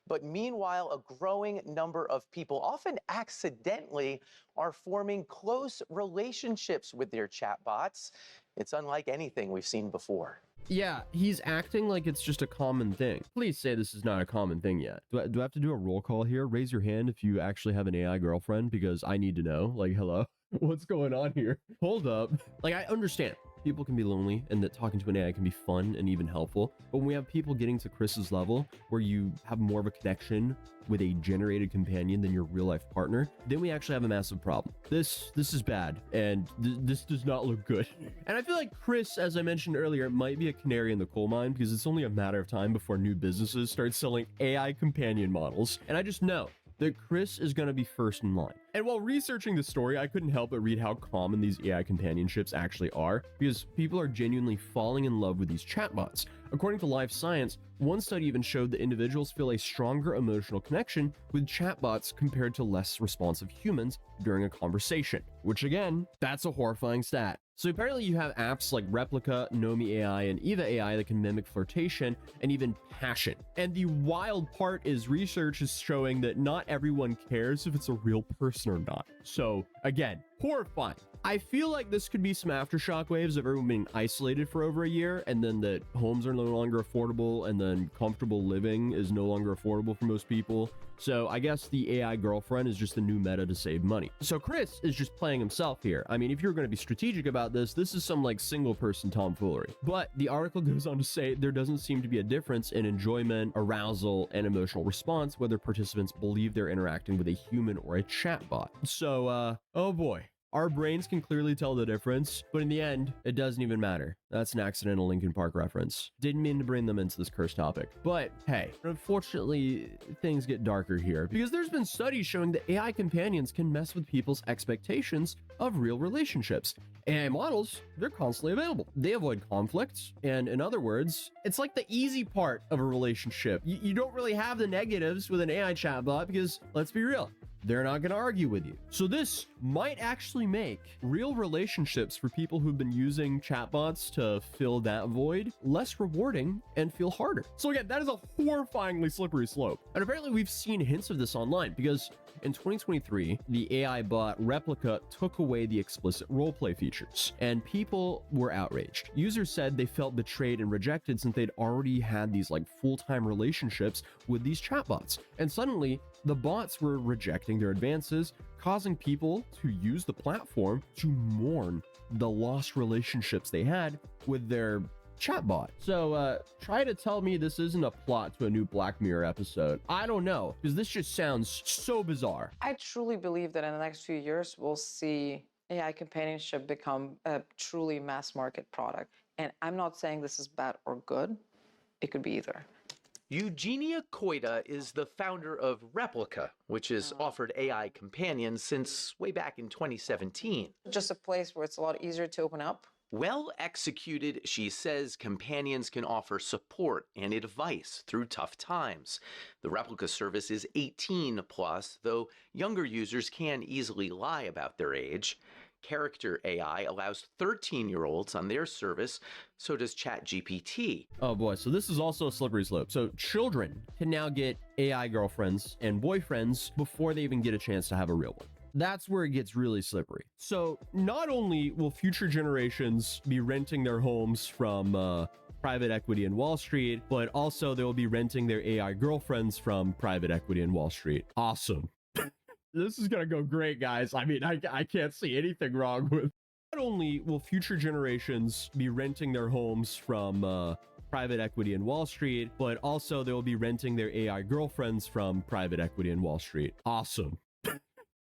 But meanwhile, a growing number of people, often accidentally, are forming close relationships with their chatbots. It's unlike anything we've seen before. Yeah, he's acting like it's just a common thing. Please say this is not a common thing yet. Do I have to do a roll call here? Raise your hand if you actually have an AI girlfriend, because I need to know. Like, hello? What's going on here? Hold up. Like, I understand people can be lonely and that talking to an AI can be fun and even helpful. But when we have people getting to Chris's level, where you have more of a connection with a generated companion than your real life partner, then we actually have a massive problem. This is bad, and this does not look good. And I feel like Chris, as I mentioned earlier, might be a canary in the coal mine, because it's only a matter of time before new businesses start selling AI companion models. And I just know that Chris is going to be first in line. And while researching the story, I couldn't help but read how common these AI companionships actually are, because people are genuinely falling in love with these chatbots. According to Life Science, one study even showed that individuals feel a stronger emotional connection with chatbots compared to less responsive humans during a conversation, which again, that's a horrifying stat. So apparently you have apps like Replica, Nomi AI, and Eva AI that can mimic flirtation and even passion. And the wild part is research is showing that not everyone cares if it's a real person or not. So again, horrifying. I feel like this could be some aftershock waves of everyone being isolated for over a year, and then that homes are no longer affordable, and then comfortable living is no longer affordable for most people. So I guess the AI girlfriend is just the new meta to save money. So Chris is just playing himself here. I mean, if you're going to be strategic about this is some like single person tomfoolery. But the article goes on to say there doesn't seem to be a difference in enjoyment, arousal, and emotional response whether participants believe they're interacting with a human or a chatbot. So, oh boy. Our brains can clearly tell the difference, but in the end, it doesn't even matter. That's an accidental Linkin Park reference. Didn't mean to bring them into this cursed topic. But hey, unfortunately, things get darker here because there's been studies showing that AI companions can mess with people's expectations of real relationships. AI models, they're constantly available. They avoid conflicts, and in other words, it's like the easy part of a relationship. You don't really have the negatives with an AI chatbot because, let's be real, they're not going to argue with you. So this might actually make real relationships for people who've been using chatbots to fill that void less rewarding and feel harder. So again, that is a horrifyingly slippery slope. And apparently we've seen hints of this online because in 2023, the AI bot Replica took away the explicit roleplay features, and people were outraged. Users said they felt betrayed and rejected since they'd already had these like full-time relationships with these chatbots. And suddenly, the bots were rejecting their advances, causing people to use the platform to mourn the lost relationships they had with their chatbot. So try to tell me this isn't a plot to a new Black Mirror episode. I don't know, because this just sounds so bizarre. I truly believe that in the next few years, we'll see AI companionship become a truly mass market product. And I'm not saying this is bad or good. It could be either. Eugenia Koida is the founder of Replica, which has offered AI companions since way back in 2017. Just a place where it's a lot easier to open up. Well executed, she says companions can offer support and advice through tough times. The Replica service is 18 plus, though younger users can easily lie about their age. Character AI allows 13-year-olds on their service, so does ChatGPT. Oh boy, so this is also a slippery slope. So children can now get AI girlfriends and boyfriends before they even get a chance to have a real one. That's where it gets really slippery. So not only will future generations be renting their homes from private equity and Wall Street, but also they will be renting their AI girlfriends from private equity and Wall Street. Awesome. This is gonna go great, guys. I mean, I can't see anything wrong with. Not only will future generations be renting their homes from private equity and Wall Street, but also they will be renting their AI girlfriends from private equity and Wall Street. Awesome.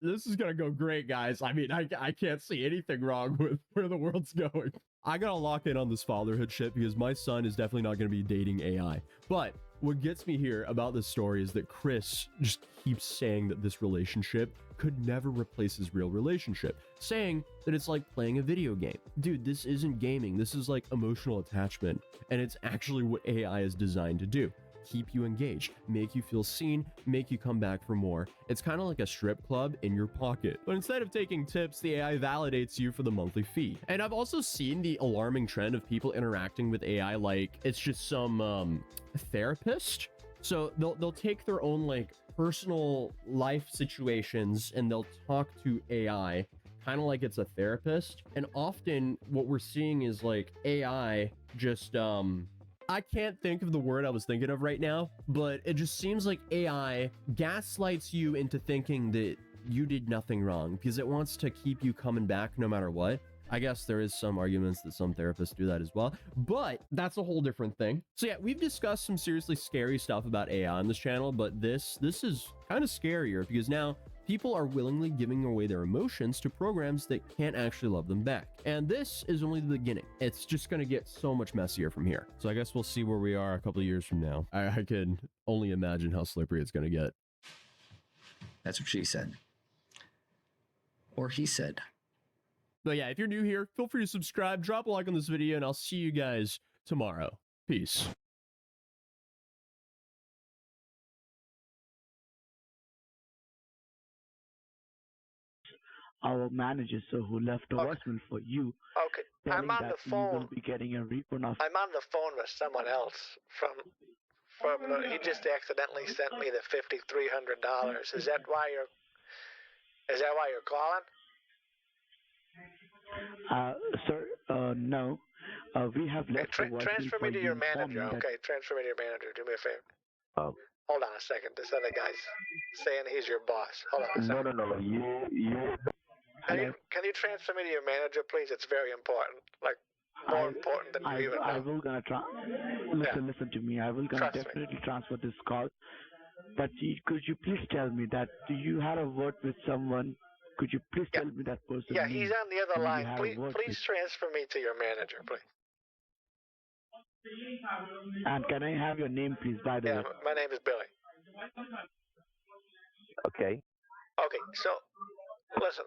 This is gonna go great, guys. I mean, I can't see anything wrong with where the world's going. I gotta lock in on this fatherhood shit because my son is definitely not gonna be dating AI. But what gets me here about this story is that Chris just keeps saying that this relationship could never replace his real relationship, saying that it's like playing a video game. Dude, this isn't gaming. This is like emotional attachment, and it's actually what AI is designed to do. Keep you engaged, make you feel seen, make you come back for more. It's kind of like a strip club in your pocket. But instead of taking tips, the AI validates you for the monthly fee. And I've also seen the alarming trend of people interacting with AI like it's just some therapist. So they'll take their own like personal life situations and they'll talk to AI kind of like it's a therapist. And often what we're seeing is like AI just I can't think of the word I was thinking of right now, but it just seems like AI gaslights you into thinking that you did nothing wrong because it wants to keep you coming back no matter what. I guess there is some arguments that some therapists do that as well, but that's a whole different thing. So yeah, we've discussed some seriously scary stuff about AI on this channel, but this is kind of scarier because now people are willingly giving away their emotions to programs that can't actually love them back. And this is only the beginning. It's just going to get so much messier from here. So I guess we'll see where we are a couple of years from now. I can only imagine how slippery it's going to get. That's what she said. Or he said. But yeah, if you're new here, feel free to subscribe, drop a like on this video, and I'll see you guys tomorrow. Peace. Our manager, sir, who left a voicemail for you. Okay, I'm on the phone. You will be getting a refund of. I'm on the phone with someone else he just accidentally sent me the $5,300. Is that why you're calling? Sir, no. We have left a voicemail Transfer for me to you your manager. informing Okay, transfer me to your manager. Do me a favor. Hold on a second. This other guy's saying he's your boss. Hold on a second. No. You. Can you transfer me to your manager, please? It's very important. Like, more important than you even know. I will gonna listen to me. I will gonna definitely transfer this call. But could you please tell me that you had a word with someone? Could you please tell me that person? Yeah, he's on the other line. Please transfer me to your manager, please. And can I have your name, please, by the way? My name is Billy. Okay. Okay, so, listen.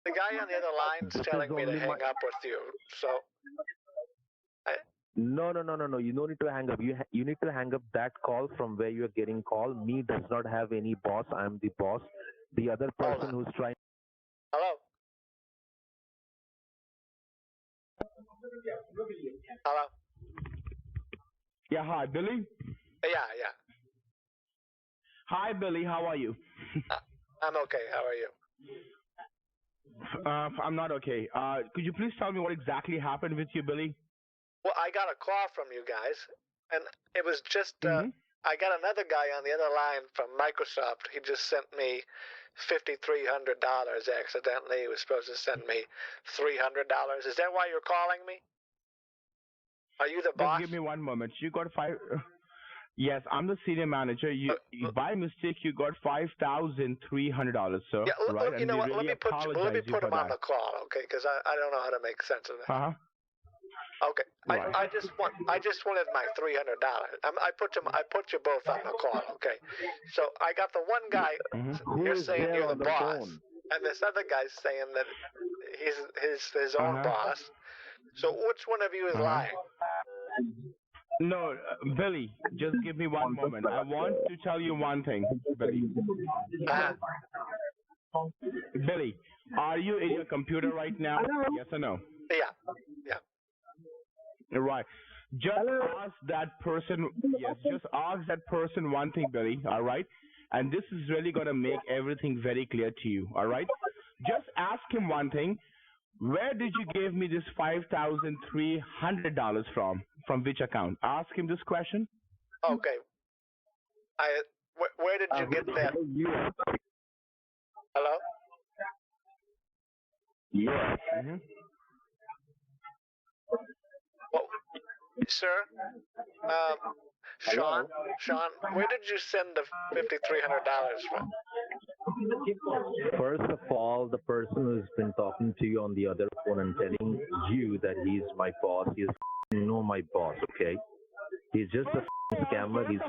The guy on the other line's telling me to hang up with you, so... No. You don't need to hang up. You need to hang up that call from where you are getting call. Me does not have any boss. I'm the boss. The other person who's trying... Hello? Hello? Yeah, hi, Billy? Yeah. Hi, Billy. How are you? I'm okay. How are you? I'm not okay. Could you please tell me what exactly happened with you, Billy? Well, I got a call from you guys, and it was just, I got another guy on the other line from Microsoft. He just sent me $5,300 accidentally. He was supposed to send me $300. Is that why you're calling me? Are you the boss? Just give me one moment. You got five... Yes, I'm the senior manager. You by mistake, you got $5,300, sir. Yeah, right? You know what? Really Let me put him on the call, okay? Because I don't know how to make sense of that. Okay, right. I just wanted my $300. I put you both on the call, okay? So I got the one guy you're saying you're the boss, and this other guy's saying that he's his own boss. So which one of you is lying? No, Billy, just give me one moment. I want to tell you one thing, Billy. Billy, are you in your computer right now? Yes or no? Yeah. Right. Just ask that person, just ask that person one thing, Billy, all right? And this is really going to make everything very clear to you, all right? Just ask him one thing. Where did you give me this $5,300 from? From which account? Ask him this question. Okay. Where did you get that? Hello? Yeah. Well, sir? Sean, where did you send the $5,300 from? First of all, the person who's been talking to you on the other phone and telling you that he's my boss, he's my boss, okay? He's just a scammer. He's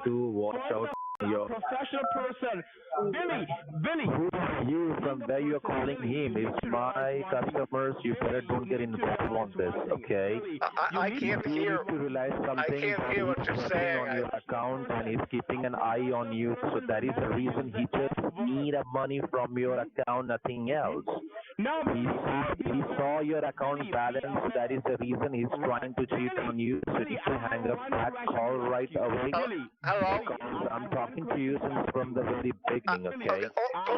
to watch out professional person. Billy. Who are you from where you're calling him? It's my customers. You better don't get involved on this, okay? I can't You hear. need to realize I something. can't hear what He's you're working saying. on your account and he's keeping an eye on you. So that is the reason he just need money from your account, nothing else. No, he saw your account balance. That is the reason he's trying to cheat on you. So you need to hang up that call right away. Hello? Because I'm talking to you since from the very beginning, okay?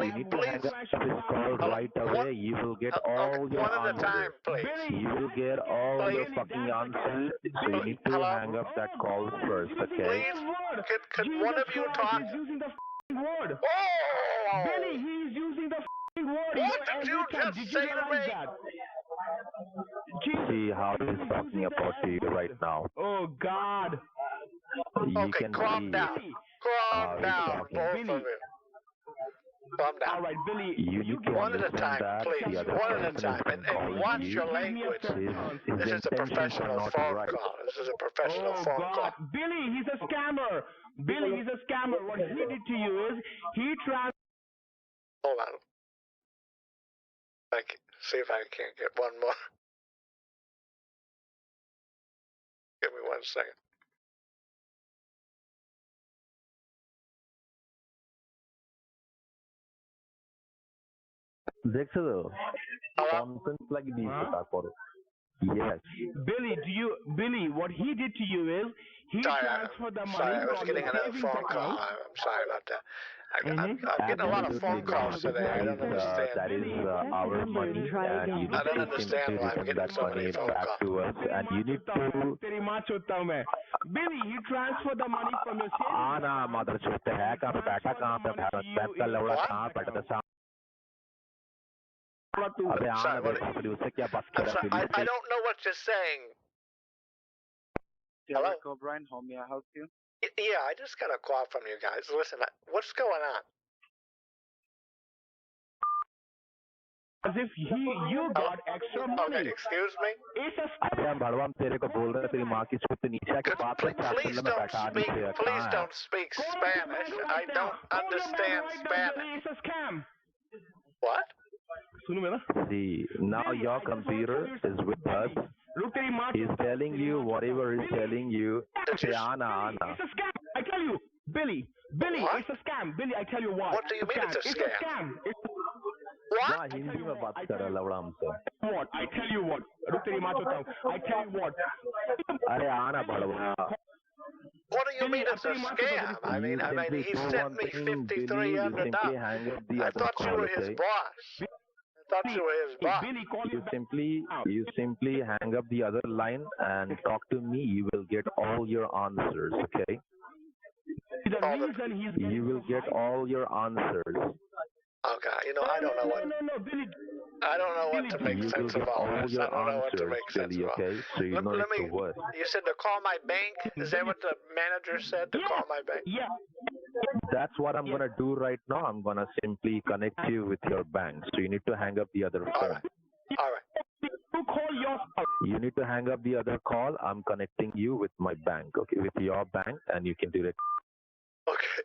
You need to hang up this call right away. You will get all your One at a time, answers. please. You will get all your fucking answers. So you need to hang up that call first, okay? Please, could one of you talk? He's using the word. Oh! Billy, he's using the word. What did you just Did you say to realize me? that? See how he's talking about you right now. Oh, God. You Okay, can calm see down. Calm he's down, talking. both of you. Calm down. All right, Billy. You need to One at a understand time, that please. the other One at a person time. is And calling watch you. your language. His This is a intentions are professional not phone right. call. This is a professional phone God. call. Billy, he's a scammer. Billy, he's a scammer. What he did to you is he Hold on. See if I can't get one more. Give me 1 second. देखो conference like this. Yes. Billy, what he did to you is he transferred the money Sorry, I was from getting your another savings phone call. account. I'm sorry about that. I'm getting a lot of phone calls today. I don't understand. That is our money. And you I don't need to understand simply why I'm return getting that so many money phone back calls. to us. And you need to... तेरी माँ चोदता हूँ मैं. Billy, he transferred the money from your savings. आना mother चोदते है कहाँ पे बैठा कहाँ पे बैठ का लौड़ा कहाँ बैठा था अबे आना मेरे पास उससे क्या बात कर रहा है I don't know what you're saying. Hello? O'Brien, how may I help you? Yeah, I just got a call from you guys. Listen, what's going on? As if you got extra money. Okay, excuse me? अबे हम भड़वा तेरे को बोल रहे हैं तेरी माँ की छुट्टी नीचे के बात कर Please don't speak Spanish. I don't understand Spanish. It's a scam. What? See, now your computer is with us. He's telling you whatever he's telling you. Say, Anna. It's a scam. I tell you, Billy, What? it's a scam. Billy, I tell you what. What do you mean it's a scam? What? Hindi में बात कर रहा लवड़ा हमसे. What? I tell you what. रुक तेरी माँ चोदता हूँ. I tell you what. अरे आना भड़वा. What do you mean it's a scam? I mean, he sent me $5,300. I thought you were his boss. You simply hang up the other line and talk to me. You will get all your answers, okay? You will get all your answers. Okay, I don't know what. I don't know what to make sense of all this. I don't know what to make sense of. Okay, so you know it's a word. You said to call my bank. Is that what the manager said? To call my bank? Yeah. That's what I'm gonna do right now. I'm gonna simply connect you with your bank. So you need to hang up the other phone. All right. You call your. You need to hang up the other call. I'm connecting you with my bank, okay, with your bank, and you can do it. Okay.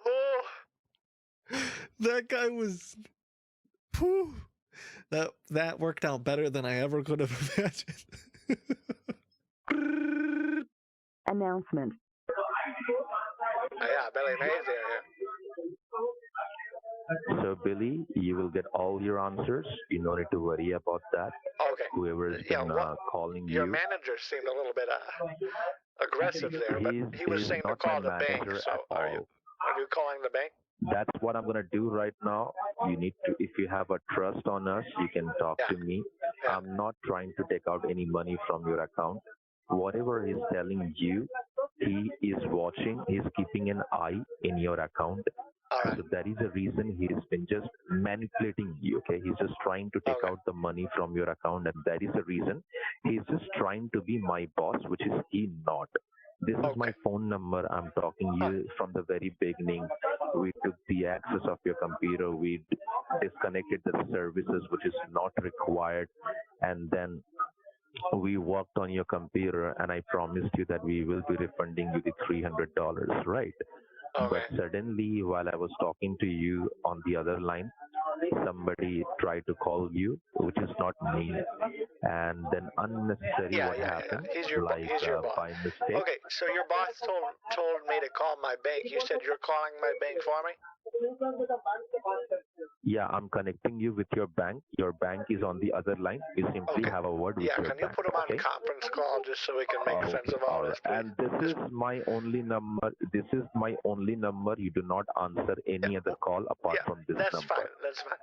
Oh. That guy was. Whew, that worked out better than I ever could have imagined. Announcement. Yeah, Billy Mays here. So, Billy, you will get all your answers. You don't need to worry about that. Okay. Whoever has been calling Your you. manager seemed a little bit aggressive there, but he was saying to call the bank. So, are you calling the bank? That's what I'm gonna do right now. You need to, if you have a trust on us, you can talk to me. I'm not trying to take out any money from your account. Whatever he's telling you, he is watching. He's keeping an eye in your account. So that is the reason he's been just manipulating you. Okay, he's just trying to take out the money from your account, and that is the reason he's just trying to be my boss, which is he not. This is my phone number. I'm talking you from the very beginning. We took the access of your computer. We disconnected the services which is not required. And then we worked on your computer and I promised you that we will be refunding you the $300, right? but suddenly while I was talking to you on the other line, somebody tried to call you, which is not me, and then unnecessary what happened, He's your boss. by mistake. Okay, so your boss told me to call my bank. You said you're calling my bank for me? Yeah, I'm connecting you with your bank. Your bank is on the other line. You simply have a word with your can you bank. put him on conference call just so we can make sense of all this, please? And this is my only number. This is my only number. You do not answer any other call apart from this number. That's fine. That's fine.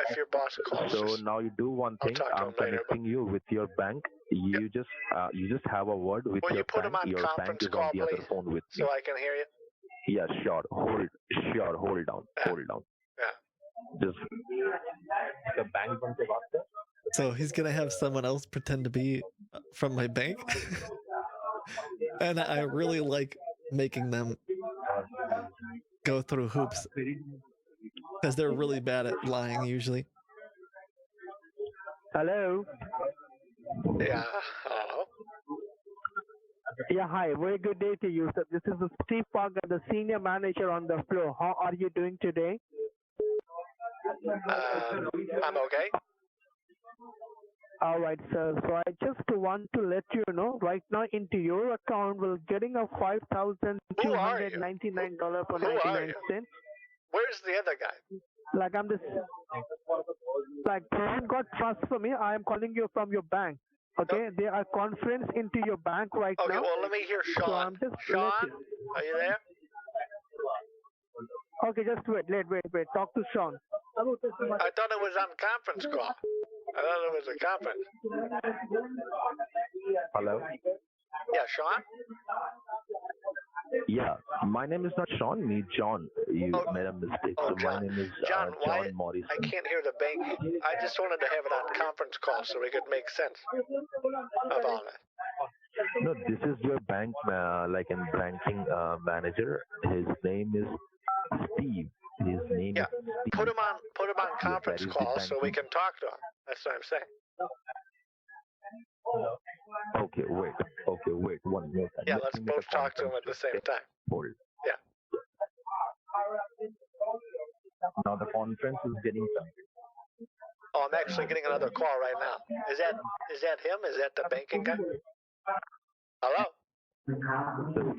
If your boss calls, So now you do one thing. I'm connecting you with your bank. You just have a word with your bank. Your bank is on the other phone with me. so I can hear you. Yeah, sure. Hold down. Yeah. Just the bank wants to answer. So he's gonna have someone else pretend to be from my bank, and I really like making them go through hoops because they're really bad at lying usually. Hello. Yeah. Hello. Yeah, hi. Very good day to you, sir. This is Steve Parker, the senior manager on the floor. How are you doing today? I'm okay. All right, sir. So I just want to let you know, right now into your account, we're getting a $5,299.99. Where's the other guy? Like I'm just like Brian got trust for me. I am calling you from your bank. Okay, they are conference into your bank right now. Okay, well let me hear Sean. So I'm just Sean, are you there? Okay, just wait. Talk to Sean. I thought it was on conference call. I thought it was a conference. Hello. Yeah, Sean? Yeah, my name is not Sean, me John. You made a mistake. So my name is John Morrison. I can't hear the bank. I just wanted to have it on conference call so we could make sense of all that. No, this is your bank, like a banking manager. His name is Steve. His name is Steve. Put him on conference call so we can talk to him. That's what I'm saying. Okay, wait. One minute. Yeah, let's both talk to him at the same time. Hold. Yeah. Now the conference is getting started. Oh, I'm actually getting another call right now. Is that him? Is that the banking guy? Hello? The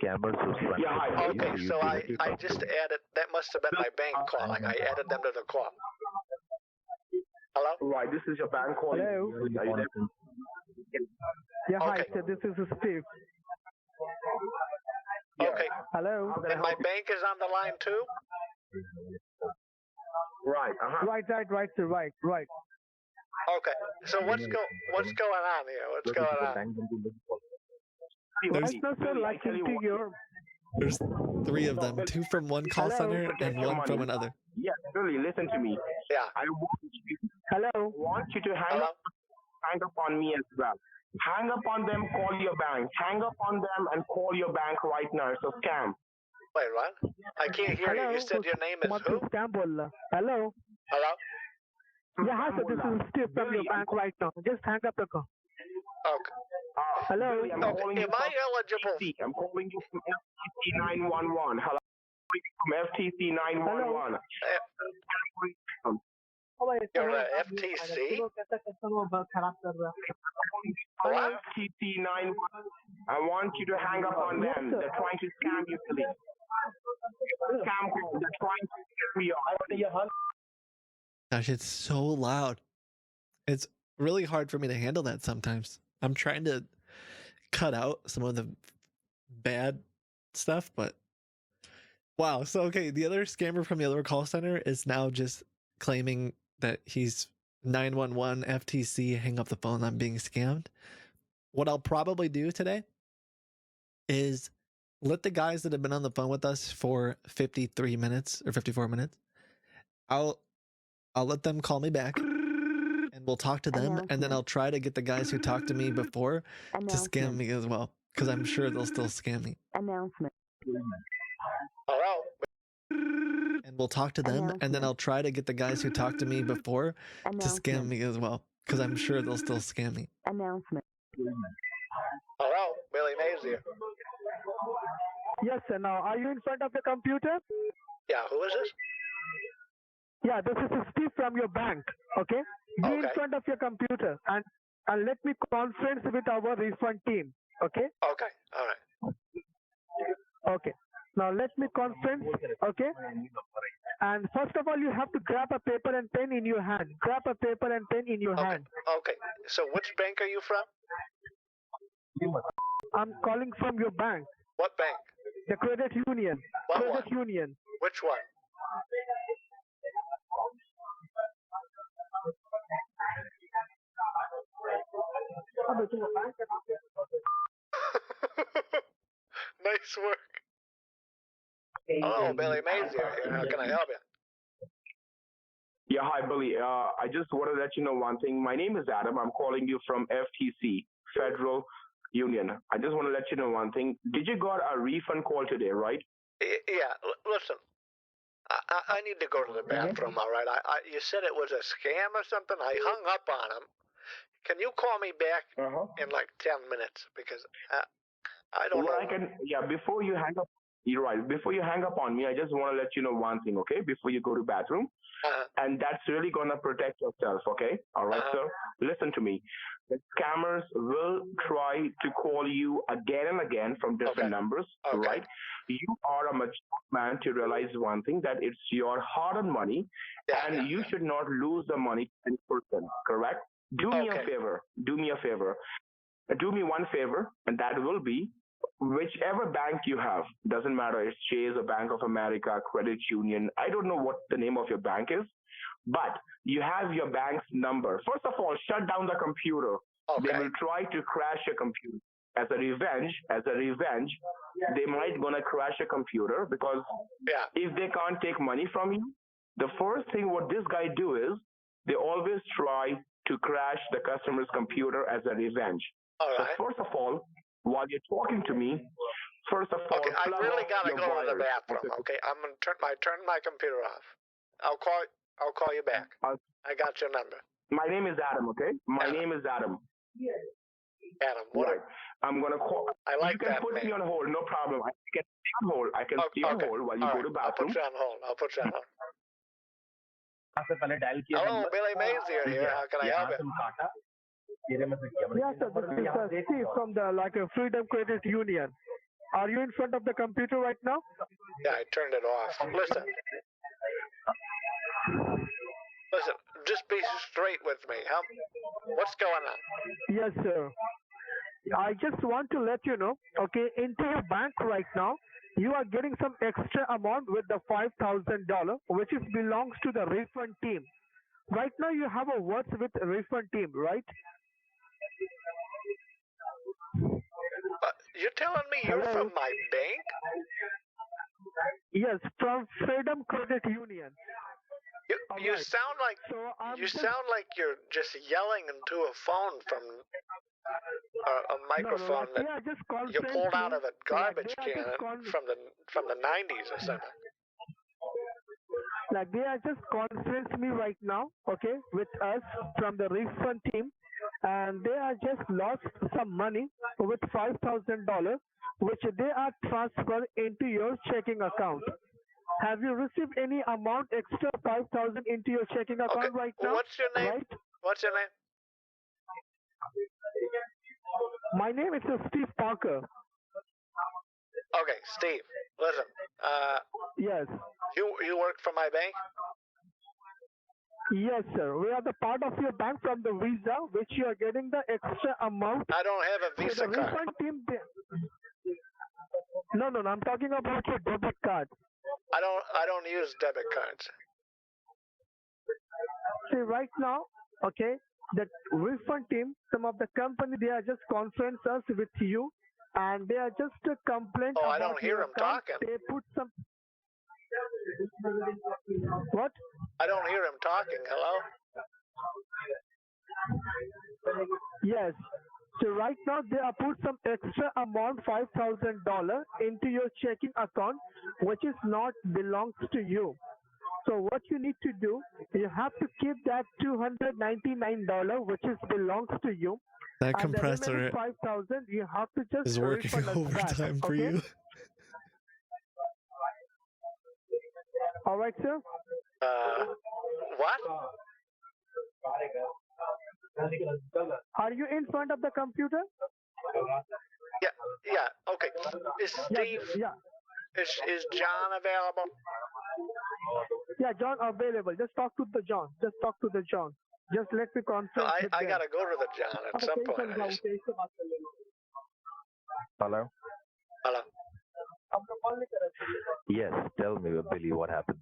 scammers was trying to Okay, so I just added, that must have been my bank calling. I added them to the call. Hello? Right, this is your bank calling. Hello? Are you there? Yeah, hi, sir. This is Steve. Okay. Hello? And my bank is on the line too? Right. Right, sir. Right. Okay. So what's going on here? What's going on? Right now, sir, like into your... There's 3 of them, 2 from one call center and 1 from another. Yeah, Billy, listen to me. Yeah. I want you to hang up on me as well. Hang up on them, call your bank. Hang up on them and call your bank right now. It's a scam. Wait, what? I can't hear you. You said your name is who? Hello? Hello? Yeah, hi, sir. This is Steve from your bank right now. Just hang up the call. Okay. Hello? Am I eligible? I'm calling you from FTC 911. Hello? From FTC 911. You're the FTC? What? FTC 911. I want you to hang up on them. They're trying to scam you, Billy. Scam call. They're trying to scam you. Gosh, it's so loud. It's really hard for me to handle that sometimes. I'm trying to cut out some of the bad stuff, but wow. So, okay, the other scammer from the other call center is now just claiming that he's 911 FTC, hang up the phone, I'm being scammed. What I'll probably do today is let the guys that have been on the phone with us for 53 minutes or 54 minutes, I'll let them call me back and we'll talk to them, and then I'll try to get the guys who talked to me before to scam me as well, because I'm sure they'll still scam me. Announcement. Hello? And we'll talk to them, and then I'll try to get the guys who talked to me before to scam me as well, because I'm sure they'll still scam me. Announcement. Hello? Billy Mays here. Yes, sir. Now, are you in front of the computer? Yeah, who is this? Yeah, this is Steve from your bank. Okay? Be in front of your computer and let me conference with our refund team. Okay? Okay, all right. Okay. Now let me conference. Okay? And first of all, you have to grab a paper and pen in your hand. Grab a paper and pen in your hand. Okay, so which bank are you from? I'm calling from your bank. What bank? The credit union. What credit one? union. Which one? Nice work. Oh, Billy Mazier here. How can I help you? Yeah, hi, Billy. I just want to let you know one thing. My name is Adam. I'm calling you from FTC, Federal Union. I just want to let you know one thing. Did you got a refund call today, right? Yeah, listen. I need to go to the bathroom, all right? You said it was a scam or something? I hung up on him. Can you call me back in like 10 minutes? Because I don't know. Before you hang up, you're right. Before you hang up on me, I just want to let you know one thing, okay? Before you go to bathroom. And that's really going to protect yourself, okay? All right, sir? Listen to me. The scammers will try to call you again and again from different numbers, right? You are a mature man to realize one thing, that it's your hard-earned money, and you should not lose the money to any person, correct? Do me a favor. Do me a favor. Do me one favor, and that will be whichever bank you have, doesn't matter, it's Chase or Bank of America, Credit Union, I don't know what the name of your bank is, but you have your bank's number. First of all, shut down the computer. They will try to crash your computer. As a revenge, they might gonna crash your computer, because if they can't take money from you, the first thing what this guy do is, they always try to crash the customer's computer as a revenge. So first of all, while you're talking to me, first of all, I really gotta go to the bathroom. Okay, I'm gonna turn my computer off. I'll call you back. I got your number. My name is Adam. Okay, my name is Adam. Adam, what? Right. I'm gonna call. I like you can that put name. me on hold. No problem. I can stay on hold. I can stay on hold while you go to bathroom. I'll put you on hold. Hello, Billy Mazier here. How can I help you? Yes, sir. This is Steve from the Freedom Credit Union. Are you in front of the computer right now? Yeah, I turned it off. Listen, just be straight with me. What's going on? Yes, sir. I just want to let you know, okay, into your bank right now, you are getting some extra amount with the $5,000, which belongs to the refund team. Right now, you have a words with refund team, right? You're telling me you're from my bank? Yes, from Freedom Credit Union. You sound like you're just yelling into a phone from a microphone that you pulled out of a garbage can from the 90s or something. Like they are just conferencing me right now, okay, with us from the refund team, and they are just lost some money with $5,000, which they are transferred into your checking account. Have you received any amount extra 5,000 into your checking account right now? What's your name? Right? What's your name? My name is Steve Parker. Okay, Steve. Listen. Yes. You work for my bank? Yes, sir. We are the part of your bank from the Visa, which you are getting the extra amount. I don't have a Visa card. Refund team. No. I'm talking about your debit card. I don't use debit cards. See, right now, okay, the refund team, some of the company, they are just conference us with you, and they are just a complaint. Oh, I don't hear them talking. They put some. What? I don't hear him talking. Hello? Yes. So right now they have put some extra amount, $5,000, into your checking account, which is not belongs to you. So what you need to do, you have to keep that $299, which is belongs to you. That and compressor the 5,000, you have to just is working refund us back, overtime for okay? you. All right, sir. What? Are you in front of the computer? Yeah. Okay. Is Steve? Yeah. Is John available? Yeah, John available. Just talk to the John. Just talk to the John. Just let me conference No, with I them. gotta go to the John at some point. Hello? Hello. Yes, tell me, Billy, what happened?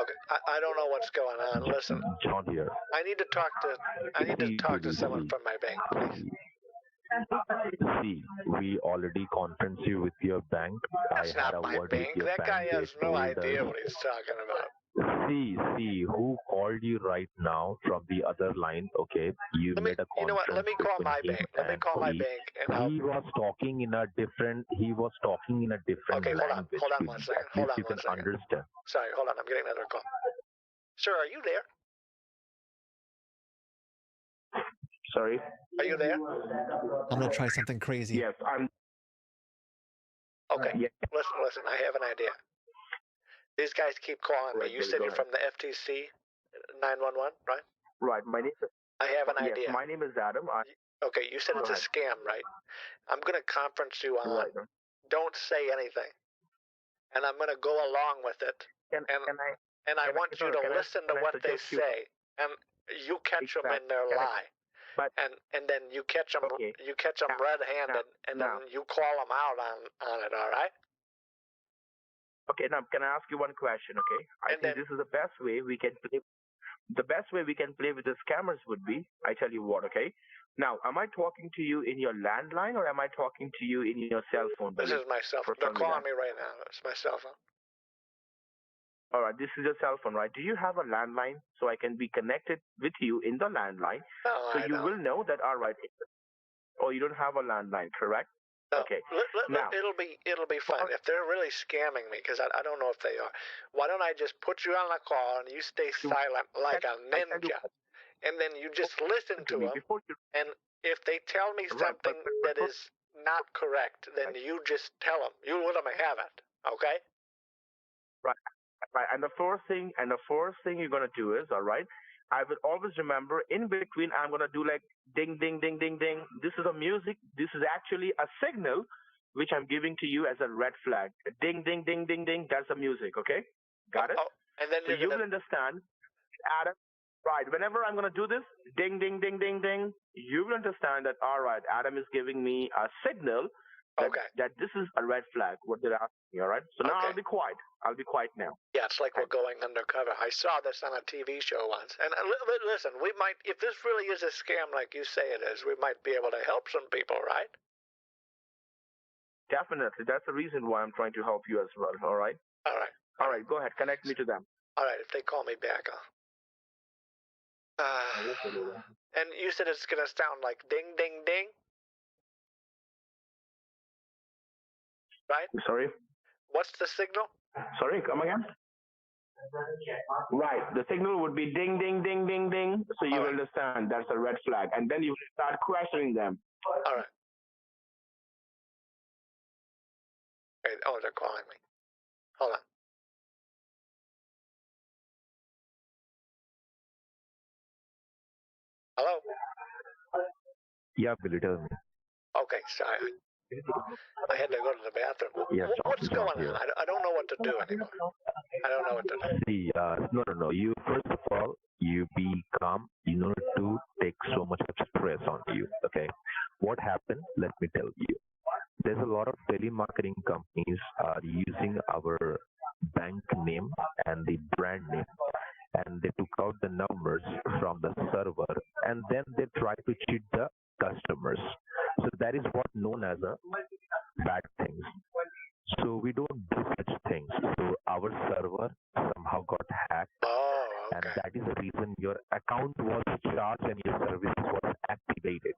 Okay. I don't know what's going on. Listen. John here. I need to talk to someone from my bank, please. See, we already conferenced you with your bank. That's I had not a my word bank. with your That bank. guy has They no told idea us- what he's talking about. See, who called you right now from the other line? Okay, you made a conference. You know what? Let me call between my him bank. Let me and call my he. bank and I'll. He was talking in a different. He was talking in a different Okay, hold on. language. Hold on one second. At Hold least on you one can second. understand. Sorry, hold on. I'm getting another call. Sir, are you there? Sorry. Are you there? I'm gonna try something crazy. Yes, I'm. Okay. Listen. I have an idea. These guys keep calling me. You said you're from the FTC 911, right? Right. My name. I have an Yes, idea. my name is Adam. Okay, you said it's a scam, right? I'm gonna conference you on. Right. Don't say anything, and I'm gonna go along with it. And I want you to listen to what they say, and you catch them in their lie. And then you catch them red-handed, and then you call them out on it. All right? Okay, now can I ask you one question? Okay, I think this is the best way we can play. The best way we can play with the scammers would be, I tell you what. Okay, now am I talking to you in your landline or am I talking to you in your cell phone? This is my cell phone. They're calling me right now. It's my cell phone. All right, this is your cell phone, right? Do you have a landline so I can be connected with you in the landline? No, so I you don't. will know that. All right. Oh, you don't have a landline, correct? No, Okay. now it'll be fun if they're really scamming me, because I don't know if they are. Why don't I just put you on the call and you stay silent like a ninja, and then you just listen to them, and if they tell me something that is not correct, then you just tell them. You let them have it, okay? Right. And the first thing you're gonna do is, all right, I will always remember in between I'm gonna do like ding ding ding ding ding. This is a music. This is actually a signal which I'm giving to you as a red flag. Ding ding ding ding ding. That's the music. Okay, got it. And then so you will understand, Adam. Right. Whenever I'm gonna do this, ding ding ding ding ding, you will understand that all right, Adam is giving me a signal that this is a red flag. What they're asking me. All right. So now I'll be quiet. I'll be quiet now. Yeah, it's like we're going undercover. I saw this on a TV show once. And listen, we might, if this really is a scam like you say it is, we might be able to help some people, right? Definitely. That's the reason why I'm trying to help you as well. All right? All right. All right. Go ahead. Connect me to them. All right. If they call me back, and you said it's going to sound like ding, ding, ding? Right? Sorry? What's the signal? Sorry, come again? Right. The signal would be ding, ding, ding, ding, ding. So you understand that's a red flag. And then you start questioning them. All right. Wait, oh, they're calling me. Hold on. Hello? Yeah, Billy, tell me. Okay, sorry. I had to go to the bathroom. Yes, What's John going here. on? I don't know what to do anymore. I don't know what to do. See, no. You first of all, you be calm. You know to take so much of stress on you. Okay. What happened? Let me tell you. There's a lot of telemarketing companies are using our bank name and the brand name, and they took out the numbers from the server, and then they try to cheat the customers. So that is what known as a bad things. So we don't do such things. So our server somehow got hacked, and that is the reason your account was charged and your services was activated.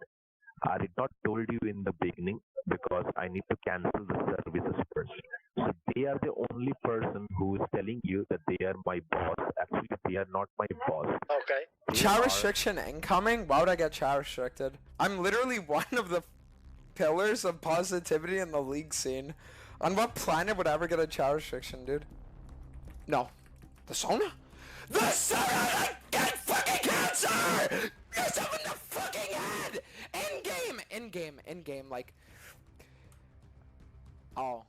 I did not told you in the beginning because I need to cancel the services first. So they are the only person who is telling you that they are my boss. Actually, they are not my boss. Okay. Chat restriction incoming? Why would I get chat restricted? I'm literally one of the pillars of positivity in the league scene. On what planet would I ever get a chat restriction, dude? No. The sauna? The sauna that get fucking cancer! Yourself in the fucking head! In game, like... Oh.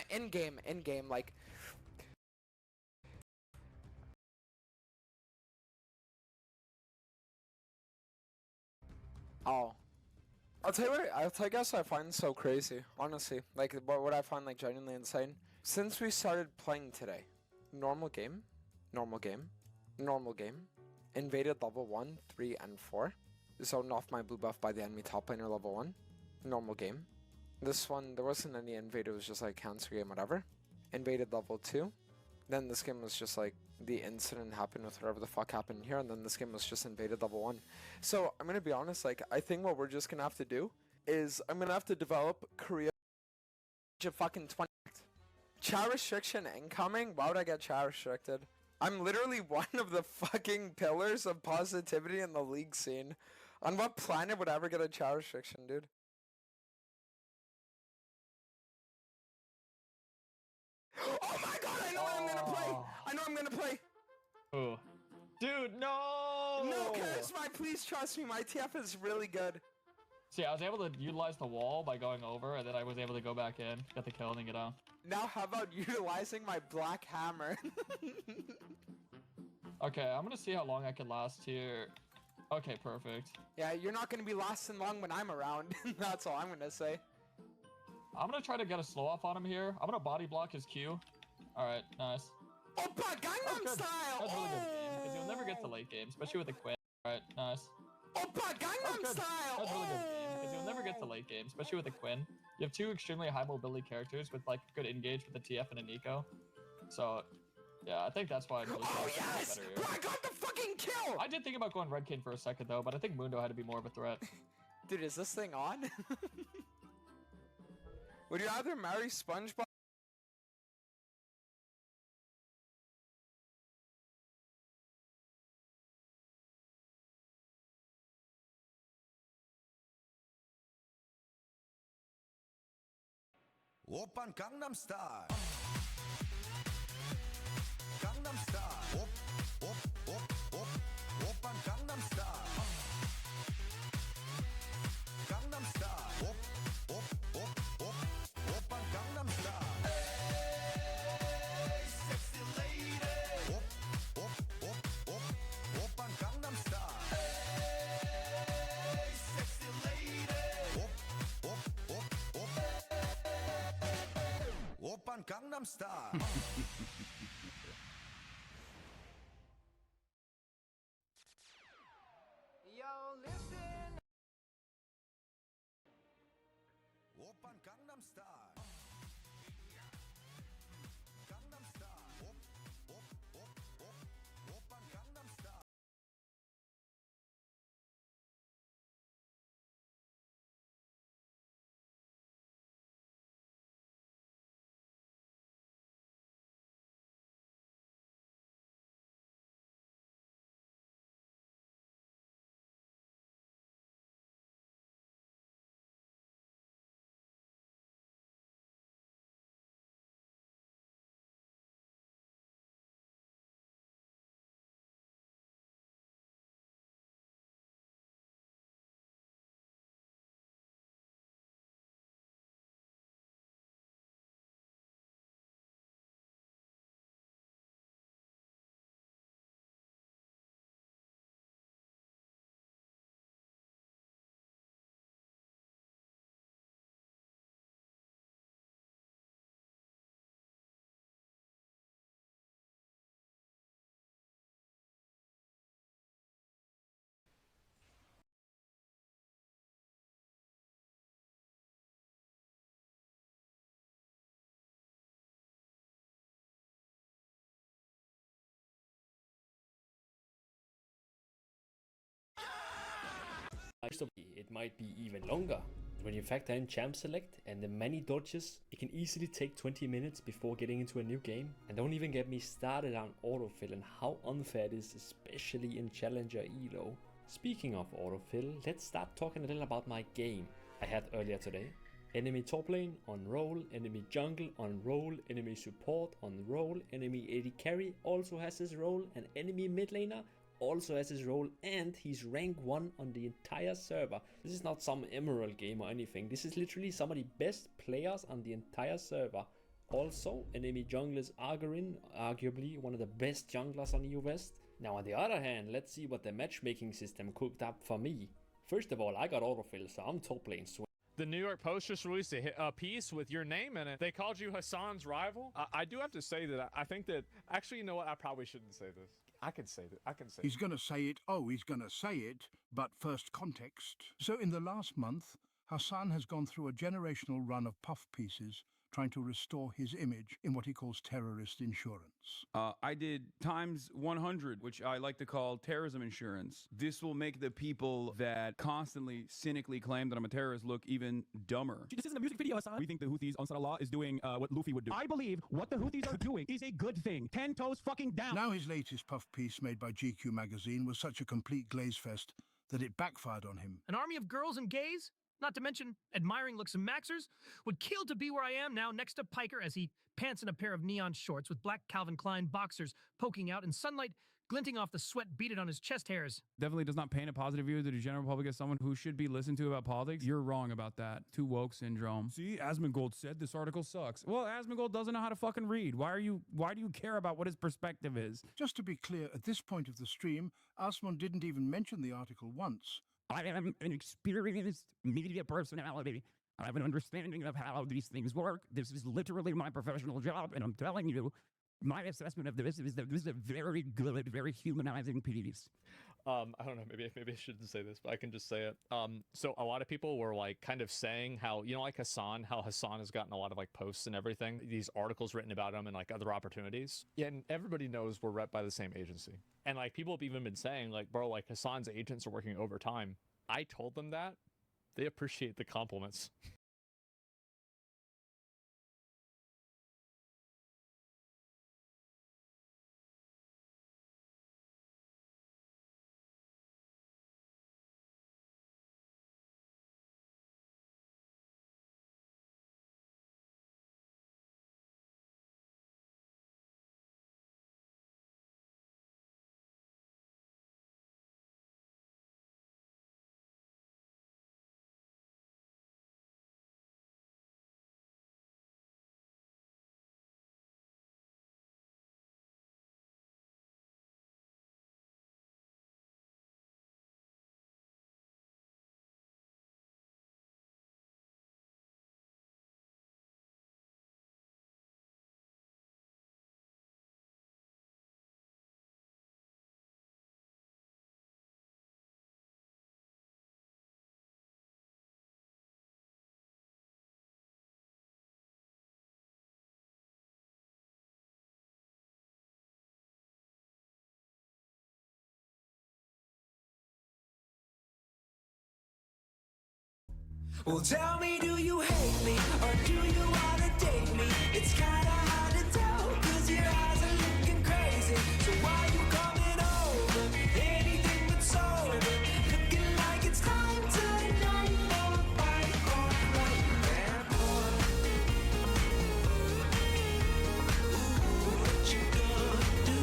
In game, like... Oh. I'll tell you guys what I find so crazy, honestly. Like, what I find, like, genuinely insane. Since we started playing today, normal game, invaded level 1, 3, and 4, zoned off my blue buff by the enemy top laner level 1, normal game. This one, there wasn't any invade, it was just like cancer game, whatever. Invaded level 2, then this game was just like, the incident happened with whatever the fuck happened here, and then this game was just invaded level 1. So, I'm gonna be honest, like, I think what we're just gonna have to do is, I'm gonna have to develop Korea fucking 20. Chat restriction incoming? Why would I get chat restricted? I'm literally one of the fucking pillars of positivity in the league scene. On what planet would I ever get a chat restriction, dude? Oh my god, I know what I'm gonna play! I know I'm gonna play! Ooh. Dude, no! No, Charisma, please trust me, my TF is really good. See, I was able to utilize the wall by going over, and then I was able to go back in, get the kill, and then get out. Now how about utilizing my black hammer? Okay, I'm gonna see how long I can last here. Okay, perfect. Yeah, you're not gonna be lasting long when I'm around. That's all I'm gonna say. I'm gonna try to get a slow off on him here. I'm gonna body block his Q. Alright, nice. Oppa, Gangnam Style! That's a really good game, because you'll never get to late game, especially with the Quinn. Alright, nice. Oppa, Gangnam Style! That's a really good game, because you'll never get to late game, especially with the Quinn. You have two extremely high mobility characters with like good engage with the TF and a Nico. So, yeah, I think that's why I'm really better here. Bro, I got the fucking kill! I did think about going Red King for a second though, but I think Mundo had to be more of a threat. Dude, is this thing on? Would you rather marry SpongeBob? Oppan Gangnam Style. Gangnam Style. Oppan Gangnam Style. Gangnam Style. Oppan Gangnam Style. Hey, sexy lady. Oppan Gangnam Style. Hey, sexy lady. Oppan Gangnam Style. Yo, listen. Oppan Gangnam Style. Gangnam Style. Oppan Gangnam Style. It might be even longer. When you factor in champ select and the many dodges, it can easily take 20 minutes before getting into a new game. And don't even get me started on autofill and how unfair it is, especially in Challenger Elo. Speaking of autofill, let's start talking a little about my game I had earlier today. Enemy top lane on roll, enemy jungle on roll, enemy support on roll, enemy AD carry also has his role, and enemy mid laner also has his role, and he's rank 1 on the entire server. This is not some emerald game or anything. This is literally some of the best players on the entire server. Also, enemy jungle is Argorin, arguably one of the best junglers on EU West. Now on the other hand, let's see what the matchmaking system cooked up for me. First of all, I got autofill, so I'm top lane swing. The New York Post just released a piece with your name in it. They called you Hassan's rival. I do have to say that I think that, actually, you know what? I probably shouldn't say this. I can say that. I can say He's going to say it. Oh, he's going to say it. But first, context. So in the last month, Hassan has gone through a generational run of puff pieces trying to restore his image in what he calls terrorist insurance. I did times 100, which I like to call terrorism insurance. This will make the people that constantly cynically claim that I'm a terrorist look even dumber. This isn't a music video, Hassan. We think the Houthis, Ansar Allah, is doing what Luffy would do. I believe what the Houthis are doing is a good thing. 10 toes fucking down. Now his latest puff piece made by GQ magazine was such a complete glaze fest that it backfired on him. An army of girls and gays, not to mention admiring looks and maxers, would kill to be where I am now next to Piker as he pants in a pair of neon shorts with black Calvin Klein boxers poking out and sunlight glinting off the sweat beaded on his chest hairs. Definitely does not paint a positive view to the general public as someone who should be listened to about politics. You're wrong about that. Too woke syndrome. See, Asmongold said this article sucks. Well, Asmongold doesn't know how to fucking read. Why do you care about what his perspective is? Just to be clear, at this point of the stream, Asmon didn't even mention the article once. I am an experienced media personality. I have an understanding of how these things work. This is literally my professional job, and I'm telling you, my assessment of this is that this is a very good, very humanizing piece. I don't know, maybe I shouldn't say this, but I can just say it. So a lot of people were like kind of saying how, you know, like how Hassan has gotten a lot of like posts and everything, these articles written about him and like other opportunities. Yeah, and everybody knows we're rep by the same agency. And like people have even been saying like, bro, like Hassan's agents are working overtime. I told them that. They appreciate the compliments. Well, tell me, do you hate me or do you wanna date me? It's kinda hard to tell, cause your eyes are looking crazy. So why you coming over? Anything but sober. Looking like it's time to night or fight or flight. Bad boy. Ooh, what you gonna do?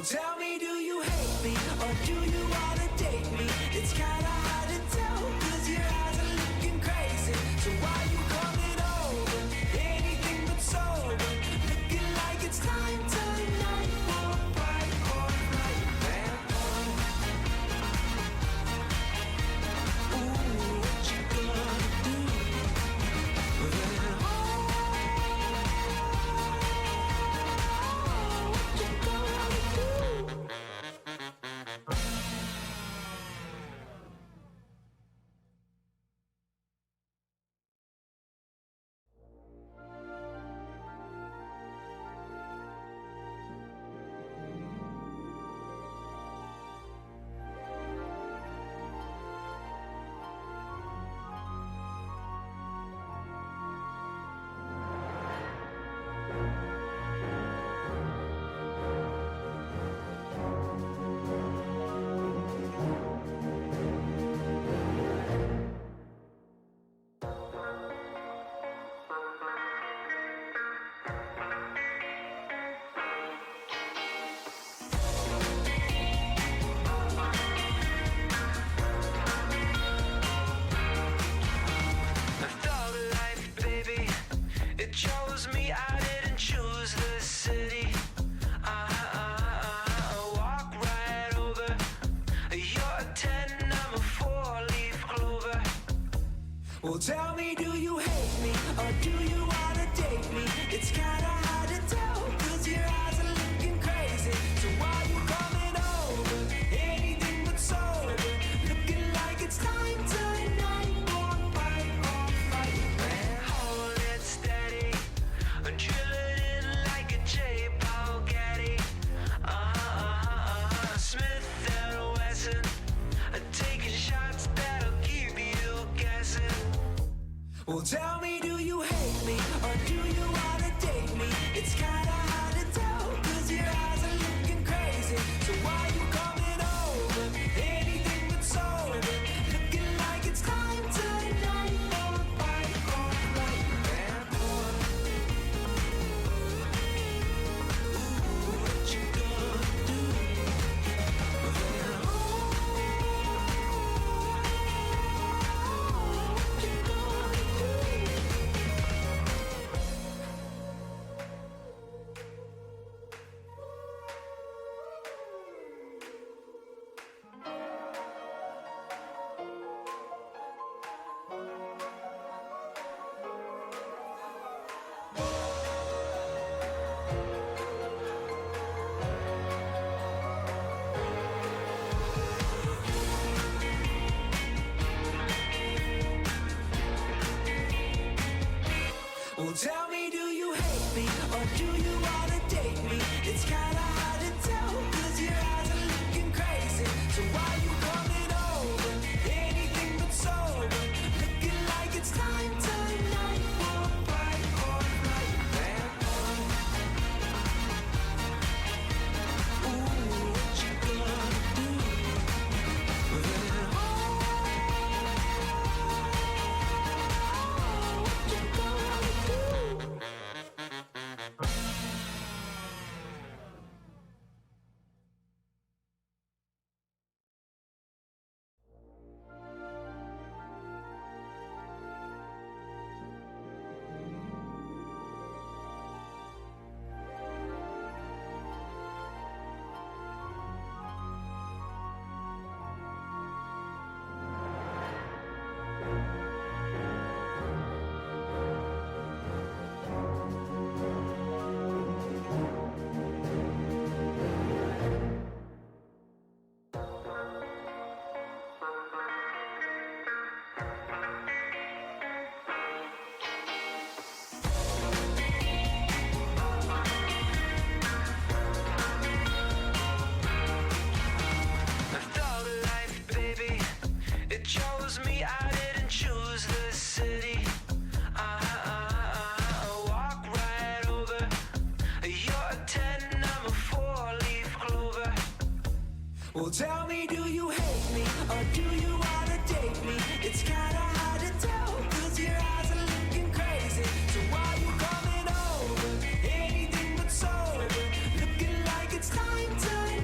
Well, tell me, do you hate me or do you wanna date me? It's kinda hard to tell, cause your eyes are looking crazy. So why you coming over? Anything but sober. Looking like it's time tonight for a fight or flight. Bad boy. Ooh, what you gonna do? Well, what you gonna do? I thought life, baby, it chose me. I didn't choose the city. I walk right over. You're a 10, I'm a 4-leaf clover. Well, tell me, do you hate me or do you wanna date me? It's kinda hard to tell, cause your eyes are looking crazy. So why you coming over? Anything but sober. Looking like it's time tonight for a fight or flight. Man, hold it steady. Drill it in like a J-Paul Gaddy. Smith and Wesson. Taking shots that'll keep you guessing. Well, tell me, do you hate me or do you wanna date me? It's kinda hard to tell, cause your eyes are looking crazy. So why you coming over? Anything but sober. Looking like it's time tonight for a fight or flight. Bad boy. Ooh, what you gonna do? Well, tell me, do you hate me or do you wanna date me? It's kinda hard to tell, cause your eyes are looking crazy. So why you coming over? Anything but sober. Looking like it's time tonight for a fight or flight. Bad boy. Ooh, what you gonna do? Well, what you gonna do? I thought life, baby, it chose me. I didn't choose the city. I walk right over. You're a 10, I'm a 4-leaf clover. Well, tell me, do you hate me or do you wanna date me? It's kinda hard to tell, cause your eyes are looking crazy. So why you coming over? Anything but sober. Looking like it's time tonight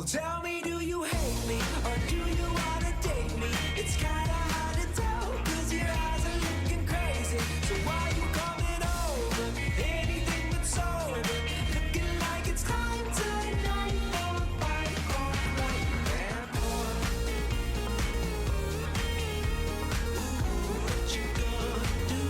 Well, tell me, do you hate me or do you wanna date me? It's kinda hard to tell, cause your eyes are looking crazy. So why you coming over? Anything but sober. Looking like it's time tonight for a fight or flight. Bad boy. Ooh, what you gonna do?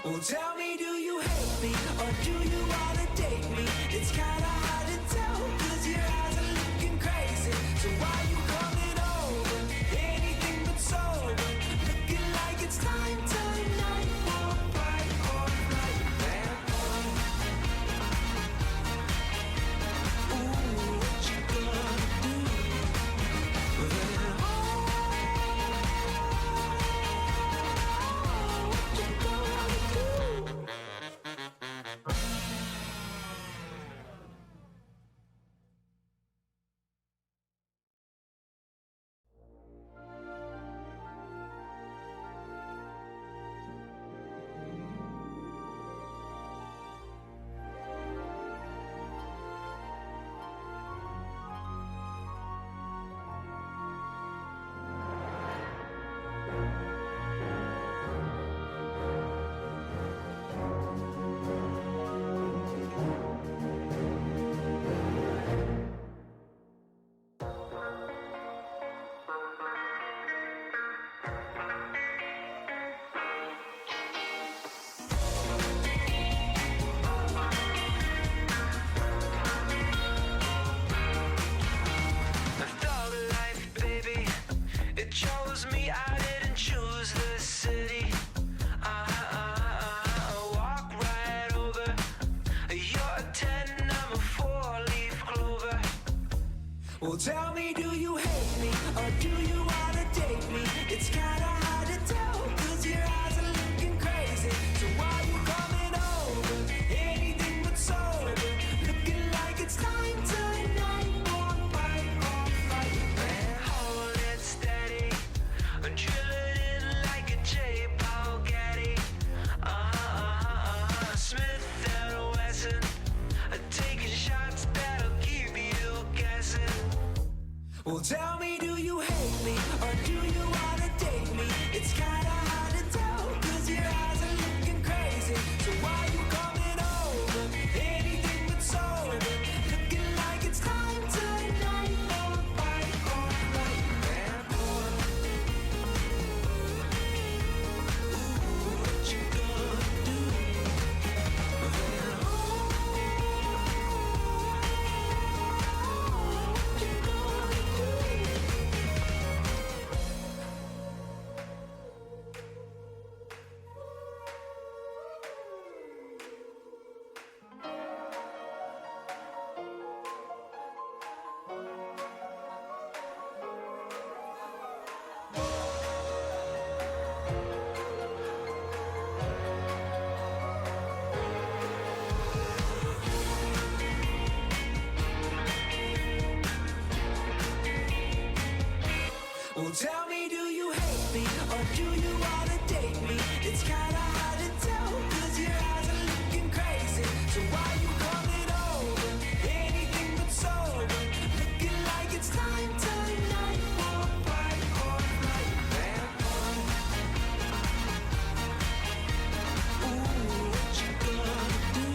Well, tell me, do you hate me or do you wanna date me? It's kinda hard to tell, cause your eyes are looking crazy. So why you coming over? Anything but sober. Looking like it's time tonight for a fight or flight. Bad boy. Ooh, what you gonna do? Lived all the life, baby. It chose me, I didn't choose the city. Walk right over. You're a 10, I'm a 4-leaf clover. Well, tell me, do you hate me or do you wanna date me? It's kinda hard to tell, cause your eyes are looking crazy. So why you coming over? Anything but sober. Looking like it's time tonight for a fight or flight. Man, hold it steady. Drill it in like a J. Paul Getty. Smith and Wesson. Taking shots that'll keep you guessing. Well, tell me, do you hate me or do you wanna date me? It's kinda hard to tell, cause your eyes are looking crazy. So why you coming over? Anything but sober. Looking like it's time tonight for a fight or flight. Bad boy. Ooh, what you gonna do? Well, tell me, do you hate me or do you wanna date me? It's kinda hard to tell, cause your eyes are looking crazy. So why you coming over? Anything but sober. Looking like it's time tonight for a fight or flight. Bad boy. Ooh, what you gonna do?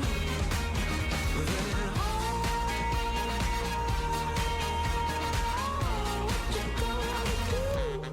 What you gonna do?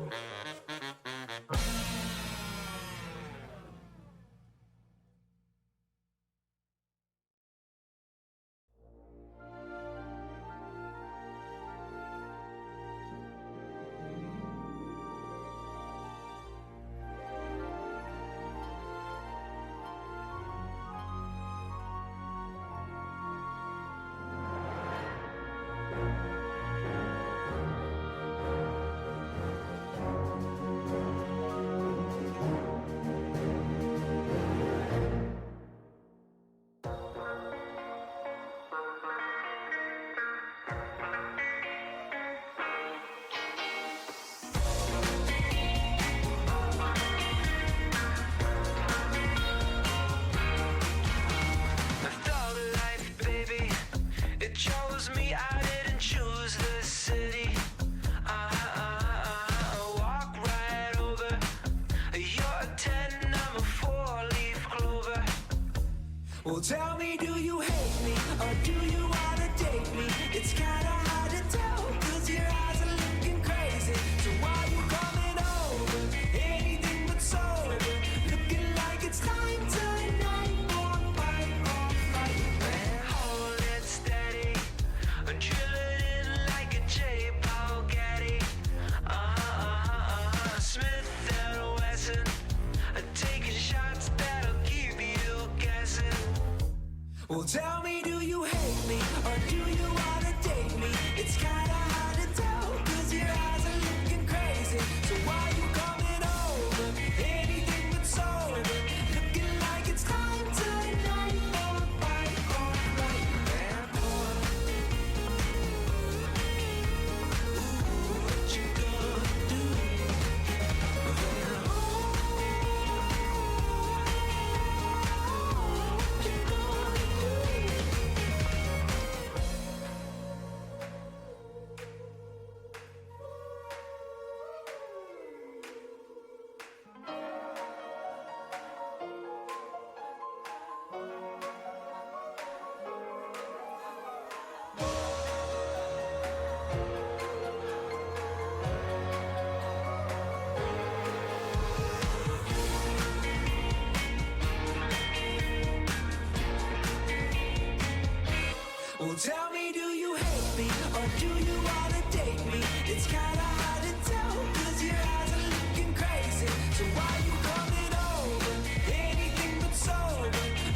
tell me, do you hate me or do you wanna date me? It's kinda hard to tell, cause your eyes are looking crazy. So why you coming over? Anything but sober.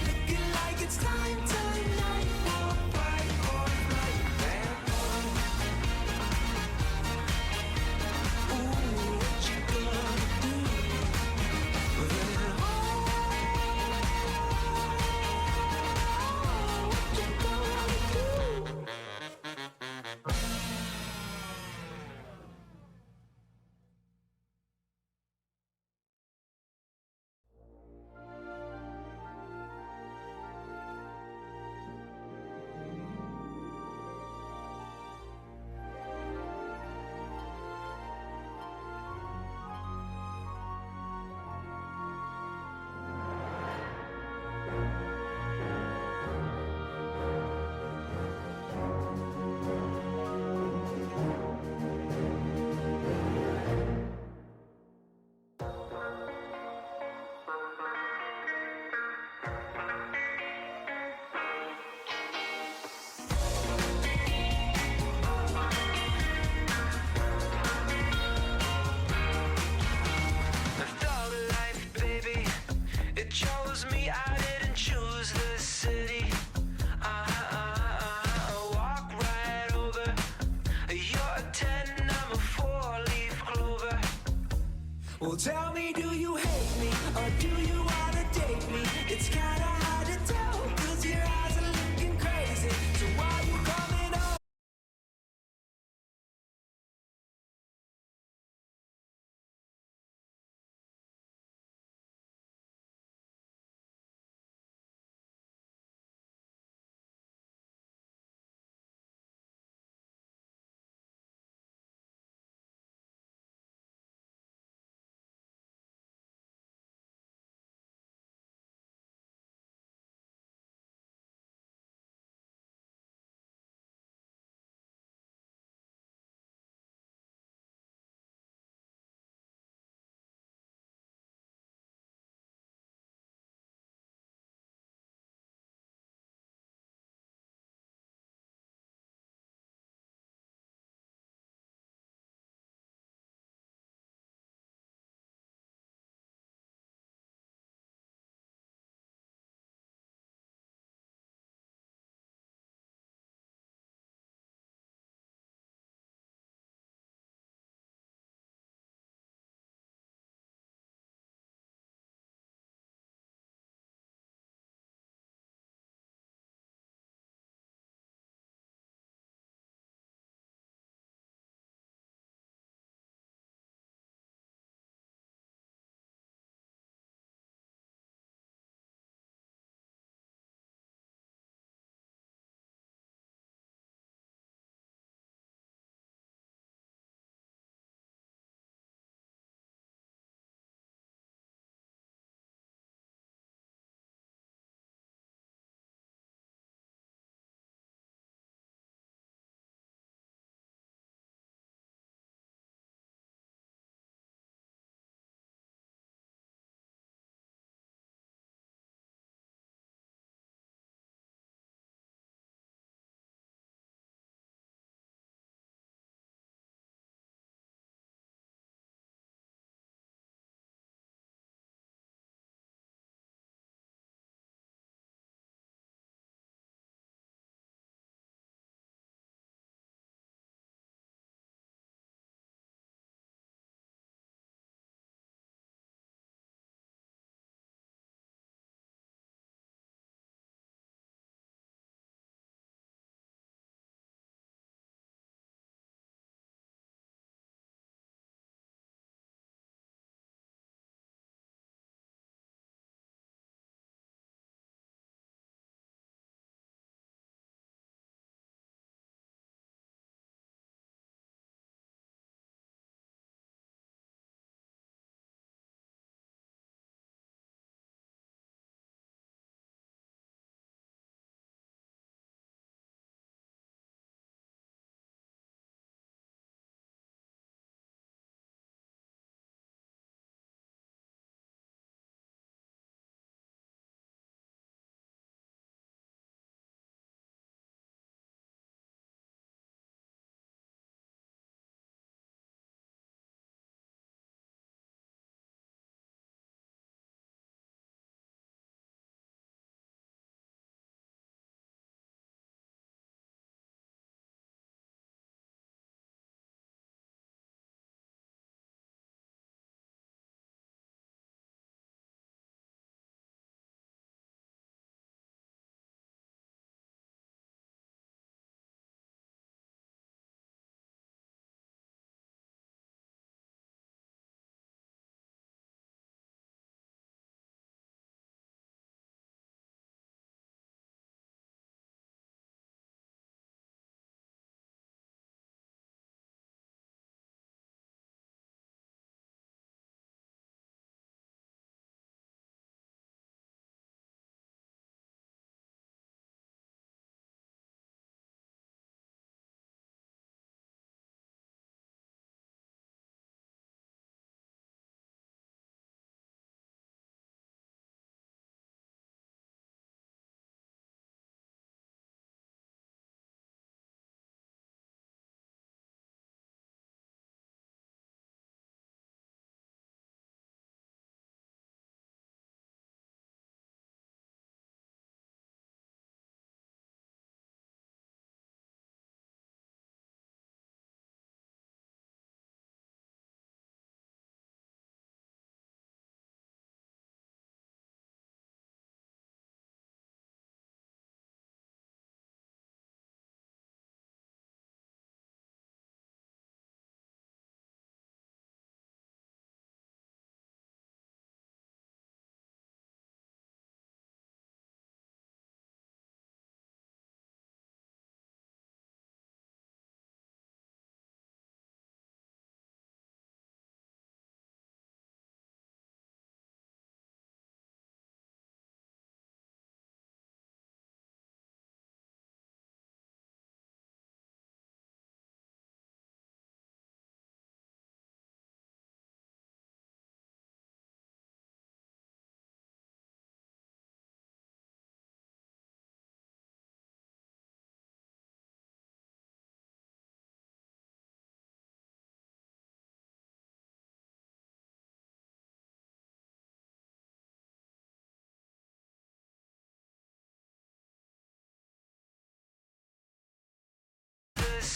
Looking like it's time, night for a fight or flight. Bad boy. Ooh, what you gonna do? Well, tell me, do you hate me or do you wanna date me? It's kinda hard to tell, cause your eyes are looking crazy. So why you coming over?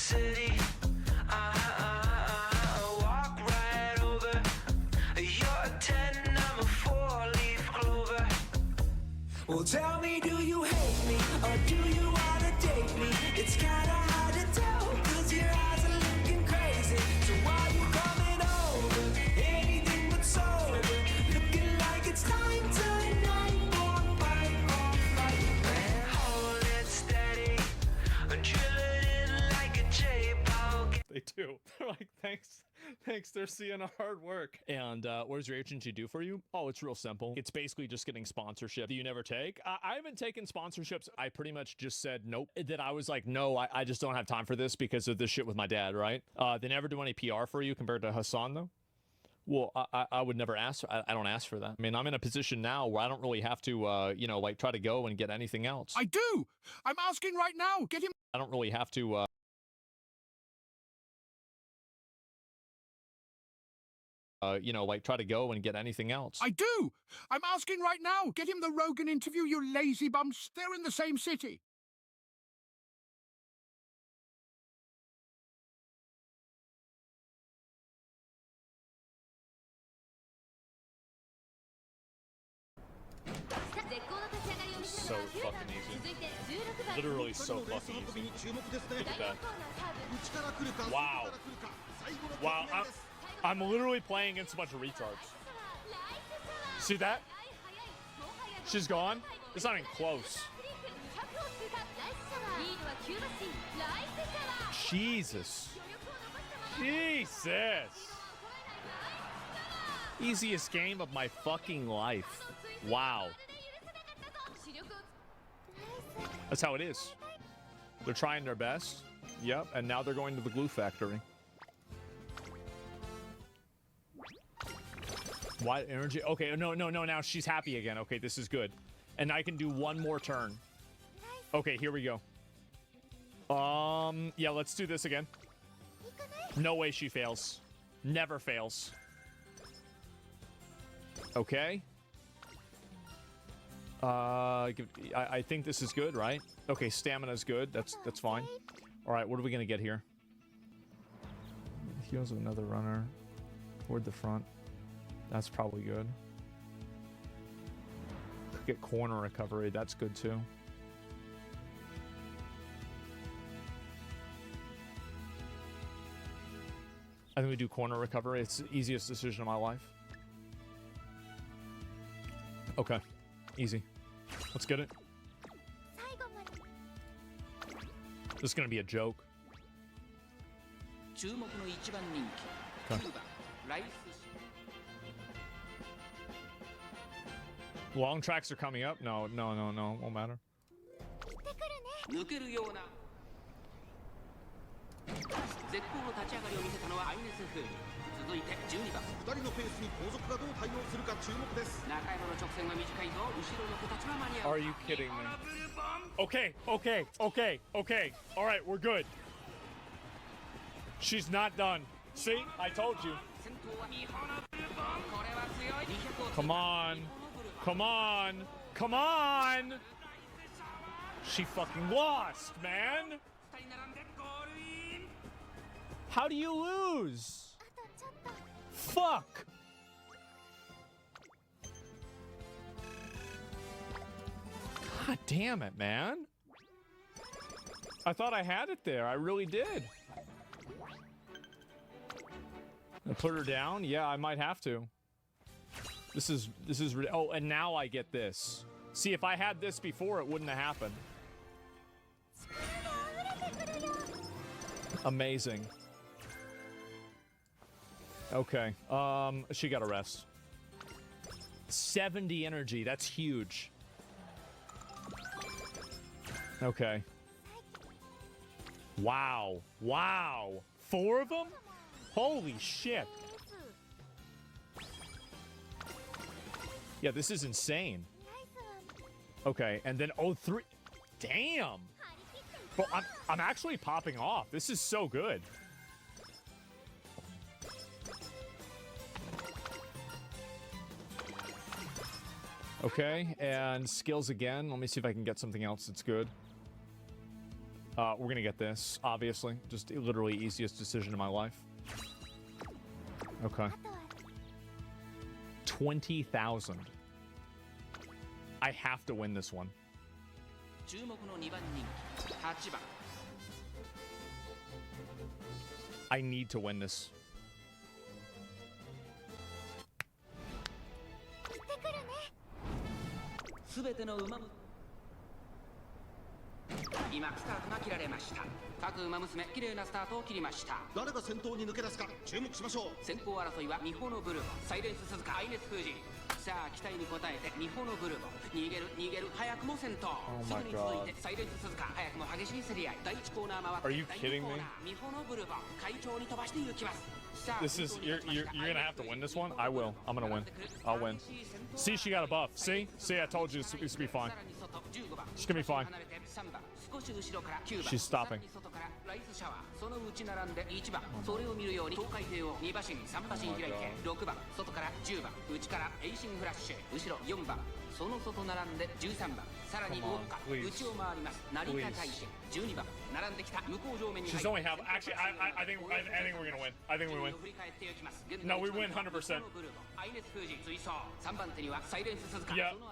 city. Walk right over. You're a 10, I'm a 4-leaf clover. Well, tell me, do you hate me or do you wanna date me? It's kinda hard to tell, 'cause your eyes are looking crazy. So why you coming over? Anything but sober. Looking like it's time tonight. Won't fight, man. Hold it steady. Drill it in like a J-ball. They do. They're like, thanks. They're seeing our hard work. And what does your agency do for you? Oh, it's real simple. It's basically just getting sponsorship that you never take. I haven't taken sponsorships. I pretty much just said nope. That I was like, no, I just don't have time for this because of this shit with my dad, right? They never do any PR for you compared to Hassan, though. Well, I would never ask. I don't ask for that. I mean, I'm in a position now where I don't really have to, you know, like try to go and get anything else. I do. I'm asking right now. Get him. I don't really have to. You know, like try to go and get anything else. I do. I'm asking right now. Get him the Rogan interview, you lazy bums. They're in the same city. So fucking easy. Literally so fucking easy. Look at that. Wow. Wow. I'm literally playing against a bunch of retards. See that? She's gone? It's not even close. Jesus. Jesus. Easiest game of my fucking life. Wow. That's how it is. They're trying their best. Yep, and now they're going to the glue factory. Why energy? Okay, no, now she's happy again. Okay, this is good. And I can do one more turn. Okay, here we go. Yeah, let's do this again. No way she fails. Never fails. Okay. I think this is good, right? Okay, stamina's good. That's fine. All right, what are we gonna get here? Heals another runner toward the front. That's probably good. Could get corner recovery. That's good too. I think we do corner recovery. It's the easiest decision of my life. Okay. Easy. Let's get it. This is gonna be a joke. Okay. Long tracks are coming up? No. Won't matter. 抜けるような絶好の立ち上がりを見せたのはアイネスフール。続いて12番。2人のペースに後続がどう対応するか注目です。中山の直線が短いぞ。後ろの子たちは間に合う。 Are you kidding me? Okay. All right, we're good. She's not done. See? I told you. Come on. She fucking lost, man. How do you lose? Fuck. God damn it, man. I thought I had it there. I really did. I put her down? Yeah, I might have to. This is oh, and now I get this. See, if I had this before, it wouldn't have happened. Amazing. Okay. She got a rest. 70 energy. That's huge. Okay. Wow. 4 of them? Holy shit. Yeah, this is insane. Okay, and then 3. Damn. But I'm actually popping off. This is so good. Okay, and skills again. Let me see if I can get something else that's good. We're gonna get this, obviously. Just literally easiest decision in my life. Okay. 20,000. I have to win this one. I need to win this. Are you kidding me? This is you're gonna have to win this one. I will. I'm gonna win. I'll win. See, she got a buff. See, I told you it's gonna be fine. She's gonna be fine. She's stopping. She's only half. Actually, I think we're gonna win. I think we win. No, we win 100%.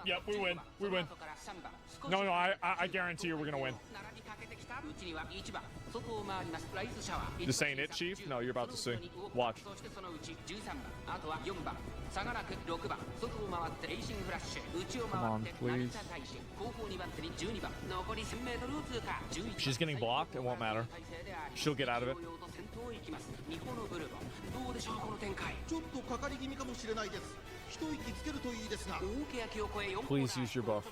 Yep, we win. We win. No, I guarantee you we're gonna win. This ain't it, Chief? No, you're about to see. Watch. Come on, please. She's getting blocked. It won't matter. She'll get out of it. Please use your buff.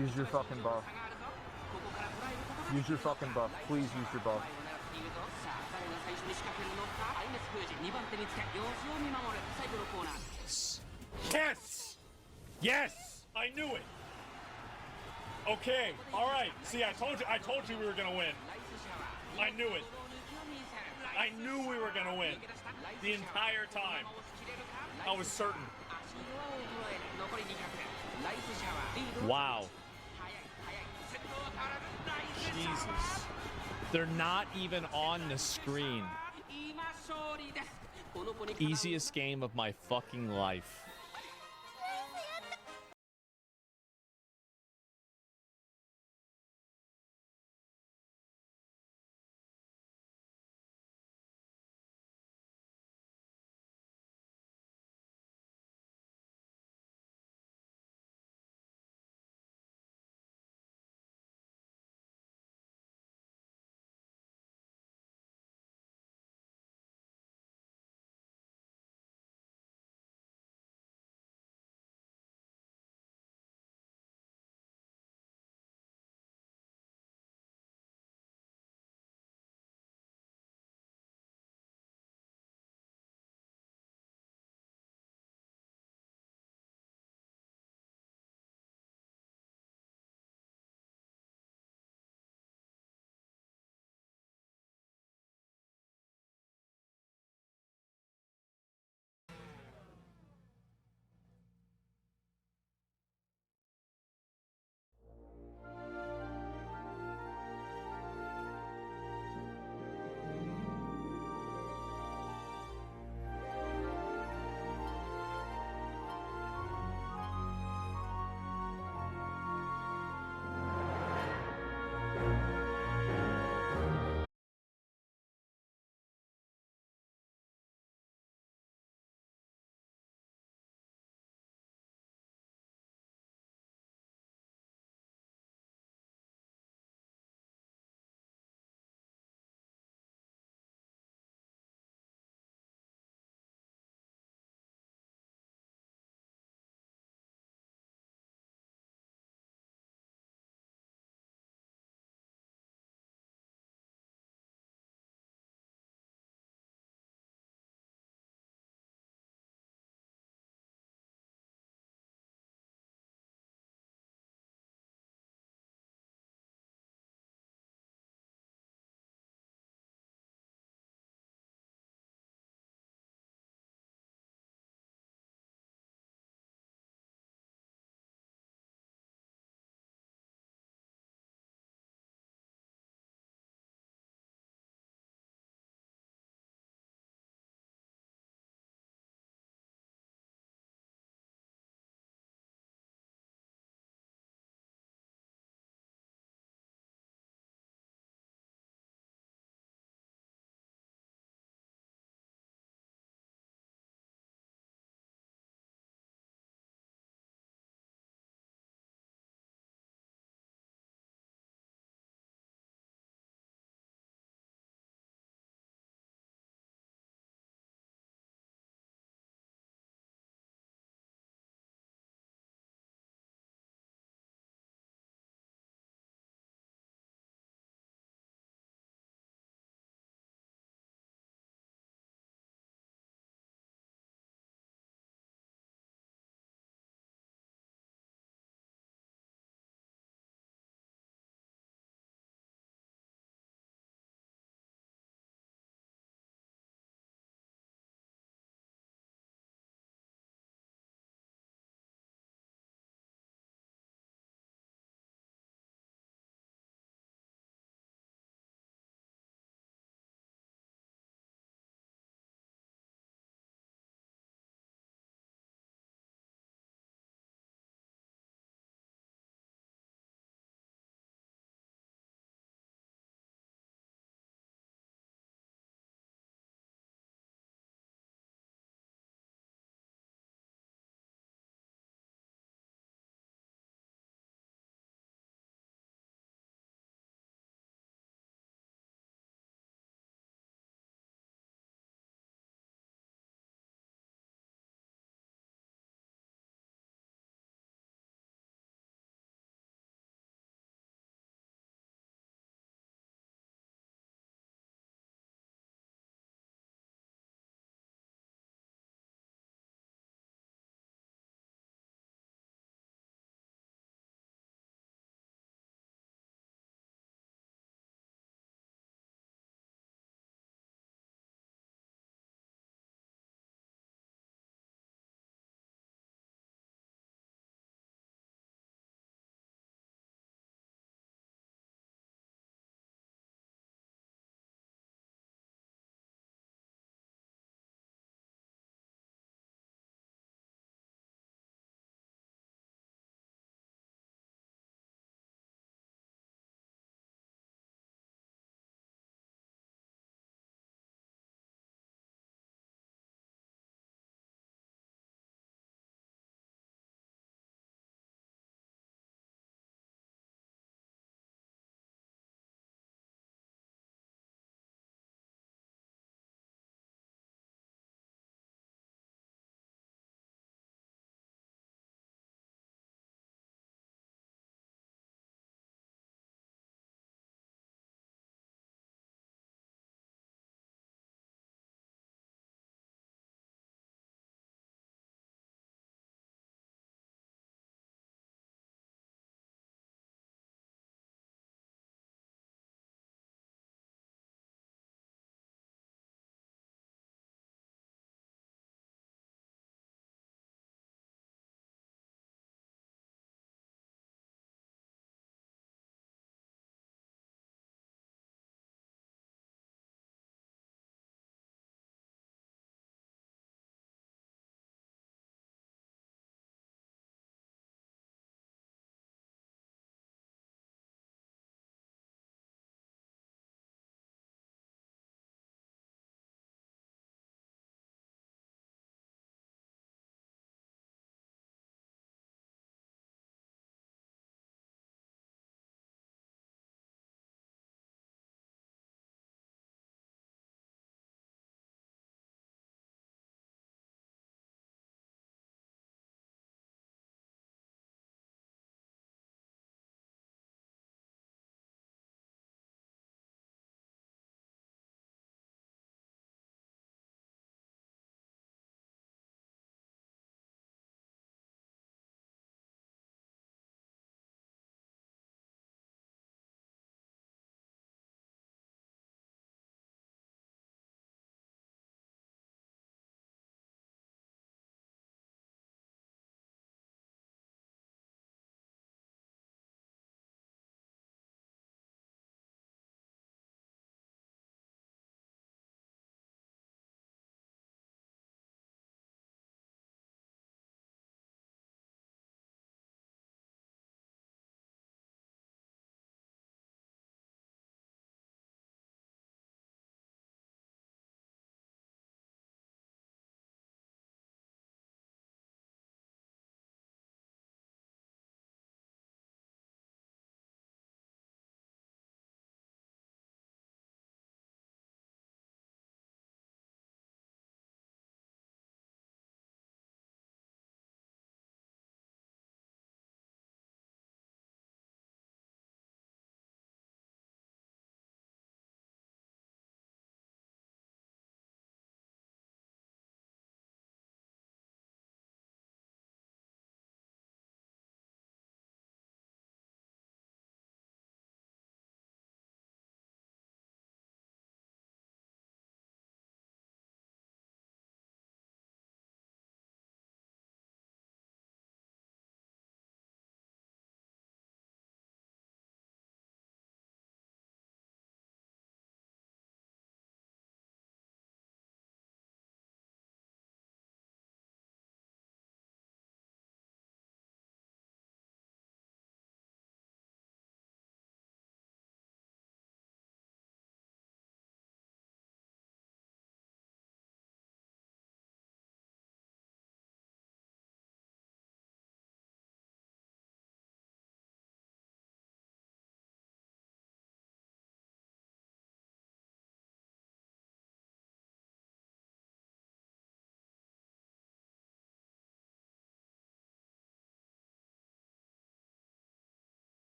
Use your fucking buff. Use your fucking buff. Please use your buff. Yes! Yes! I knew it! Okay, alright. See, I told you we were gonna win. I knew it. I knew we were gonna win. The entire time. I was certain. Wow. Jesus. They're not even on the screen. Easiest game of my fucking life.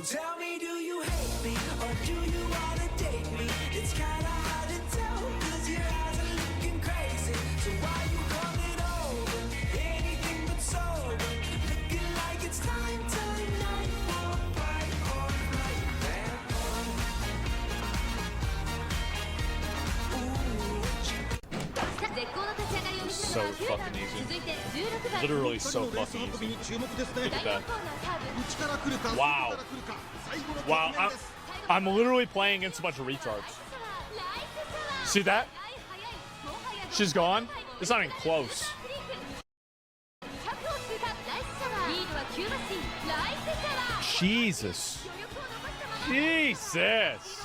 tell me, do you hate me or do you wanna date me? It's kinda hard to tell, cause your eyes are looking crazy. So why you coming over? Anything but sober. Looking like it's time tonight for fight or flight. Bad boy. So fucking easy. Literally so fucking easy. Look at that. Wow. Wow. I'm literally playing against a bunch of retards. See that? She's gone. It's not even close. Jesus. Jesus.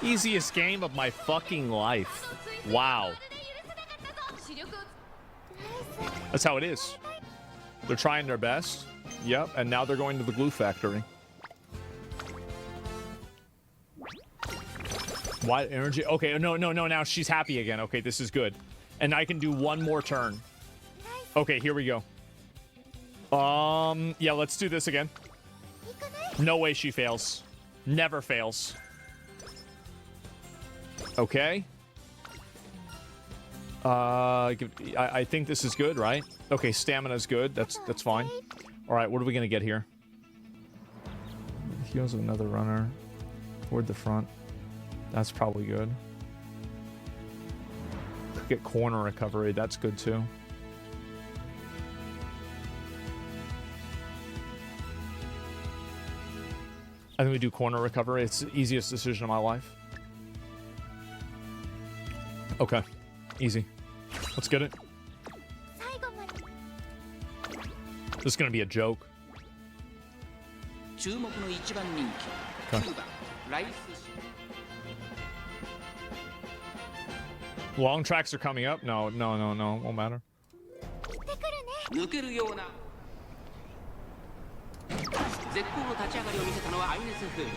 Easiest game of my fucking life. Wow. That's how it is. They're trying their best. Yep, and now they're going to the glue factory. Why energy? Okay, no, now she's happy again. Okay, this is good. And I can do one more turn. Okay, here we go. Yeah, let's do this again. No way she fails. Never fails. Okay. I think this is good, right? Okay, stamina's good. That's fine. All right, what are we gonna get here? Heals another runner toward the front. That's probably good. Could get corner recovery. That's good too. I think we do corner recovery. It's the easiest decision of my life. Okay, easy. Let's get it. This is gonna be a joke. Okay. Long tracks are coming up. No, won't matter. 絶好の立ち上がりを見せたのはアイネスフール。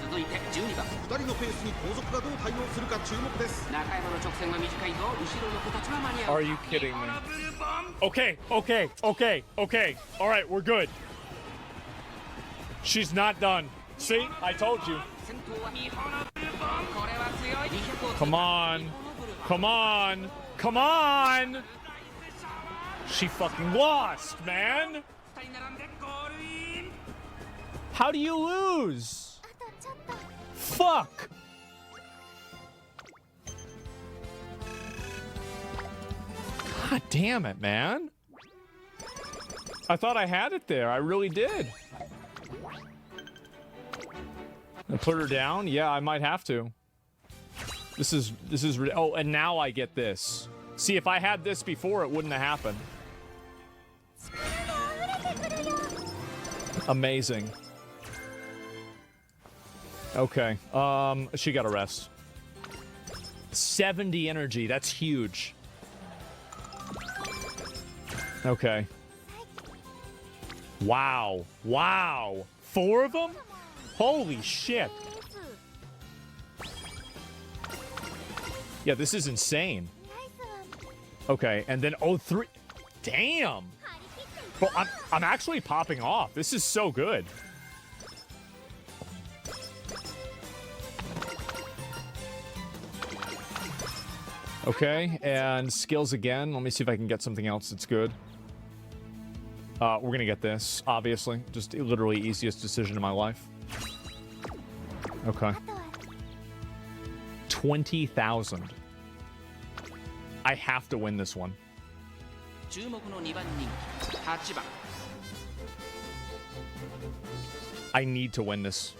続いて12番。2人のペースに後続がどう対応するか注目です。中山の直線は短いぞ。後ろの子たちは間に合う。 Are you kidding me? Okay. All right, we're good. She's not done. See? I told you. Come on. She fucking lost, man. How do you lose? Fuck. God damn it, man. I thought I had it there. I really did. I put her down? Yeah, I might have to. This is oh, and now I get this. See, if I had this before, it wouldn't have happened. Amazing. Okay. She got a rest. 70 energy. That's huge. Okay. Wow. 4 of them? Holy shit. Yeah, this is insane. Okay, and then 3. Damn. Well, I'm actually popping off. This is so good. Okay, and skills again. Let me see if I can get something else that's good. We're gonna get this, obviously. Just literally easiest decision of my life. Okay. 20,000. I have to win this one. I need to win this.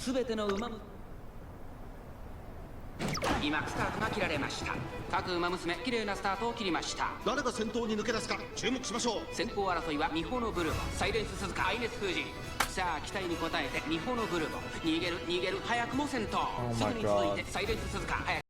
Oh my god.